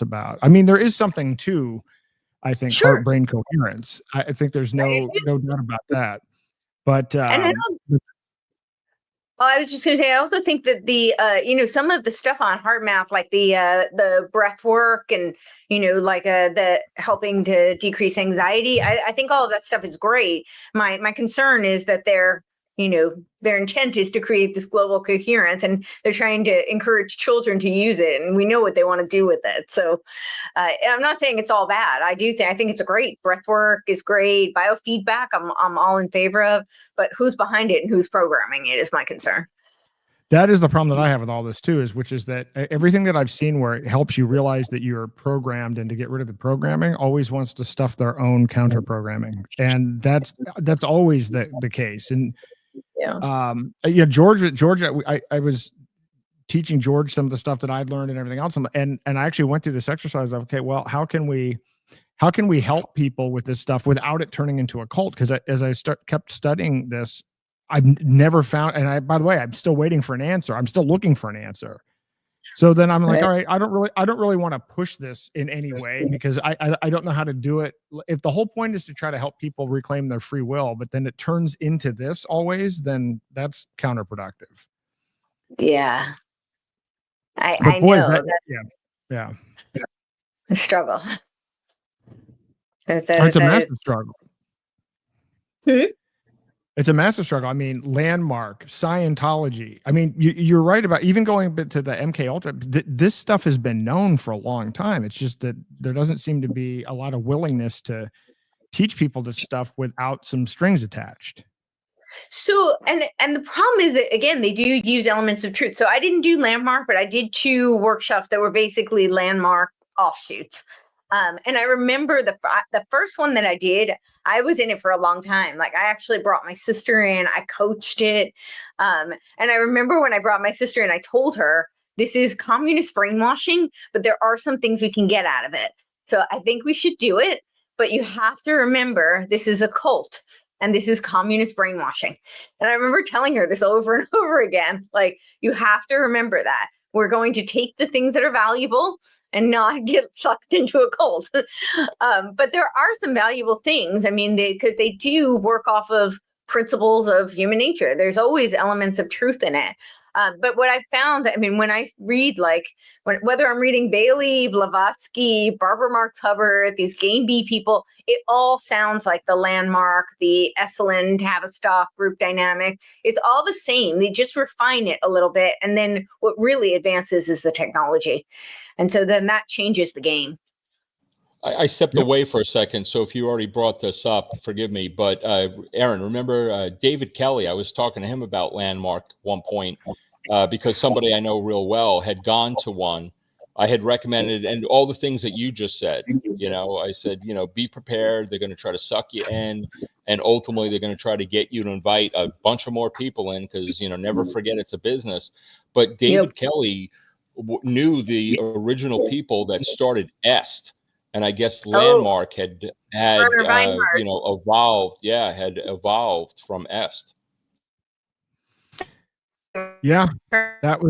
about? I mean, there is something to, I think, heart-brain coherence. I think there's no doubt about that. But I was just going to say, I also think that the some of the stuff on heart math, like the breath work and like the helping to decrease anxiety, I think all of that stuff is great. My concern is that their intent is to create this global coherence, and they're trying to encourage children to use it, and we know what they want to do with it. So I'm not saying it's all bad. I think it's a great. Breath work is great. Biofeedback, I'm all in favor of, but who's behind it and who's programming it is my concern. That is the problem that I have with all this too, which is that everything that I've seen where it helps you realize that you're programmed and to get rid of the programming always wants to stuff their own counter programming. And that's always the case. And George, I was teaching George some of the stuff that I'd learned and everything else. And I actually went through this exercise of, okay, well, how can we help people with this stuff without it turning into a cult? Because as I kept studying this, I've never found, and by the way, I'm still waiting for an answer. I'm still looking for an answer. So then I'm like, all right, I don't really want to push this in any way, because I don't know how to do it. If the whole point is to try to help people reclaim their free will, but then it turns into this always, then that's counterproductive. Yeah. I know. Yeah. A struggle. It's a massive struggle. It's a massive struggle. I mean, Landmark, Scientology. I mean, you're right about even going to the MK Ultra. This stuff has been known for a long time. It's just that there doesn't seem to be a lot of willingness to teach people this stuff without some strings attached. So, and the problem is that, again, they do use elements of truth. So I didn't do Landmark, but I did 2 workshops that were basically Landmark offshoots. And I remember the first one that I did, I was in it for a long time. Like, I actually brought my sister in, I coached it. And I remember when I brought my sister in, I told her, this is communist brainwashing, but there are some things we can get out of it. So I think we should do it, but you have to remember, this is a cult. And this is communist brainwashing. And I remember telling her this over and over again, like, you have to remember that. We're going to take the things that are valuable and not get sucked into a cult. But there are some valuable things. I mean, because they do work off of principles of human nature. There's always elements of truth in it. But what I found, I mean, when I read, like, whether I'm reading Bailey, Blavatsky, Barbara Marx Hubbard, these Game B people, it all sounds like the Landmark, the Esalen, Tavistock group dynamic. It's all the same. They just refine it a little bit. And then what really advances is the technology. And so then that changes the game. I stepped away for a second, so if you already brought this up, forgive me. But Aaron, remember David Kelly? I was talking to him about Landmark at one point because somebody I know real well had gone to one. I had recommended, and all the things that you just said. You know, I said, you know, be prepared. They're going to try to suck you in, and ultimately they're going to try to get you to invite a bunch of more people in because, you know, never forget it's a business. But David Kelly knew the original people that started Est. And I guess Landmark had you know, evolved from Est. Yeah, that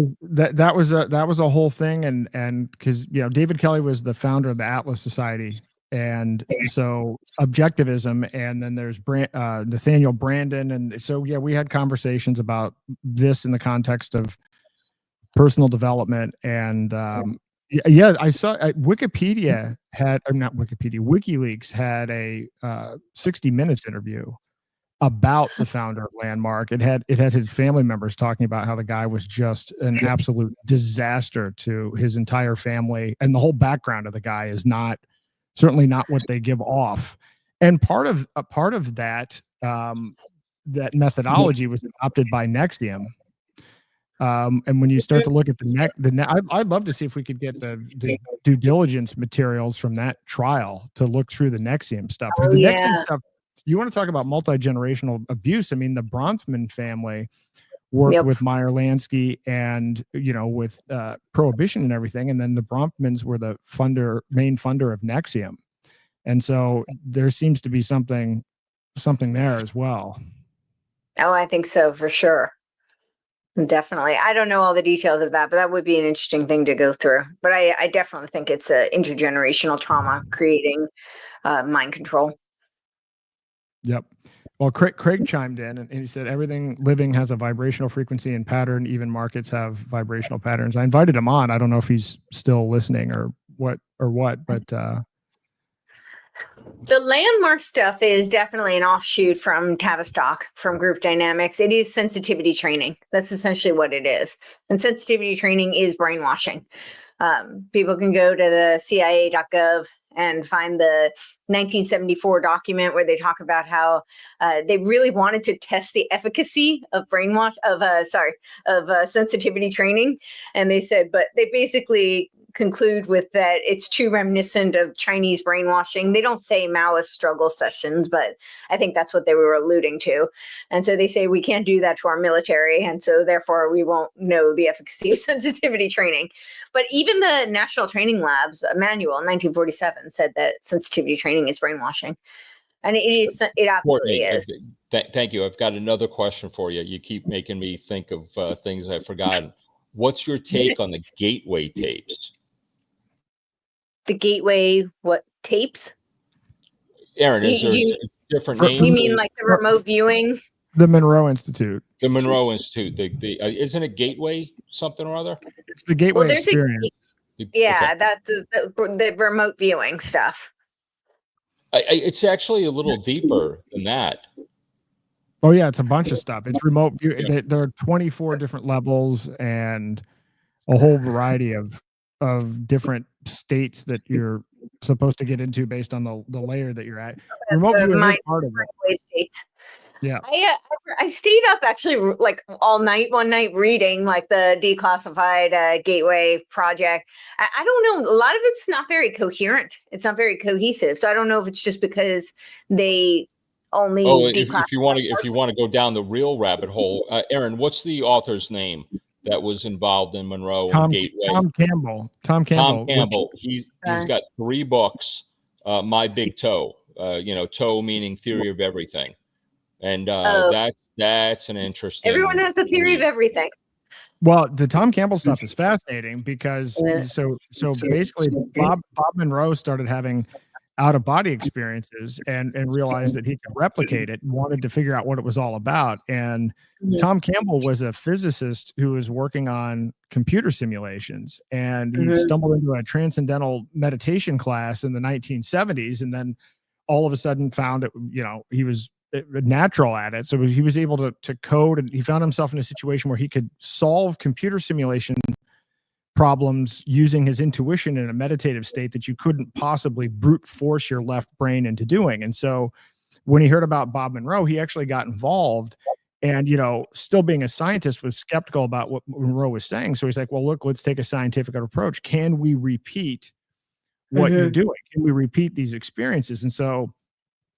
was a whole thing, and because, you know, David Kelly was the founder of the Atlas Society, and so objectivism, and then there's Nathaniel Brandon, and so yeah, we had conversations about this in the context of personal development, and yeah, I saw Wikipedia had, or not Wikipedia, WikiLeaks had a 60 Minutes interview about the founder of Landmark. It had his family members talking about how the guy was just an absolute disaster to his entire family, and the whole background of the guy is certainly not what they give off. And part of that that methodology was adopted by NXIVM. And when you start to look at I'd love to see if we could get the due diligence materials from that trial to look through the NXIVM stuff. Because the NXIVM stuff, you want to talk about multi-generational abuse. I mean, the Bronfman family worked with Myer Lansky and, you know, with prohibition and everything. And then the Bronfmans were the main funder of NXIVM. And so there seems to be something there as well. Oh, I think so, for sure. Definitely. I don't know all the details of that, but that would be an interesting thing to go through. But I definitely think it's an intergenerational trauma creating mind control. Yep. Well, Craig chimed in and he said, everything living has a vibrational frequency and pattern. Even markets have vibrational patterns. I invited him on. I don't know if he's still listening or what, but the Landmark stuff is definitely an offshoot from Tavistock, from group dynamics. It is sensitivity training. That's essentially what it is. And sensitivity training is brainwashing. People can go to the CIA.gov and find the 1974 document where they talk about how they really wanted to test the efficacy of sensitivity training. And they said, but they basically conclude with that it's too reminiscent of Chinese brainwashing. They don't say Maoist struggle sessions, but I think that's what they were alluding to. And so they say we can't do that to our military, and so therefore we won't know the efficacy of sensitivity training. But even the National Training Labs manual in 1947 said that sensitivity training is brainwashing. And it absolutely Courtney, is. Thank you. I've got another question for you. You keep making me think of things I've forgotten. What's your take on the gateway tapes? The gateway, what tapes? Aaron, is there a different name? You mean like the remote viewing? The Monroe Institute. The Monroe Institute. Isn't it Gateway something or other? It's the Gateway Experience. Yeah, that's the remote viewing stuff. It's actually a little deeper than that. Oh yeah, it's a bunch of stuff. It's remote view. There are 24 different levels and a whole variety of different states that you're supposed to get into based on the layer that you're at. Remote viewing is part of it. States. Yeah. I stayed up actually like all night one night reading like the declassified Gateway project. I don't know. A lot of it's not very coherent. It's not very cohesive. So I don't know if it's just because they only if you want to go down the real rabbit hole, Aaron, what's the author's name that was involved in Monroe and Gateway? Tom Campbell. He's got 3 books. My Big Toe. Toe meaning theory of everything. And Oh. that's an interesting. Everyone has a theory of everything. Well, the Tom Campbell stuff is fascinating because so basically Bob Monroe started having out of body experiences and realized that he could replicate it and wanted to figure out what it was all about. And Tom Campbell was a physicist who was working on computer simulations, and he stumbled into a transcendental meditation class in the 1970s, and then all of a sudden found it, he was natural at it. So he was able to code, and he found himself in a situation where he could solve computer simulation problems using his intuition in a meditative state that you couldn't possibly brute force your left brain into doing. And so when he heard about Bob Monroe, he actually got involved, and, still being a scientist, was skeptical about what Monroe was saying. So he's like, well, look, let's take a scientific approach. Can we repeat what you're doing? Can we repeat these experiences? And so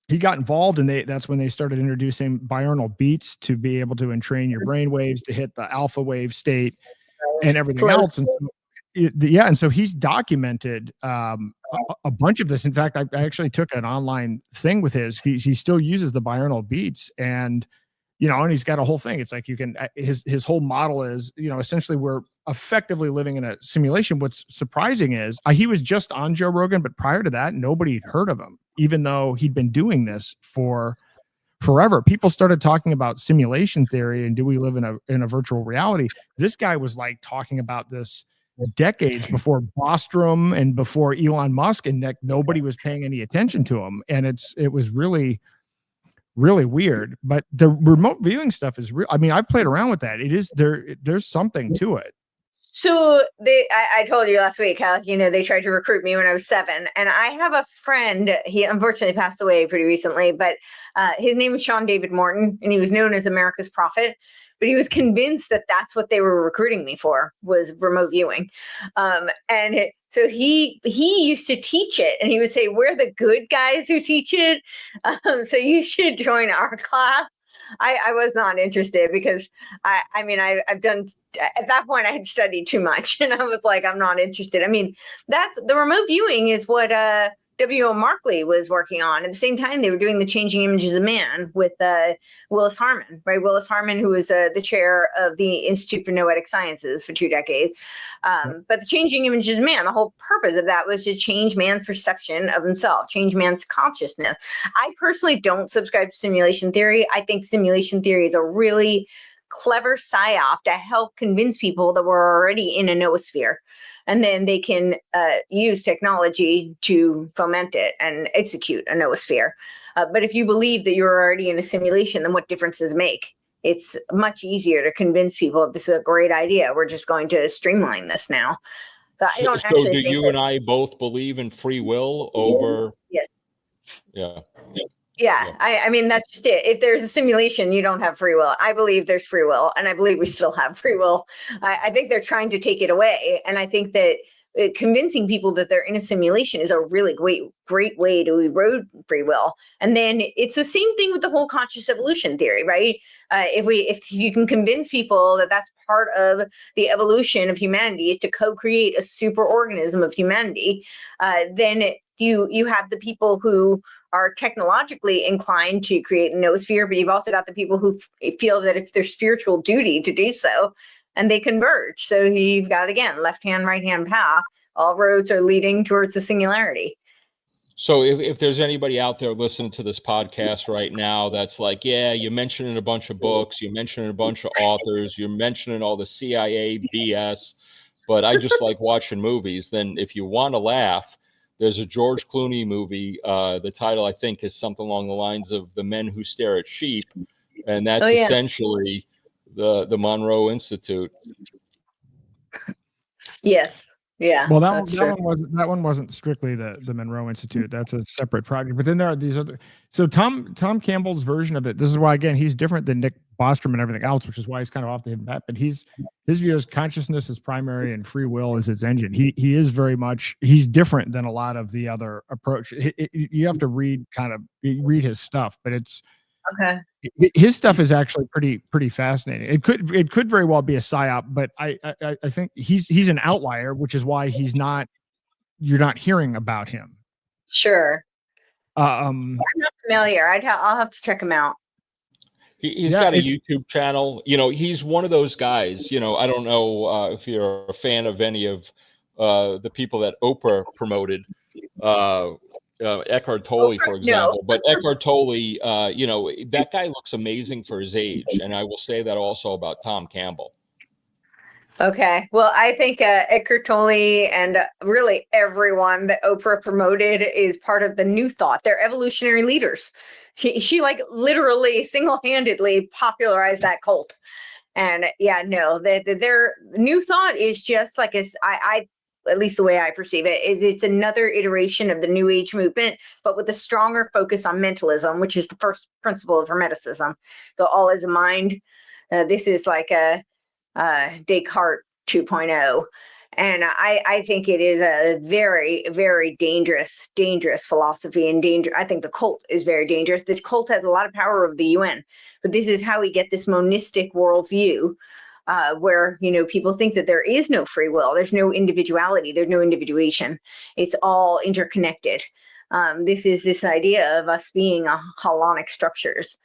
he got involved, and that's when they started introducing binaural beats to be able to entrain your brain waves to hit the alpha wave state and everything else. And so, and so he's documented a bunch of this. In fact, I actually took an online thing with he still uses the binaural beats, and and he's got a whole thing. It's like you can his whole model is, essentially we're effectively living in a simulation. What's surprising is he was just on Joe Rogan, but prior to that, nobody had heard of him, even though he'd been doing this for forever. People started talking about simulation theory and do we live in a virtual reality? This guy was like talking about this decades before Bostrom and before Elon Musk, and nobody was paying any attention to him. And it was really, really weird. But the remote viewing stuff is real. I mean, I've played around with that. It is there's something to it. So I told you last week how, they tried to recruit me when I was 7, and I have a friend, he unfortunately passed away pretty recently, but his name was Sean David Morton, and he was known as America's Prophet, but he was convinced that that's what they were recruiting me for, was remote viewing. So he used to teach it, and he would say, we're the good guys who teach it. So you should join our class. I was not interested because I've done, at that point I had studied too much, and I was like, I'm not interested. I mean, that's the remote viewing is what W.O. Markley was working on. At the same time, they were doing the Changing Images of Man with Willis Harman, right? Willis Harman, who was the chair of the Institute for Noetic Sciences for 2 decades. But the Changing Images of Man, the whole purpose of that was to change man's perception of himself, change man's consciousness. I personally don't subscribe to simulation theory. I think simulation theory is a really clever psyop to help convince people that we're already in a noosphere. And then they can use technology to foment it and execute a noosphere. But if you believe that you're already in a simulation, then what difference does it make? It's much easier to convince people this is a great idea. We're just going to streamline this now. So I don't actually think you and I both believe in free will over? Yes. Yeah. Yeah, I mean, that's just it. If there's a simulation, you don't have free will. I believe there's free will, and I believe we still have free will. I think they're trying to take it away, and I think that convincing people that they're in a simulation is a really great way to erode free will. And then it's the same thing with the whole conscious evolution theory, right? If you can convince people that that's part of the evolution of humanity is to co-create a super organism of humanity, then you have the people who are technologically inclined to create a noosphere, but you've also got the people who feel that it's their spiritual duty to do so, and they converge. So you've got, again, left hand, right hand path. All roads are leading towards the singularity. So if there's anybody out there listening to this podcast right now that's like, yeah, you're mentioning a bunch of books, you're mentioning a bunch of authors, you're mentioning all the CIA BS, but I just like watching movies, then if you want to laugh, there's a George Clooney movie. The title, I think, is something along the lines of The Men Who Stare at Sheep. And that's essentially the Monroe Institute. Yes. Yeah. Well, that one wasn't strictly the Monroe Institute. That's a separate project. But then there are these other. So Tom Campbell's version of it. This is why, again, he's different than Nick Bostrom and everything else, which is why he's kind of off the hidden path. But his view is consciousness is primary and free will is its engine. He is very much, he's different than a lot of the other approach. You have to read his stuff, but it's okay. His stuff is actually pretty fascinating. It could very well be a psyop, but I think he's an outlier, which is why you're not hearing about him. Sure. I'm not familiar. I'll have to check him out. He's Yeah, got a YouTube channel. He's one of those guys. I don't know if you're a fan of any of the people that Oprah promoted. Eckhart Tolle, for No. example. But Eckhart Tolle, that guy looks amazing for his age. And I will say that also about Tom Campbell. Okay. Well, I think Eckhart Tolle and really everyone that Oprah promoted is part of the New Thought. They're evolutionary leaders. She like literally single-handedly popularized that cult. And yeah, no, their New Thought is just like I at least the way I perceive it is it's another iteration of the New Age movement, but with a stronger focus on mentalism, which is the first principle of Hermeticism. So all is a mind. This is like a Descartes 2.0. And I think it is a very, very dangerous philosophy and danger. I think the cult is very dangerous. The cult has a lot of power over the UN, but this is how we get this monistic worldview where, people think that there is no free will. There's no individuality. There's no individuation. It's all interconnected. This is this idea of us being holonic structures.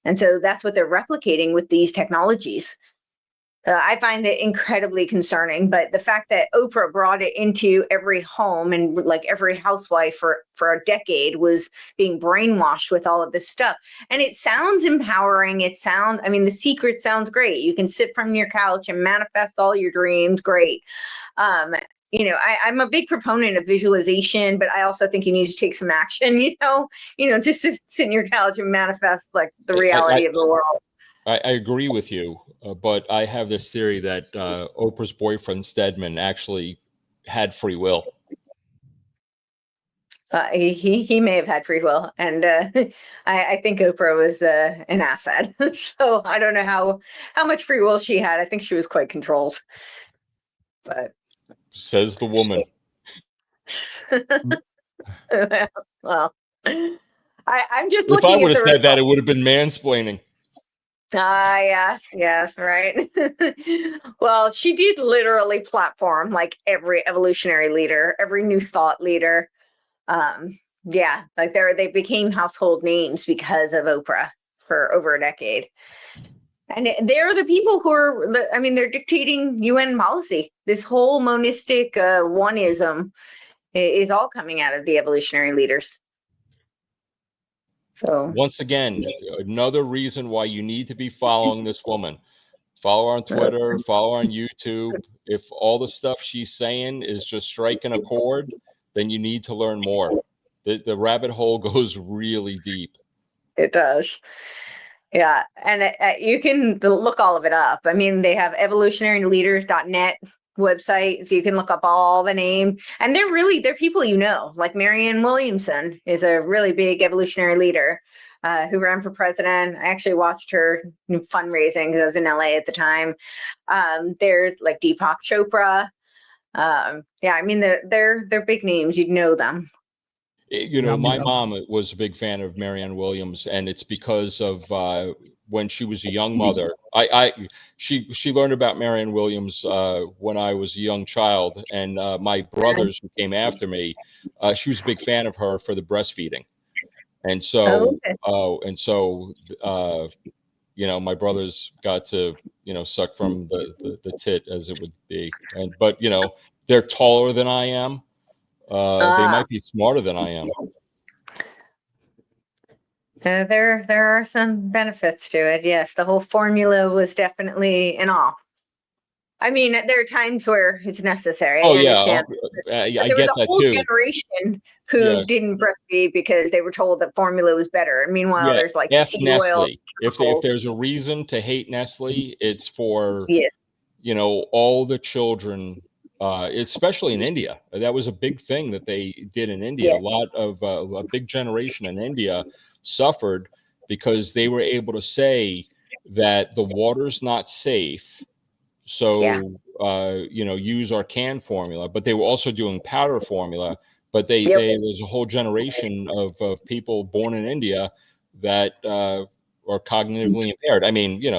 And so that's what they're replicating with these technologies. I find it incredibly concerning, but the fact that Oprah brought it into every home and like every housewife for a decade was being brainwashed with all of this stuff. And it sounds empowering. The secret sounds great. You can sit from your couch and manifest all your dreams. Great. I'm a big proponent of visualization, but I also think you need to take some action, just sit in your couch and manifest like the reality of the world. I agree with you, but I have this theory that Oprah's boyfriend Stedman actually had free will. He may have had free will, and I think Oprah was an asset. So I don't know how much free will she had. I think she was quite controlled. But says the woman. Well, I'm just if looking. I would have at the said that, it would have been mansplaining. Yes, right. Well, she did literally platform like every evolutionary leader, every New Thought leader. Like they became household names because of Oprah for over a decade. And they're the people who are, they're dictating UN policy. This whole monistic oneism is all coming out of the evolutionary leaders. So once again, another reason why you need to be following this woman. Follow her on Twitter, follow her on YouTube. If all the stuff she's saying is just striking a chord, then you need to learn more. The rabbit hole goes really deep. It does. Yeah. And you can look all of it up. They have evolutionaryleaders.net website, so you can look up all the names, and they're people like Marianne Williamson is a really big evolutionary leader who ran for president. I actually watched her fundraising because I was in LA at the time. There's like Deepak Chopra. They're big names. You'd know them. My mom was a big fan of Marianne Williams, and it's because of when she was a young mother. She learned about Marianne Williams when I was a young child, and my brothers who came after me, she was a big fan of her for the breastfeeding, and so my brothers got to suck from the tit, as it would be, but they're taller than I am. They might be smarter than I am. There are some benefits to it. Yes, the whole formula was definitely an off. There are times where it's necessary. Oh, I understand. I there get was a that whole too. generation who didn't breastfeed because they were told that formula was better. And meanwhile, there's like seed oil. If there's a reason to hate Nestle, it's for all the children. Especially in India, that was a big thing that they did in India. Yes. A lot of a big generation in India suffered because they were able to say that the water's not safe, so use our canned formula. But they were also doing powder formula. But there's a whole generation of people born in India that are cognitively impaired.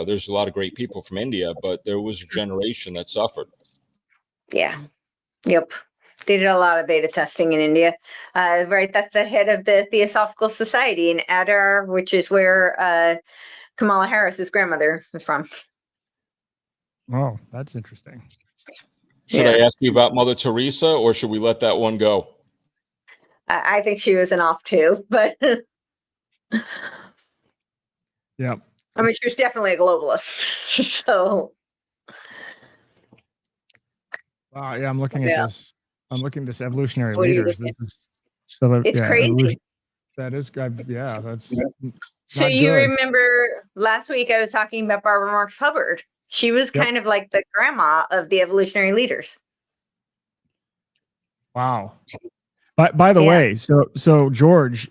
There's a lot of great people from India, but there was a generation that suffered. Yeah. Yep. They did a lot of beta testing in India. Right. That's the head of the Theosophical Society in Adar, which is where Kamala Harris's grandmother is from. Oh, that's interesting. Should I ask you about Mother Teresa, or should we let that one go? I think she was an off too, but Yeah. I mean, she was definitely a globalist. So Yeah, I'm looking at this. I'm looking at this evolutionary What are you leaders. looking This is, so it's crazy. that is, yeah, that's So not you good. remember last week I was talking about Barbara Marx Hubbard. She was Yep. kind of like the grandma of the evolutionary leaders. Wow. By the way, so George,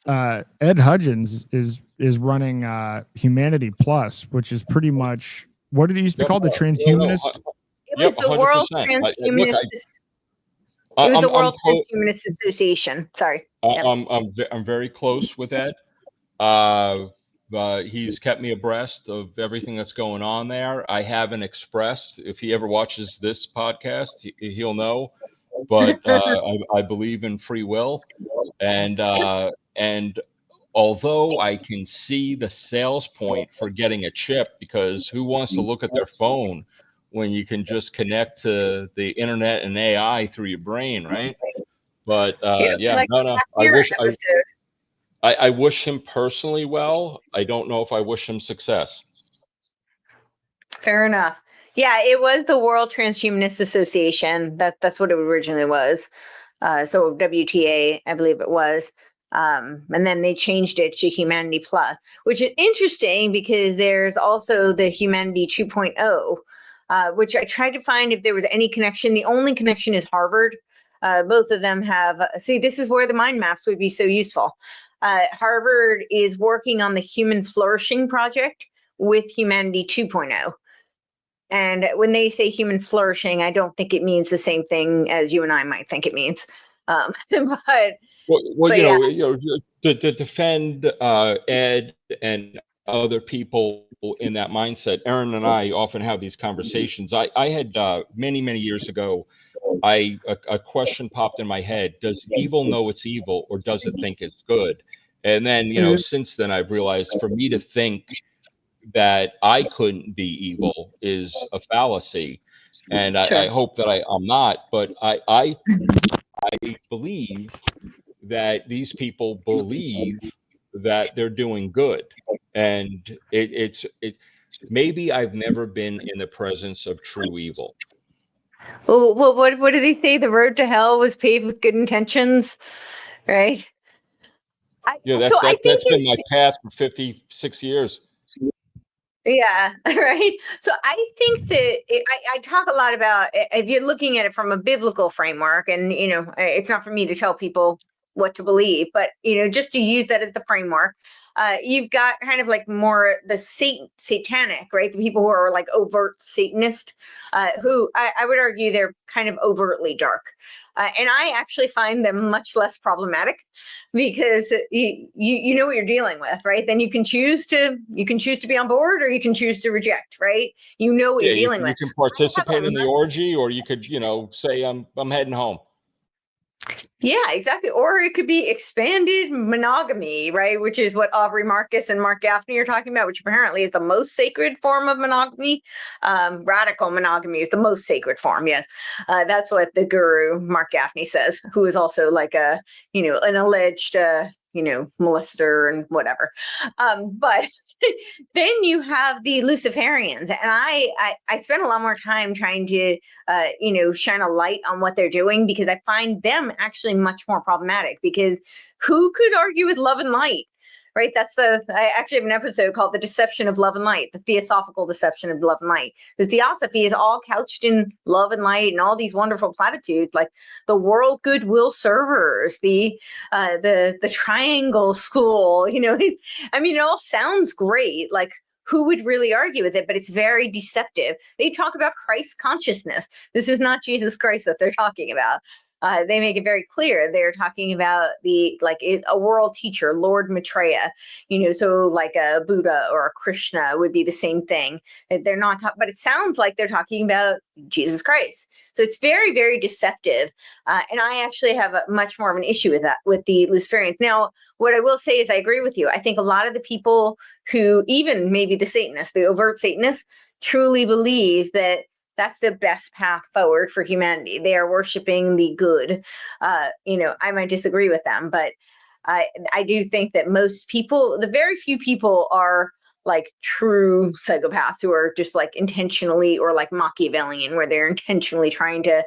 Ed Hudgens is running Humanity Plus, which is pretty much, what did it used to be called? The transhumanist? It was the World 100%. Transhumanist. It was the World Transhumanist Association. Sorry. I'm very close with Ed. He's kept me abreast of everything that's going on there. I haven't expressed. If he ever watches this podcast, he'll know. But I believe in free will, and although I can see the sales point for getting a chip, because who wants to look at their phone when you can just connect to the internet and AI through your brain, right? But I wish him personally well. I don't know if I wish him success. Fair enough. Yeah, it was the World Transhumanist Association. That's what it originally was. So WTA, I believe it was. And then they changed it to Humanity Plus, which is interesting because there's also the Humanity 2.0, which I tried to find if there was any connection. The only connection is Harvard. Both of them have, see, this is where the mind maps would be so useful. Harvard is working on the Human Flourishing Project with Humanity 2.0. And when they say human flourishing, I don't think it means the same thing as you and I might think it means. But to defend Ed and other people in that mindset, Aaron and I often have these conversations. I had many years ago, a question popped in my head: does evil know it's evil, or does it think it's good? And then since then I've realized, for me to think that I couldn't be evil is a fallacy, and I hope that I'm not. But I believe that these people believe that they're doing good, and it's maybe I've never been in the presence of true evil. Well, what do they say? The road to hell was paved with good intentions, right? That's been my path for 56 years. Yeah, right. So I think that I talk a lot about, if you're looking at it from a biblical framework, and it's not for me to tell people what to believe, but just to use that as the framework. You've got kind of like more the satanic, right? The people who are like overt Satanist, who I would argue they're kind of overtly dark. And I actually find them much less problematic, because you know what you're dealing with, right? Then you can choose to be on board, or you can choose to reject, right? You know what you're dealing with. You can participate in the orgy, or you could say I'm heading home. Yeah, exactly. Or it could be expanded monogamy, right? Which is what Aubrey Marcus and Mark Gaffney are talking about, which apparently is the most sacred form of monogamy. Radical monogamy is the most sacred form. Yes. That's what the guru Mark Gaffney says, who is also like an alleged, molester and whatever. But then you have the Luciferians, and I spend a lot more time trying to shine a light on what they're doing, because I find them actually much more problematic. Because who could argue with love and light, right? I actually have an episode called The Deception of Love and Light, the theosophical deception of love and light. The theosophy is all couched in love and light and all these wonderful platitudes, like the world goodwill servers, the triangle school, it all sounds great. Like, who would really argue with it? But it's very deceptive. They talk about Christ consciousness. This is not Jesus Christ that they're talking about. They make it very clear. They're talking about a world teacher, Lord Maitreya, so like a Buddha or a Krishna would be the same thing. They're not talking, but it sounds like they're talking about Jesus Christ. So it's very, very deceptive. And I actually have much more of an issue with that, with the Luciferians. Now, what I will say is I agree with you. I think a lot of the people who, even maybe the Satanists, the overt Satanists, truly believe that that's the best path forward for humanity. They are worshiping the good. I might disagree with them, but I do think that most people, the very few people are like true psychopaths who are just like intentionally, or like Machiavellian, where they're intentionally trying to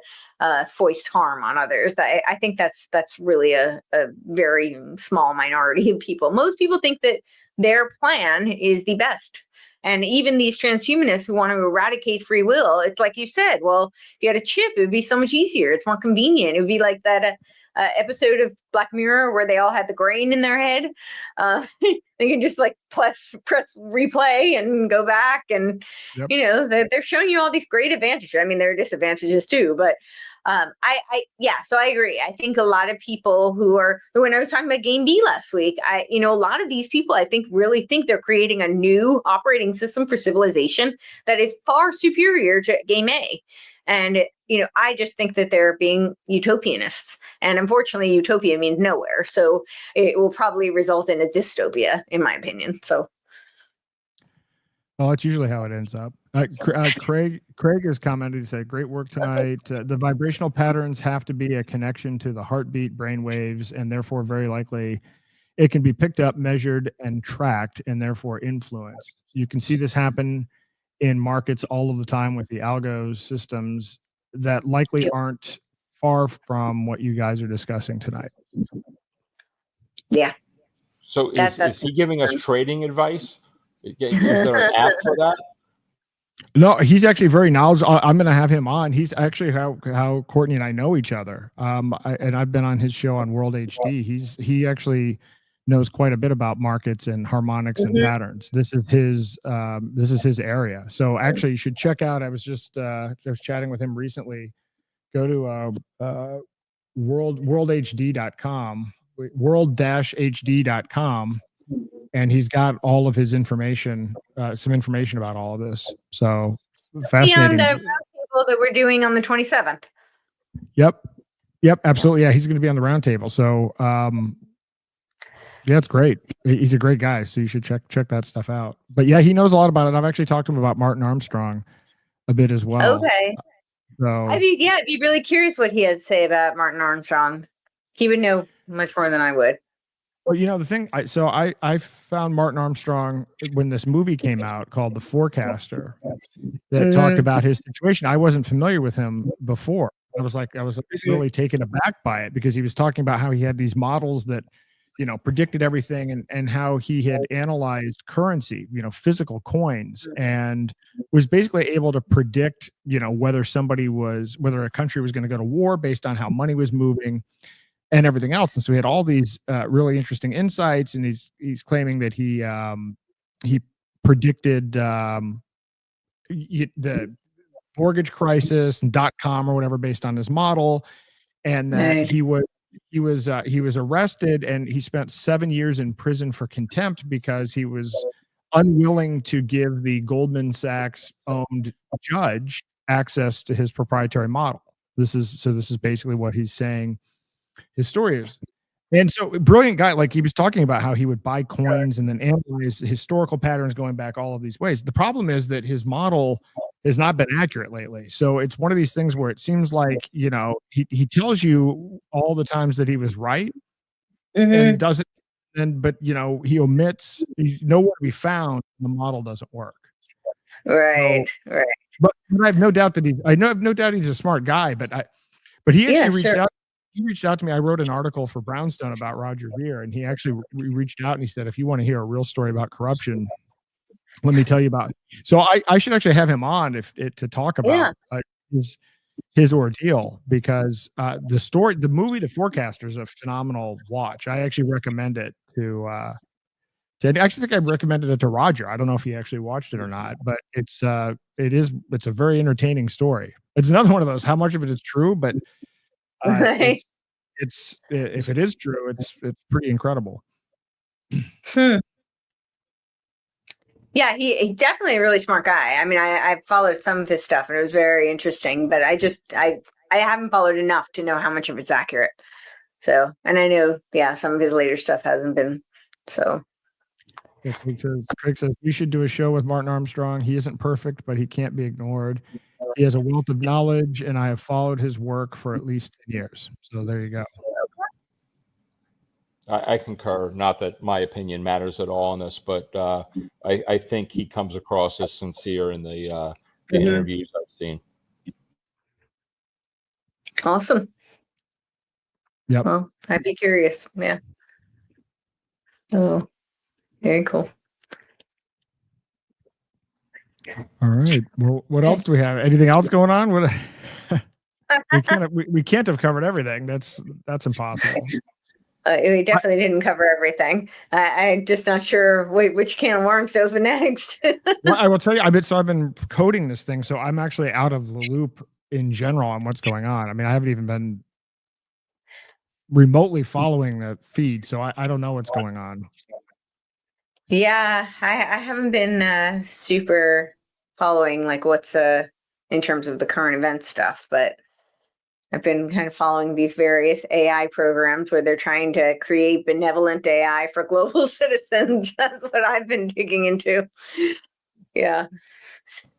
foist harm on others. I think that's really a very small minority of people. Most people think that their plan is the best. And even these transhumanists who want to eradicate free will, it's like you said, well, if you had a chip, it would be so much easier. It's more convenient. It would be like that episode of Black Mirror where they all had the grain in their head. They can just like press replay and go back. And, they're showing you all these great advantages. I mean, there are disadvantages too, but so I agree. I think a lot of people when I was talking about Game B last week, a lot of these people, I think, really think they're creating a new operating system for civilization that is far superior to Game A. And, I just think that they're being utopianists. And unfortunately, utopia means nowhere. So it will probably result in a dystopia, in my opinion. So. Well, that's usually how it ends up. Craig has commented, he said, great work tonight. The vibrational patterns have to be a connection to the heartbeat, brain waves, and therefore very likely it can be picked up, measured, and tracked, and therefore influenced. You can see this happen in markets all of the time with the algo systems that likely aren't far from what you guys are discussing tonight. Yeah. So is he giving us trading advice? Is there an app for that? No, he's actually very knowledgeable. I'm going to have him on. He's actually how Courtney and I know each other. And I've been on his show on World HD. He actually knows quite a bit about markets and harmonics and patterns. This is his area. So actually, you should check out. I was just chatting with him recently. Go to worldhd.com, world-hd.com. And he's got all of his information, some information about all of this. So fascinating. Beyond the roundtable that we're doing on the 27th. Yep, absolutely. Yeah, he's going to be on the roundtable. So, yeah, it's great. He's a great guy. So you should check that stuff out. But yeah, he knows a lot about it. I've actually talked to him about Martin Armstrong a bit as well. Okay. So I'd be really curious what he has to say about Martin Armstrong. He would know much more than I would. Well, the thing, I found Martin Armstrong when this movie came out called The Forecaster that talked about his situation. I wasn't familiar with him before. I was really taken aback by it because he was talking about how he had these models that, predicted everything and how he had analyzed currency, physical coins, and was basically able to predict, whether a country was going to go to war based on how money was moving and everything else. And so he had all these really interesting insights, and he's claiming that he predicted the mortgage crisis and .com or whatever based on his model, and that he was arrested and he spent 7 years in prison for contempt because he was unwilling to give the Goldman Sachs owned judge access to his proprietary model. This is basically what he's saying his story is. And so brilliant guy, like he was talking about how he would buy coins and then analyze historical patterns going back all of these ways. The problem is that his model has not been accurate lately. So it's one of these things where it seems like, he tells you all the times that he was right and doesn't, but he omits, he's nowhere to be found. The model doesn't work. Right. But I have no doubt that he's a smart guy, but he actually reached out. He reached out to me. I wrote an article for Brownstone about Roger Ver, and he actually reached out and he said, if you want to hear a real story about corruption, let me tell you about it. So I should actually have him on to talk about his ordeal, because the movie, The Forecaster, is a phenomenal watch. I actually recommend it I actually think I recommended it to Roger. I don't know if he actually watched it or not, but it's a very entertaining story. It's another one of those, how much of it is true, but Right. It's if it is true, it's pretty incredible. Yeah, he's definitely a really smart guy. I mean, I followed some of his stuff and it was very interesting, but I haven't followed enough to know how much of it's accurate. So, and I know, yeah, some of his later stuff hasn't been. So, Yeah, Craig says we should do a show with Martin Armstrong. He isn't perfect, but he can't be ignored. He has a wealth of knowledge, and I have followed his work for at least 10 years. So there you go. I concur. Not that my opinion matters at all on this, but I think he comes across as sincere in the interviews I've seen. awesome. Yep. Well, I'd be curious. Yeah. So, very cool. All right. Well, what else do we have? Anything else going on? What we can't have covered everything. That's impossible. We definitely didn't cover everything. I'm just not sure which can of worms to open next. Well, I will tell you, I've been coding this thing, so I'm actually out of the loop in general on what's going on. I mean, I haven't even been remotely following the feed, so I don't know what's going on. Yeah, I haven't been super following like what's in terms of the current event stuff, but I've been kind of following these various AI programs where they're trying to create benevolent AI for global citizens. That's what I've been digging into. Yeah.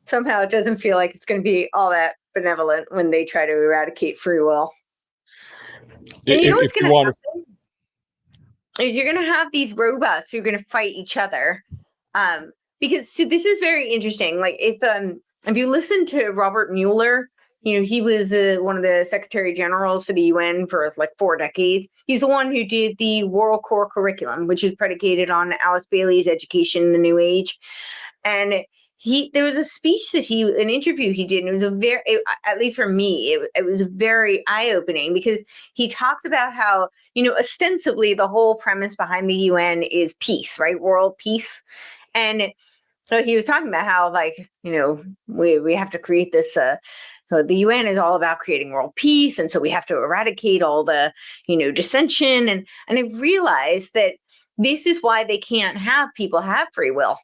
Somehow it doesn't feel like it's going to be all that benevolent when they try to eradicate free will. And you know what's going to happen? Is you're going to have these robots who are going to fight each other. Because so this is very interesting. Like if you listen to Robert Mueller, you know, he was one of the Secretary Generals for the UN for like 4 decades. He's the one who did the World Core Curriculum, which is predicated on Alice Bailey's Education in the New Age. And there was a speech that an interview he did, and it was at least for me, it was very eye-opening because he talks about how, you know, ostensibly the whole premise behind the UN is peace, right? World peace. And so he was talking about how, like, you know, we have to create this, so the UN is all about creating world peace. And so we have to eradicate all the, you know, dissension. And I realized that this is why they can't have people have free will.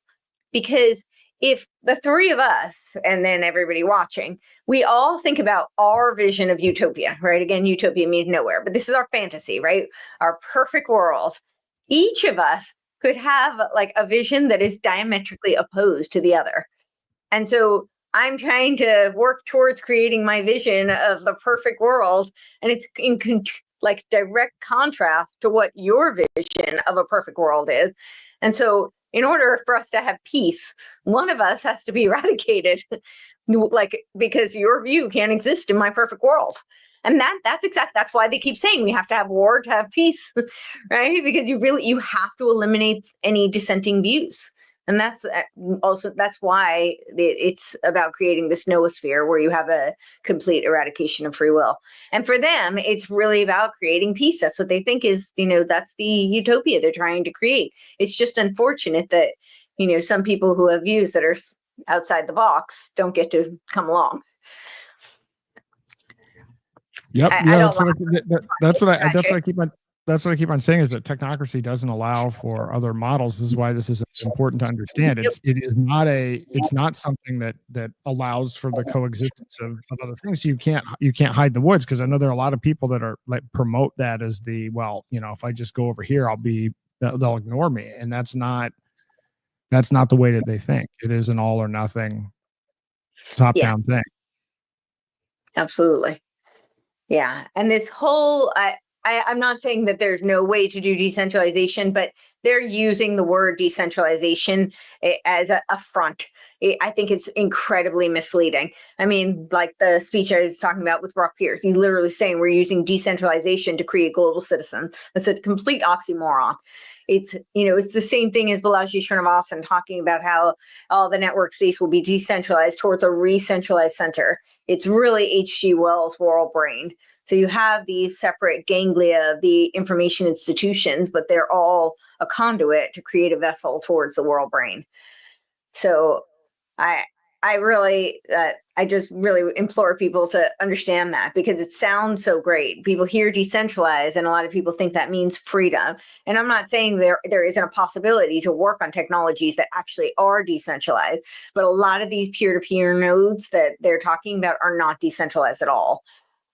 Because if the 3 of us, and then everybody watching, we all think about our vision of utopia, right? Again, utopia means nowhere, but this is our fantasy, right? Our perfect world. Each of us could have like a vision that is diametrically opposed to the other. And so I'm trying to work towards creating my vision of the perfect world, and it's in like direct contrast to what your vision of a perfect world is. And so in order for us to have peace, one of us has to be eradicated, like, because your view can't exist in my perfect world. And that's why they keep saying we have to have war to have peace, right? Because you have to eliminate any dissenting views. And that's why it's about creating this noosphere where you have a complete eradication of free will. And for them, it's really about creating peace. That's what they think is, you know, that's the utopia they're trying to create. It's just unfortunate that, you know, some people who have views that are outside the box don't get to come along. Yep. That's what I keep on saying is that technocracy doesn't allow for other models. This is why this is important to understand. It's not something that allows for the coexistence of other things. You can't hide the woods, because I know there are a lot of people that are like promote that as the, well, you know, if I just go over here, they'll ignore me. And that's not the way that they think. It is an all or nothing top-down thing. Absolutely. Yeah. And this whole, I'm not saying that there's no way to do decentralization, but they're using the word decentralization as a front. I think it's incredibly misleading. I mean, like the speech I was talking about with Brock Pierce, he's literally saying we're using decentralization to create global citizens. That's a complete oxymoron. It's, you know, it's the same thing as Balaji Srinivasan talking about how all the network states will be decentralized towards a re-centralized center. It's really H.G. Wells' world brain. So you have these separate ganglia of the information institutions, but they're all a conduit to create a vessel towards the world brain. So I I just really implore people to understand that, because it sounds so great. People hear decentralized, and a lot of people think that means freedom. And I'm not saying there isn't a possibility to work on technologies that actually are decentralized, but a lot of these peer-to-peer nodes that they're talking about are not decentralized at all.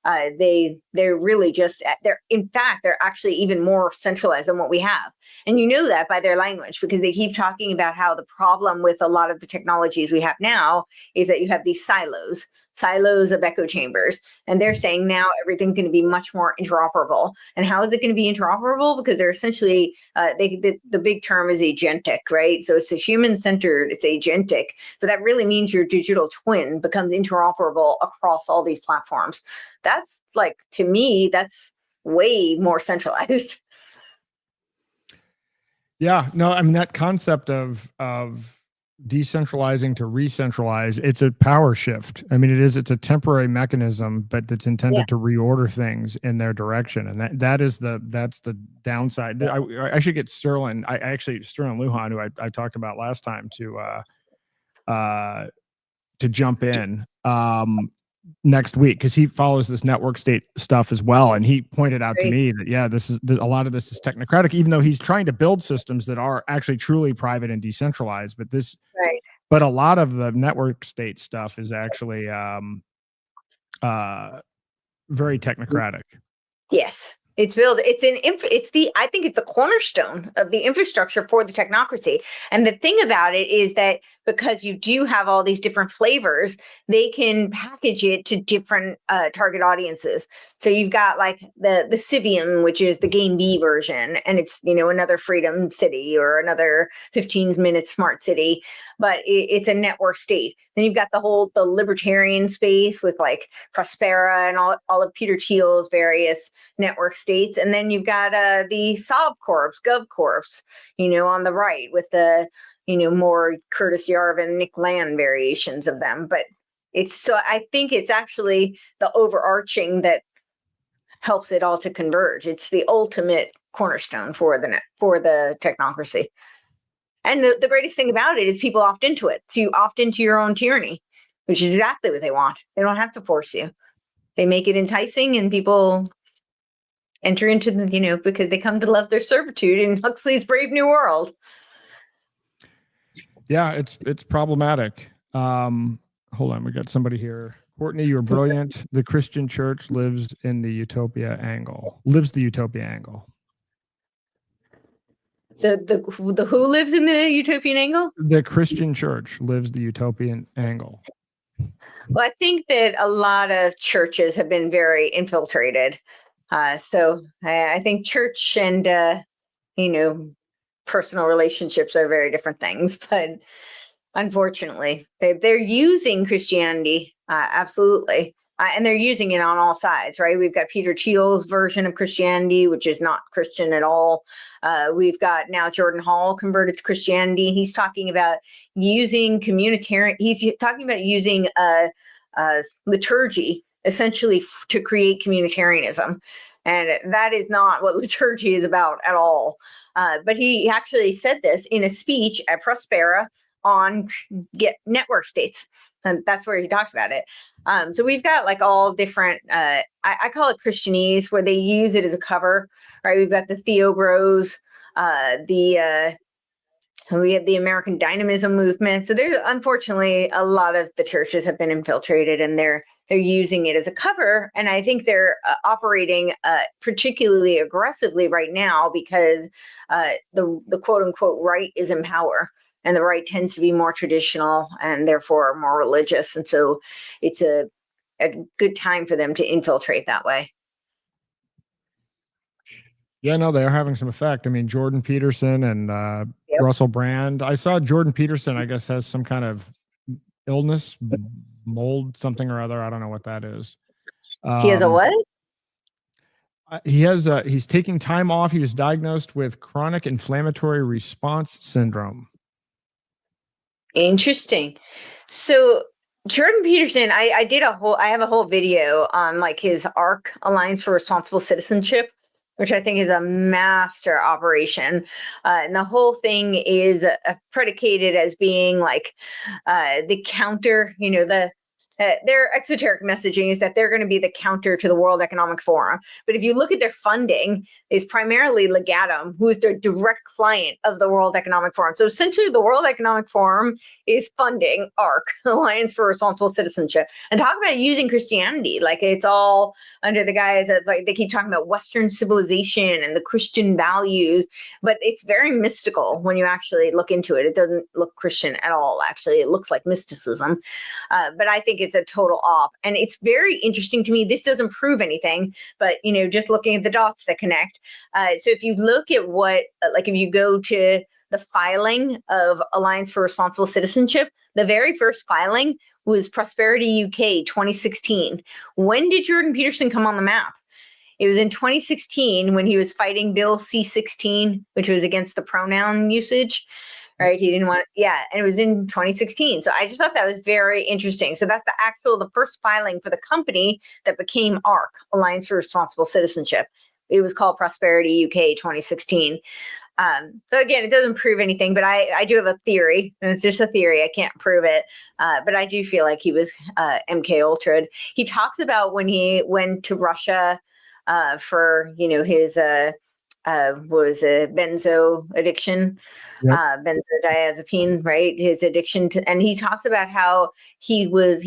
They're really just in fact they're actually even more centralized than what we have, and you know that by their language, because they keep talking about how the problem with a lot of the technologies we have now is that you have these silos of echo chambers, and they're saying now everything's going to be much more interoperable. And how is it going to be interoperable? Because they're essentially the big term is agentic, right? So it's a human-centered, it's agentic, but that really means your digital twin becomes interoperable across all these platforms. That's like, to me, that's way more centralized. Yeah, no, I mean, that concept of decentralizing to re-centralize, it's a power shift. I mean, it's a temporary mechanism, but that's intended to reorder things in their direction. And that's the downside. I should get Sterling. Sterling Lujan, who I talked about last time, to jump in next week, because he follows this network state stuff as well, and he pointed out to me that a lot of this is technocratic, even though he's trying to build systems that are actually truly private and decentralized. But a lot of the network state stuff is actually very technocratic. Yes. It's built. I think it's the cornerstone of the infrastructure for the technocracy. And the thing about it is that because you do have all these different flavors, they can package it to different target audiences. So you've got like the Civium, which is the Game B version, and it's, another freedom city or another 15-minute smart city, but it's a network state. Then you've got the libertarian space with like Prospera and all of Peter Thiel's various network states. And then you've got the Sob Corps, Gov Corps, on the right with the, more Curtis Yarvin and Nick Land variations of them. But I think it's actually the overarching that helps it all to converge. It's the ultimate cornerstone for the technocracy. And the greatest thing about it is people opt into it. So you opt into your own tyranny, which is exactly what they want. They don't have to force you. They make it enticing, and people enter into the, because they come to love their servitude in Huxley's Brave New World. Yeah, it's problematic. Hold on, we got somebody here. Courtney, you're brilliant. The Christian church lives the utopia angle. The who lives in the utopian angle? The Christian church lives the utopian angle. Well, I think that a lot of churches have been very infiltrated. So I think church and, personal relationships are very different things. But unfortunately, they're using Christianity, absolutely. And they're using it on all sides, right? We've got Peter Thiel's version of Christianity, which is not Christian at all. We've got now Jordan Hall converted to Christianity. He's talking about using he's talking about using liturgy essentially to create communitarianism. And that is not what liturgy is about at all. But he actually said this in a speech at Prospera on network states. And that's where he talked about it. So we've got like all different, I call it Christianese, where they use it as a cover, right? We've got the Theo Bros, we have the American Dynamism movement. So there's, unfortunately, a lot of the churches have been infiltrated, and they're using it as a cover. And I think they're operating particularly aggressively right now because the quote unquote right is in power. And the right tends to be more traditional and therefore more religious. And so it's a good time for them to infiltrate that way. Yeah, no, they are having some effect. I mean, Jordan Peterson and Russell Brand. I saw Jordan Peterson, I guess, has some kind of illness, mold, something or other. I don't know what that is. He has a what? He's taking time off. He was diagnosed with chronic inflammatory response syndrome. Interesting. So Jordan Peterson, I have a whole video on like his ARC, Alliance for Responsible Citizenship, which I think is a master operation. And the whole thing is predicated as being like the counter, their exoteric messaging is that they're going to be the counter to the World Economic Forum. But if you look at their funding, is primarily Legatum, who is their direct client of the World Economic Forum. So essentially, the World Economic Forum is funding ARC, Alliance for Responsible Citizenship. And talk about using Christianity, like it's all under the guise of, like, they keep talking about Western civilization and the Christian values, but it's very mystical when you actually look into it. It doesn't look Christian at all, actually. It looks like mysticism. But I think it's a total off. And it's very interesting to me. This doesn't prove anything, but, just looking at the dots that connect. So if you look at what, like if you go to the filing of Alliance for Responsible Citizenship, the very first filing was Prosperity UK 2016. When did Jordan Peterson come on the map? It was in 2016 when he was fighting Bill C-16, which was against the pronoun usage. Right. He didn't want, and it was in 2016. So I just thought that was very interesting. So that's the first filing for the company that became ARC, Alliance for Responsible Citizenship. It was called Prosperity UK 2016. So again, it doesn't prove anything, but I do have a theory. And it's just a theory. I can't prove it. But I do feel like he was MK Ultra. He talks about when he went to Russia for, his benzo addiction. Benzodiazepine, right? His addiction to, and he talks about how he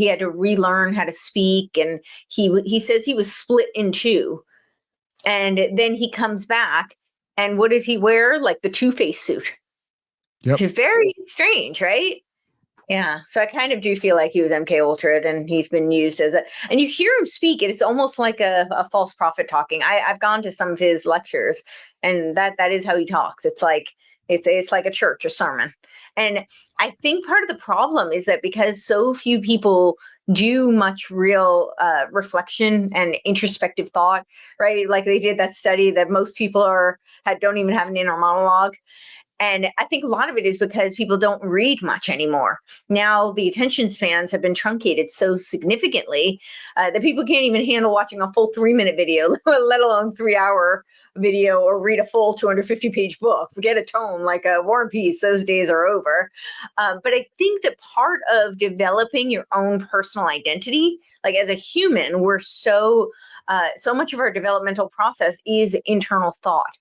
had to relearn how to speak, and he says he was split in two, and then he comes back, and what does he wear? Like the Two-Face suit. Yep. Which is very strange, right? Yeah. So I kind of do feel like he was MK Ultra, and he's been used as and you hear him speak, and it's almost like a false prophet talking. I've gone to some of his lectures, and that is how he talks. It's like, it's like a church, a sermon. And I think part of the problem is that because so few people do much real reflection and introspective thought, right? Like they did that study that most people don't even have an inner monologue. And I think a lot of it is because people don't read much anymore. Now the attention spans have been truncated so significantly that people can't even handle watching a full 3-minute video, let alone 3-hour video, or read a full 250-page book. Forget a tome like a War and Peace. Those days are over. But I think that part of developing your own personal identity, like as a human, we're so much of our developmental process is internal thought.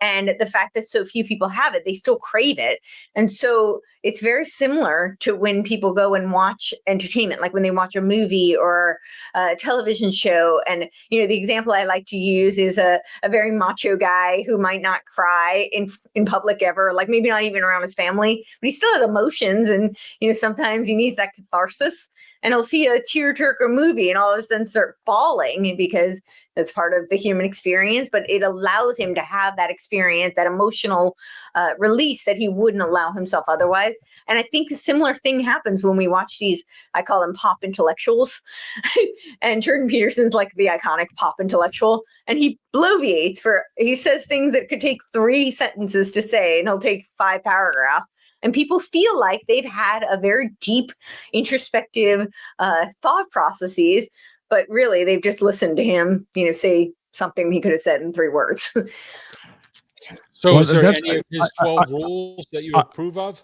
And the fact that so few people have it, they still crave it. And so it's very similar to when people go and watch entertainment, like when they watch a movie or a television show. And, the example I like to use is a very macho guy who might not cry in public ever, like maybe not even around his family, but he still has emotions. And, sometimes he needs that catharsis. And he'll see a tearjerker movie and all of a sudden start bawling because that's part of the human experience. But it allows him to have that experience, that emotional release that he wouldn't allow himself otherwise. And I think a similar thing happens when we watch these, I call them pop intellectuals. And Jordan Peterson's like the iconic pop intellectual. And he bloviates he says things that could take 3 sentences to say, and he'll take 5 paragraphs. And people feel like they've had a very deep, introspective thought processes, but really they've just listened to him, say something he could have said in 3 words. So is there any of his 12 rules that you approve of?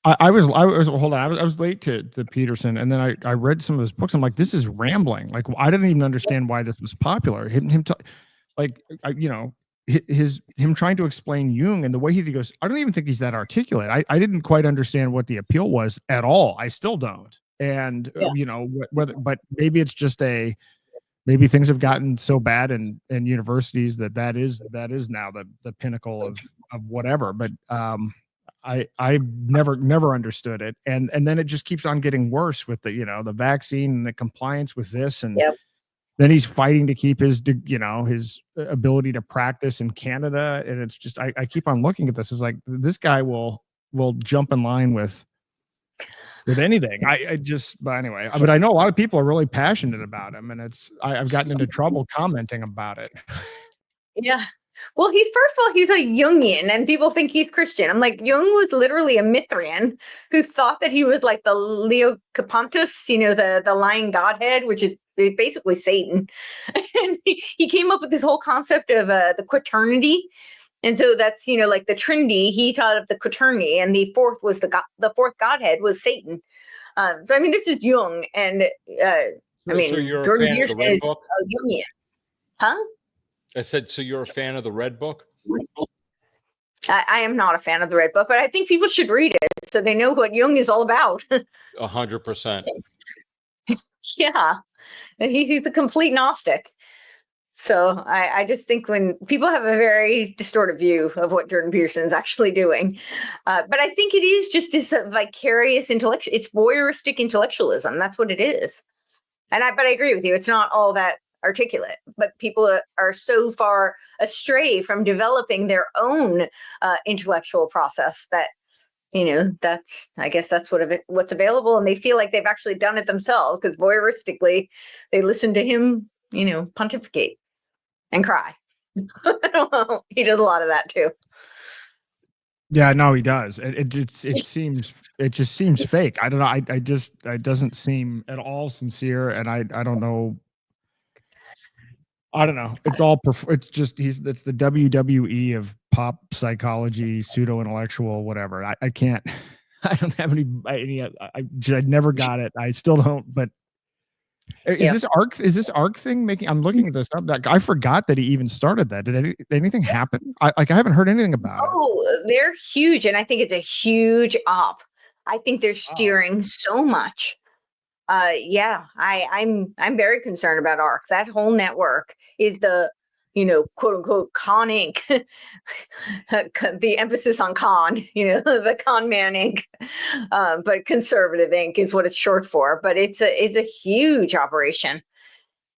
I was hold on. I was late to Peterson, and then I read some of his books. I'm like, this is rambling. Like, I didn't even understand why this was popular. Him trying to explain Jung and the way he goes, I don't even think he's that articulate. I didn't quite understand what the appeal was at all. I still don't. And but maybe it's just maybe things have gotten so bad in universities that is now the pinnacle of whatever. But I never understood it. And then it just keeps on getting worse with the vaccine and the compliance with this. And then he's fighting to keep his ability to practice in Canada. And it's just, I keep on looking at this. It's like, this guy will jump in line with anything. But anyway, but I know a lot of people are really passionate about him, and I've gotten into trouble commenting about it. Yeah. Well, first of all, he's a Jungian, and people think he's Christian. I'm like, Jung was literally a Mithrian who thought that he was like the Leocapantus, the lying godhead, which is basically Satan. And he came up with this whole concept of the quaternity. And so that's, like the Trinity. He thought of the quaternity, and the fourth was the fourth godhead was Satan. So I mean, this is Jung, and So you're Jordan a fan of the Peterson Red is Book? a Jungian, huh? I said, so you're a fan of the Red Book? I am not a fan of the Red Book, but I think people should read it so they know what Jung is all about. 100%. Yeah, he's a complete Gnostic. So I just think when people have a very distorted view of what Jordan Peterson is actually doing, but I think it is just this vicarious intellectual. It's voyeuristic intellectualism. That's what it is. But I agree with you. It's not all that articulate, but people are so far astray from developing their own intellectual process that I guess that's what's available, and they feel like they've actually done it themselves because voyeuristically they listen to him pontificate and cry. He does a lot of that too. Yeah, no, he does. It just seems fake. I don't know. It doesn't seem at all sincere, and I don't know. I don't know. It's just it's the WWE of pop psychology, pseudo intellectual, whatever. I can't. I don't have any. I never got it. I still don't. But is this ARC thing making? I'm looking at this up. I forgot that he even started that. Did anything happen? I haven't heard anything about it. Oh, they're huge, and I think it's a huge op. I think they're steering so much. Yeah, I'm very concerned about ARC. That whole network is the quote unquote con Inc. The emphasis on con, the con man Inc. But conservative Inc. is what it's short for. But it's a huge operation.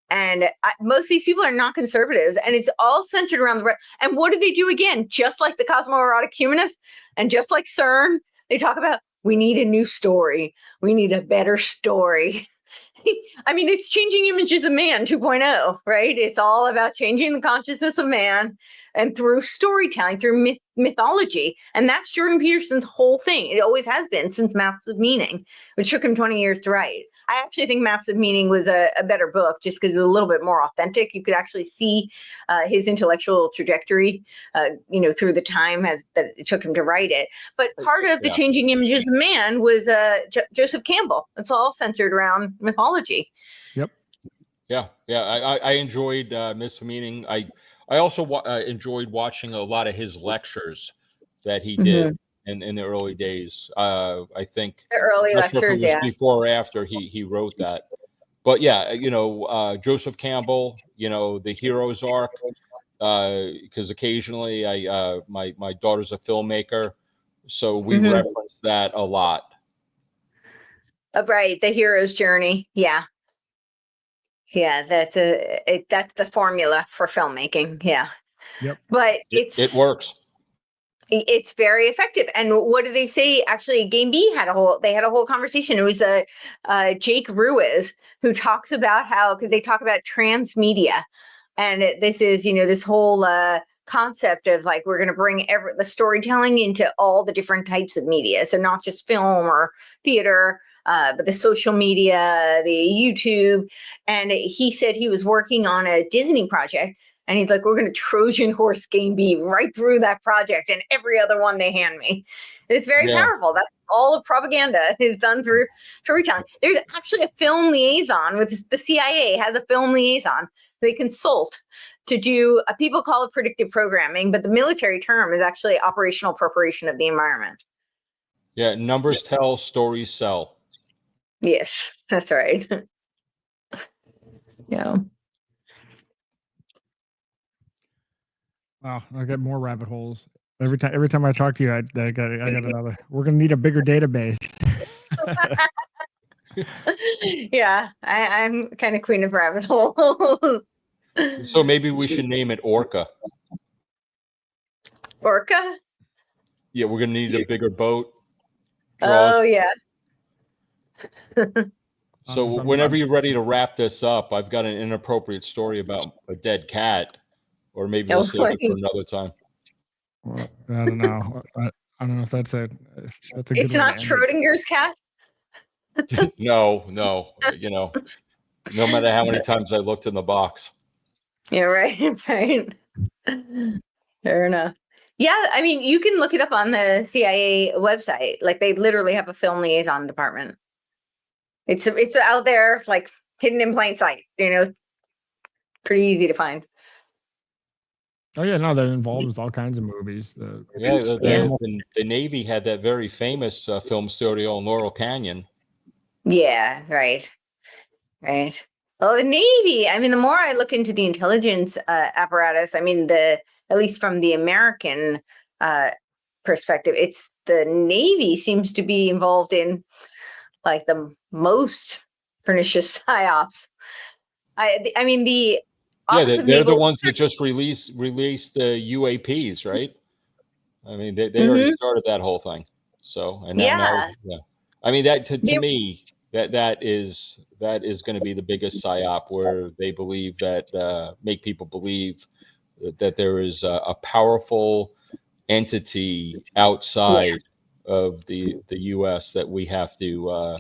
And most of these people are not conservatives, and it's all centered around the and what do they do again? Just like the cosmoerotic humanists and just like CERN, they talk about we need a new story. We need a better story. I mean, it's changing images of man 2.0, right? It's all about changing the consciousness of man and through storytelling, through mythology. And that's Jordan Peterson's whole thing. It always has been since Maps of Meaning, which took him 20 years to write. I actually think Maps of Meaning was a better book just because it was a little bit more authentic. You could actually see his intellectual trajectory, through the time that it took him to write it. But part of the changing images of man was Joseph Campbell. It's all centered around mythology. Yep. Yeah. I enjoyed Myths of Meaning. I also enjoyed watching a lot of his lectures that he did in the early days. I think the early lectures, before or after he wrote that. But yeah, Joseph Campbell, the Heroes Arc, because occasionally my daughter's a filmmaker, so we reference that a lot. Right, the hero's journey. Yeah, that's the formula for filmmaking. Yeah. Yep. But it works. It's very effective. And what do they say? Actually, Game B had a whole conversation. It was Jake Ruiz who talks about because they talk about transmedia, and this is this whole concept of like we're going to bring the storytelling into all the different types of media. So not just film or theater, but the social media, the YouTube. And he said he was working on a Disney project. And he's like, we're going to Trojan horse Game B right through that project and every other one they hand me. It's very powerful. That's all of propaganda is done through storytelling. There's actually a film liaison with the CIA has a film liaison. They consult to do, people call it predictive programming, but the military term is actually operational preparation of the environment. Yeah, numbers tell, stories sell. Yes, that's right. Yeah. Wow, I get more rabbit holes every time I talk to you. I got another. We're gonna need a bigger database. Yeah, I'm kind of queen of rabbit holes. So maybe we should name it Orca. Orca? Yeah, we're gonna need a bigger boat. Oh yeah. So whenever you're ready to wrap this up, I've got an inappropriate story about a dead cat. or maybe we'll save it for another time. Well, I don't know. I don't know if that's a good It's way not to end it. Schrodinger's cat. No, no, no matter how many times I looked in the box. Yeah, right, right. Fair enough. Yeah, I mean, you can look it up on the CIA website. Like, they literally have a film liaison department. It's out there, like, hidden in plain sight. Pretty easy to find. Oh yeah, no, they're involved with all kinds of movies. The Navy had that very famous film studio in Laurel Canyon. Yeah, right. Well, the Navy, I mean, the more I look into the intelligence apparatus, I mean, at least from the American perspective, it's the Navy seems to be involved in like the most pernicious psyops. I mean, the Office of they're Naval the ones that just released the UAPs, right? I mean, they already started that whole thing. So, and now, I mean, that to me, that is going to be the biggest psyop, where they believe that make people believe that there is a powerful entity outside of the U.S. that we have to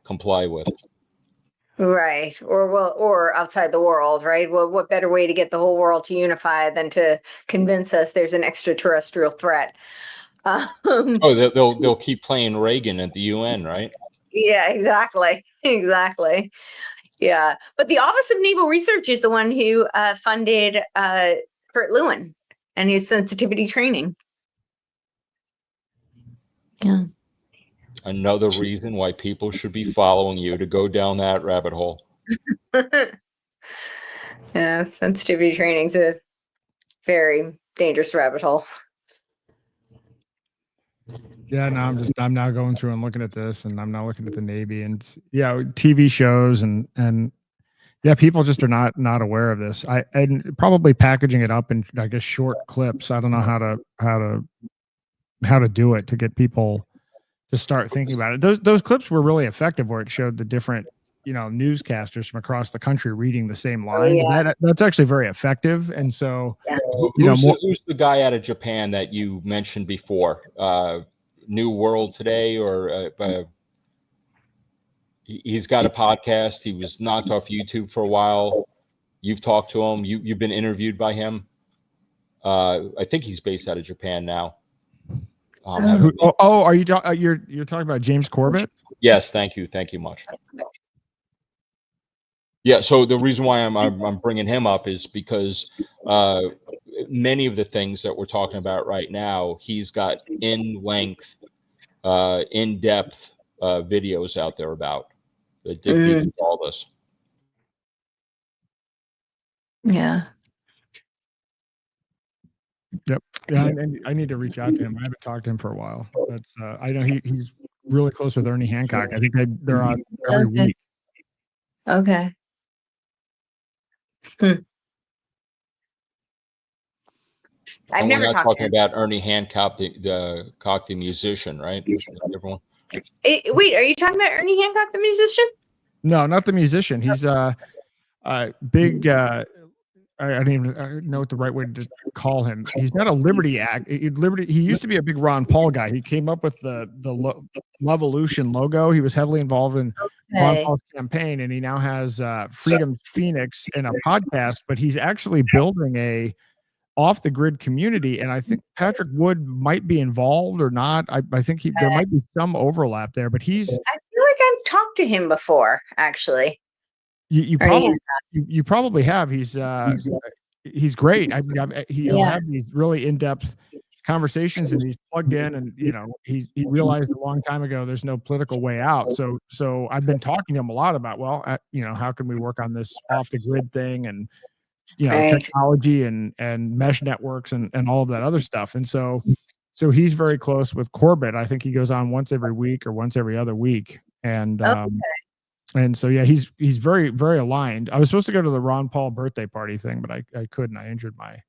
comply with. Right. Or outside the world, right? Well, what better way to get the whole world to unify than to convince us there's an extraterrestrial threat? They'll keep playing Reagan at the UN, right? Yeah, exactly. Yeah. But the Office of Naval Research is the one who funded Kurt Lewin and his sensitivity training. Yeah. Another reason why people should be following you to go down that rabbit hole. Yeah, sensitivity training is a very dangerous rabbit hole. Yeah, no, I'm now going through and looking at this, and I'm now looking at the Navy, and TV shows, and people just are not aware of this. And probably packaging it up in, I guess, short clips. I don't know how to do it to get people to start thinking about it. Those clips were really effective, where it showed the different newscasters from across the country reading the same lines. That's actually very effective. And so who's the guy out of Japan that you mentioned before? New World Today, or he's got a podcast. He was knocked off YouTube for a while. You've talked to him. You've been interviewed by him. I think he's based out of Japan now. Are you you're talking about James Corbett? Yes, thank you much. Yeah, so the reason why I'm bringing him up is because many of the things that we're talking about right now, he's got in-length, in-depth videos out there about that dig into all this. Yeah. Yep. Yeah, and I need to reach out to him. I haven't talked to him for a while. That's I know he's really close with Ernie Hancock. I think they're on every week. Okay. I've never talked talking about Ernie Hancock, the musician, right? Everyone. Wait, are you talking about Ernie Hancock, the musician? No, not the musician. He's big. I don't even know what the right way to call him. He's not a Liberty act. He used to be a big Ron Paul guy. He came up with the Lovolution logo. He was heavily involved in Ron Paul's campaign, and he now has Freedom Phoenix and a podcast. But he's actually building a off the grid community, and I think Patrick Wood might be involved or not. I think there might be some overlap there, but I feel like I've talked to him before, actually. You probably have. He's great. He'll have these really in-depth conversations, and he's plugged in, and he realized a long time ago there's no political way out. So I've been talking to him a lot about, how can we work on this off the grid thing, and technology and mesh networks and all of that other stuff. And so he's very close with Corbett. I think he goes on once every week or once every other week. And and so he's very, very aligned. I was supposed to go to the Ron Paul birthday party thing, but I couldn't. I injured my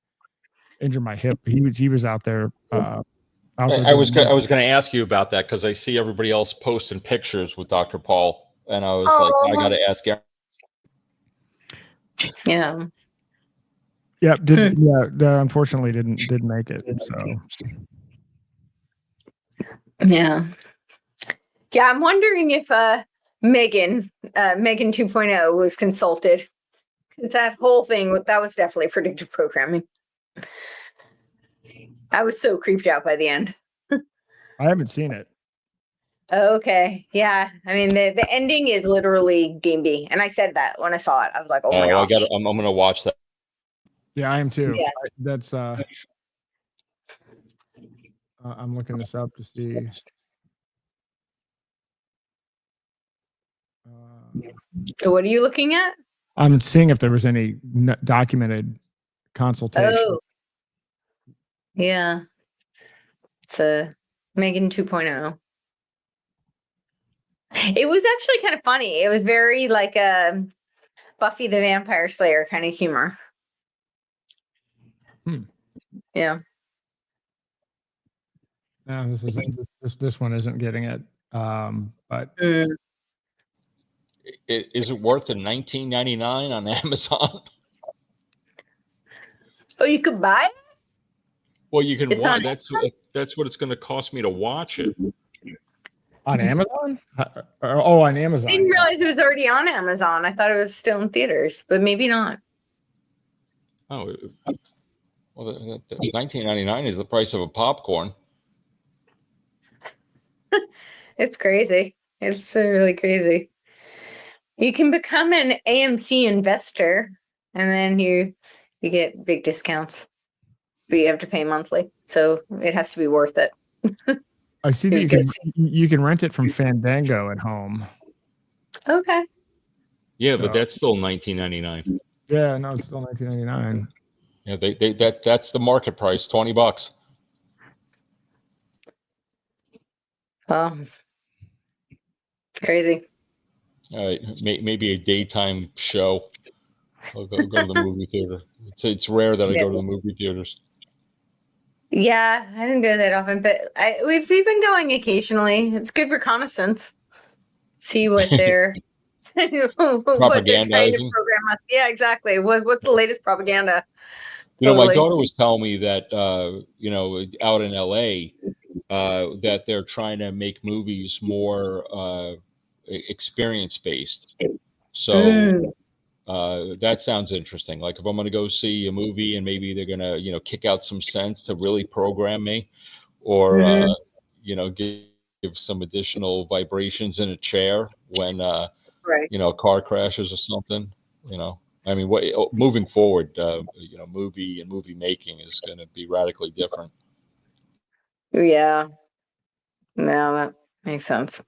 hip. He was out there. I was going to ask you about that, because I see everybody else posting pictures with Dr. Paul, and I was like, I got to ask him. Yeah. Yeah, unfortunately didn't make it. So Yeah. Yeah, I'm wondering if Megan 2.0 was consulted. 'Cause that whole thing, that was definitely predictive programming. I was so creeped out by the end. I haven't seen it. Okay. Yeah. I mean, the ending is literally Game B. And I said that when I saw it. I was like, oh my gosh. I'm gonna watch that. Yeah, I am too. Yeah. That's I'm looking this up to see. So what are you looking at? I'm seeing if there was any documented consultation. Oh. Yeah. It's a Megan 2.0. It was actually kind of funny. It was very like a Buffy the Vampire Slayer kind of humor. Yeah. No, this one isn't getting it. But Is it worth the $19.99 on Amazon? Oh, you could buy it? Well, you can It's watch. on That's what it's going to cost me to watch it. on Amazon? On Amazon. I didn't realize it was already on Amazon. I thought it was still in theaters, but maybe not. Oh, well, the $19.99 is the price of a popcorn. It's crazy. It's really crazy. You can become an AMC investor, and then you get big discounts, but you have to pay monthly, so it has to be worth it. I see that you can rent it from Fandango at home. Okay. Yeah, but that's still $19.99. Yeah, no, it's still $19.99. Yeah, that's the market price, $20. Crazy. All right, maybe a daytime show. I'll go to the movie theater. It's rare that I go to the movie theaters. Yeah, I didn't go that often, but we've been going occasionally. It's good reconnaissance. See what they're what they're trying to program us. Yeah, exactly. What's the latest propaganda? You know, my daughter was telling me that out in LA, that they're trying to make movies more experience based. So that sounds interesting. Like if I'm going to go see a movie and maybe they're going to kick out some sense to really program me, or give some additional vibrations in a chair when a car crashes or something. I mean, moving forward, movie and movie making is going to be radically different. Yeah. No, that makes sense.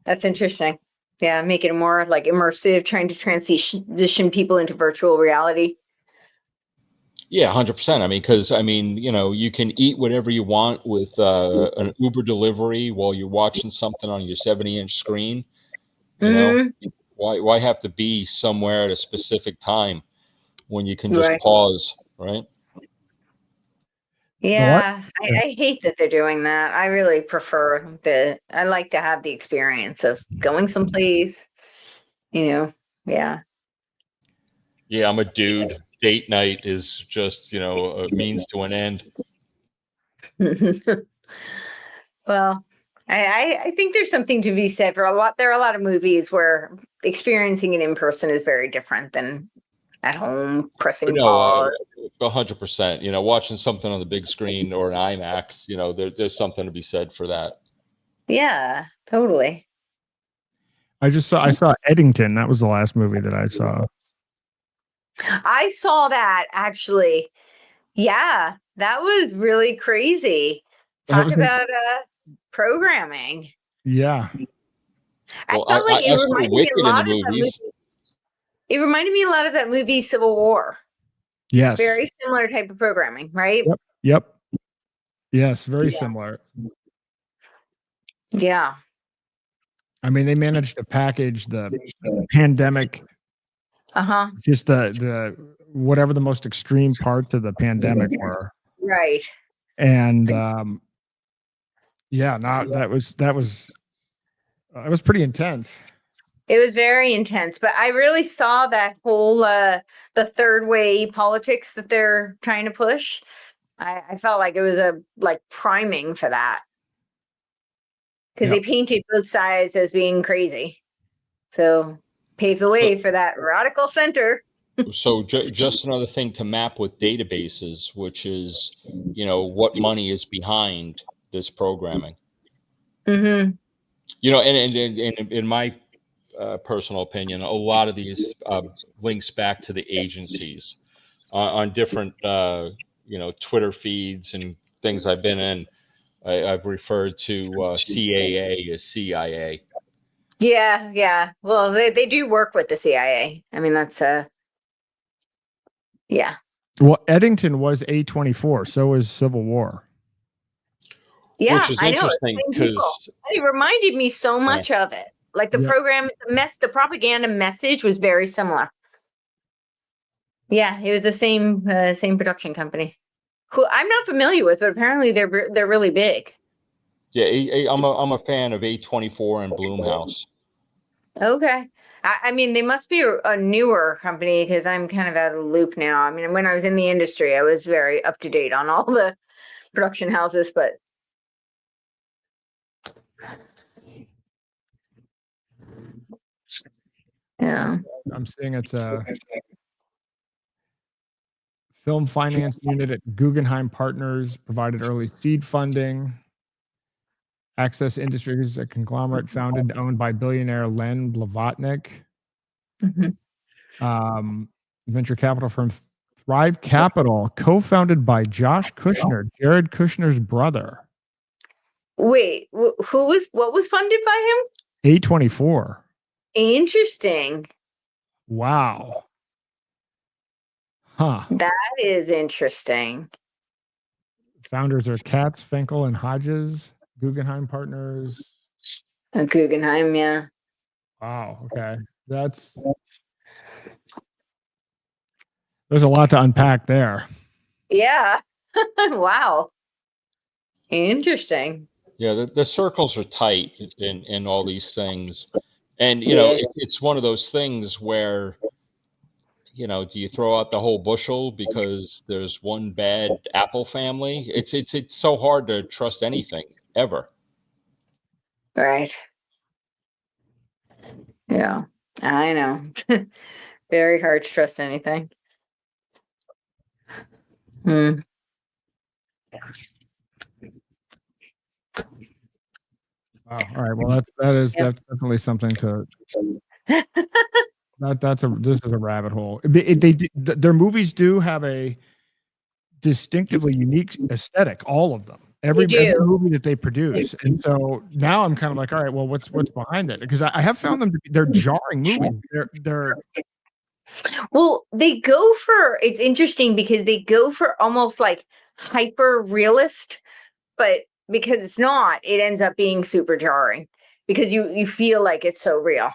That's interesting. Yeah, make it more like immersive, trying to transition people into virtual reality. Yeah, 100%. I mean, because you can eat whatever you want with an Uber delivery while you're watching something on your 70-inch screen. Why have to be somewhere at a specific time when you can just pause, right? Yeah, I hate that they're doing that. I really prefer I like to have the experience of going someplace, Yeah. Yeah, I'm a dude. Date night is just, a means to an end. Well, I think there's something to be said for there are a lot of movies where experiencing it in person is very different than at home pressing pause. 100%. Watching something on the big screen or an IMAX, there's something to be said for that. Yeah, totally. I saw Eddington. That was the last movie that I saw. I saw that actually. Yeah, that was really crazy. Talk about programming. Yeah. I felt like it reminded me a lot of that movie. It reminded me a lot of that movie Civil War. Yes. Very similar type of programming, right? Yep. Yes, very similar. Yeah. I mean, they managed to package the pandemic. Just the whatever the most extreme parts of the pandemic were. Right. And that was pretty intense. It was very intense, but I really saw that whole the third way politics that they're trying to push. I felt like it was a like priming for that because they painted both sides as being crazy. So pave the way for that radical center. So just another thing to map with databases, which is, you know, what money is behind this programming. Mm-hmm. You know, and in my personal opinion, a lot of these links back to the agencies on different, you know, Twitter feeds and things I've been in. I've referred to CAA as CIA. Yeah, yeah. Well, they do work with the CIA. I mean, that's yeah. Well, Eddington was A24, so was Civil War. Yeah, which is I know. interesting because It reminded me so much of it. Like the program, the propaganda message was very similar. Yeah, it was the same production company, who I'm not familiar with, but apparently they're really big. yeah, I'm a fan of A24 and Blumhouse. Okay. I mean, they must be a newer company because I'm kind of out of the loop now. I mean, when I was in the industry, I was very up to date on all the production houses, but yeah. I'm seeing it's a film finance unit at Guggenheim Partners provided early seed funding. Access Industries, a conglomerate founded and owned by billionaire Len Blavatnik. Venture capital firm Thrive Capital, co-founded by Josh Kushner, Jared Kushner's brother. Wait, what was funded by him? A24. Interesting. Wow. Huh. That is interesting. Founders are Katz, Finkel, and Hodges. Guggenheim Partners. Guggenheim, yeah. Wow. Okay. There's a lot to unpack there. Yeah. Wow. Interesting. Yeah, the circles are tight in all these things. And, you know, it's one of those things where, you know, do you throw out the whole bushel because there's one bad apple family? It's so hard to trust anything ever. Right. Yeah, I know. Very hard to trust anything. Hmm. Wow. All right. Well, that's definitely something to. This is a rabbit hole. Their movies do have a distinctively unique aesthetic. All of them. Every movie that they produce, and so now I'm kind of like, all right, well, what's behind it? Because I have found them to be they're jarring movies. They're Well, they go for it's interesting because they go for almost like hyper realist, but because it's not, it ends up being super jarring because you feel like it's so real.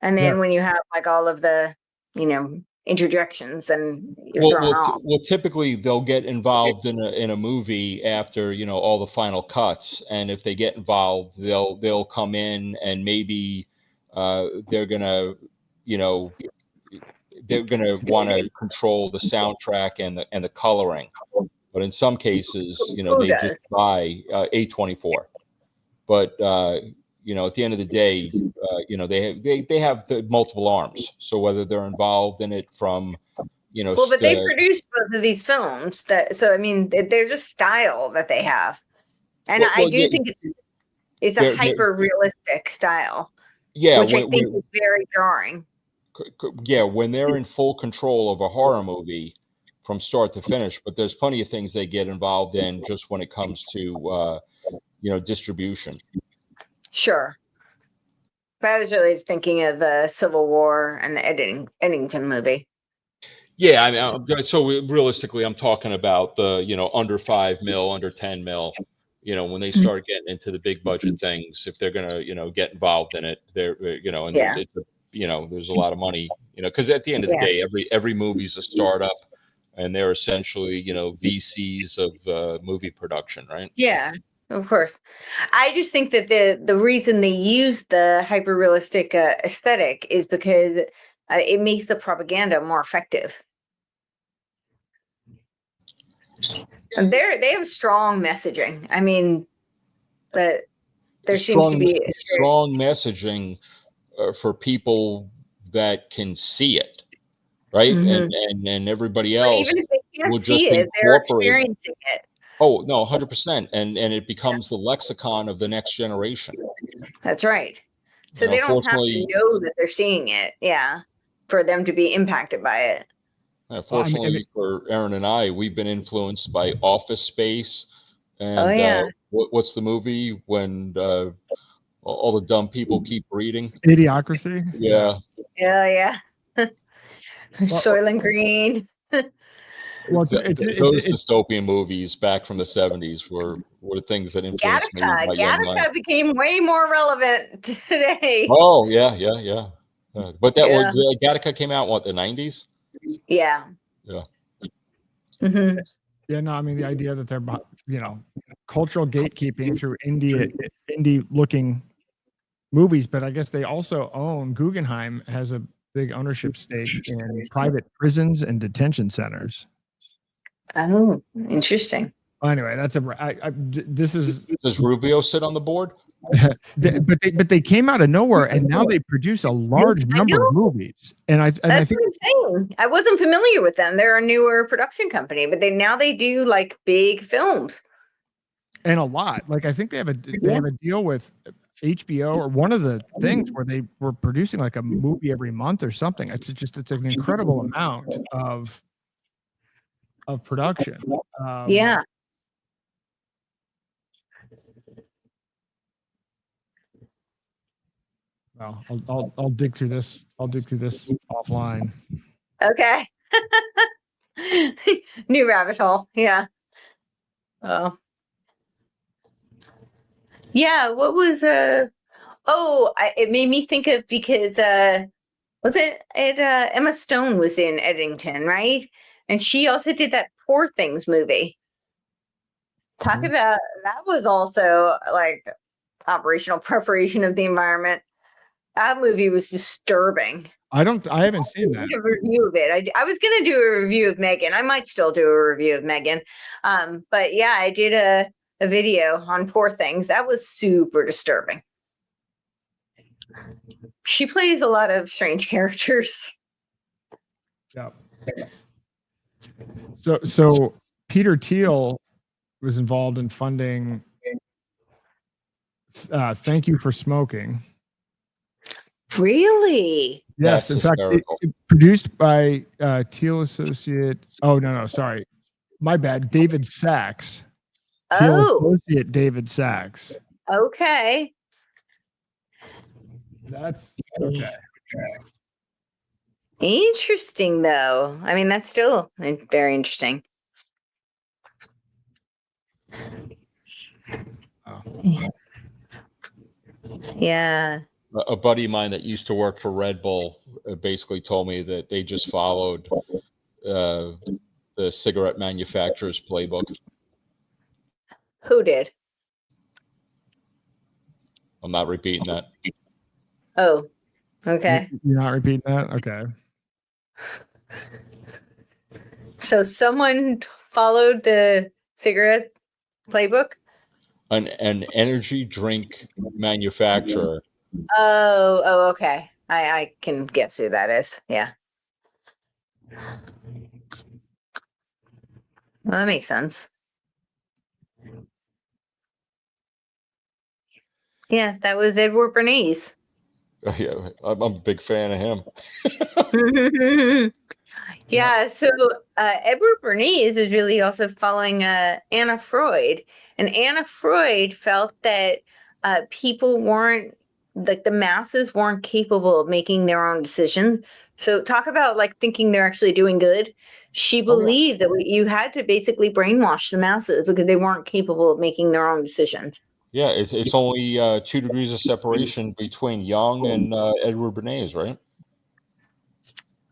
And then when you have like all of the, you know, interjections, and you're thrown off. Well, typically they'll get involved in a movie after, you know, all the final cuts, and if they get involved, they'll come in and maybe they're gonna, you know, they're gonna want to control the soundtrack and the coloring. But in some cases, you know, they just buy A24. But you know, at the end of the day, you know, they have the multiple arms. So whether they're involved in it from, you know, well, but they produced both of these films. So I mean, there's a style that they have, and I do think it's a hyper realistic style. Yeah, which I think is very jarring. Yeah, when they're in full control of a horror movie from start to finish. But there's plenty of things they get involved in just when it comes to you know, distribution. Sure. But I was really thinking of the Civil War and the Eddington movie. Yeah, I mean, so realistically, I'm talking about the, you know, under 5 mil, under 10 mil. You know, when they start getting into the big budget things, if they're gonna, you know, get involved in it, they're, you know, and it's, you know, there's a lot of money, you know, because at the end of the day, every movie's a startup, and they're essentially, you know, VCs of movie production, right? Yeah. Of course. I just think that the reason they use the hyper realistic aesthetic is because it makes the propaganda more effective. And they have strong messaging. I mean, but there seems to be strong messaging for people that can see it, right? And everybody else even if they can't will see just it, they're incorporate. experiencing it. Oh no, 100%, and it becomes the lexicon of the next generation. That's right. So And they don't have to unfortunately, know that they're seeing it, yeah, for them to be impacted by it. fortunately for Aaron and I, we've been influenced by Office Space and Oh yeah. what's the movie when all the dumb people keep reading? Idiocracy. Yeah. Yeah. Soylent Green. Well, those dystopian movies back from the 70s were the things that influenced me. Gattaca became way more relevant today. Oh yeah. But that Gattaca came out the 90s. Yeah. Yeah. Mm-hmm. Yeah, no, I mean the idea that they're, cultural gatekeeping through indie looking movies, but I guess they also own, Guggenheim has a big ownership stake in private prisons and detention centers. Oh, interesting. Anyway, this is. Does Rubio sit on the board? but they came out of nowhere, and now they produce a large number of movies. And I think what I'm saying. I wasn't familiar with them. They're a newer production company, but they do like big films. And a lot. Like I think they have a deal with HBO or one of the things where they were producing like a movie every month or something. It's an incredible amount of production. Yeah. Well, I'll dig through this. I'll dig through this offline. Okay. New rabbit hole. Yeah. Oh. Yeah. What was it made me think of because was it Emma Stone was in Eddington, right? And she also did that Poor Things movie. Talk about that was also like operational preparation of the environment. That movie was disturbing. I haven't seen that. A review of it. I was gonna do a review of Megan. I might still do a review of Megan. But yeah, I did a video on Poor Things. That was super disturbing. She plays a lot of strange characters. Yeah. So Peter Thiel was involved in funding Thank You for Smoking. Really? Yes, in fact, it produced by Thiel Associate. Oh no, sorry, my bad. David Sachs. Thiel Associate David Sachs. Okay. That's okay. Interesting, though. I mean, that's still very interesting. Yeah. A buddy of mine that used to work for Red Bull basically told me that they just followed the cigarette manufacturer's playbook. Who did? I'm not repeating that. Oh, okay. You're not repeating that? Okay. So someone followed the cigarette playbook? An energy drink manufacturer. Oh, okay. I can guess who that is. Yeah. Well, that makes sense. Yeah, that was Edward Bernays. Yeah, I'm a big fan of him. Yeah, so Edward Bernays is really also following Anna Freud. And Anna Freud felt that people weren't, like the masses weren't capable of making their own decisions. So talk about like thinking they're actually doing good. She believed that you had to basically brainwash the masses because they weren't capable of making their own decisions. Yeah, it's only 2 degrees of separation between Jung and Edward Bernays, right?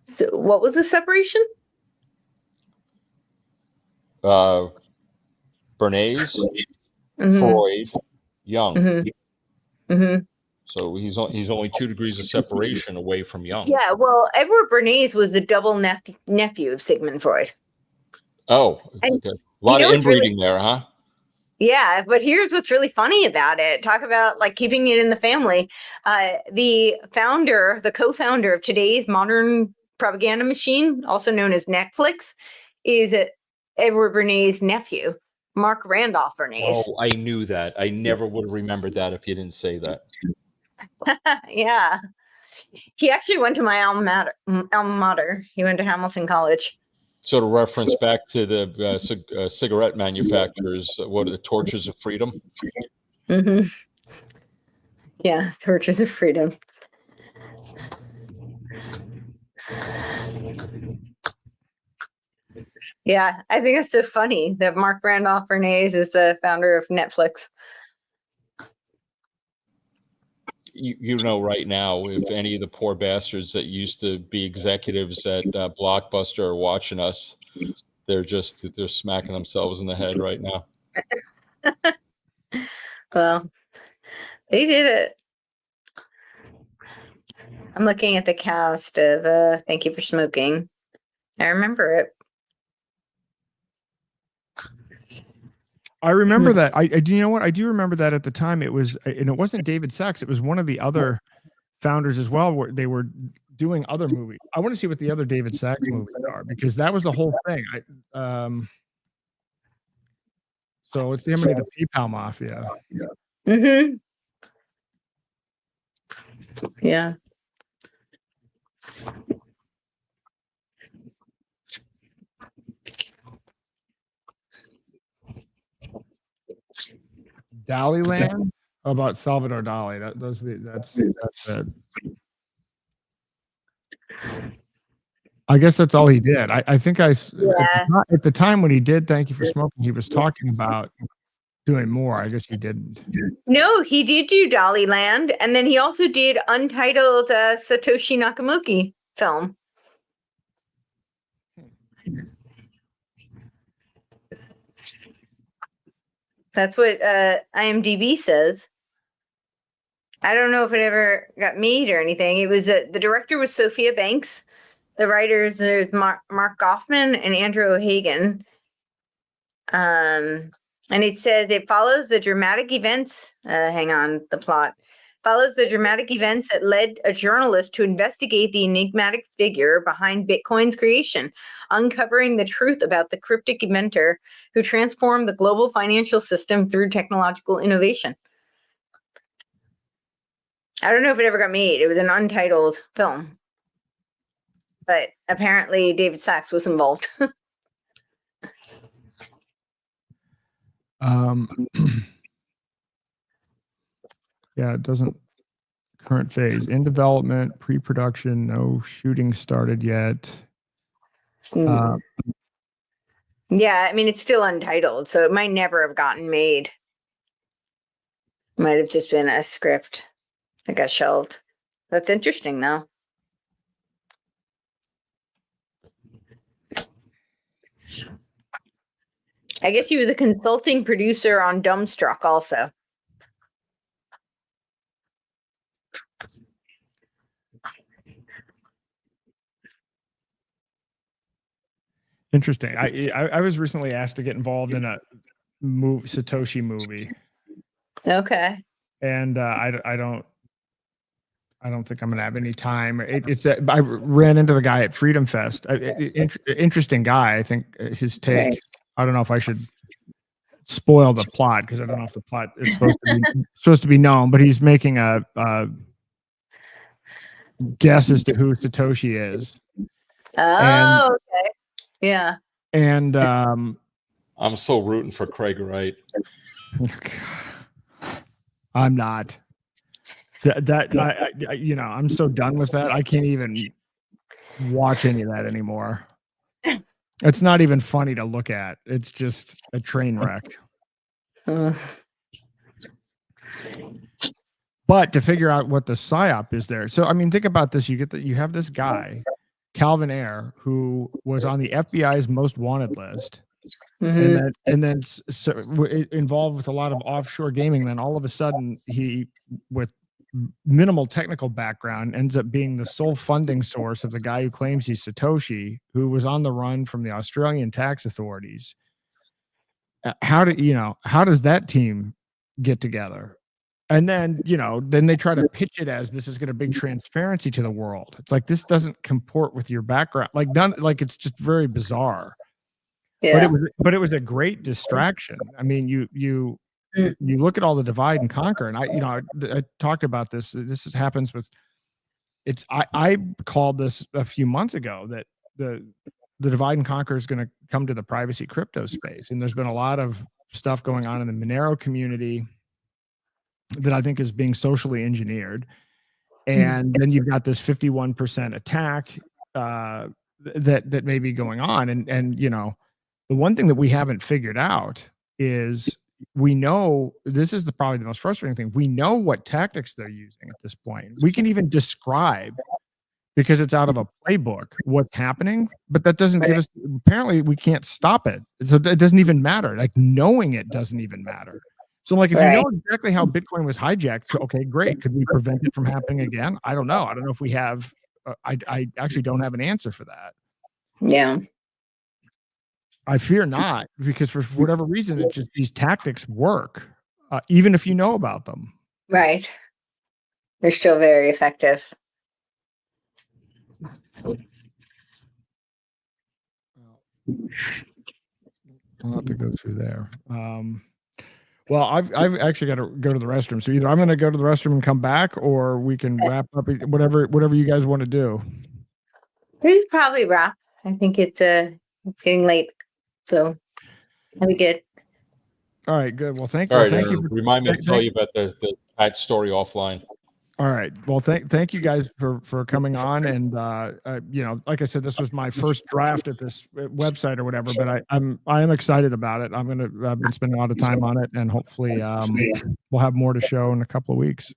So what was the separation? Bernays Freud, Young. Mm-hmm. So he's only 2 degrees of separation away from Young. Yeah, well, Edward Bernays was the double nephew of Sigmund Freud. Oh, And okay. A lot you of know what's inbreeding there, huh? Yeah, but here's what's really funny about it. Talk about like keeping it in the family. The co-founder of today's modern propaganda machine, also known as Netflix, is Edward Bernays' nephew, Mark Randolph Bernays. Oh, I knew that. I never would have remembered that if you didn't say that. Yeah. He actually went to my alma mater. He went to Hamilton College. Sort of reference back to the cigarette manufacturers. What are the torches of freedom? Mm-hmm. Yeah, torches of freedom. Yeah, I think it's so funny that Mark Randolph Bernays is the founder of Netflix. You know right now, if any of the poor bastards that used to be executives at Blockbuster are watching us, they're smacking themselves in the head right now. Well, they did it. I'm looking at the cast of Thank You for Smoking. I remember it. I remember that. I do. You know what? I do remember that at the time. It was, and it wasn't David Sachs. It was one of the other founders as well, where they were doing other movies. I want to see what the other David Sachs movies are, because that was the whole thing. So it's him and the PayPal Mafia. Mm-hmm. Yeah. Dali Land? How about Salvador Dali? That's it. I guess that's all he did. I think at the time when he did Thank You for Smoking, he was talking about doing more. I guess he didn't. No, he did do Dali Land, and then he also did Untitled Satoshi Nakamoto film. That's what IMDb says. I don't know if it ever got made or anything. It was the director was Sophia Banks. The writers is Mark Goffman and Andrew O'Hagan. And it says it follows the dramatic events. The plot follows the dramatic events that led a journalist to investigate the enigmatic figure behind Bitcoin's creation, uncovering the truth about the cryptic inventor who transformed the global financial system through technological innovation. I don't know if it ever got made. It was an untitled film, but apparently David Sachs was involved. Yeah, it doesn't. Current phase in development, pre-production, no shooting started yet. Yeah, I mean, it's still untitled, so it might never have gotten made. Might have just been a script that got shelved. That's interesting, though. I guess he was a consulting producer on Dumbstruck also. Interesting. I was recently asked to get involved in a Satoshi movie. Okay. And I don't think I'm gonna have any time. I ran into the guy at Freedom Fest. Interesting guy. I think his take. Right. I don't know if I should spoil the plot, because I don't know if the plot is supposed to be known. But he's making a guess as to who Satoshi is. Oh, okay. Yeah. And I'm so rooting for Craig Wright. I'm not. I'm so done with that. I can't even watch any of that anymore. It's not even funny to look at. It's just a train wreck. But to figure out what the psyop is there. So I mean, think about this. You have this guy, Calvin Ayre, who was on the FBI's most wanted list. involved with a lot of offshore gaming. Then all of a sudden, he, with minimal technical background, ends up being the sole funding source of the guy who claims he's Satoshi, who was on the run from the Australian tax authorities. How does that team get together? And then, then they try to pitch it as this is going to bring transparency to the world. It's like, this doesn't comport with your background. It's just very bizarre. Yeah. But it was a great distraction. I mean, you look at all the divide and conquer, and I talked about this. This happens with I called this a few months ago that the divide and conquer is going to come to the privacy crypto space. And there's been a lot of stuff going on in the Monero community that I think is being socially engineered. And then you've got this 51% attack that may be going on. And the one thing that we haven't figured out is, we know, this is probably the most frustrating thing. We know what tactics they're using at this point. We can even describe, because it's out of a playbook, what's happening, but that doesn't give us, apparently we can't stop it. So it doesn't even matter. Like, knowing it doesn't even matter. So if you know exactly how Bitcoin was hijacked, okay, great. Could we prevent it from happening again? I don't know. I don't know if we have, I actually don't have an answer for that. Yeah. I fear not, because for whatever reason, it's just, these tactics work, even if you know about them. Right. They're still very effective. I'll have to go through there. Well, I've actually got to go to the restroom. So either I'm going to go to the restroom and come back, or we can wrap up, whatever you guys want to do. We should probably wrap. I think it's getting late. So that'd be good. All right, good. Well, thank you. All right, thank you. Remind me to tell you about that story offline. All right. Well, thank you guys for coming on. And like I said, this was my first draft at this website or whatever, but I am excited about it. I've been spending a lot of time on it, and hopefully we'll have more to show in a couple of weeks.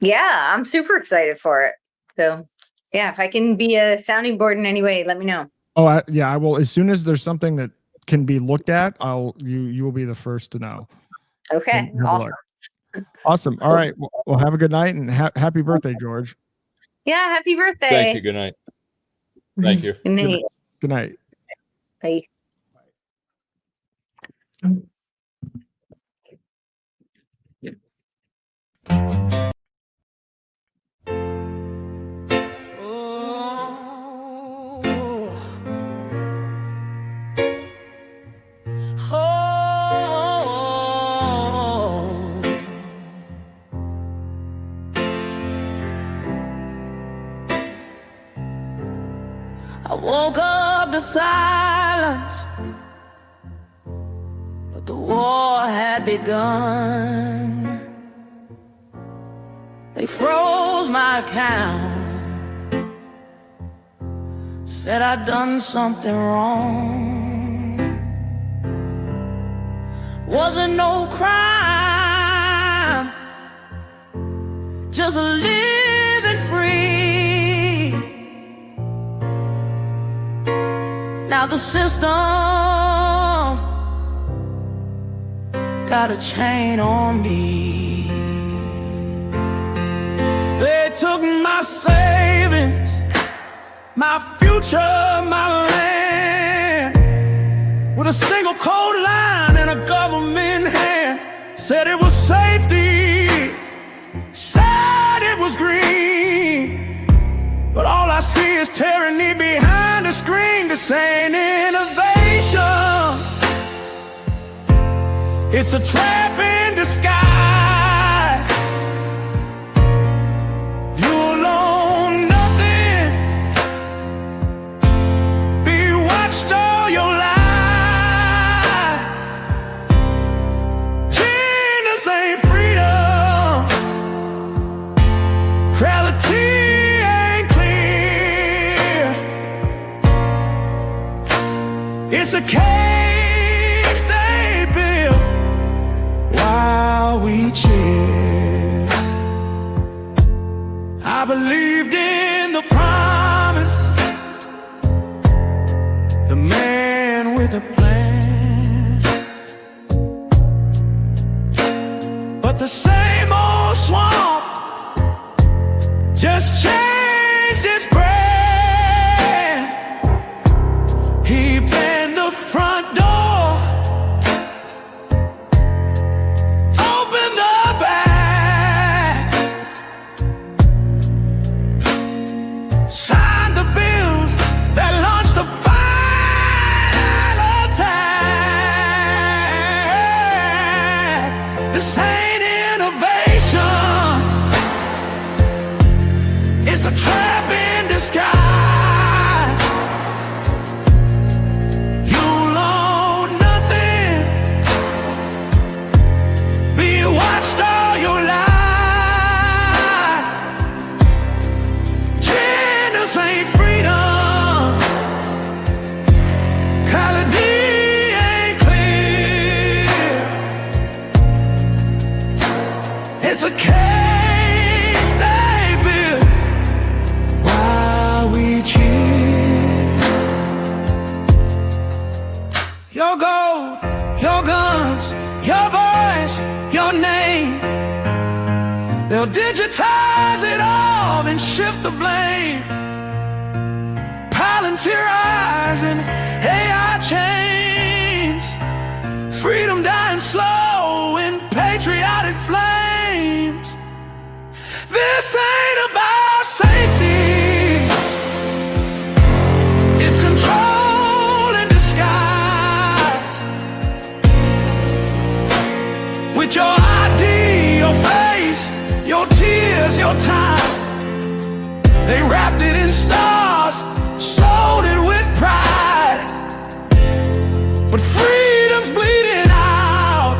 Yeah, I'm super excited for it. So yeah, if I can be a sounding board in any way, let me know. Oh, I will. As soon as there's something that can be looked at, you will be the first to know. Okay. Awesome. Awesome. All right. Well, have a good night, and happy birthday, George. Yeah. Happy birthday. Thank you. Good night. Thank you. Good night. Good night. Bye. I woke up to silence, but the war had begun. They froze my account, said I'd done something wrong. Wasn't no crime, just living free. Now the system got a chain on me. They took my savings, my future, my land, with a single code line and a government hand. Said it was safety, said it was green, but all I see is tyranny behind the screen. This ain't innovation, it's a trap in disguise. You'll own nothing, be watched all your life. Genius ain't freedom, reality ain't clear. It's a cage they built while we cheer. I believed in the promise, the man with a plan. just changed his brand. He banned the front door, opened the back, signed the bills that launched the final attack. This ain't innovation, it's a trap in disguise. You'll own nothing, be watched all your life. Genders ain't freedom, quality ain't clear. It's a cage they build while we cheer. Your gold, your guns, your voice, your name. They'll digitize it all, then shift the blame. Palantir-izing AI chains, freedom dying slow in patriotic flames. This ain't about safety, it's control in disguise. With your ID, your face, your tears, your time, they wrapped it in stars, sold it with pride. But freedom's bleeding out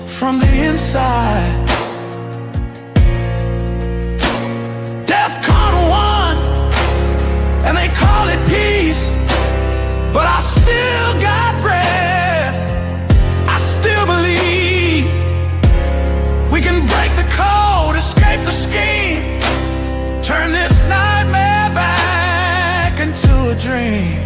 from the inside. DEFCON 1, and they call it peace, but I still got breath. I still believe we can break the code, escape the scheme, turn this nightmare back into a dream.